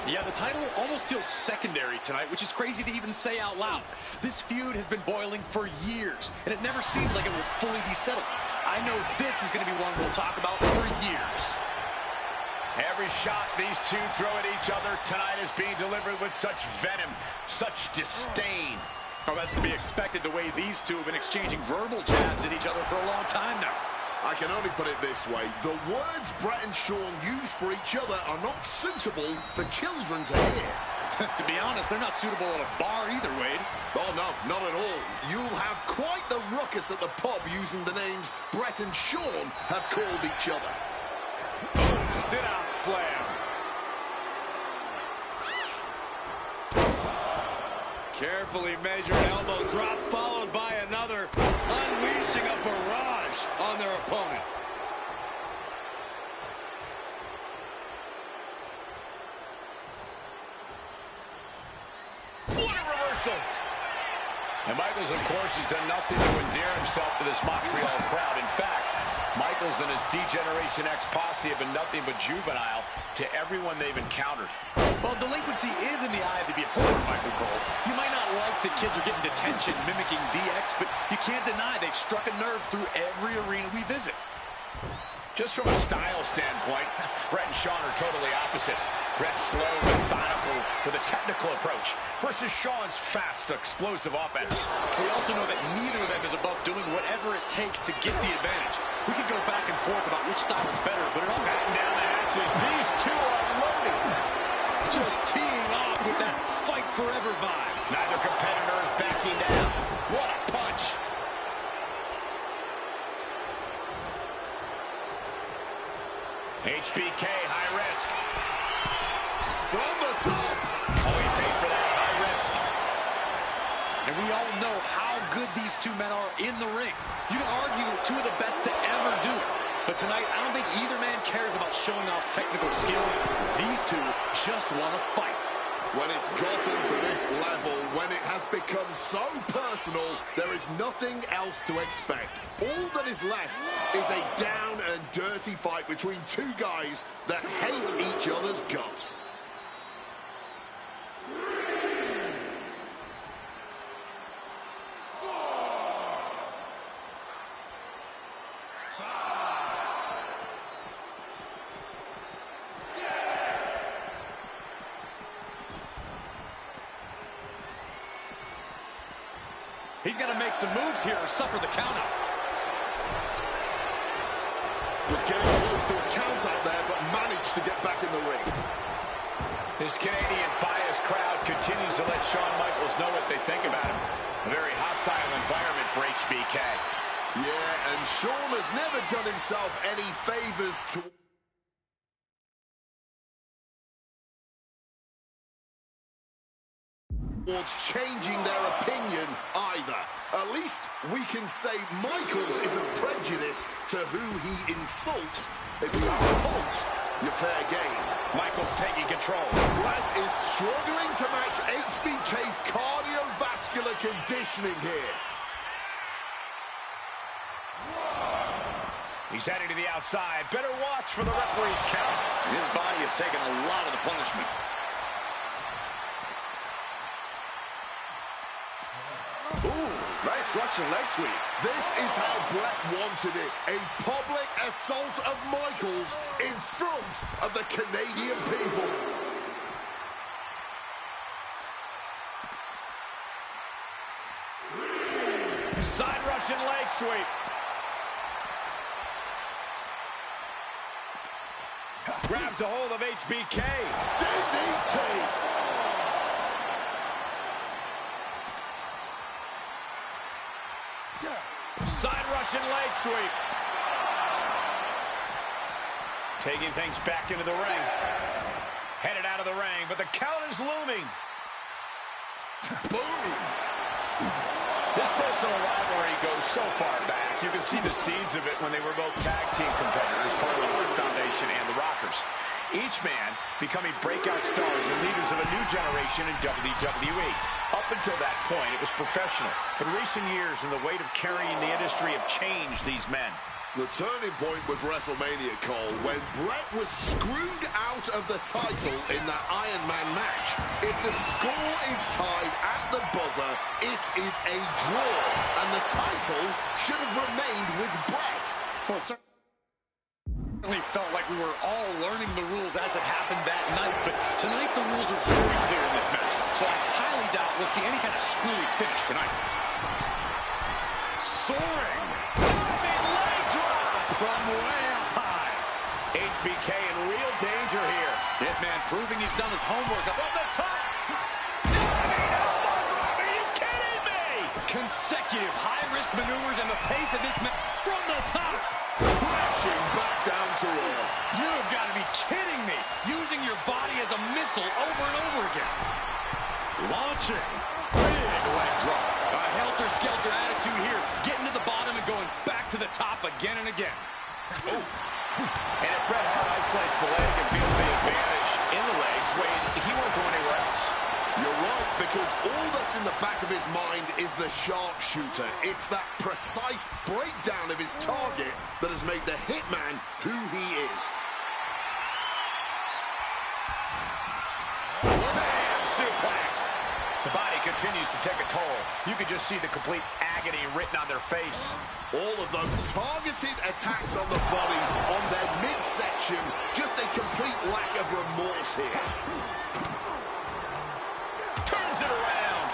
Yeah, the title almost feels secondary tonight, which is crazy to even say out loud. This feud has been boiling for years, and it never seems like it will fully be settled. I know this is going to be one we'll talk about for years. Every shot these two throw at each other tonight is being delivered with such venom, such disdain. Oh, that's to be expected the way these two have been exchanging verbal jabs at each other for a long time now. I can only put it this way. The words Bret and Shawn use for each other are not suitable for children to hear. To be honest, they're not suitable at a bar either, Wade. Oh, no, not at all. You'll have quite the ruckus at the pub using the names Bret and Shawn have called each other. Oh, sit-out slam. Carefully measured elbow drop followed by another, unleashing a barrage on their opponent. What a reversal. And Michaels, of course, has done nothing to endear himself to this Montreal crowd. In fact, Michaels and his D-Generation X posse have been nothing but juvenile to everyone they've encountered. Well, delinquency is in the eye of the beholder, Michael Cole. You might not like that kids are getting detention mimicking DX, but you can't deny they've struck a nerve through every arena we visit. Just from a style standpoint, Bret and Shawn are totally opposite. Bret's slow, methodical, with a technical approach, versus Shawn's fast, explosive offense. We also know that neither of them is above doing whatever it takes to get the advantage. We could go back and forth about which style is better, but it all batten down the hatches. These two are loaded. Just teeing off with that fight forever vibe. Neither competitor is backing down. What a punch. HBK, high risk. From the top. Oh, he paid for that high risk. And we all know how good these two men are in the ring. You can argue two of the best to ever do it. But tonight, I don't think either man cares about showing off technical skill. These two just want to fight. When it's gotten to this level, when it has become so personal, there is nothing else to expect. All that is left is a down and dirty fight between two guys that hate each other's guts. He's got to make some moves here or suffer the countout. Was getting close to a count out there, but managed to get back in the ring. This Canadian biased crowd continues to let Shawn Michaels know what they think about him. A very hostile environment for HBK. Yeah, and Shawn has never done himself any favors to... towards changing their opinion either. At least we can say Michaels isn't prejudiced to who he insults. If you have a pulse, you're fair game. Michaels taking control. Brett is struggling to match HBK's cardiovascular conditioning here. He's heading to the outside. Better watch for the referee's count. His body has taken a lot of the punishment. Ooh, nice Russian leg sweep. This is how Brett wanted it. A public assault of Michaels in front of the Canadian people. Side Russian leg sweep. Grabs a hold of HBK. DDT. Side Russian leg sweep. Taking things back into the ring. Headed out of the ring, but the count is looming. Boom. This personal rivalry goes so far back. You can see the seeds of it when they were both tag team competitors, part of the Hart Foundation and the Rockers. Each man becoming breakout stars and leaders of a new generation in WWE. Up until that point, it was professional. But recent years and the weight of carrying the industry have changed these men. The turning point was WrestleMania, Cole, when Brett was screwed out of the title in that Iron Man match. If the score is tied at the buzzer, it is a draw, and the title should have remained with Brett. Well, it certainly felt like we were all learning the rules as it happened that night, but tonight the rules are very clear in this match, so I highly doubt we'll see any kind of screwy finish tonight. Soaring. Diving leg drop from way up high. HBK in real danger here. Hitman proving he's done his homework up From the top. Diving elbow drop. Are you kidding me? consecutive high-risk maneuvers and the pace of this match from the top. Crashing back down to earth. You've got to be kidding me. Using your body as a missile over and over again. Launching. Big leg drop. A helter-skelter attitude here. Getting to the bottom and going back to the top again and again. Oh. And if Bret Hart isolates the leg and feels the advantage in the legs, Wade, he won't go anywhere else. You're right, because all that's in the back of his mind is the sharpshooter. It's that precise breakdown of his target that has made the Hitman who he is. Bam! Suplex. The body continues to take a toll. You can just see the complete agony written on their face. All of those targeted attacks on the body, on their midsection, just a complete lack of remorse here. Turns it around.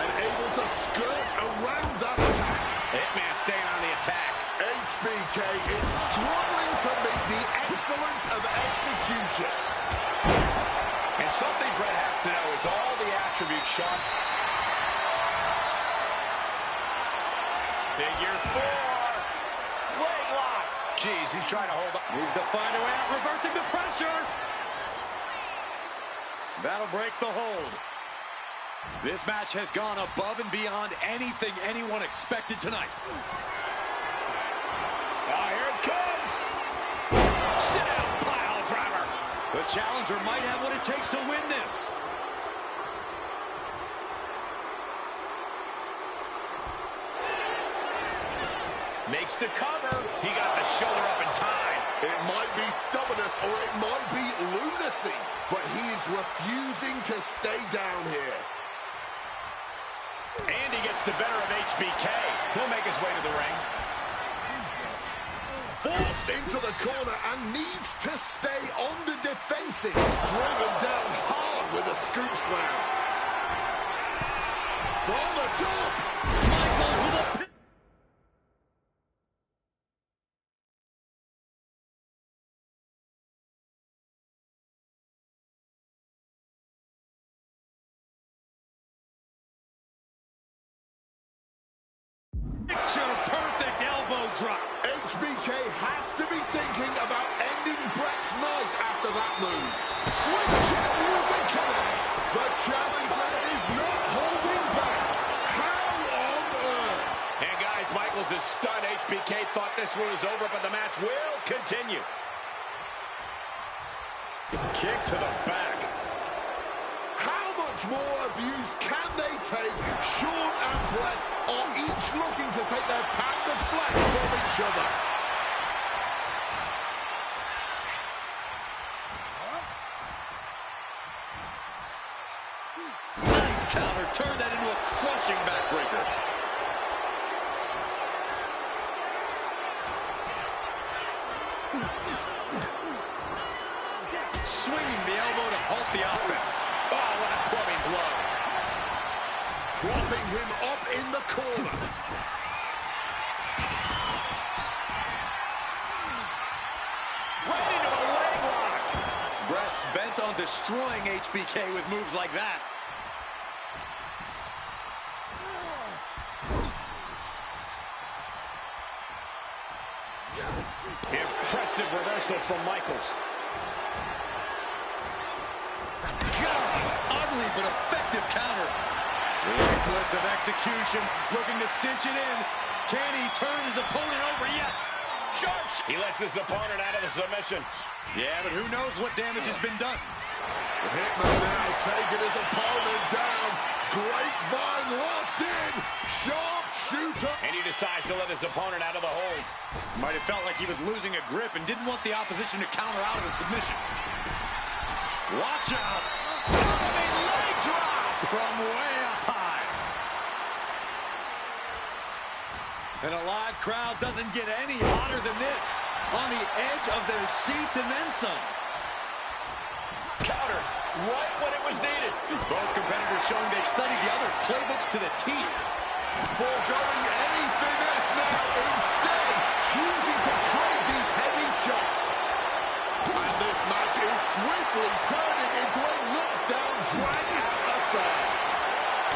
And able to skirt around that attack. Hitman staying on the attack. HBK is struggling to meet the excellence of execution. And something Bret has to know is all the attributes shown. Figure four. Leg lock. Jeez, he's trying to hold up. Needs to find a way out, reversing the pressure. That'll break the hold. This match has gone above and beyond anything anyone expected tonight. Oh, here it comes. Sit down, pile driver. The challenger might have what it takes to win this. Makes the cover. He got the shoulder up in time. It might be stubbornness or it might be lunacy, but he is refusing to stay down here. And he gets the better of HBK. He'll make his way to the ring. Forced into the corner and needs to stay on the defensive. Driven down hard with a scoop slam. From the top. Michaels with a picture-perfect elbow drop. HBK has to be thinking about ending Bret's night after that move. Switch music connects. The challenger is HBK thought this one was over, but the match will continue. Kick to the back. How much more abuse can they take? Sean and Brett are each looking to take their pound of flesh from each other. Nice counter. Turn that into a crushing backbreaker. Swinging the elbow to halt the offense. Oh, what a clubbing blow. Propping him up in the corner. Right into a leg lock. Brett's bent on destroying HBK with moves like that. Impressive reversal from Michaels. God, ugly but effective counter. The excellence of execution, looking to cinch it in. Can he turn his opponent over? Yes. Sharp. He lets his opponent out of the submission. Yeah, but who knows what damage has been done. The Hitman now taking his opponent down. Grapevine locked in. Sharpshooter. And he decides to let his opponent out of the hold. Might have felt like he was losing a grip and didn't want the opposition to counter out of the submission. Watch out. Diving leg drop From way up high. And a live crowd doesn't get any hotter than this. On the edge of their seats and then some. counter right when it was needed. Both competitors showing they've studied the other's playbooks to the T. Foregoing any finesse now, instead choosing to trade these heavy shots. And this match is swiftly turning into a knockdown, drag-out affair.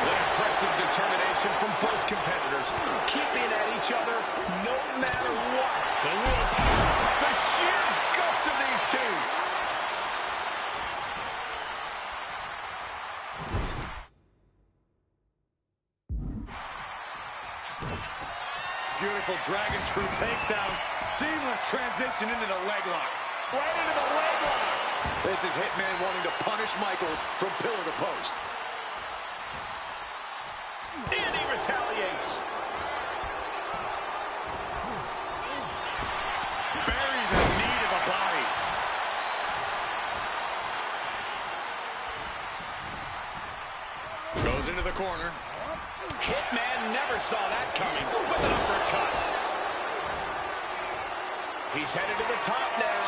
Impressive determination from both competitors, keeping at each other no matter what. The willpower, the sheer guts of these two. Beautiful dragon screw takedown. Seamless transition into the leg lock. Right into the leg lock. This is Hitman wanting to punish Michaels from pillar to post. And he retaliates. Buries a knee to the body. Goes into the corner. Hitman never saw that coming with an uppercut. He's headed to the top now.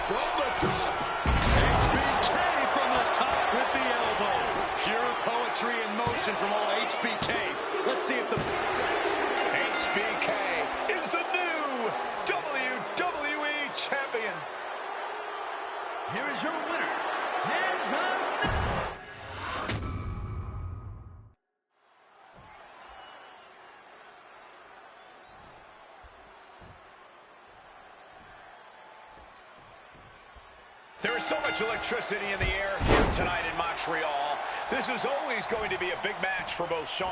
From the top. HBK from the top with the elbow. Pure poetry in motion from all HBK. Let's see if the HBK is the new WWE champion. Here is your winner, and the There is so much electricity in the air here tonight in Montreal. This is always going to be a big match for both Shawn.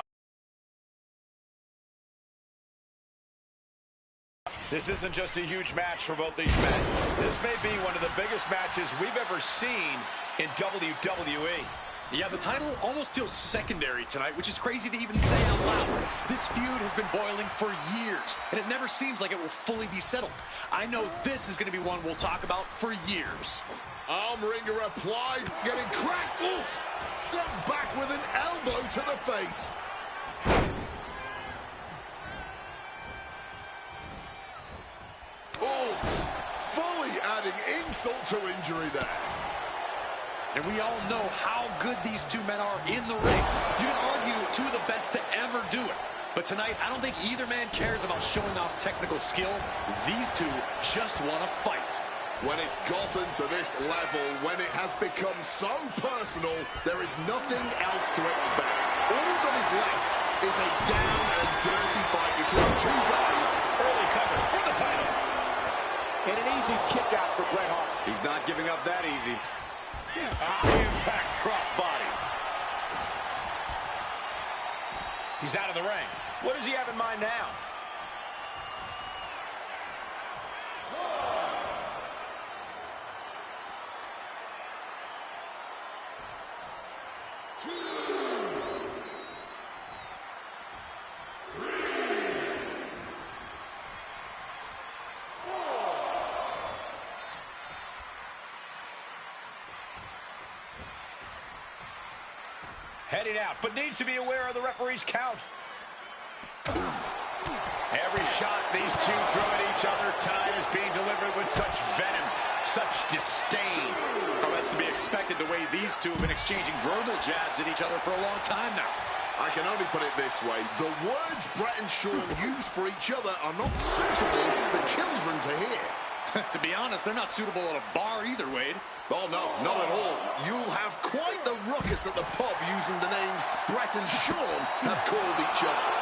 This isn't just a huge match for both these men. This may be one of the biggest matches we've ever seen in WWE. Yeah, the title almost feels secondary tonight, which is crazy to even say out loud. This feud has been boiling for years, and it never seems like it will fully be settled. I know this is going to be one we'll talk about for years. Arm wringer applied, getting cracked. Oof! Sent back with an elbow to the face. Oof! Fully adding insult to injury there. And we all know how good these two men are in the ring. You can argue two of the best to ever do it. But tonight, I don't think either man cares about showing off technical skill. These two just want to fight. When it's gotten to this level, when it has become so personal, there is nothing else to expect. All that is left is a down and dirty fight between two guys. Early cover for the title. And an easy kick out for Bret Hart. He's not giving up that easy. High impact crossbody. He's out of the ring. What does he have in mind now? Heading out, but needs to be aware of the referee's count. Every shot these two throw at each other tonight is being delivered with such venom, such disdain. Oh, that's to be expected the way these two have been exchanging verbal jabs at each other for a long time now. I can only put it this way. The words Brett and Sean use for each other are not suitable for children to hear. To be honest, they're not suitable at a bar either, Wade. Oh, no, not at all. You'll have quite the ruckus at the pub using the names Brett and Sean have called each other.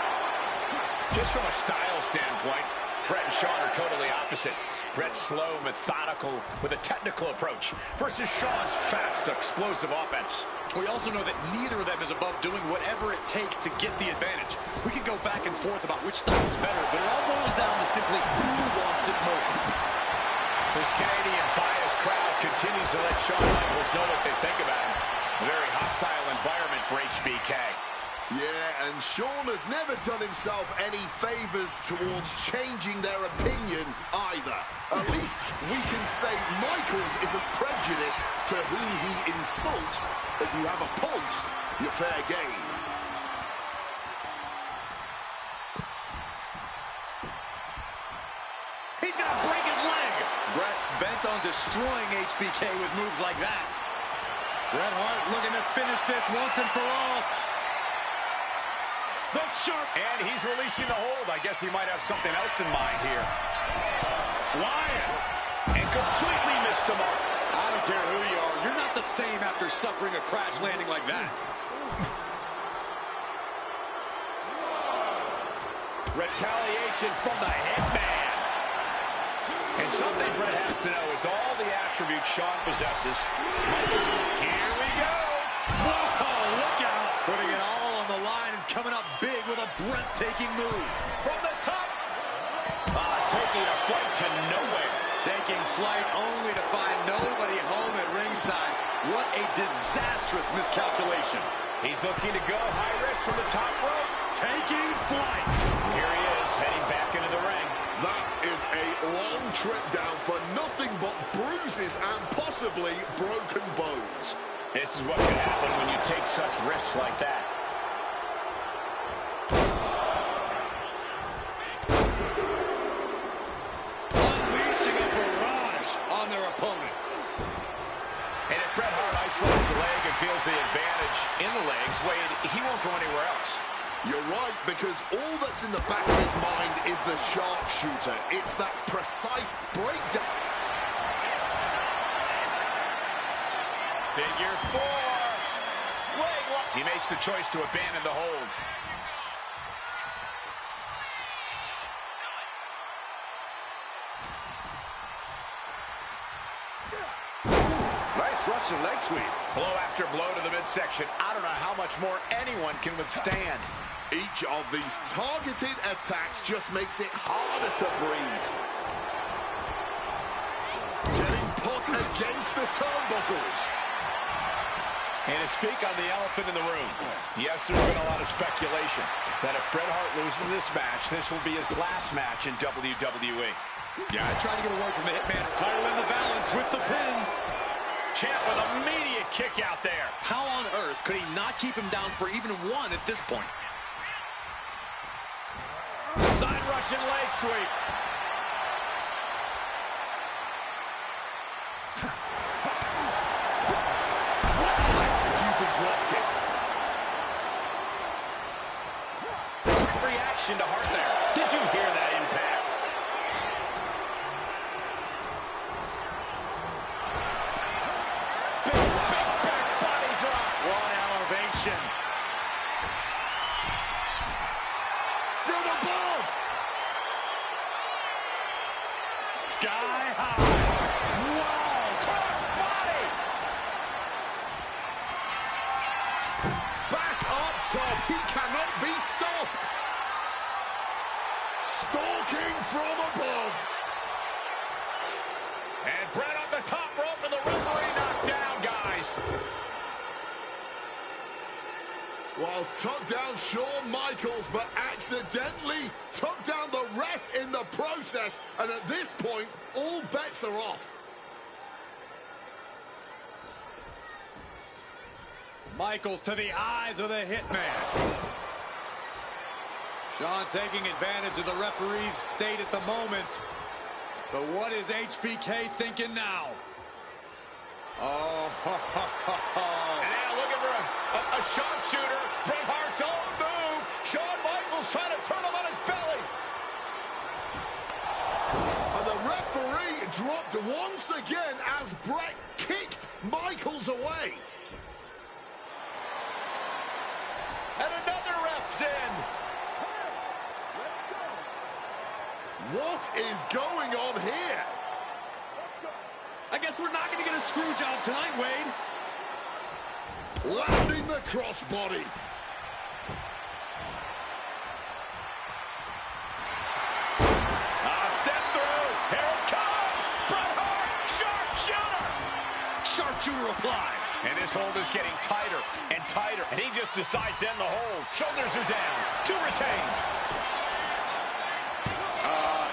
Just from a style standpoint, Brett and Sean are totally opposite. Brett's slow, methodical, with a technical approach, versus Sean's fast, explosive offense. We also know that neither of them is above doing whatever it takes to get the advantage. We could go back and forth about which style is better, but it all boils down to simply who wants it more. This Canadian biased crowd continues to let Shawn Michaels know what they think about him. A very hostile environment for HBK. Yeah, and Sean has never done himself any favors towards changing their opinion either. At least we can say Michaels isn't prejudiced to who he insults. If you have a pulse, you're fair game. He's gonna break his leg. Brett's bent on destroying HBK with moves like that. Bret Hart looking to finish this once and for all. The sharp. And he's releasing the hold. I guess he might have something else in mind here. Flying. And completely missed the mark. I don't care who you are. You're not the same after suffering a crash landing like that. Retaliation from the hitman. And something Brett has to know is all the attributes Shawn possesses. Michaels, here we go. Whoa, look out. Putting it all on the line and coming up big with a breathtaking move. From the top. Taking a flight to nowhere. Taking flight only to find nobody home at ringside. What a disastrous miscalculation. He's looking to go high risk from the top rope. Taking flight. Here he is, heading back into the ring. That is a long trip down for nothing but bruises and possibly broken bones. This is what can happen when you take such risks like that. Unleashing a barrage on their opponent. And if Bret Hart isolates the leg and feels the advantage in the legs, Wade, he won't go anywhere else. You're right, because all that's in the back of his mind is the sharpshooter. It's that precise breakdown. Figure four. Leg lock. He makes the choice to abandon the hold. Nice Russian leg sweep. Blow after blow to the midsection. I don't know how much more anyone can withstand. Each of these targeted attacks just makes it harder to breathe. Getting put against the turnbuckles. And to speak on the elephant in the room, yes, there's been a lot of speculation that if Bret Hart loses this match, this will be his last match in WWE. Yeah, I tried to get a word from the Hitman. Title in the balance with the pin. Champ with an immediate kick out there. How on earth could he not keep him down for even one at this point? Side Russian leg sweep. Well-executed drop kick. Quick reaction to Hart there. Did you hear that impact? Big back body drop. One elevation. From above. Sky high. Wow, cross body. Back up top. He cannot be stopped. Stalking from above. And Bret on the top rope and the referee knocked down, guys. Well, took down Shawn Michaels, but accidentally took down the ref in the process. And at this point, all bets are off. Michaels to the eyes of the Hitman. Shawn taking advantage of the referee's state at the moment. But what is HBK thinking now? Oh, and now looking for a sharpshooter. Bret Hart's own move. Shawn Michaels trying to turn him on his belly. And the referee dropped once again as Bret kicked Michaels away. And another ref's in. What is going on here? I guess we're not going to get a screw job tonight, Wade. Landing the crossbody. Step through. Here it comes. Bret Hart. Sharpshooter. Sharpshooter applied. And this hold is getting tighter and tighter. And he just decides to end the hold. Shoulders are down. To retain.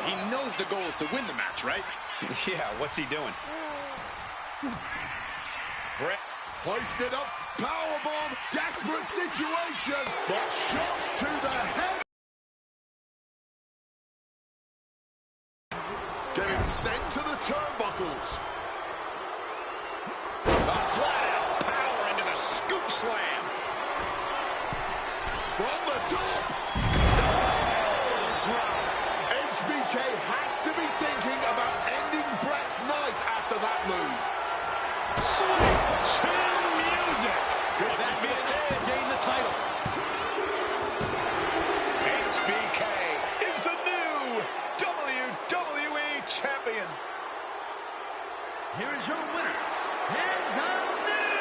He knows the goal is to win the match, right? Yeah, what's he doing? Bret Hoisted up, powerbomb, desperate situation, but shots to the head. Getting sent to the turnbuckles. Flat out power into the scoop slam. From the top. HBK has to be thinking about ending Bret's night after that move. Sweet chin music. Could that be enough to gain the title? HBK is the new WWE champion. Here is your winner, and the new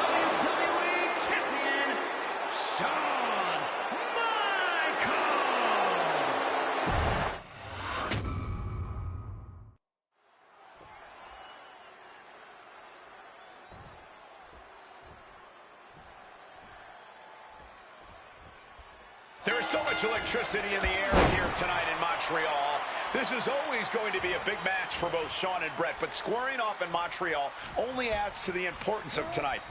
WWE champion, Shawn Michaels. There is so much electricity in the air here tonight in Montreal. This is always going to be a big match for both Shawn and Bret, but squaring off in Montreal only adds to the importance of tonight.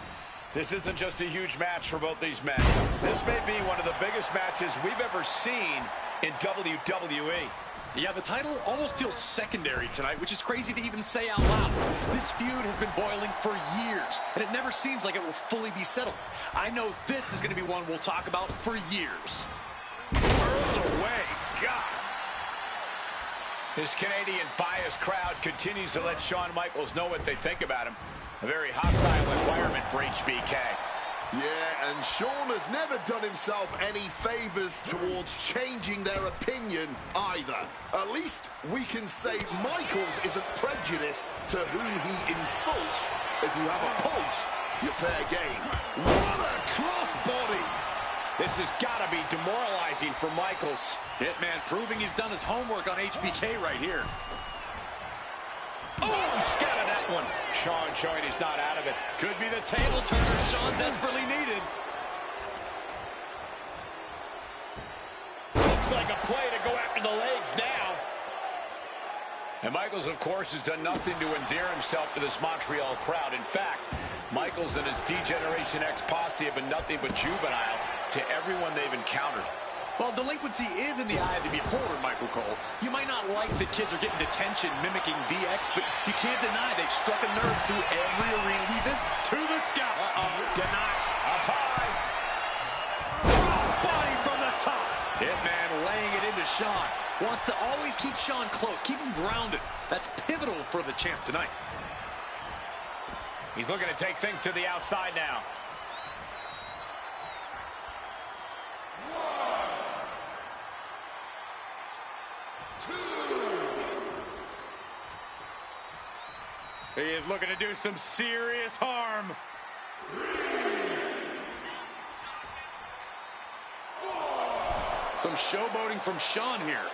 This isn't just a huge match for both these men. This may be one of the biggest matches we've ever seen in WWE. Yeah, the title almost feels secondary tonight, which is crazy to even say out loud. This feud has been boiling for years, and it never seems like it will fully be settled. I know this is going to be one we'll talk about for years. Away, God. This Canadian biased crowd continues to let Shawn Michaels know what they think about him. A very hostile environment for HBK. Yeah, and Shawn has never done himself any favors towards changing their opinion either. At least we can say Michaels isn't prejudiced to whom he insults. If you have a pulse, you're fair game. What a crossbody! This has got to be demoralizing for Michaels. Hitman proving he's done his homework on HBK right here. Oh, scattered that one. Shawn showing he's not out of it. Could be the table turner Shawn desperately needed. Looks like a play to go after the legs now. And Michaels, of course, has done nothing to endear himself to this Montreal crowd. In fact, Michaels and his D-Generation X posse have been nothing but juvenile to everyone they've encountered. Well, delinquency is in the eye of the beholder, Michael Cole. You might not like that kids are getting detention mimicking DX, but you can't deny they've struck a nerve through every arena we visit. To the scalp. Deny. A high. Crossbody from the top. Hitman laying it into Shawn. Wants to always keep Shawn close, keep him grounded. That's pivotal for the champ tonight. He's looking to take things to the outside now. He is looking to do some serious harm. Some showboating from Shawn here.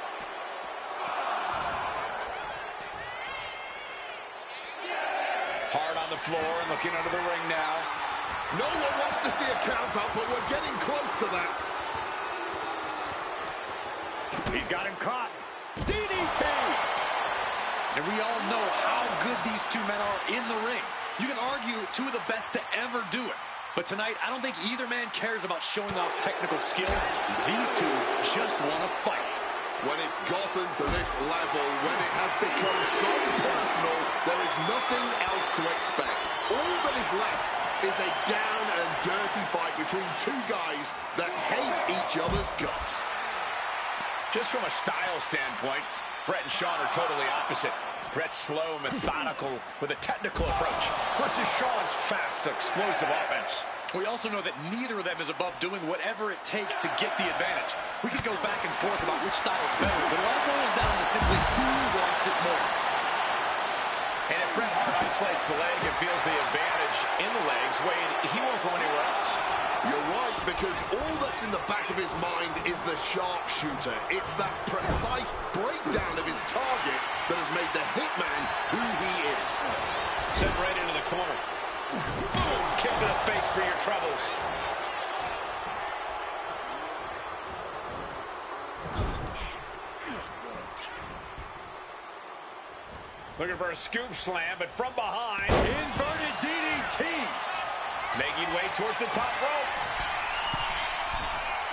Hard on the floor and looking under the ring now. No one wants to see a count out, but we're getting close to that. He's got him caught. DDT! And we all know how good these two men are in the ring. You can argue two of the best to ever do it. But tonight, I don't think either man cares about showing off technical skill. These two just want to fight. When it's gotten to this level, when it has become so personal, there is nothing else to expect. All that is left is a down and dirty fight between two guys that hate each other's guts. Just from a style standpoint, Bret and Shawn are totally opposite. Bret's slow, methodical, with a technical approach versus Shawn's fast, explosive offense. We also know that neither of them is above doing whatever it takes to get the advantage. We could go back and forth about which style is better, but it all boils down to simply who wants it more. And if Bret isolates the leg and feels the advantage in the legs, Wade, he won't go anywhere else. You're right, because all that's in the back of his mind is the sharpshooter. It's that precise breakdown of his target that has made the Hitman who he is. Sent right into the corner. Boom! Kick to the face for your troubles. Looking for a scoop slam, but from behind. Inverted DDT. Making way towards the top rope.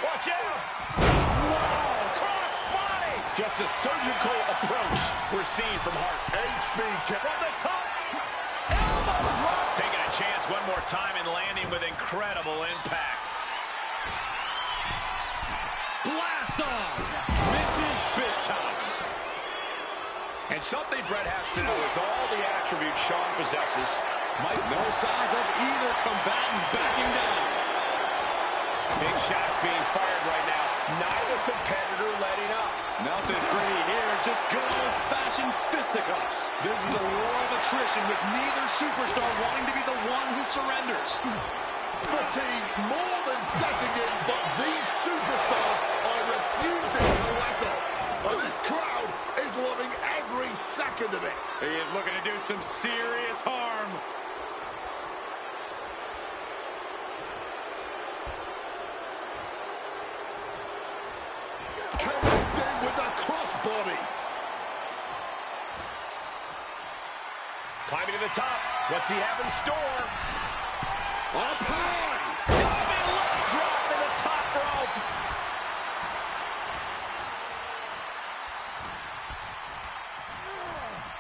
Watch out! Whoa! Cross body! Just a surgical approach we're seeing from Hart. HBK From the top. Elbow drop. Taking a chance one more time and landing with incredible impact. Blast off. Misses big time. And something Bret has to know is all the attributes Shawn possesses. No signs of either combatant backing down. Big shots being fired right now. Neither competitor letting up. Nothing pretty here, just good old-fashioned fisticuffs. This is a war of attrition with neither superstar wanting to be the one who surrenders. Fatigue more than setting in, but these superstars are refusing to let up. And this crowd is loving every second of it. He is looking to do some serious harm. Connecting with the crossbody. Climbing to the top. What's he have in store? Up high. Diving leg drop from the top rope.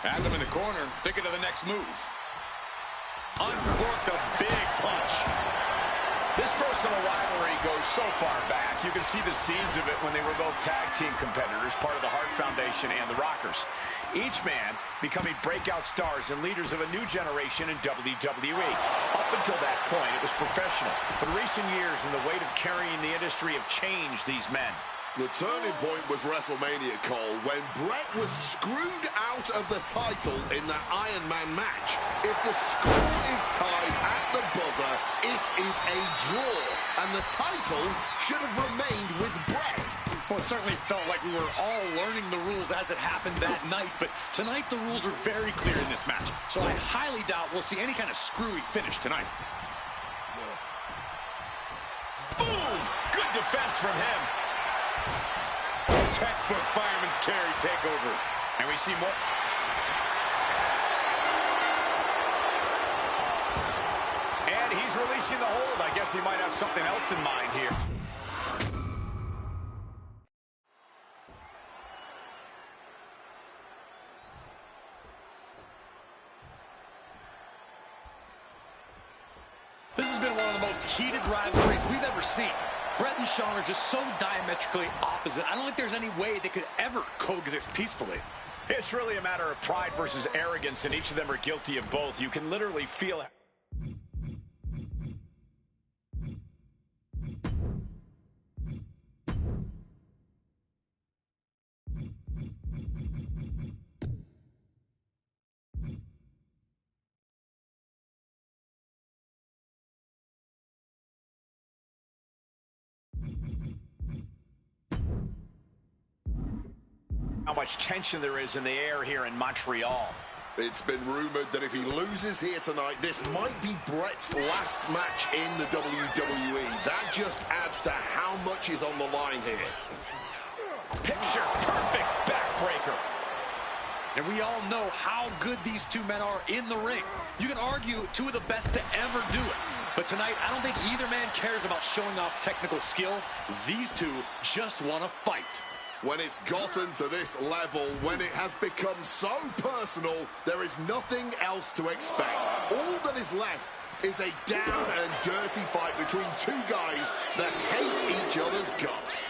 Has him in the corner, thinking of the next move. Uncorked a big punch. This personal rivalry goes so far back. You can see the seeds of it when they were both tag team competitors, part of the Hart Foundation and the Rockers. Each man becoming breakout stars and leaders of a new generation in WWE. Up until that point, it was professional. But recent years and the weight of carrying the industry have changed these men. The turning point was WrestleMania, Cole, when Bret was screwed out of the title in that Iron Man match. If the score is tied at the buzzer, it is a draw, and the title should have remained with Bret. Well, it certainly felt like we were all learning the rules as it happened that night, but tonight the rules are very clear in this match, so I highly doubt we'll see any kind of screwy finish tonight. Boom! Good defense from him. Textbook fireman's carry takeover. And we see more. And he's releasing the hold. I guess he might have something else in mind here. This has been one of the most heated rivalries we've ever seen. Bret and Shawn are just so diametrically opposite. I don't think there's any way they could ever coexist peacefully. It's really a matter of pride versus arrogance, and each of them are guilty of both. You can literally feel it. How much tension there is in the air here in Montreal. It's been rumored that if he loses here tonight, this might be Bret's last match in the WWE. That just adds to how much is on the line here. Picture perfect backbreaker. And we all know how good these two men are in the ring. You can argue two of the best to ever do it. But tonight, I don't think either man cares about showing off technical skill. These two just want to fight. When it's gotten to this level, when it has become so personal, there is nothing else to expect. All that is left is a down and dirty fight between two guys that hate each other's guts.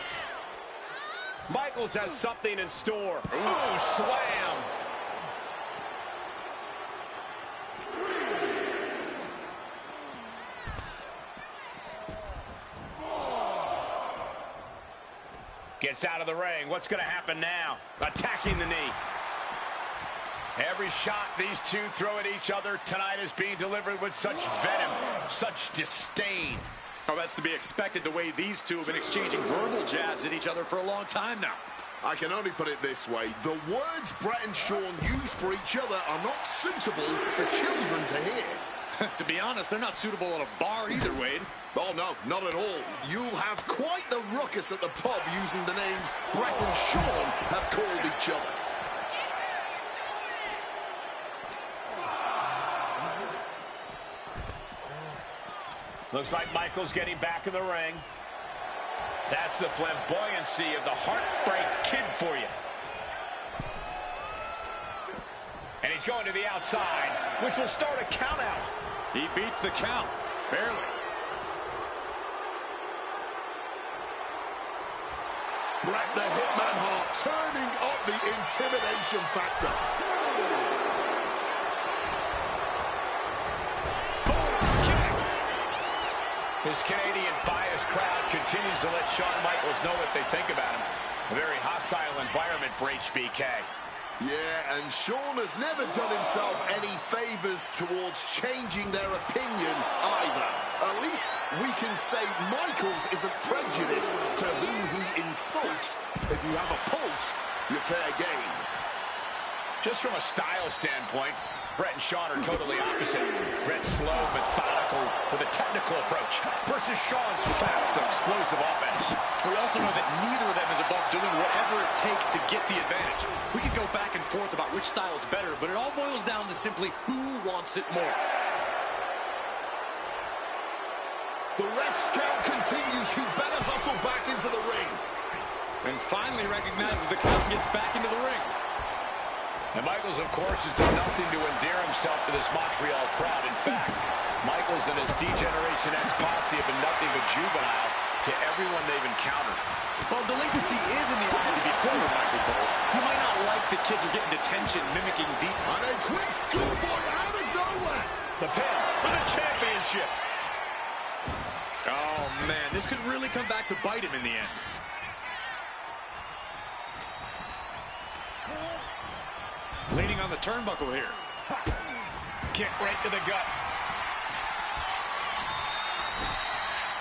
Michaels has something in store. Ooh, slam. Gets out of the ring. What's going to happen now? Attacking the knee. Every shot these two throw at each other tonight is being delivered with such venom, such disdain. Oh, that's to be expected the way these two have been exchanging verbal jabs at each other for a long time now. I can only put it this way. The words Bret and Shawn use for each other are not suitable for children to hear. To be honest, they're not suitable at a bar either, Wade. Oh, no, not at all. You'll have quite the ruckus at the pub using the names Bret and Shawn have called each other. Looks like Michaels getting back in the ring. That's the flamboyancy of the Heartbreak Kid for you. And he's going to the outside, which will start a count out. He beats the count, barely. Bret the Hitman Hart turning up the intimidation factor. His Canadian biased crowd continues to let Shawn Michaels know what they think about him. A very hostile environment for HBK. Yeah, and Shawn has never done himself any favors towards changing their opinion either. At least we can say Michaels isn't prejudiced to who he insults. If you have a pulse, you're fair game. Just from a style standpoint, Bret and Shawn are totally opposite. Bret's slow, methodical, with a technical approach versus Shawn's fast, explosive offense. We also know that neither of them is above doing whatever it takes to get the advantage. We could go back and forth about which style is better, but it all boils down to simply who wants it more. The ref's count continues. He better hustle back into the ring. And finally recognizes the count and gets back into the ring. And Michaels, of course, has done nothing to endear himself to this Montreal crowd. In fact, Michaels and his D-Generation X posse have been nothing but juvenile to everyone they've encountered. Well, delinquency is in the eye of the beholder, Michael Cole. You might not like the kids are getting detention, mimicking deep. And a quick schoolboy out of nowhere. The pin for the championship. Oh, man, this could really come back to bite him in the end. Leaning on the turnbuckle here. Kick right to the gut.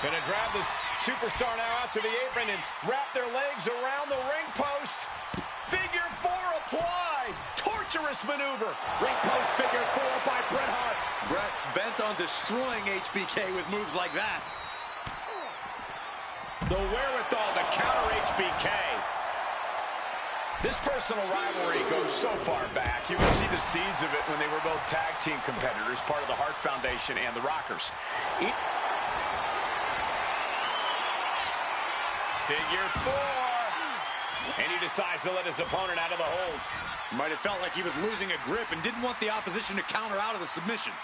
Gonna grab this superstar now out to the apron and wrap their legs around the ring post. Figure four applied. Torturous maneuver. Ring post figure four by Bret Hart. Bret's bent on destroying HBK with moves like that. The wherewithal to counter HBK. This personal rivalry goes so far back. You can see the seeds of it when they were both tag team competitors, part of the Hart Foundation and the Rockers. Figure four. And he decides to let his opponent out of the hold. Might have felt like he was losing a grip and didn't want the opposition to counter out of the submission.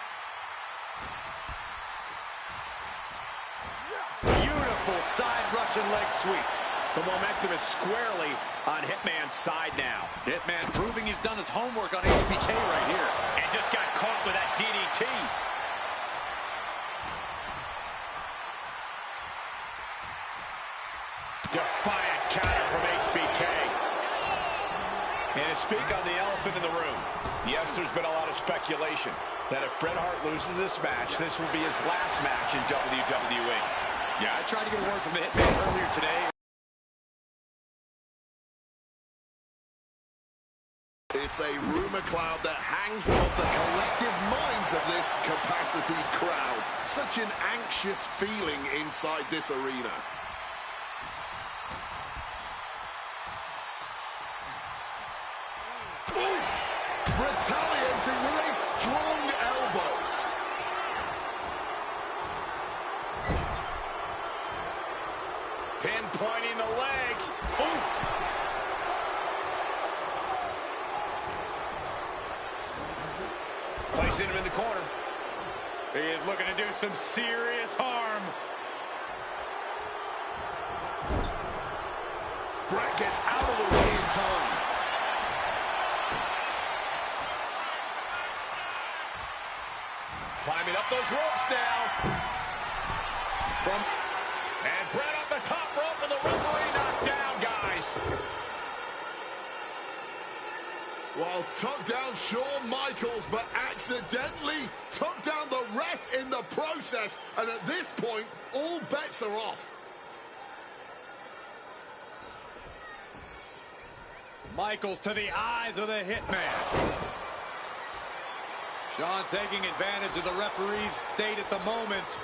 Beautiful side Russian leg sweep. The momentum is squarely on Hitman's side now. Hitman proving he's done his homework on HBK right here. And just got caught with that DDT. Defiant counter from HBK. And to speak on the elephant in the room, yes, there's been a lot of speculation that if Bret Hart loses this match, this will be his last match in WWE. Yeah, I tried to get a word from the Hitman earlier today. It's a rumor cloud that hangs above the collective minds of this capacity crowd. Such an anxious feeling inside this arena. Oof! Retaliating with a strong elbow. Pinpointing the leg. Ooh. Placing him in the corner. He is looking to do some serious harm. Brett gets out of the way in time. Climbing up those ropes now. And Brett off the top rope and the referee knocked down, guys. Well, took down Shawn Michaels, but accidentally took down the ref in the process. And at this point, all bets are off. Michaels to the eyes of the Hitman. Shawn taking advantage of the referee's state at the moment.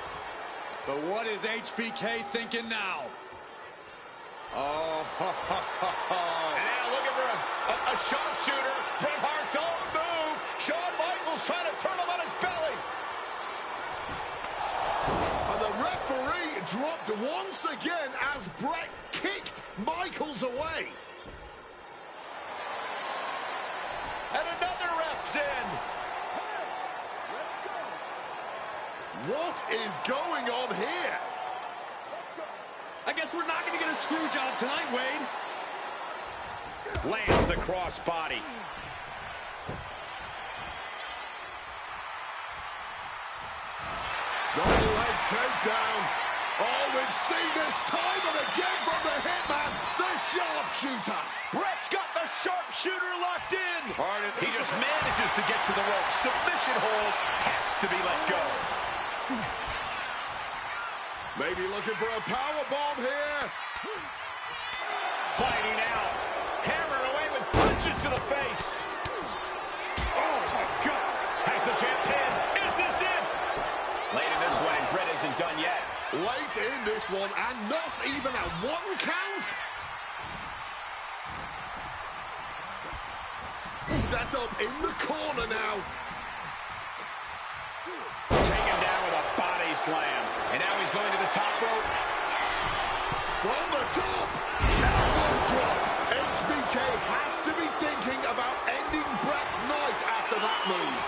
But what is HBK thinking now? Oh, and now looking for a sharpshooter. Bret Hart's own move. Shawn Michaels trying to turn him on his belly. And the referee dropped once again as Bret kicked Michaels away. And another ref's in. What is going on here? I guess we're not going to get a screw job tonight, Wade. Lands the crossbody. Double leg takedown. Oh, we've seen this time and again from the Hitman, the sharpshooter. Brett's got the sharpshooter locked in. He just manages to get to the rope. Submission hold has to be let go. Maybe looking for a powerbomb here. Fighting out. Hammered away with punches to the face. Oh, my God. Has the champ pinned. Is this it? Late in this one, and Brett isn't done yet. Late in this one, and not even a one count. Set up in the corner now. Taken down with a body slam. And now he's going to the top rope. From the top. Elbow drop. HBK has to be thinking about ending Brett's night after that move.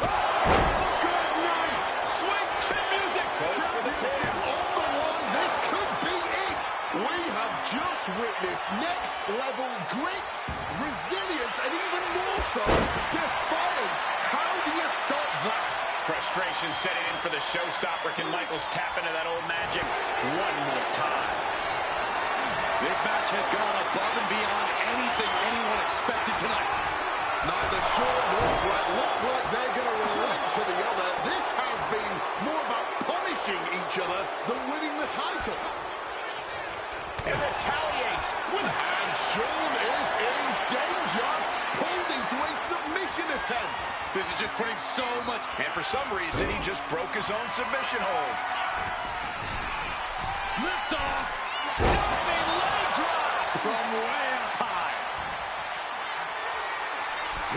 Let's go night. Swing chin music. Goes for the pin. On the line, this could be it. We have just witnessed next level grit, resilience, and even more so, defiance. How do you stop that? Frustration setting in for the showstopper. Can Michaels tap into that old magic one more time? This match has gone above and beyond anything anyone expected tonight. Neither Shawn nor Brett look like they're going to relent to the other. This has been more about punishing each other than winning the title. And retaliates. And Shawn is in danger. Pulled into a submission attempt. This is just putting so much... And for some reason, he just broke his own submission hold. Lift off. Diving leg drop from way up high.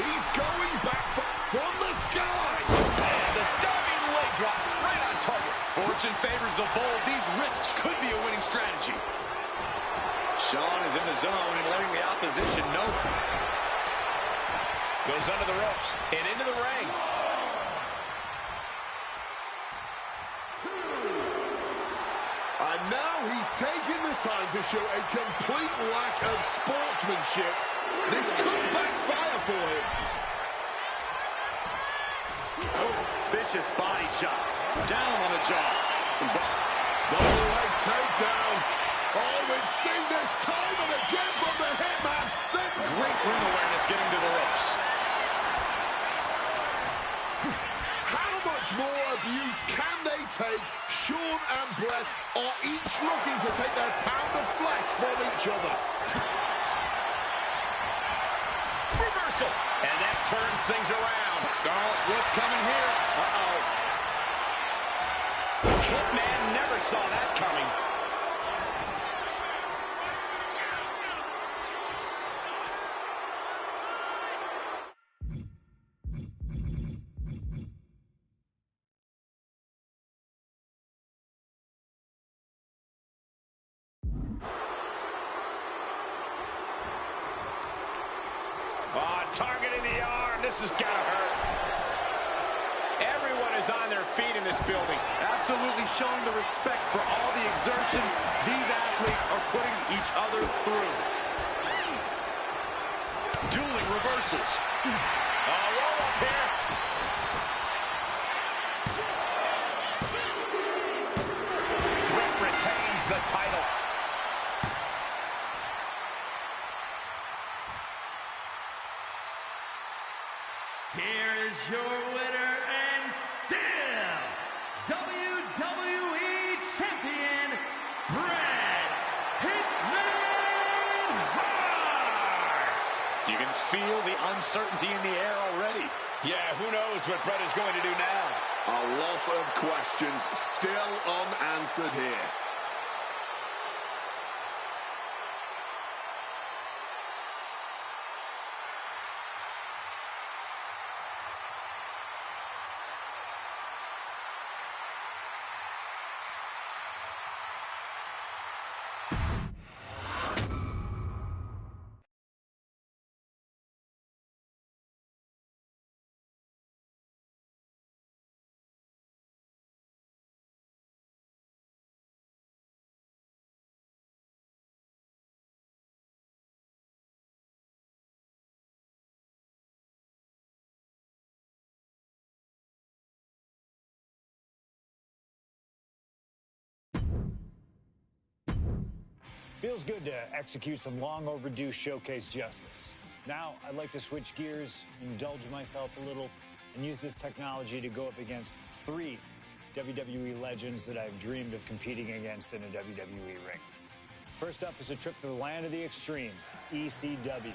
He's going back from the sky. And a diving leg drop right on target. Fortune favors the bold. These risks could be a winning strategy. Shawn is in the zone and letting the opposition know. Goes under the ropes and into the ring. And now he's taking the time to show a complete lack of sportsmanship. This could backfire for him. Oh, vicious body shot. Down on the jaw. Double leg takedown. Oh, we've seen this time and again from the Hitman. Great ring awareness getting to the ropes. How much more abuse can they take? Shawn and Brett are each looking to take their pound of flesh from each other. And that turns things around. Oh, what's coming here? Hitman never saw that coming. Targeting the arm. This is gonna hurt. Everyone is on their feet in this building. Absolutely showing the respect for all the exertion these athletes are putting each other through. Dueling reversals. Roll up here. Brett retains the title. Here is your winner and still WWE Champion, Bret Hitman Hart. You can feel the uncertainty in the air already. Yeah, who knows what Bret is going to do now? A lot of questions still unanswered here. Feels good to execute some long overdue showcase justice. Now, I'd like to switch gears, indulge myself a little, and use this technology to go up against 3 WWE legends that I've dreamed of competing against in a WWE ring. First up is a trip to the land of the extreme, ECW.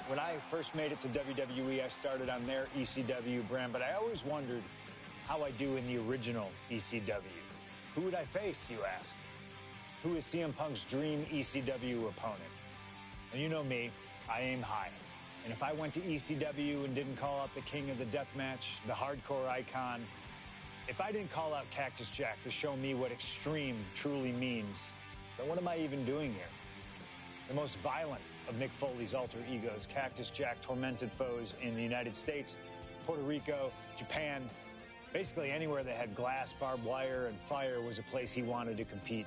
When I first made it to WWE, I started on their ECW brand, but I always wondered how I do in the original ECW. Who would I face, you ask? Who is CM Punk's dream ECW opponent? And you know me, I aim high. And if I went to ECW and didn't call out the king of the deathmatch, the hardcore icon, if I didn't call out Cactus Jack to show me what extreme truly means, then what am I even doing here? The most violent of Mick Foley's alter egos, Cactus Jack tormented foes in the United States, Puerto Rico, Japan, basically anywhere that had glass, barbed wire, and fire was a place he wanted to compete.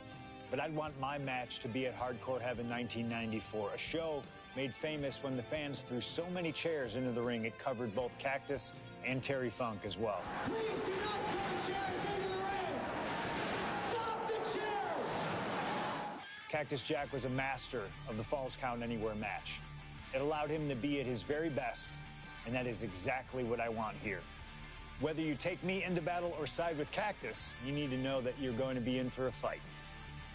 But I'd want my match to be at Hardcore Heaven 1994, a show made famous when the fans threw so many chairs into the ring it covered both Cactus and Terry Funk as well. Please do not throw chairs into the ring! Stop the chairs! Cactus Jack was a master of the Falls Count Anywhere match. It allowed him to be at his very best, and that is exactly what I want here. Whether you take me into battle or side with Cactus, you need to know that you're going to be in for a fight.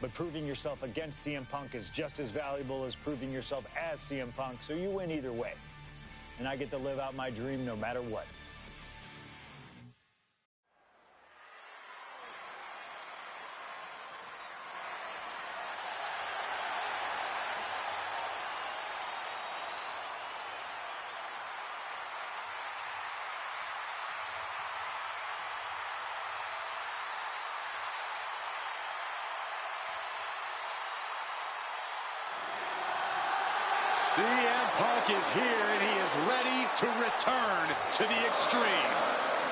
But proving yourself against CM Punk is just as valuable as proving yourself as CM Punk, so you win either way. And I get to live out my dream no matter what. CM Punk is here, and he is ready to return to the extreme.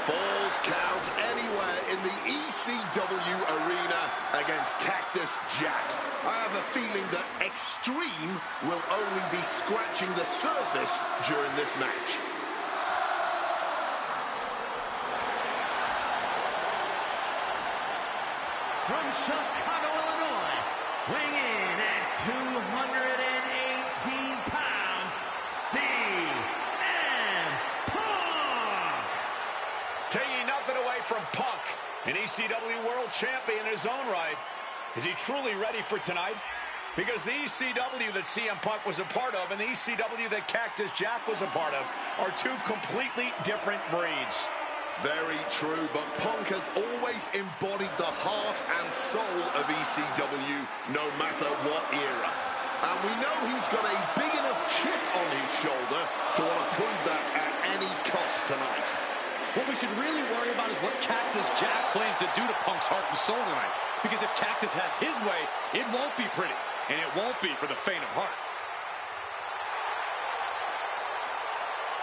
Falls Count Anywhere in the ECW arena against Cactus Jack. I have a feeling that extreme will only be scratching the surface during this match. From Chicago, Illinois, weighing in at 218 pounds, CM Punk! Taking nothing away from Punk, an ECW World Champion in his own right. Is he truly ready for tonight? Because the ECW that CM Punk was a part of and the ECW that Cactus Jack was a part of are two completely different breeds. Very true, but Punk has always embodied the heart and soul of ECW, no matter what era. And we know he's got a big enough chip on his shoulder to want to prove that at any cost tonight. What we should really worry about is what Cactus Jack plans to do to Punk's heart and soul tonight. Because if Cactus has his way, it won't be pretty. And it won't be for the faint of heart.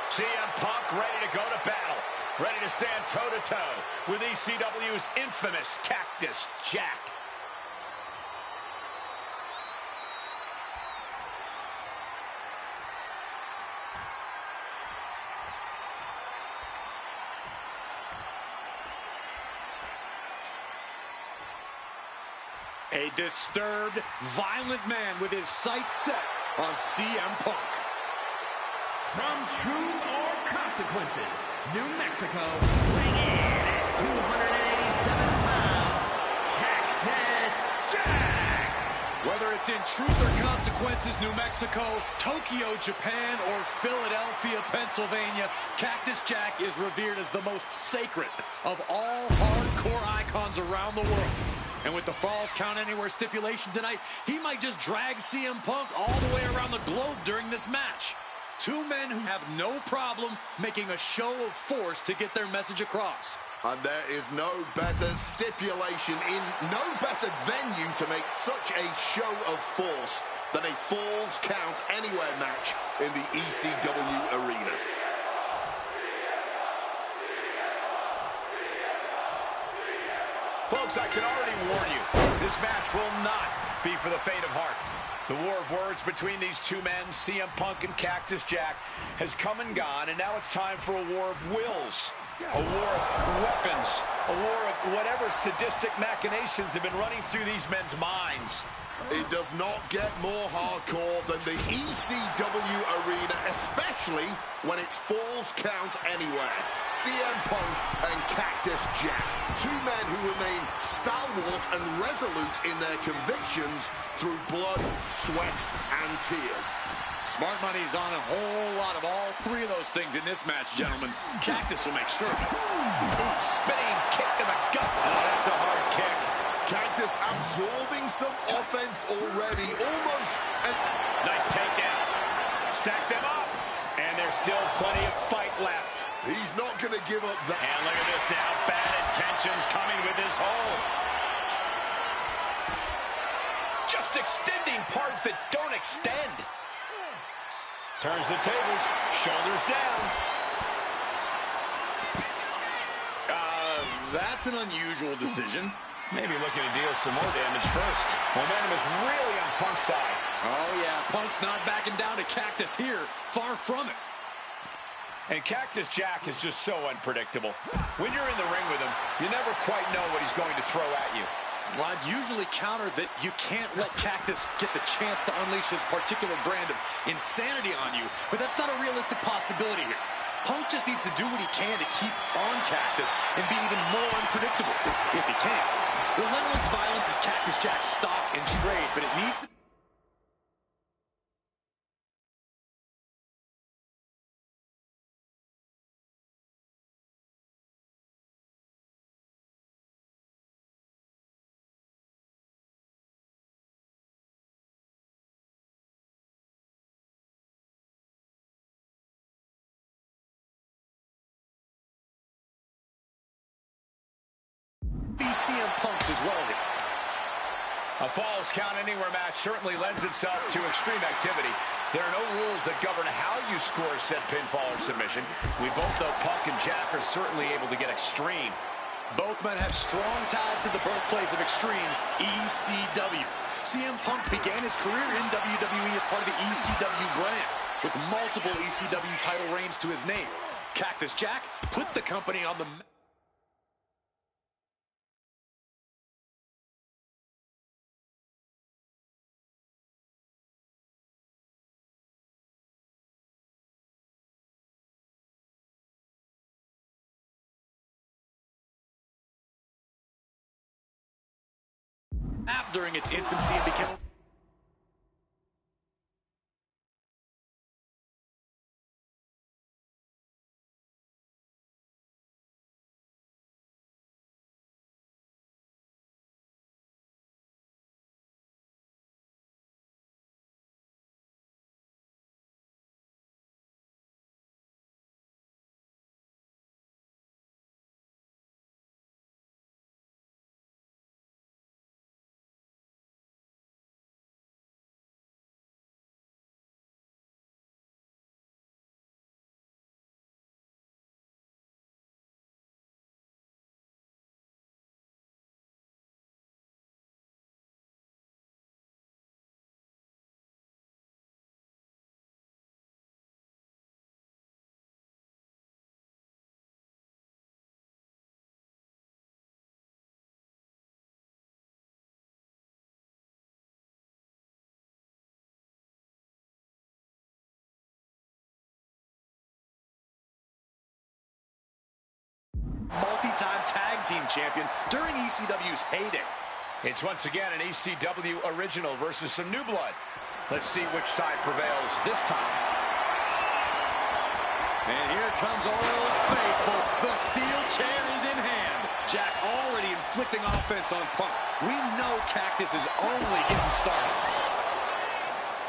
CM Punk ready to go to battle. Ready to stand toe-to-toe with ECW's infamous Cactus Jack. A disturbed, violent man with his sights set on CM Punk. From Truth or Consequences, New Mexico, weighing in at 287 pounds, Cactus Jack! Whether it's in Truth or Consequences, New Mexico, Tokyo, Japan, or Philadelphia, Pennsylvania, Cactus Jack is revered as the most sacred of all hardcore icons around the world. And with the Falls Count Anywhere stipulation tonight, he might just drag CM Punk all the way around the globe during this match. Two men who have no problem making a show of force to get their message across. And there is no better stipulation in no better venue to make such a show of force than a Falls Count Anywhere match in the ECW arena. Folks, I can already warn you, this match will not be for the faint of heart. The war of words between these two men, CM Punk and Cactus Jack, has come and gone, and now it's time for a war of wills, a war of weapons, a war of whatever sadistic machinations have been running through these men's minds. It does not get more hardcore than the ECW arena, especially when it's Falls Count Anywhere. CM Punk and Cactus Jack, two men who remain stalwart and resolute in their convictions through blood, sweat, and tears. Smart money's on a whole lot of all three of those things in this match, gentlemen. Cactus will make sure of it. Ooh, spinning kick to the gut. Oh, that's a hard kick. Cactus absorbing some offense already, almost. Nice takedown. Stack them up. And there's still plenty of fight left. He's not going to give up that. And look at this now. Bad intentions coming with this hold. Just extending parts that don't extend. Turns the tables. Shoulders down. That's an unusual decision. Maybe looking to deal some more damage first. Momentum is really on Punk's side. Oh, yeah. Punk's not backing down to Cactus here. Far from it. And Cactus Jack is just so unpredictable. When you're in the ring with him, you never quite know what he's going to throw at you. Well, I'd usually counter that you can't let Cactus get the chance to unleash his particular brand of insanity on you. But that's not a realistic possibility here. Punk just needs to do what he can to keep on Cactus and be even more unpredictable, if he can. Relentless violence is Cactus Jack's stock and trade, but it needs to... CM Punk's as well here. A Falls Count Anywhere match certainly lends itself to extreme activity. There are no rules that govern how you score said pinfall or submission. We both know Punk and Jack are certainly able to get extreme. Both men have strong ties to the birthplace of extreme, ECW. CM Punk began his career in WWE as part of the ECW brand, with multiple ECW title reigns to his name. Cactus Jack put the company on the... during its infancy and became... multi-time tag team champion during ECW's heyday. It's once again an ECW original versus some new blood. Let's see which side prevails this time. And here comes Old Faithful. The steel chair is in hand. Jack already inflicting offense on Punk. We know Cactus is only getting started.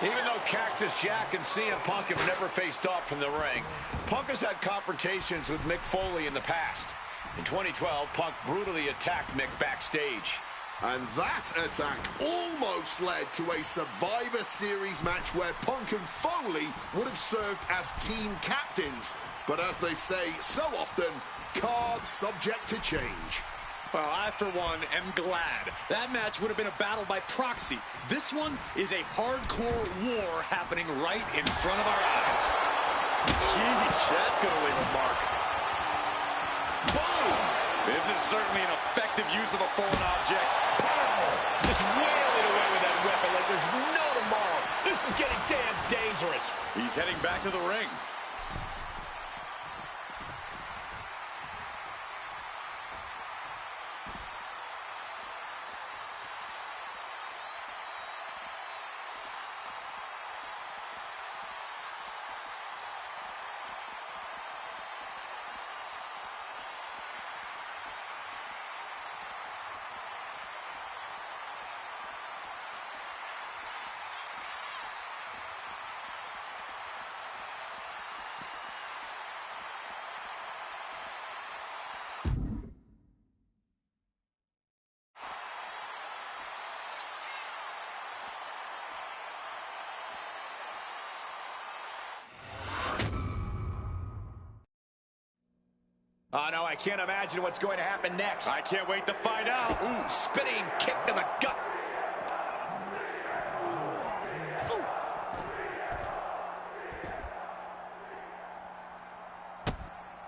Even though Cactus Jack and CM Punk have never faced off from the ring, Punk has had confrontations with Mick Foley in the past. In 2012, Punk brutally attacked Mick backstage. And that attack almost led to a Survivor Series match where Punk and Foley would have served as team captains. But as they say so often, cards subject to change. Well, I, for one, am glad. That match would have been a battle by proxy. This one is a hardcore war happening right in front of our eyes. Sheesh, that's going to leave a mark. Boom! This is certainly an effective use of a foreign object. Pow! Just wailing away with that weapon like there's no tomorrow. This is getting damn dangerous. He's heading back to the ring. Oh, no, I can't imagine what's going to happen next. I can't wait to find out. Ooh, spinning kick to the gut.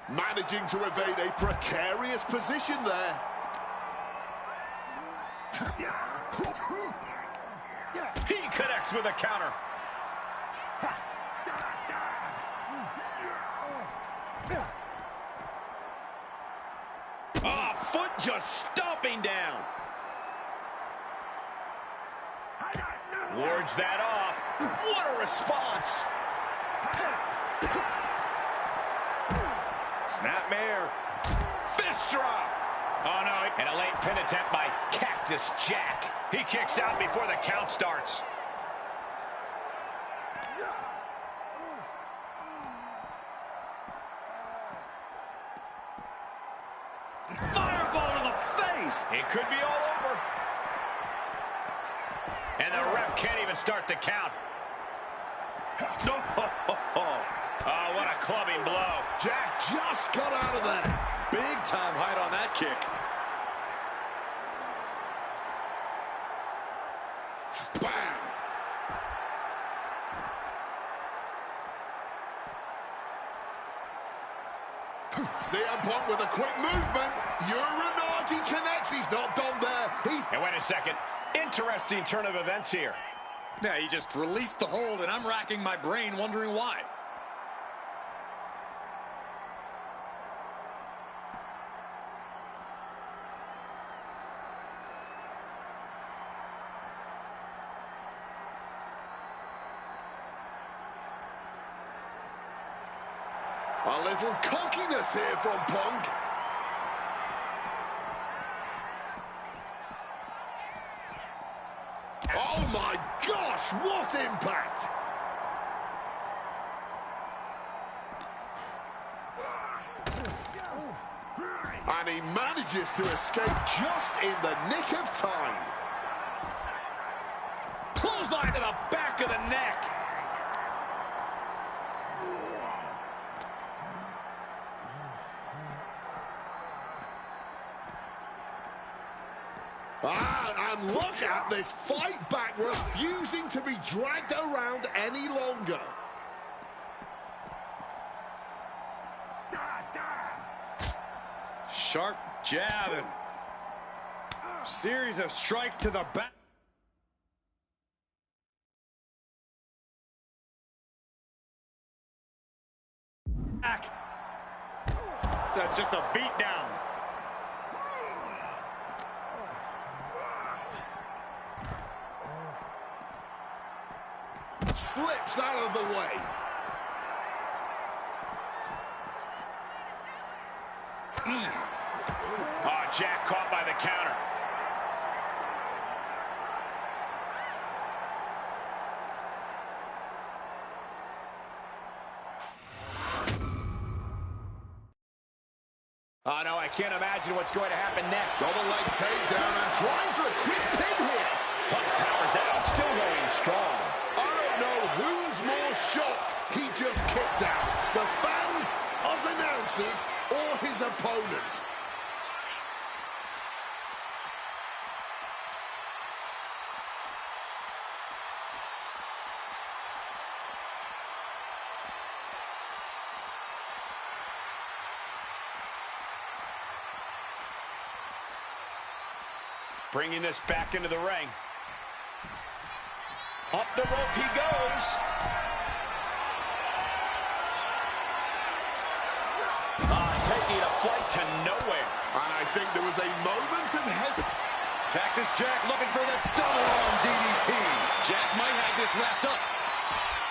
Managing to evade a precarious position there. He connects with a counter. Oh, foot just stomping down. Wards that off. What a response. Snapmare. Fist drop. Oh, no. And a late pin attempt by Cactus Jack. He kicks out before the count starts. Fireball to the face. It could be all over. And the ref can't even start the count. No. Oh, what a clubbing blow. Jack just got out of there. Big time height on that kick. Bam! CM Punk with a quick movement. Uranagi connects. He's not done there. And wait a second. Interesting turn of events here. Yeah, he just released the hold, and I'm racking my brain wondering why. A little cockiness here from Punk. Oh my gosh, what impact! And he manages to escape just in the nick of time. Clothesline to the back of the neck. And look at this fight back, refusing to be dragged around any longer. Sharp jab and series of strikes to the back. It's just a beat down. slips out of the way. Oh, Jack caught by the counter. Oh, no, I can't imagine what's going to happen next. Double leg takedown and trying for a quick pin here. Punk powers out, still going strong. I don't know who's more shocked he just kicked out. The fans, us announcers, or his opponent. Bringing this back into the ring. Up the rope he goes. Taking a flight to nowhere. And I think there was a moment of hesitation. Cactus Jack looking for the double arm DDT. Jack might have this wrapped up.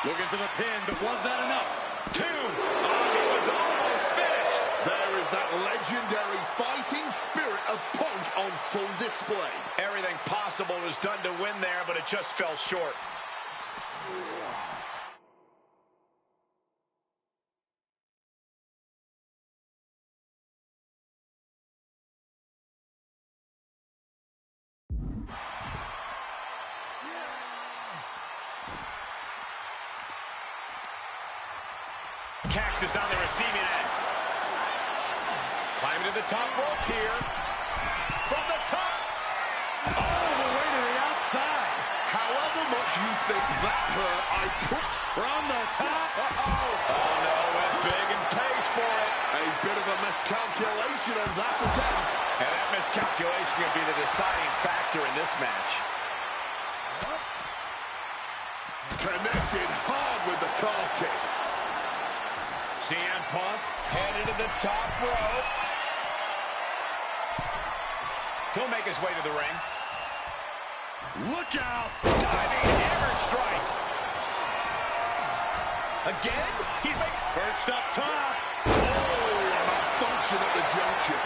Looking for the pin, but was that enough? 2. He was almost finished. There is that legendary fighting spirit of Punk on full display. Everything possible was done to win there, but it just fell short. Cactus on the receiving end. Climbing to the top rope here. From the top. Oh, the way to the outside. However much you think that hurt, I put... From the top. Oh, no, went big and pays for it. A bit of a miscalculation on that attempt. And that miscalculation could be the deciding factor in this match. Connected hard with the calf kick. CM Punk headed to the top rope. He'll make his way to the ring. Look out. Diving hammer strike. Again? He's making... Perched up top. Oh, a malfunction at the junction.